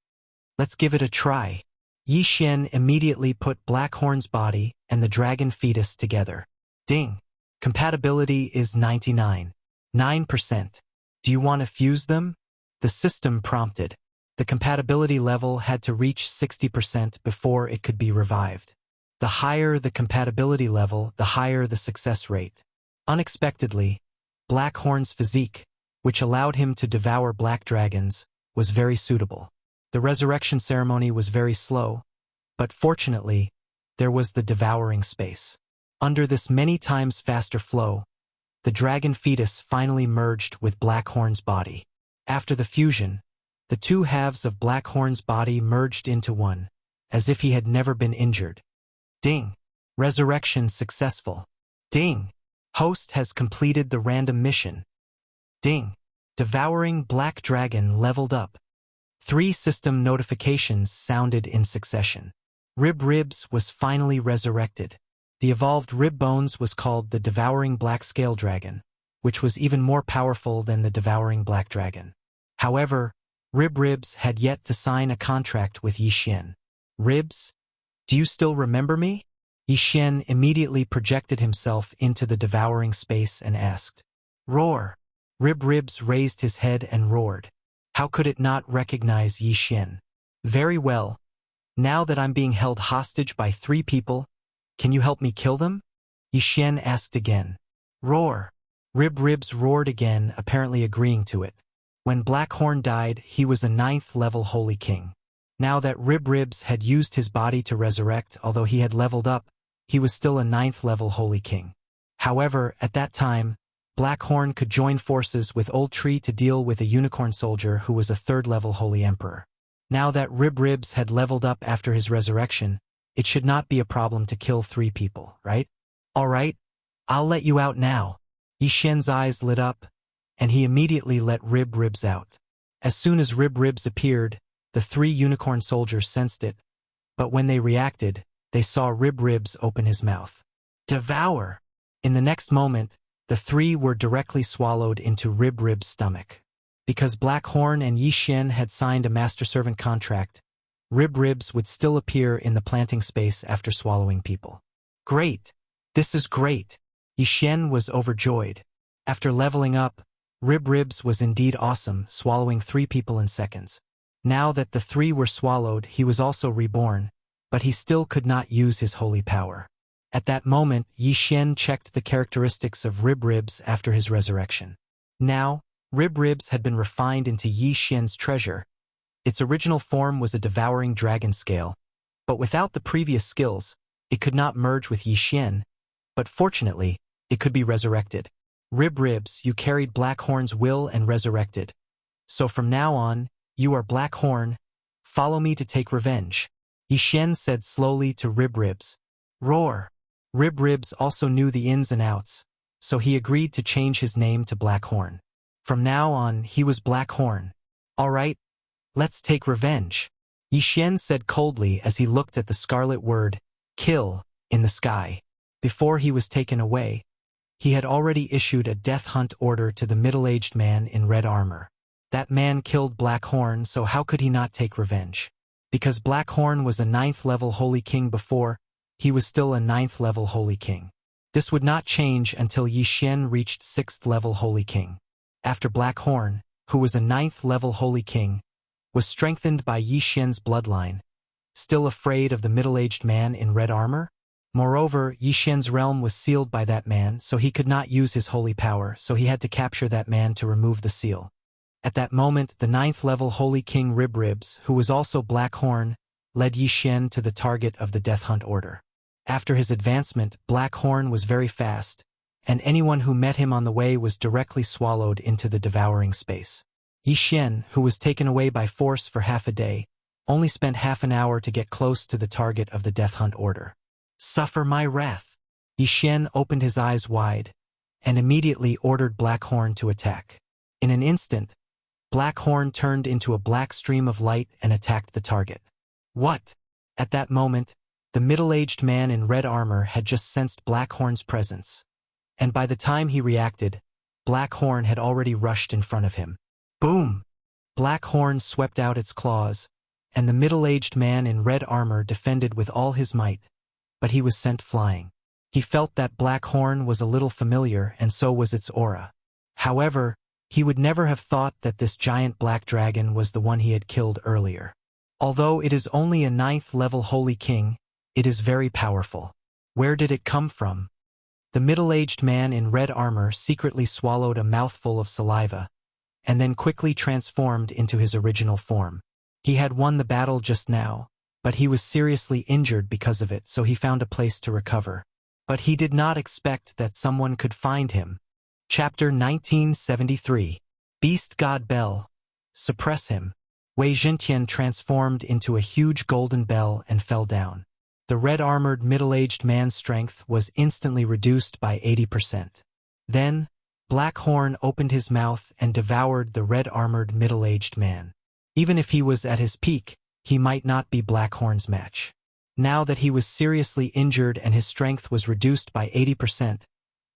Let's give it a try. Yi Xian immediately put Blackhorn's body and the dragon fetus together. Ding! Compatibility is 99.9%. Do you want to fuse them? The system prompted. The compatibility level had to reach 60% before it could be revived. The higher the compatibility level, the higher the success rate. Unexpectedly, Blackhorn's physique, which allowed him to devour black dragons, was very suitable. The resurrection ceremony was very slow, but fortunately, there was the devouring space. Under this many times faster flow, the dragon fetus finally merged with Blackhorn's body. After the fusion, the two halves of Blackhorn's body merged into one, as if he had never been injured. Ding! Resurrection successful. Ding! Host has completed the random mission. Ding! Devouring Black Dragon leveled up. 3 system notifications sounded in succession. Ribs was finally resurrected. The evolved Rib Bones was called the Devouring Black Scale Dragon, which was even more powerful than the Devouring Black Dragon. However, Ribs had yet to sign a contract with Yi Xian. Ribs? Do you still remember me? Yi Xian immediately projected himself into the devouring space and asked. Roar! Ribs raised his head and roared. How could it not recognize Yi Xian? Very well. Now that I'm being held hostage by 3 people, Can you help me kill them? Yixian asked again. Roar! Ribs roared again, apparently agreeing to it. When Blackhorn died, he was a 9th level Holy King. Now that Ribs had used his body to resurrect, although he had leveled up, he was still a 9th level Holy King. However, at that time, Blackhorn could join forces with Old Tree to deal with a unicorn soldier who was a 3rd level Holy Emperor. Now that Ribs had leveled up after his resurrection, it should not be a problem to kill 3 people, right? Alright, I'll let you out now. Yixian's eyes lit up, and he immediately let Ribs out. As soon as Ribs appeared, the 3 unicorn soldiers sensed it, but when they reacted, they saw Ribs open his mouth. Devour! In the next moment, the 3 were directly swallowed into Ribs' stomach. Because Blackhorn and Yixian had signed a master-servant contract, Ribs would still appear in the planting space after swallowing people. Great! This is great! Yixian was overjoyed. After leveling up, Ribs was indeed awesome, swallowing 3 people in seconds. Now that the 3 were swallowed, he was also reborn, but he still could not use his holy power. At that moment, Yixian checked the characteristics of Ribs after his resurrection. Now, Ribs had been refined into Yixian's treasure. Its original form was a devouring dragon scale, but without the previous skills, it could not merge with Yixian, but fortunately, it could be resurrected. Ribs, you carried Blackhorn's will and resurrected. So from now on, you are Blackhorn. Follow me to take revenge. Yixian said slowly to Ribs. Roar! Ribs also knew the ins and outs, so he agreed to change his name to Blackhorn. From now on, he was Blackhorn. Alright, let's take revenge. Yixian said coldly as he looked at the scarlet word, kill, in the sky. Before he was taken away, he had already issued a death hunt order to the middle-aged man in red armor. That man killed Blackhorn, so how could he not take revenge? Because Blackhorn was a 9th level Holy King before, he was still a 9th level Holy King. This would not change until Yixian reached 6th level Holy King. After Blackhorn, who was a 9th level Holy King, was strengthened by Yixian's bloodline, still afraid of the middle-aged man in red armor? Moreover, Yixian's realm was sealed by that man, so he could not use his holy power, so he had to capture that man to remove the seal. At that moment, the 9th level Holy King Ribs, who was also Blackhorn, led Yixian to the target of the death hunt order. After his advancement, Blackhorn was very fast, and anyone who met him on the way was directly swallowed into the devouring space. Yixian, who was taken away by force for half a day, only spent half an hour to get close to the target of the death hunt order. Suffer my wrath! Yixian opened his eyes wide, and immediately ordered Blackhorn to attack. In an instant, Blackhorn turned into a black stream of light and attacked the target. What? At that moment, the middle-aged man in red armor had just sensed Blackhorn's presence, and by the time he reacted, Blackhorn had already rushed in front of him. Boom! Blackhorn swept out its claws, and the middle-aged man in red armor defended with all his might, but he was sent flying. He felt that Blackhorn was a little familiar, and so was its aura. However, he would never have thought that this giant black dragon was the one he had killed earlier. Although it is only a 9th level Holy King, it is very powerful. Where did it come from? The middle-aged man in red armor secretly swallowed a mouthful of saliva, and then quickly transformed into his original form. He had won the battle just now, but he was seriously injured because of it, so he found a place to recover. But he did not expect that someone could find him. Chapter 1973. Beast God Bell. Suppress him. Wei Jintian transformed into a huge golden bell and fell down. The red-armored middle-aged man's strength was instantly reduced by 80%. Then, Blackhorn opened his mouth and devoured the red-armored middle-aged man. Even if he was at his peak, he might not be Blackhorn's match. Now that he was seriously injured and his strength was reduced by 80%,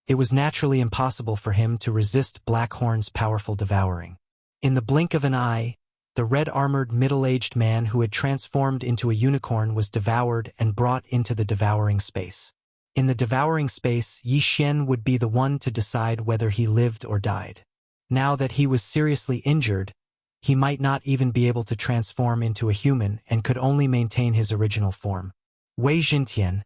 it was naturally impossible for him to resist Blackhorn's powerful devouring. In the blink of an eye, the red-armored middle-aged man who had transformed into a unicorn was devoured and brought into the devouring space. In the devouring space, Yixian would be the one to decide whether he lived or died. Now that he was seriously injured, he might not even be able to transform into a human and could only maintain his original form. Wei Jintian,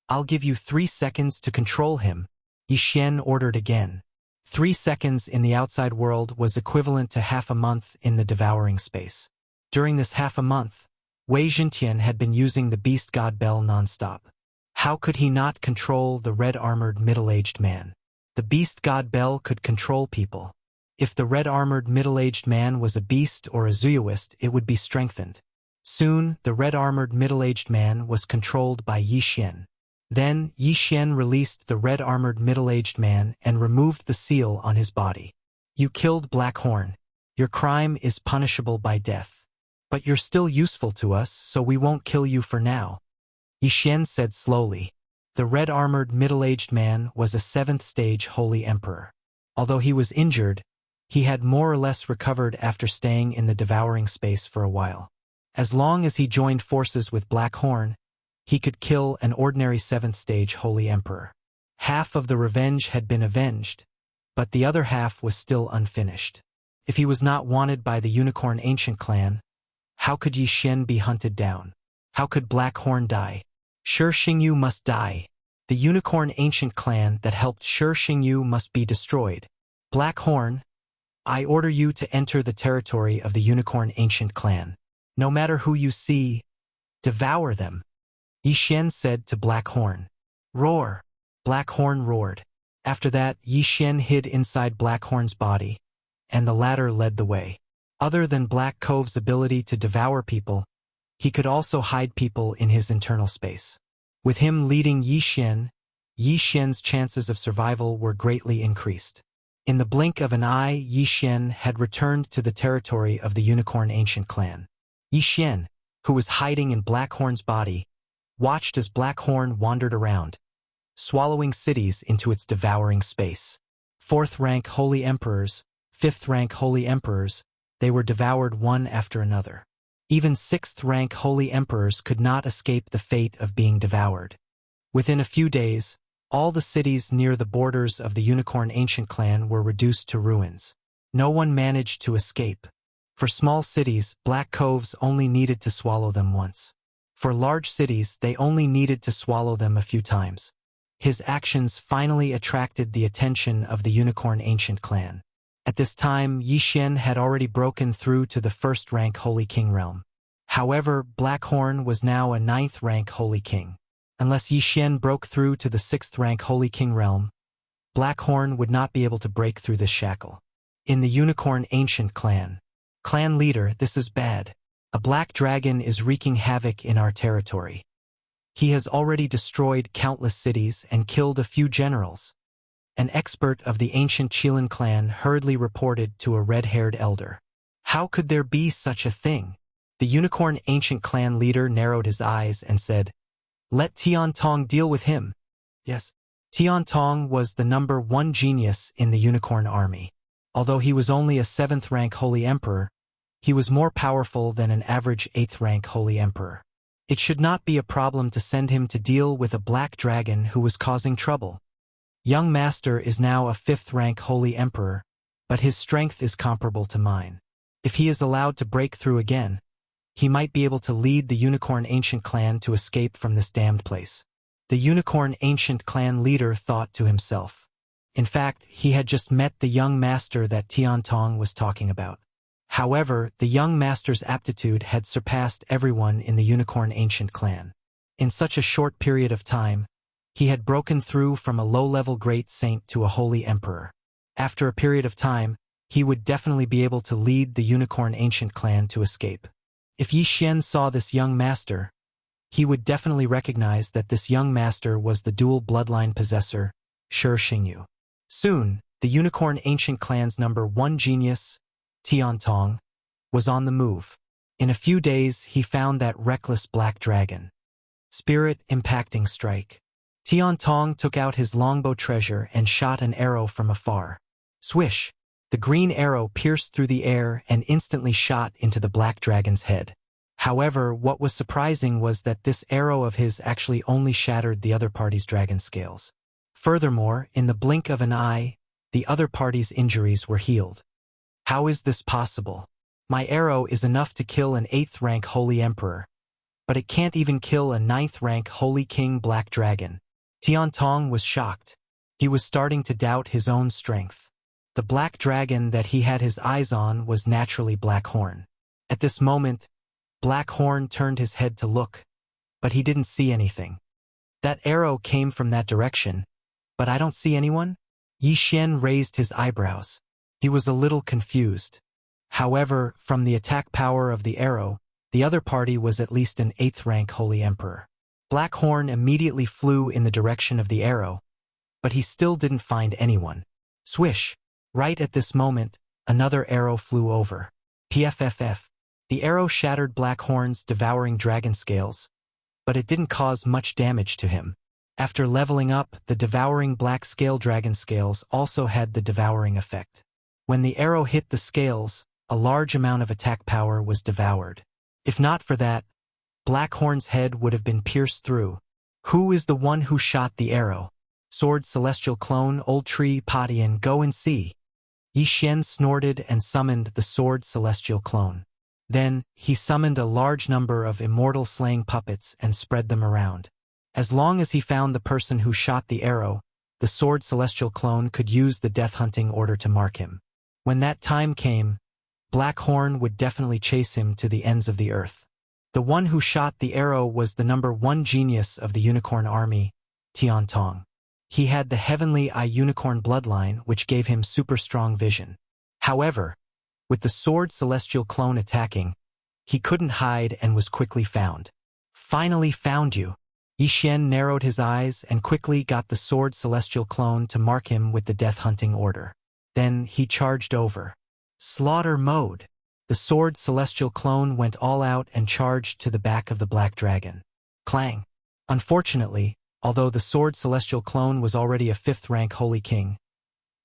I'll give you 3 seconds to control him, Yixian ordered again. 3 seconds in the outside world was equivalent to half a month in the devouring space. During this half a month, Wei Zhentian had been using the beast god bell non-stop. How could he not control the red-armored middle-aged man? The beast god bell could control people. If the red-armored middle-aged man was a beast or a Zuyoist, it would be strengthened. Soon, the red-armored middle-aged man was controlled by Yixian. Then, Yixian released the red-armored middle-aged man and removed the seal on his body. You killed Blackhorn. Your crime is punishable by death. But you're still useful to us, so we won't kill you for now, Yixian said slowly. The red-armored middle-aged man was a 7th-stage Holy Emperor. Although he was injured, he had more or less recovered after staying in the devouring space for a while. As long as he joined forces with Blackhorn, he could kill an ordinary 7th-stage Holy Emperor. Half of the revenge had been avenged, but the other half was still unfinished. If he was not wanted by the Unicorn Ancient clan, how could Yixian be hunted down? How could Blackhorn die? Shi Xingyu must die. The Unicorn Ancient clan that helped Shi Xingyu must be destroyed. Blackhorn, I order you to enter the territory of the Unicorn Ancient clan. No matter who you see, devour them, Yixian said to Blackhorn. Roar! Blackhorn roared. After that, Yixian hid inside Blackhorn's body, and the latter led the way. Other than Black Cove's ability to devour people, he could also hide people in his internal space. With him leading Yixian, Yixian's chances of survival were greatly increased. In the blink of an eye, Yixian had returned to the territory of the Unicorn Ancient clan. Yixian, who was hiding in Blackhorn's body, watched as Blackhorn wandered around, swallowing cities into its devouring space. 4th-rank Holy Emperors, 5th-rank Holy Emperors, they were devoured one after another. Even 6th-rank Holy Emperors could not escape the fate of being devoured. Within a few days, all the cities near the borders of the Unicorn Ancient clan were reduced to ruins. No one managed to escape. For small cities, Black Coves only needed to swallow them once. For large cities, they only needed to swallow them a few times. His actions finally attracted the attention of the Unicorn Ancient clan. At this time, Yixian had already broken through to the 1st-rank Holy King realm. However, Blackhorn was now a 9th-rank Holy King. Unless Yixian broke through to the 6th-rank Holy King realm, Blackhorn would not be able to break through this shackle. In the Unicorn Ancient clan leader, this is bad. A black dragon is wreaking havoc in our territory. He has already destroyed countless cities and killed a few generals. An expert of the ancient Qilin clan hurriedly reported to a red-haired elder. How could there be such a thing? The Unicorn Ancient clan leader narrowed his eyes and said, Let Tian Tong deal with him. Yes. Tian Tong was the number 1 genius in the Unicorn army. Although he was only a 7th-rank Holy Emperor, he was more powerful than an average 8th-rank Holy Emperor. It should not be a problem to send him to deal with a black dragon who was causing trouble. Young Master is now a 5th-rank Holy Emperor, but his strength is comparable to mine. If he is allowed to break through again, he might be able to lead the Unicorn Ancient clan to escape from this damned place. The Unicorn Ancient clan leader thought to himself. In fact, he had just met the young master that Tian Tong was talking about. However, the young master's aptitude had surpassed everyone in the Unicorn Ancient clan. In such a short period of time, he had broken through from a low-level great saint to a holy emperor. After a period of time, he would definitely be able to lead the Unicorn Ancient clan to escape. If Yixian saw this young master, he would definitely recognize that this young master was the dual bloodline possessor, Shi Xingyu. Soon, the Unicorn Ancient clan's number 1 genius, Tian Tong, was on the move. In a few days, he found that reckless black dragon. Spirit impacting strike. Tian Tong took out his longbow treasure and shot an arrow from afar. Swish! The green arrow pierced through the air and instantly shot into the black dragon's head. However, what was surprising was that this arrow of his actually only shattered the other party's dragon scales. Furthermore, in the blink of an eye, the other party's injuries were healed. How is this possible? My arrow is enough to kill an 8th-rank Holy Emperor, but it can't even kill a 9th-rank Holy King Black Dragon. Tiantong was shocked. He was starting to doubt his own strength. The black dragon that he had his eyes on was naturally Blackhorn. At this moment, Blackhorn turned his head to look, but he didn't see anything. That arrow came from that direction, but I don't see anyone? Yi Xian raised his eyebrows. He was a little confused. However, from the attack power of the arrow, the other party was at least an 8th-rank Holy Emperor. Blackhorn immediately flew in the direction of the arrow, but he still didn't find anyone. Swish! Right at this moment, another arrow flew over. PFFF. The arrow shattered Blackhorn's devouring dragon scales, but it didn't cause much damage to him. After leveling up, the devouring black scale dragon scales also had the devouring effect. When the arrow hit the scales, a large amount of attack power was devoured. If not for that, Blackhorn's head would have been pierced through. Who is the one who shot the arrow? Sword Celestial Clone, Old Tree, Padian, go and see. Yi Xian snorted and summoned the Sword Celestial Clone. Then, he summoned a large number of immortal slaying puppets and spread them around. As long as he found the person who shot the arrow, the Sword Celestial Clone could use the death hunting order to mark him. When that time came, Blackhorn would definitely chase him to the ends of the earth. The one who shot the arrow was the number 1 genius of the Unicorn Army, Tiantong. He had the Heavenly Eye Unicorn bloodline, which gave him super strong vision. However, with the Sword Celestial Clone attacking, he couldn't hide and was quickly found. Finally found you. Yi Xian narrowed his eyes and quickly got the Sword Celestial Clone to mark him with the death hunting order. Then he charged over. Slaughter mode. The Sword Celestial Clone went all out and charged to the back of the Black Dragon. Clang. Unfortunately, although the Sword Celestial Clone was already a 5th-rank Holy King,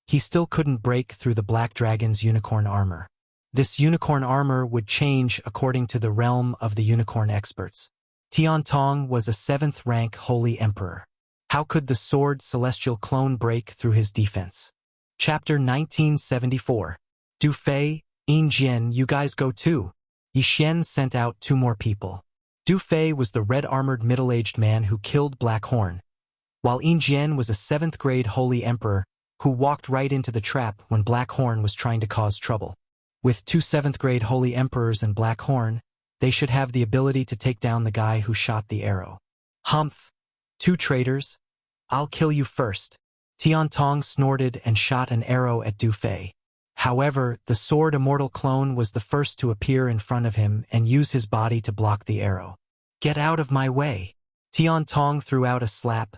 he still couldn't break through the Black Dragon's unicorn armor. This unicorn armor would change according to the realm of the unicorn experts. Tiantong was a 7th-rank Holy Emperor. How could the Sword Celestial Clone break through his defense? Chapter 1974. Du Fei, Yin Jian, you guys go too. Yi Xian sent out 2 more people. Du Fei was the red-armored middle-aged man who killed Blackhorn, while Yin Jian was a 7th-grade Holy Emperor who walked right into the trap when Blackhorn was trying to cause trouble. With 2 7th-grade Holy Emperors and Blackhorn, they should have the ability to take down the guy who shot the arrow. Humph! 2 traitors. I'll kill you first. Tiantong snorted and shot an arrow at Du Fei. However, the Sword Immortal Clone was the first to appear in front of him and use his body to block the arrow. Get out of my way! Tiantong threw out a slap,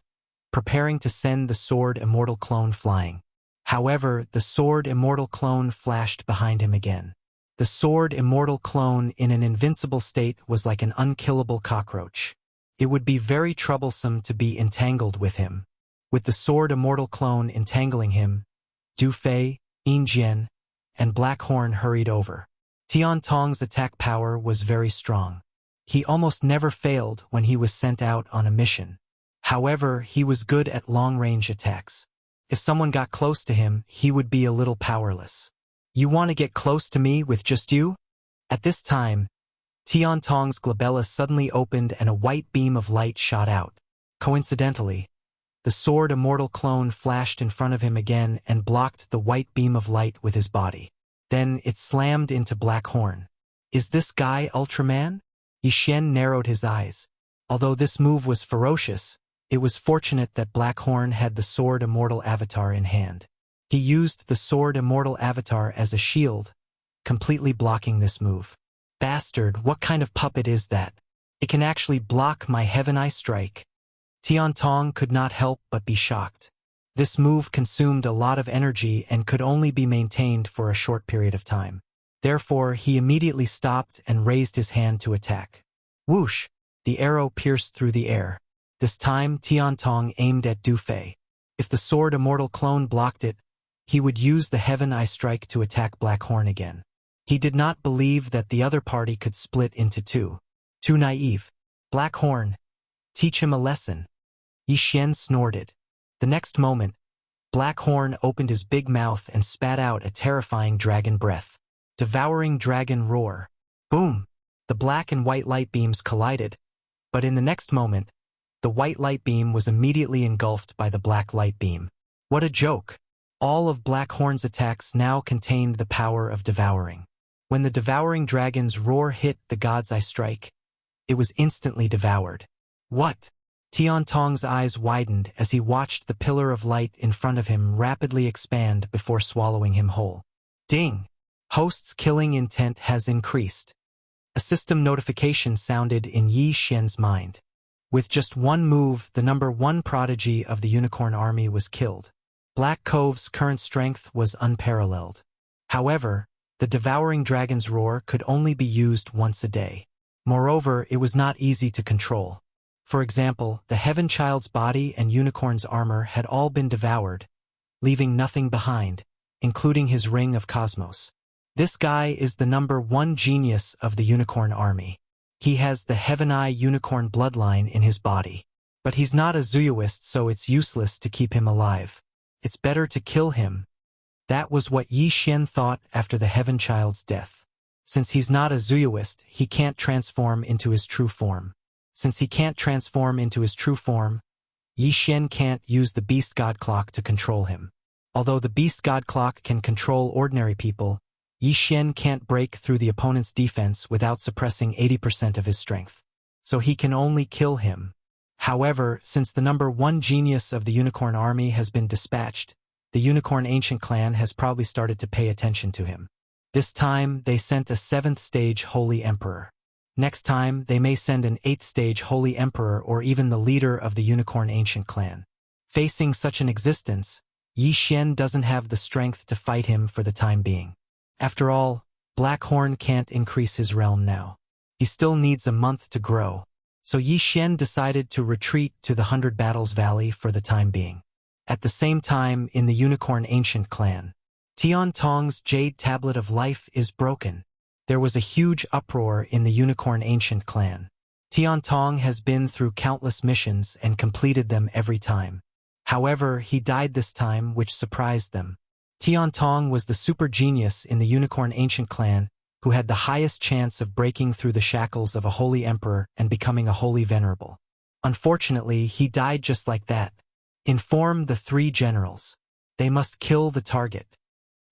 preparing to send the Sword Immortal Clone flying. However, the Sword Immortal Clone flashed behind him again. The Sword Immortal Clone in an invincible state was like an unkillable cockroach. It would be very troublesome to be entangled with him. With the Sword Immortal Clone entangling him, Du Fei, Yin Jian, and Blackhorn hurried over. Tiantong's attack power was very strong. He almost never failed when he was sent out on a mission. However, he was good at long-range attacks. If someone got close to him, he would be a little powerless. You want to get close to me with just you? At this time, Tiantong's glabella suddenly opened and a white beam of light shot out. Coincidentally, the Sword Immortal Clone flashed in front of him again and blocked the white beam of light with his body. Then it slammed into Blackhorn. Is this guy Ultraman? Yi Xian narrowed his eyes. Although this move was ferocious, it was fortunate that Blackhorn had the Sword Immortal Avatar in hand. He used the Sword Immortal Avatar as a shield, completely blocking this move. Bastard, what kind of puppet is that? It can actually block my Heaven Eye strike. Tiantong could not help but be shocked. This move consumed a lot of energy and could only be maintained for a short period of time. Therefore, he immediately stopped and raised his hand to attack. Whoosh! The arrow pierced through the air. This time, Tiantong aimed at Du Fei. If the Sword Immortal Clone blocked it, he would use the Heaven Eye strike to attack Blackhorn again. He did not believe that the other party could split into 2. Too naive. Blackhorn, teach him a lesson. Yi Xian snorted. The next moment, Blackhorn opened his big mouth and spat out a terrifying dragon breath. Devouring dragon roar. Boom! The black and white light beams collided, But in the next moment, the white light beam was immediately engulfed by the black light beam. What a joke! All of Black Horn's attacks now contained the power of devouring. When the devouring dragon's roar hit the god's eye strike, it was instantly devoured. What? Tian Tong's eyes widened as he watched the pillar of light in front of him rapidly expand before swallowing him whole. Ding! Host's killing intent has increased. A system notification sounded in Yi Xian's mind. With just one move, the number 1 prodigy of the Unicorn Army was killed. Black Cove's current strength was unparalleled. However, the devouring dragon's roar could only be used once a day. Moreover, it was not easy to control. For example, the Heaven Child's body and Unicorn's armor had all been devoured, leaving nothing behind, including his ring of cosmos. This guy is the number 1 genius of the Unicorn Army. He has the Heaven Eye Unicorn bloodline in his body. But he's not a Zuyuist, so it's useless to keep him alive. It's better to kill him. That was what Yi Xian thought after the Heaven Child's death. Since he's not a Zuyuist, he can't transform into his true form. Since he can't transform into his true form, Yi Xian can't use the Beast God Clock to control him. Although the Beast God Clock can control ordinary people, Yi Xian can't break through the opponent's defense without suppressing 80% of his strength. So he can only kill him. However, since the number 1 genius of the Unicorn Army has been dispatched, the Unicorn Ancient Clan has probably started to pay attention to him. This time, they sent a 7th stage Holy Emperor. Next time, they may send an 8th stage Holy Emperor or even the leader of the Unicorn Ancient Clan. Facing such an existence, Yi Xian doesn't have the strength to fight him for the time being. After all, Black Horn can't increase his realm now. He still needs a month to grow. So Yi Xian decided to retreat to the 100 Battles Valley for the time being. At the same time, in the Unicorn Ancient Clan, Tian Tong's Jade Tablet of Life is broken. There was a huge uproar in the Unicorn Ancient Clan. Tian Tong has been through countless missions and completed them every time. However, he died this time, which surprised them. Tian Tong was the super genius in the Unicorn Ancient Clan who had the highest chance of breaking through the shackles of a holy emperor and becoming a holy venerable. Unfortunately, he died just like that. Inform the 3 generals. They must kill the target.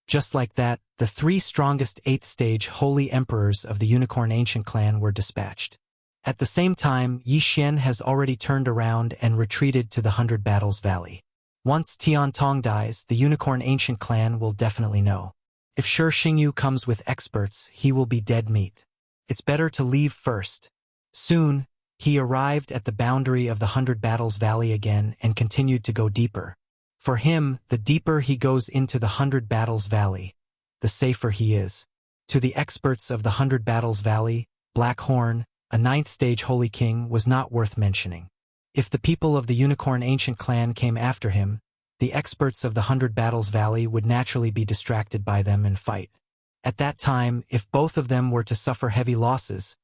Just like that, the 3 strongest 8th stage holy emperors of the Unicorn Ancient Clan were dispatched. At the same time, Yi Xian has already turned around and retreated to the 100 Battles Valley. Once Tian Tong dies, the Unicorn Ancient Clan will definitely know. If Shi Xingyu comes with experts, he will be dead meat. It's better to leave first. Soon, he arrived at the boundary of the 100 Battles Valley again and continued to go deeper. For him, the deeper he goes into the 100 Battles Valley, the safer he is. To the experts of the 100 Battles Valley, Black Horn, a 9th stage Holy King, was not worth mentioning. If the people of the Unicorn Ancient Clan came after him, the experts of the 100 Battles Valley would naturally be distracted by them and fight. At that time, if both of them were to suffer heavy losses,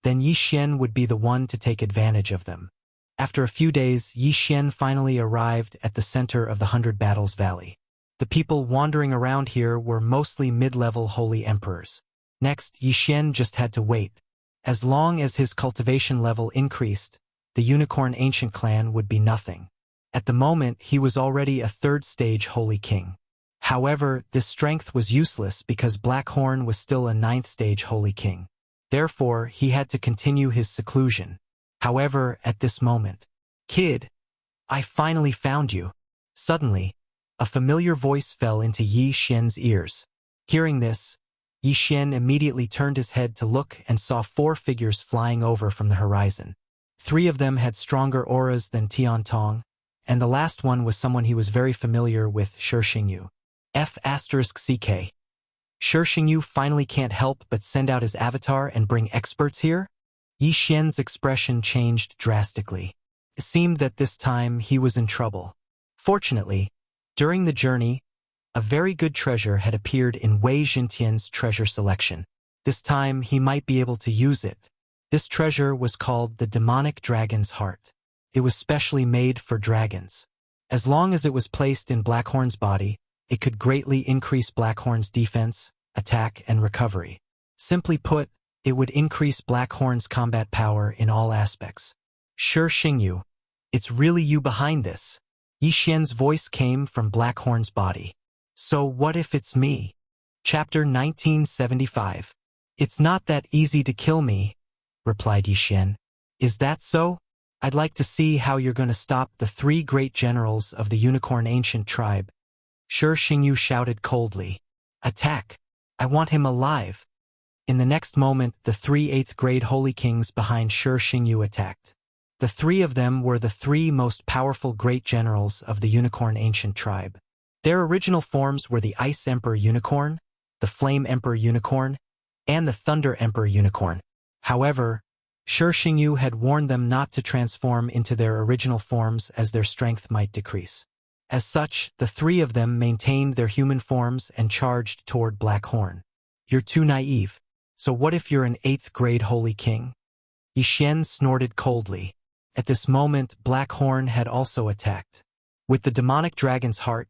then Yi Xian would be the one to take advantage of them. After a few days, Yi Xian finally arrived at the center of the 100 Battles Valley. The people wandering around here were mostly mid-level holy emperors. Next, Yi Xian just had to wait. As long as his cultivation level increased, the Unicorn Ancient Clan would be nothing. At the moment, he was already a 3rd stage Holy King. However, this strength was useless because Black Horn was still a 9th stage Holy King. Therefore, he had to continue his seclusion. However, at this moment, "Kid, I finally found you." Suddenly, a familiar voice fell into Yi Xian's ears. Hearing this, Yi Xian immediately turned his head to look and saw 4 figures flying over from the horizon. 3 of them had stronger auras than Tian Tong, and the last one was someone he was very familiar with, Shi Xingyu. F***CK. Shi Xingyu finally can't help but send out his avatar and bring experts here? Yi Xian's expression changed drastically. It seemed that this time he was in trouble. Fortunately, during the journey, a very good treasure had appeared in Wei Jintian's treasure selection. This time he might be able to use it. This treasure was called the Demonic Dragon's Heart. It was specially made for dragons. As long as it was placed in Blackhorn's body, it could greatly increase Blackhorn's defense, attack, and recovery. Simply put, it would increase Blackhorn's combat power in all aspects. Shi Xingyu, it's really you behind this. Yi Xian's voice came from Blackhorn's body. So what if it's me? Chapter 1975. It's not that easy to kill me, replied Yi Xian. Is that so? I'd like to see how you're going to stop the three great generals of the Unicorn Ancient Tribe. Shi Xingyu shouted coldly. Attack! I want him alive. In the next moment, the three 8th grade holy kings behind Shi Xingyu attacked. The three of them were the three most powerful great generals of the Unicorn Ancient Tribe. Their original forms were the Ice Emperor Unicorn, the Flame Emperor Unicorn, and the Thunder Emperor Unicorn. However, Shi Xingyu had warned them not to transform into their original forms as their strength might decrease. As such, the three of them maintained their human forms and charged toward Blackhorn. You're too naive. So what if you're an 8th grade holy king? Yi Xian snorted coldly. At this moment, Blackhorn had also attacked. With the demonic dragon's heart,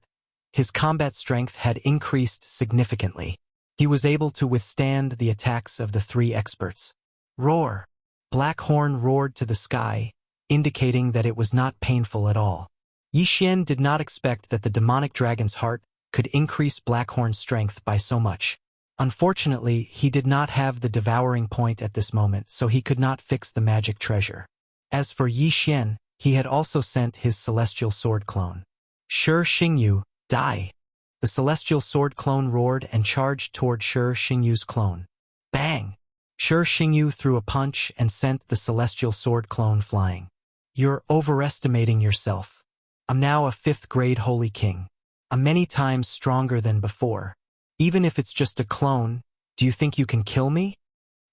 his combat strength had increased significantly. He was able to withstand the attacks of the three experts. Roar! Blackhorn roared to the sky, indicating that it was not painful at all. Yi Xian did not expect that the demonic dragon's heart could increase Blackhorn's strength by so much. Unfortunately, he did not have the devouring point at this moment, so he could not fix the magic treasure. As for Yi Xian, he had also sent his celestial sword clone. Shi Xingyu, die! The celestial sword clone roared and charged toward Shi Xingyu's clone. Bang! Shi Xingyu threw a punch and sent the celestial sword clone flying. You're overestimating yourself. I'm now a 5th grade holy king. I'm many times stronger than before. Even if it's just a clone, do you think you can kill me?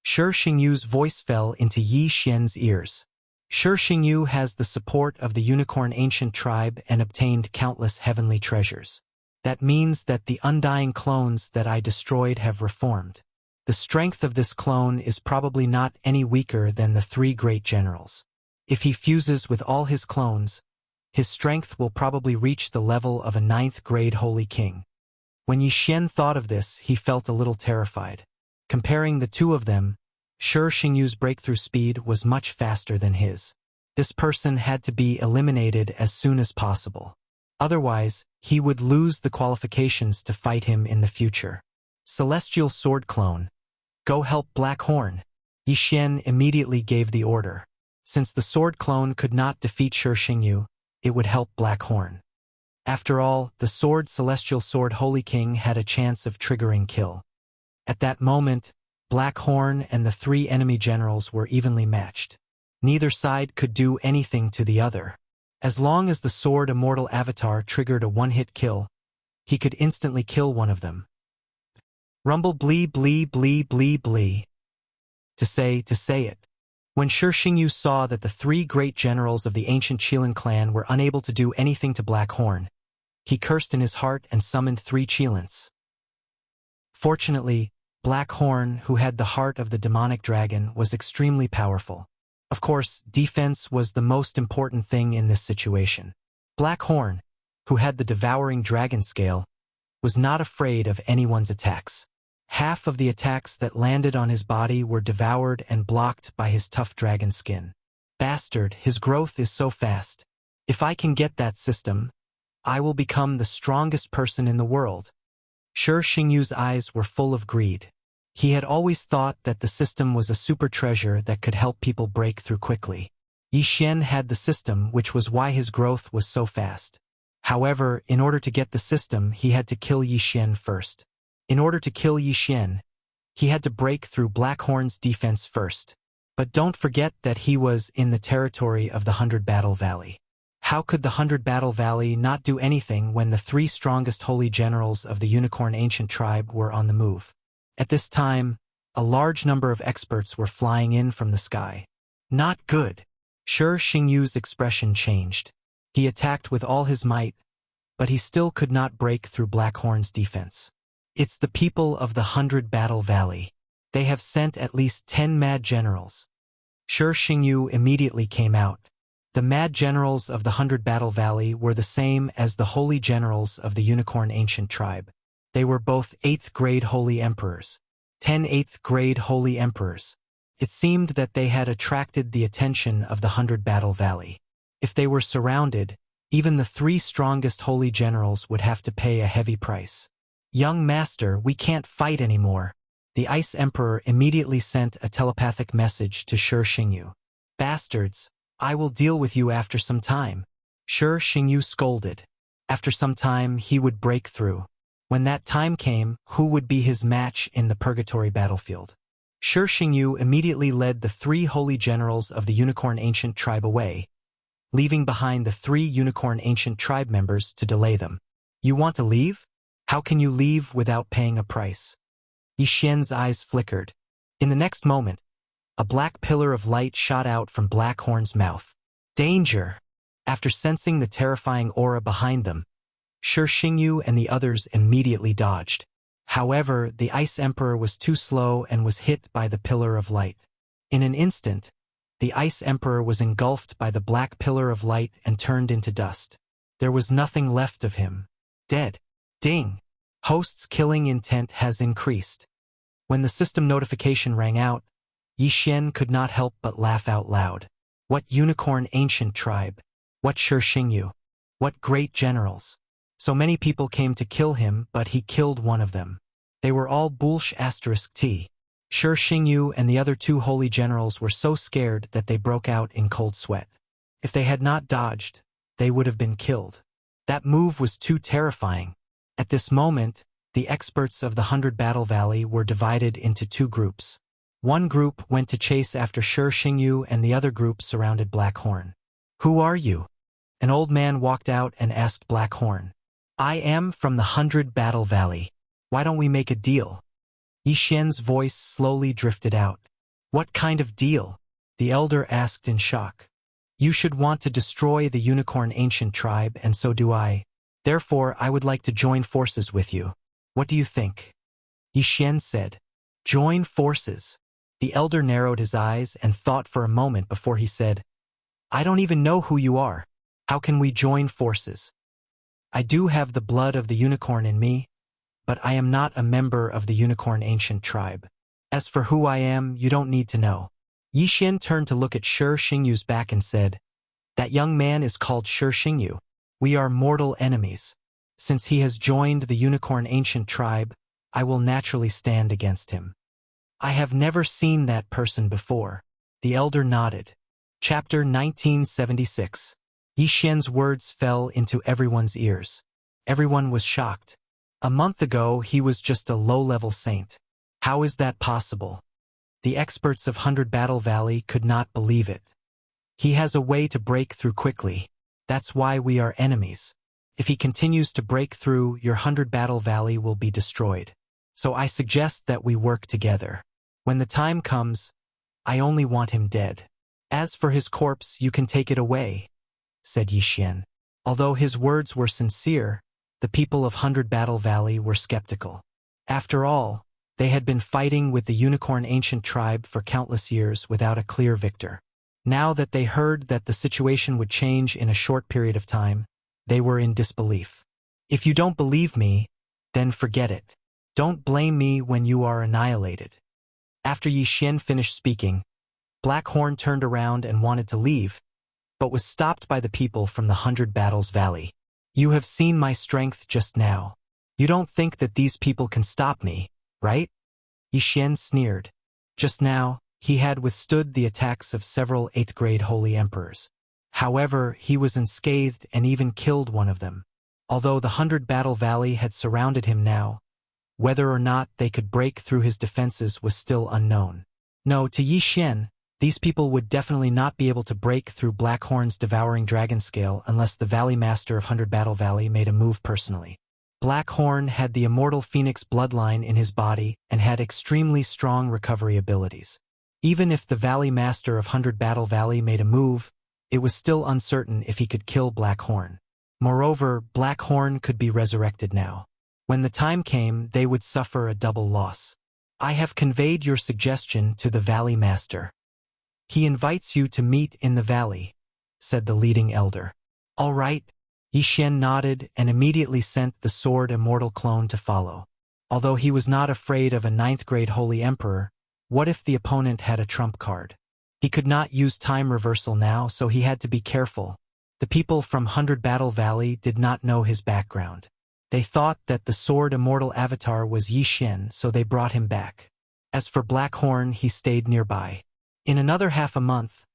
Shi Xingyu's voice fell into Yi Xian's ears. Shi Xingyu has the support of the Unicorn Ancient Tribe and obtained countless heavenly treasures. That means that the undying clones that I destroyed have reformed. The strength of this clone is probably not any weaker than the three great generals. If he fuses with all his clones, his strength will probably reach the level of a 9th grade holy king. When Yi Xian thought of this, he felt a little terrified. Comparing the two of them, Shi Xingyu's breakthrough speed was much faster than his. This person had to be eliminated as soon as possible. Otherwise, he would lose the qualifications to fight him in the future. Celestial Sword Clone, go help Blackhorn. Yi Xian immediately gave the order. Since the Sword Clone could not defeat Shi Xingyu, it would help Blackhorn. After all, the Sword Celestial Sword Holy King had a chance of triggering kill. At that moment, Blackhorn and the three enemy generals were evenly matched. Neither side could do anything to the other. As long as the Sword Immortal Avatar triggered a one-hit kill, he could instantly kill one of them. Rumble blee blee blee blee blee. To say it. When Shi Xingyu saw that the three great generals of the ancient Qilin clan were unable to do anything to Blackhorn, he cursed in his heart and summoned 3 Qilins. Fortunately, Blackhorn, who had the heart of the demonic dragon, was extremely powerful. Of course, defense was the most important thing in this situation. Blackhorn, who had the devouring dragon scale, was not afraid of anyone's attacks. Half of the attacks that landed on his body were devoured and blocked by his tough dragon skin. Bastard, his growth is so fast. If I can get that system, I will become the strongest person in the world. Shi Xingyu's eyes were full of greed. He had always thought that the system was a super treasure that could help people break through quickly. Yi Xian had the system, which was why his growth was so fast. However, in order to get the system, he had to kill Yi Xian first. In order to kill Yi Xian, he had to break through Blackhorn's defense first. But don't forget that he was in the territory of the 100 Battle Valley. How could the 100 Battle Valley not do anything when the 3 strongest holy generals of the Unicorn Ancient Tribe were on the move? At this time, a large number of experts were flying in from the sky. Not good. Shi Xingyu's expression changed. He attacked with all his might, but he still could not break through Blackhorn's defense. It's the people of the 100 Battle Valley. They have sent at least 10 mad generals. Shi Xingyu immediately came out. The mad generals of the 100 Battle Valley were the same as the holy generals of the Unicorn Ancient Tribe. They were both 8th grade holy emperors. 10 8th grade holy emperors. It seemed that they had attracted the attention of the 100-Battle Valley. If they were surrounded, even the 3 strongest holy generals would have to pay a heavy price. "Young master, we can't fight anymore." The Ice Emperor immediately sent a telepathic message to Shi Xingyu. "Bastards, I will deal with you after some time." Shi Xingyu scolded. After some time, he would break through. When that time came, who would be his match in the Purgatory battlefield? Shi Xingyu immediately led the 3 holy generals of the Unicorn Ancient Tribe away, leaving behind the 3 Unicorn Ancient Tribe members to delay them. "You want to leave? How can you leave without paying a price?" Yi Xian's eyes flickered. In the next moment, a black pillar of light shot out from Black Horn's mouth. "Danger!" After sensing the terrifying aura behind them, Shi Xingyu and the others immediately dodged. However, the Ice Emperor was too slow and was hit by the pillar of light. In an instant, the Ice Emperor was engulfed by the black pillar of light and turned into dust. There was nothing left of him. Dead. Ding! Host's killing intent has increased. When the system notification rang out, Yi Xian could not help but laugh out loud. What Unicorn Ancient Tribe? What Shi Xingyu? What great generals? So many people came to kill him, but he killed one of them. They were all Bulsh *T. Shi Xingyu and the other 2 holy generals were so scared that they broke out in cold sweat. If they had not dodged, they would have been killed. That move was too terrifying. At this moment, the experts of the 100-Battle Valley were divided into 2 groups. One group went to chase after Shi Xingyu and the other group surrounded Black Horn. "Who are you?" An old man walked out and asked Black Horn. "I am from the 100-Battle Valley. Why don't we make a deal?" Yi Xian's voice slowly drifted out. "What kind of deal?" the elder asked in shock. "You should want to destroy the Unicorn Ancient Tribe, and so do I. Therefore, I would like to join forces with you. What do you think?" Yi Xian said. "Join forces." The elder narrowed his eyes and thought for a moment before he said, "I don't even know who you are. How can we join forces? I do have the blood of the unicorn in me, but I am not a member of the Unicorn Ancient Tribe. As for who I am, you don't need to know." Yi Xian turned to look at Shi Xingyu's back and said, "That young man is called Shi Xingyu. We are mortal enemies. Since he has joined the Unicorn Ancient Tribe, I will naturally stand against him." "I have never seen that person before." The elder nodded. Chapter 1976. Yi Xian's words fell into everyone's ears. Everyone was shocked. A month ago, he was just a low-level saint. How is that possible? The experts of 100-Battle Valley could not believe it. He has a way to break through quickly. That's why we are enemies. If he continues to break through, your 100-Battle Valley will be destroyed. So I suggest that we work together. When the time comes, I only want him dead. As for his corpse, you can take it away," said Yi Xian. Although his words were sincere, the people of 100-Battle Valley were skeptical. After all, they had been fighting with the Unicorn Ancient Tribe for countless years without a clear victor. Now that they heard that the situation would change in a short period of time, they were in disbelief. "If you don't believe me, then forget it. Don't blame me when you are annihilated." After Yi Xian finished speaking, Black Horn turned around and wanted to leave, but was stopped by the people from the 100 Battles Valley. "You have seen my strength just now. You don't think that these people can stop me, right?" Yi Xian sneered. Just now, he had withstood the attacks of several 8th-grade holy emperors. However, he was unscathed and even killed one of them. Although the 100 Battle Valley had surrounded him now, whether or not they could break through his defenses was still unknown. No, to Yi Xian, these people would definitely not be able to break through Blackhorn's devouring dragon scale unless the Valley Master of 100 Battle Valley made a move personally. Blackhorn had the immortal Phoenix bloodline in his body and had extremely strong recovery abilities. Even if the Valley Master of 100 Battle Valley made a move, it was still uncertain if he could kill Blackhorn. Moreover, Blackhorn could be resurrected now. When the time came, they would suffer a double loss. I have conveyed your suggestion to the Valley Master. He invites you to meet in the valley, said the leading elder. All right. Yi Xian nodded and immediately sent the sword immortal clone to follow. Although he was not afraid of a 9th-grade holy emperor, What if the opponent had a trump card? He could not use time reversal now, so he had to be careful. The people from 100 Battle Valley did not know his background. They thought that the Sword Immortal avatar was Yi Xian, so they brought him back. As for Blackhorn, he stayed nearby. In another half a month,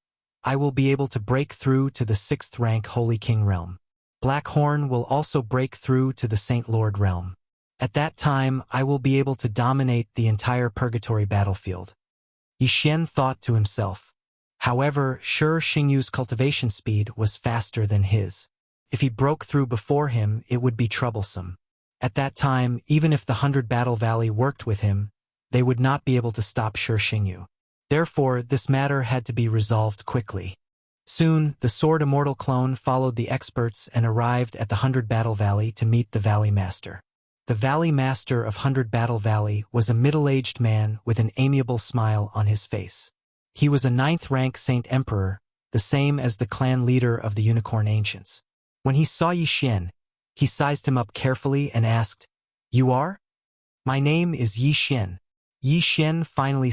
I will be able to break through to the 6th rank Holy King realm. Blackhorn will also break through to the Saint Lord realm. At that time, I will be able to dominate the entire Purgatory battlefield. Yi Xian thought to himself. However, Shi Xingyu's cultivation speed was faster than his. If he broke through before him, it would be troublesome. At that time, even if the 100 Battle Valley worked with him, they would not be able to stop Shi Xingyu. Therefore, this matter had to be resolved quickly. Soon, the Sword Immortal clone followed the experts and arrived at the 100 Battle Valley to meet the Valley Master. The Valley Master of 100 Battle Valley was a middle-aged man with an amiable smile on his face. He was a 9th rank Saint Emperor, the same as the clan leader of the Unicorn Ancients. When he saw Yi Xian, he sized him up carefully and asked, "You are?" "My name is Yi Xian." Yi Xian finally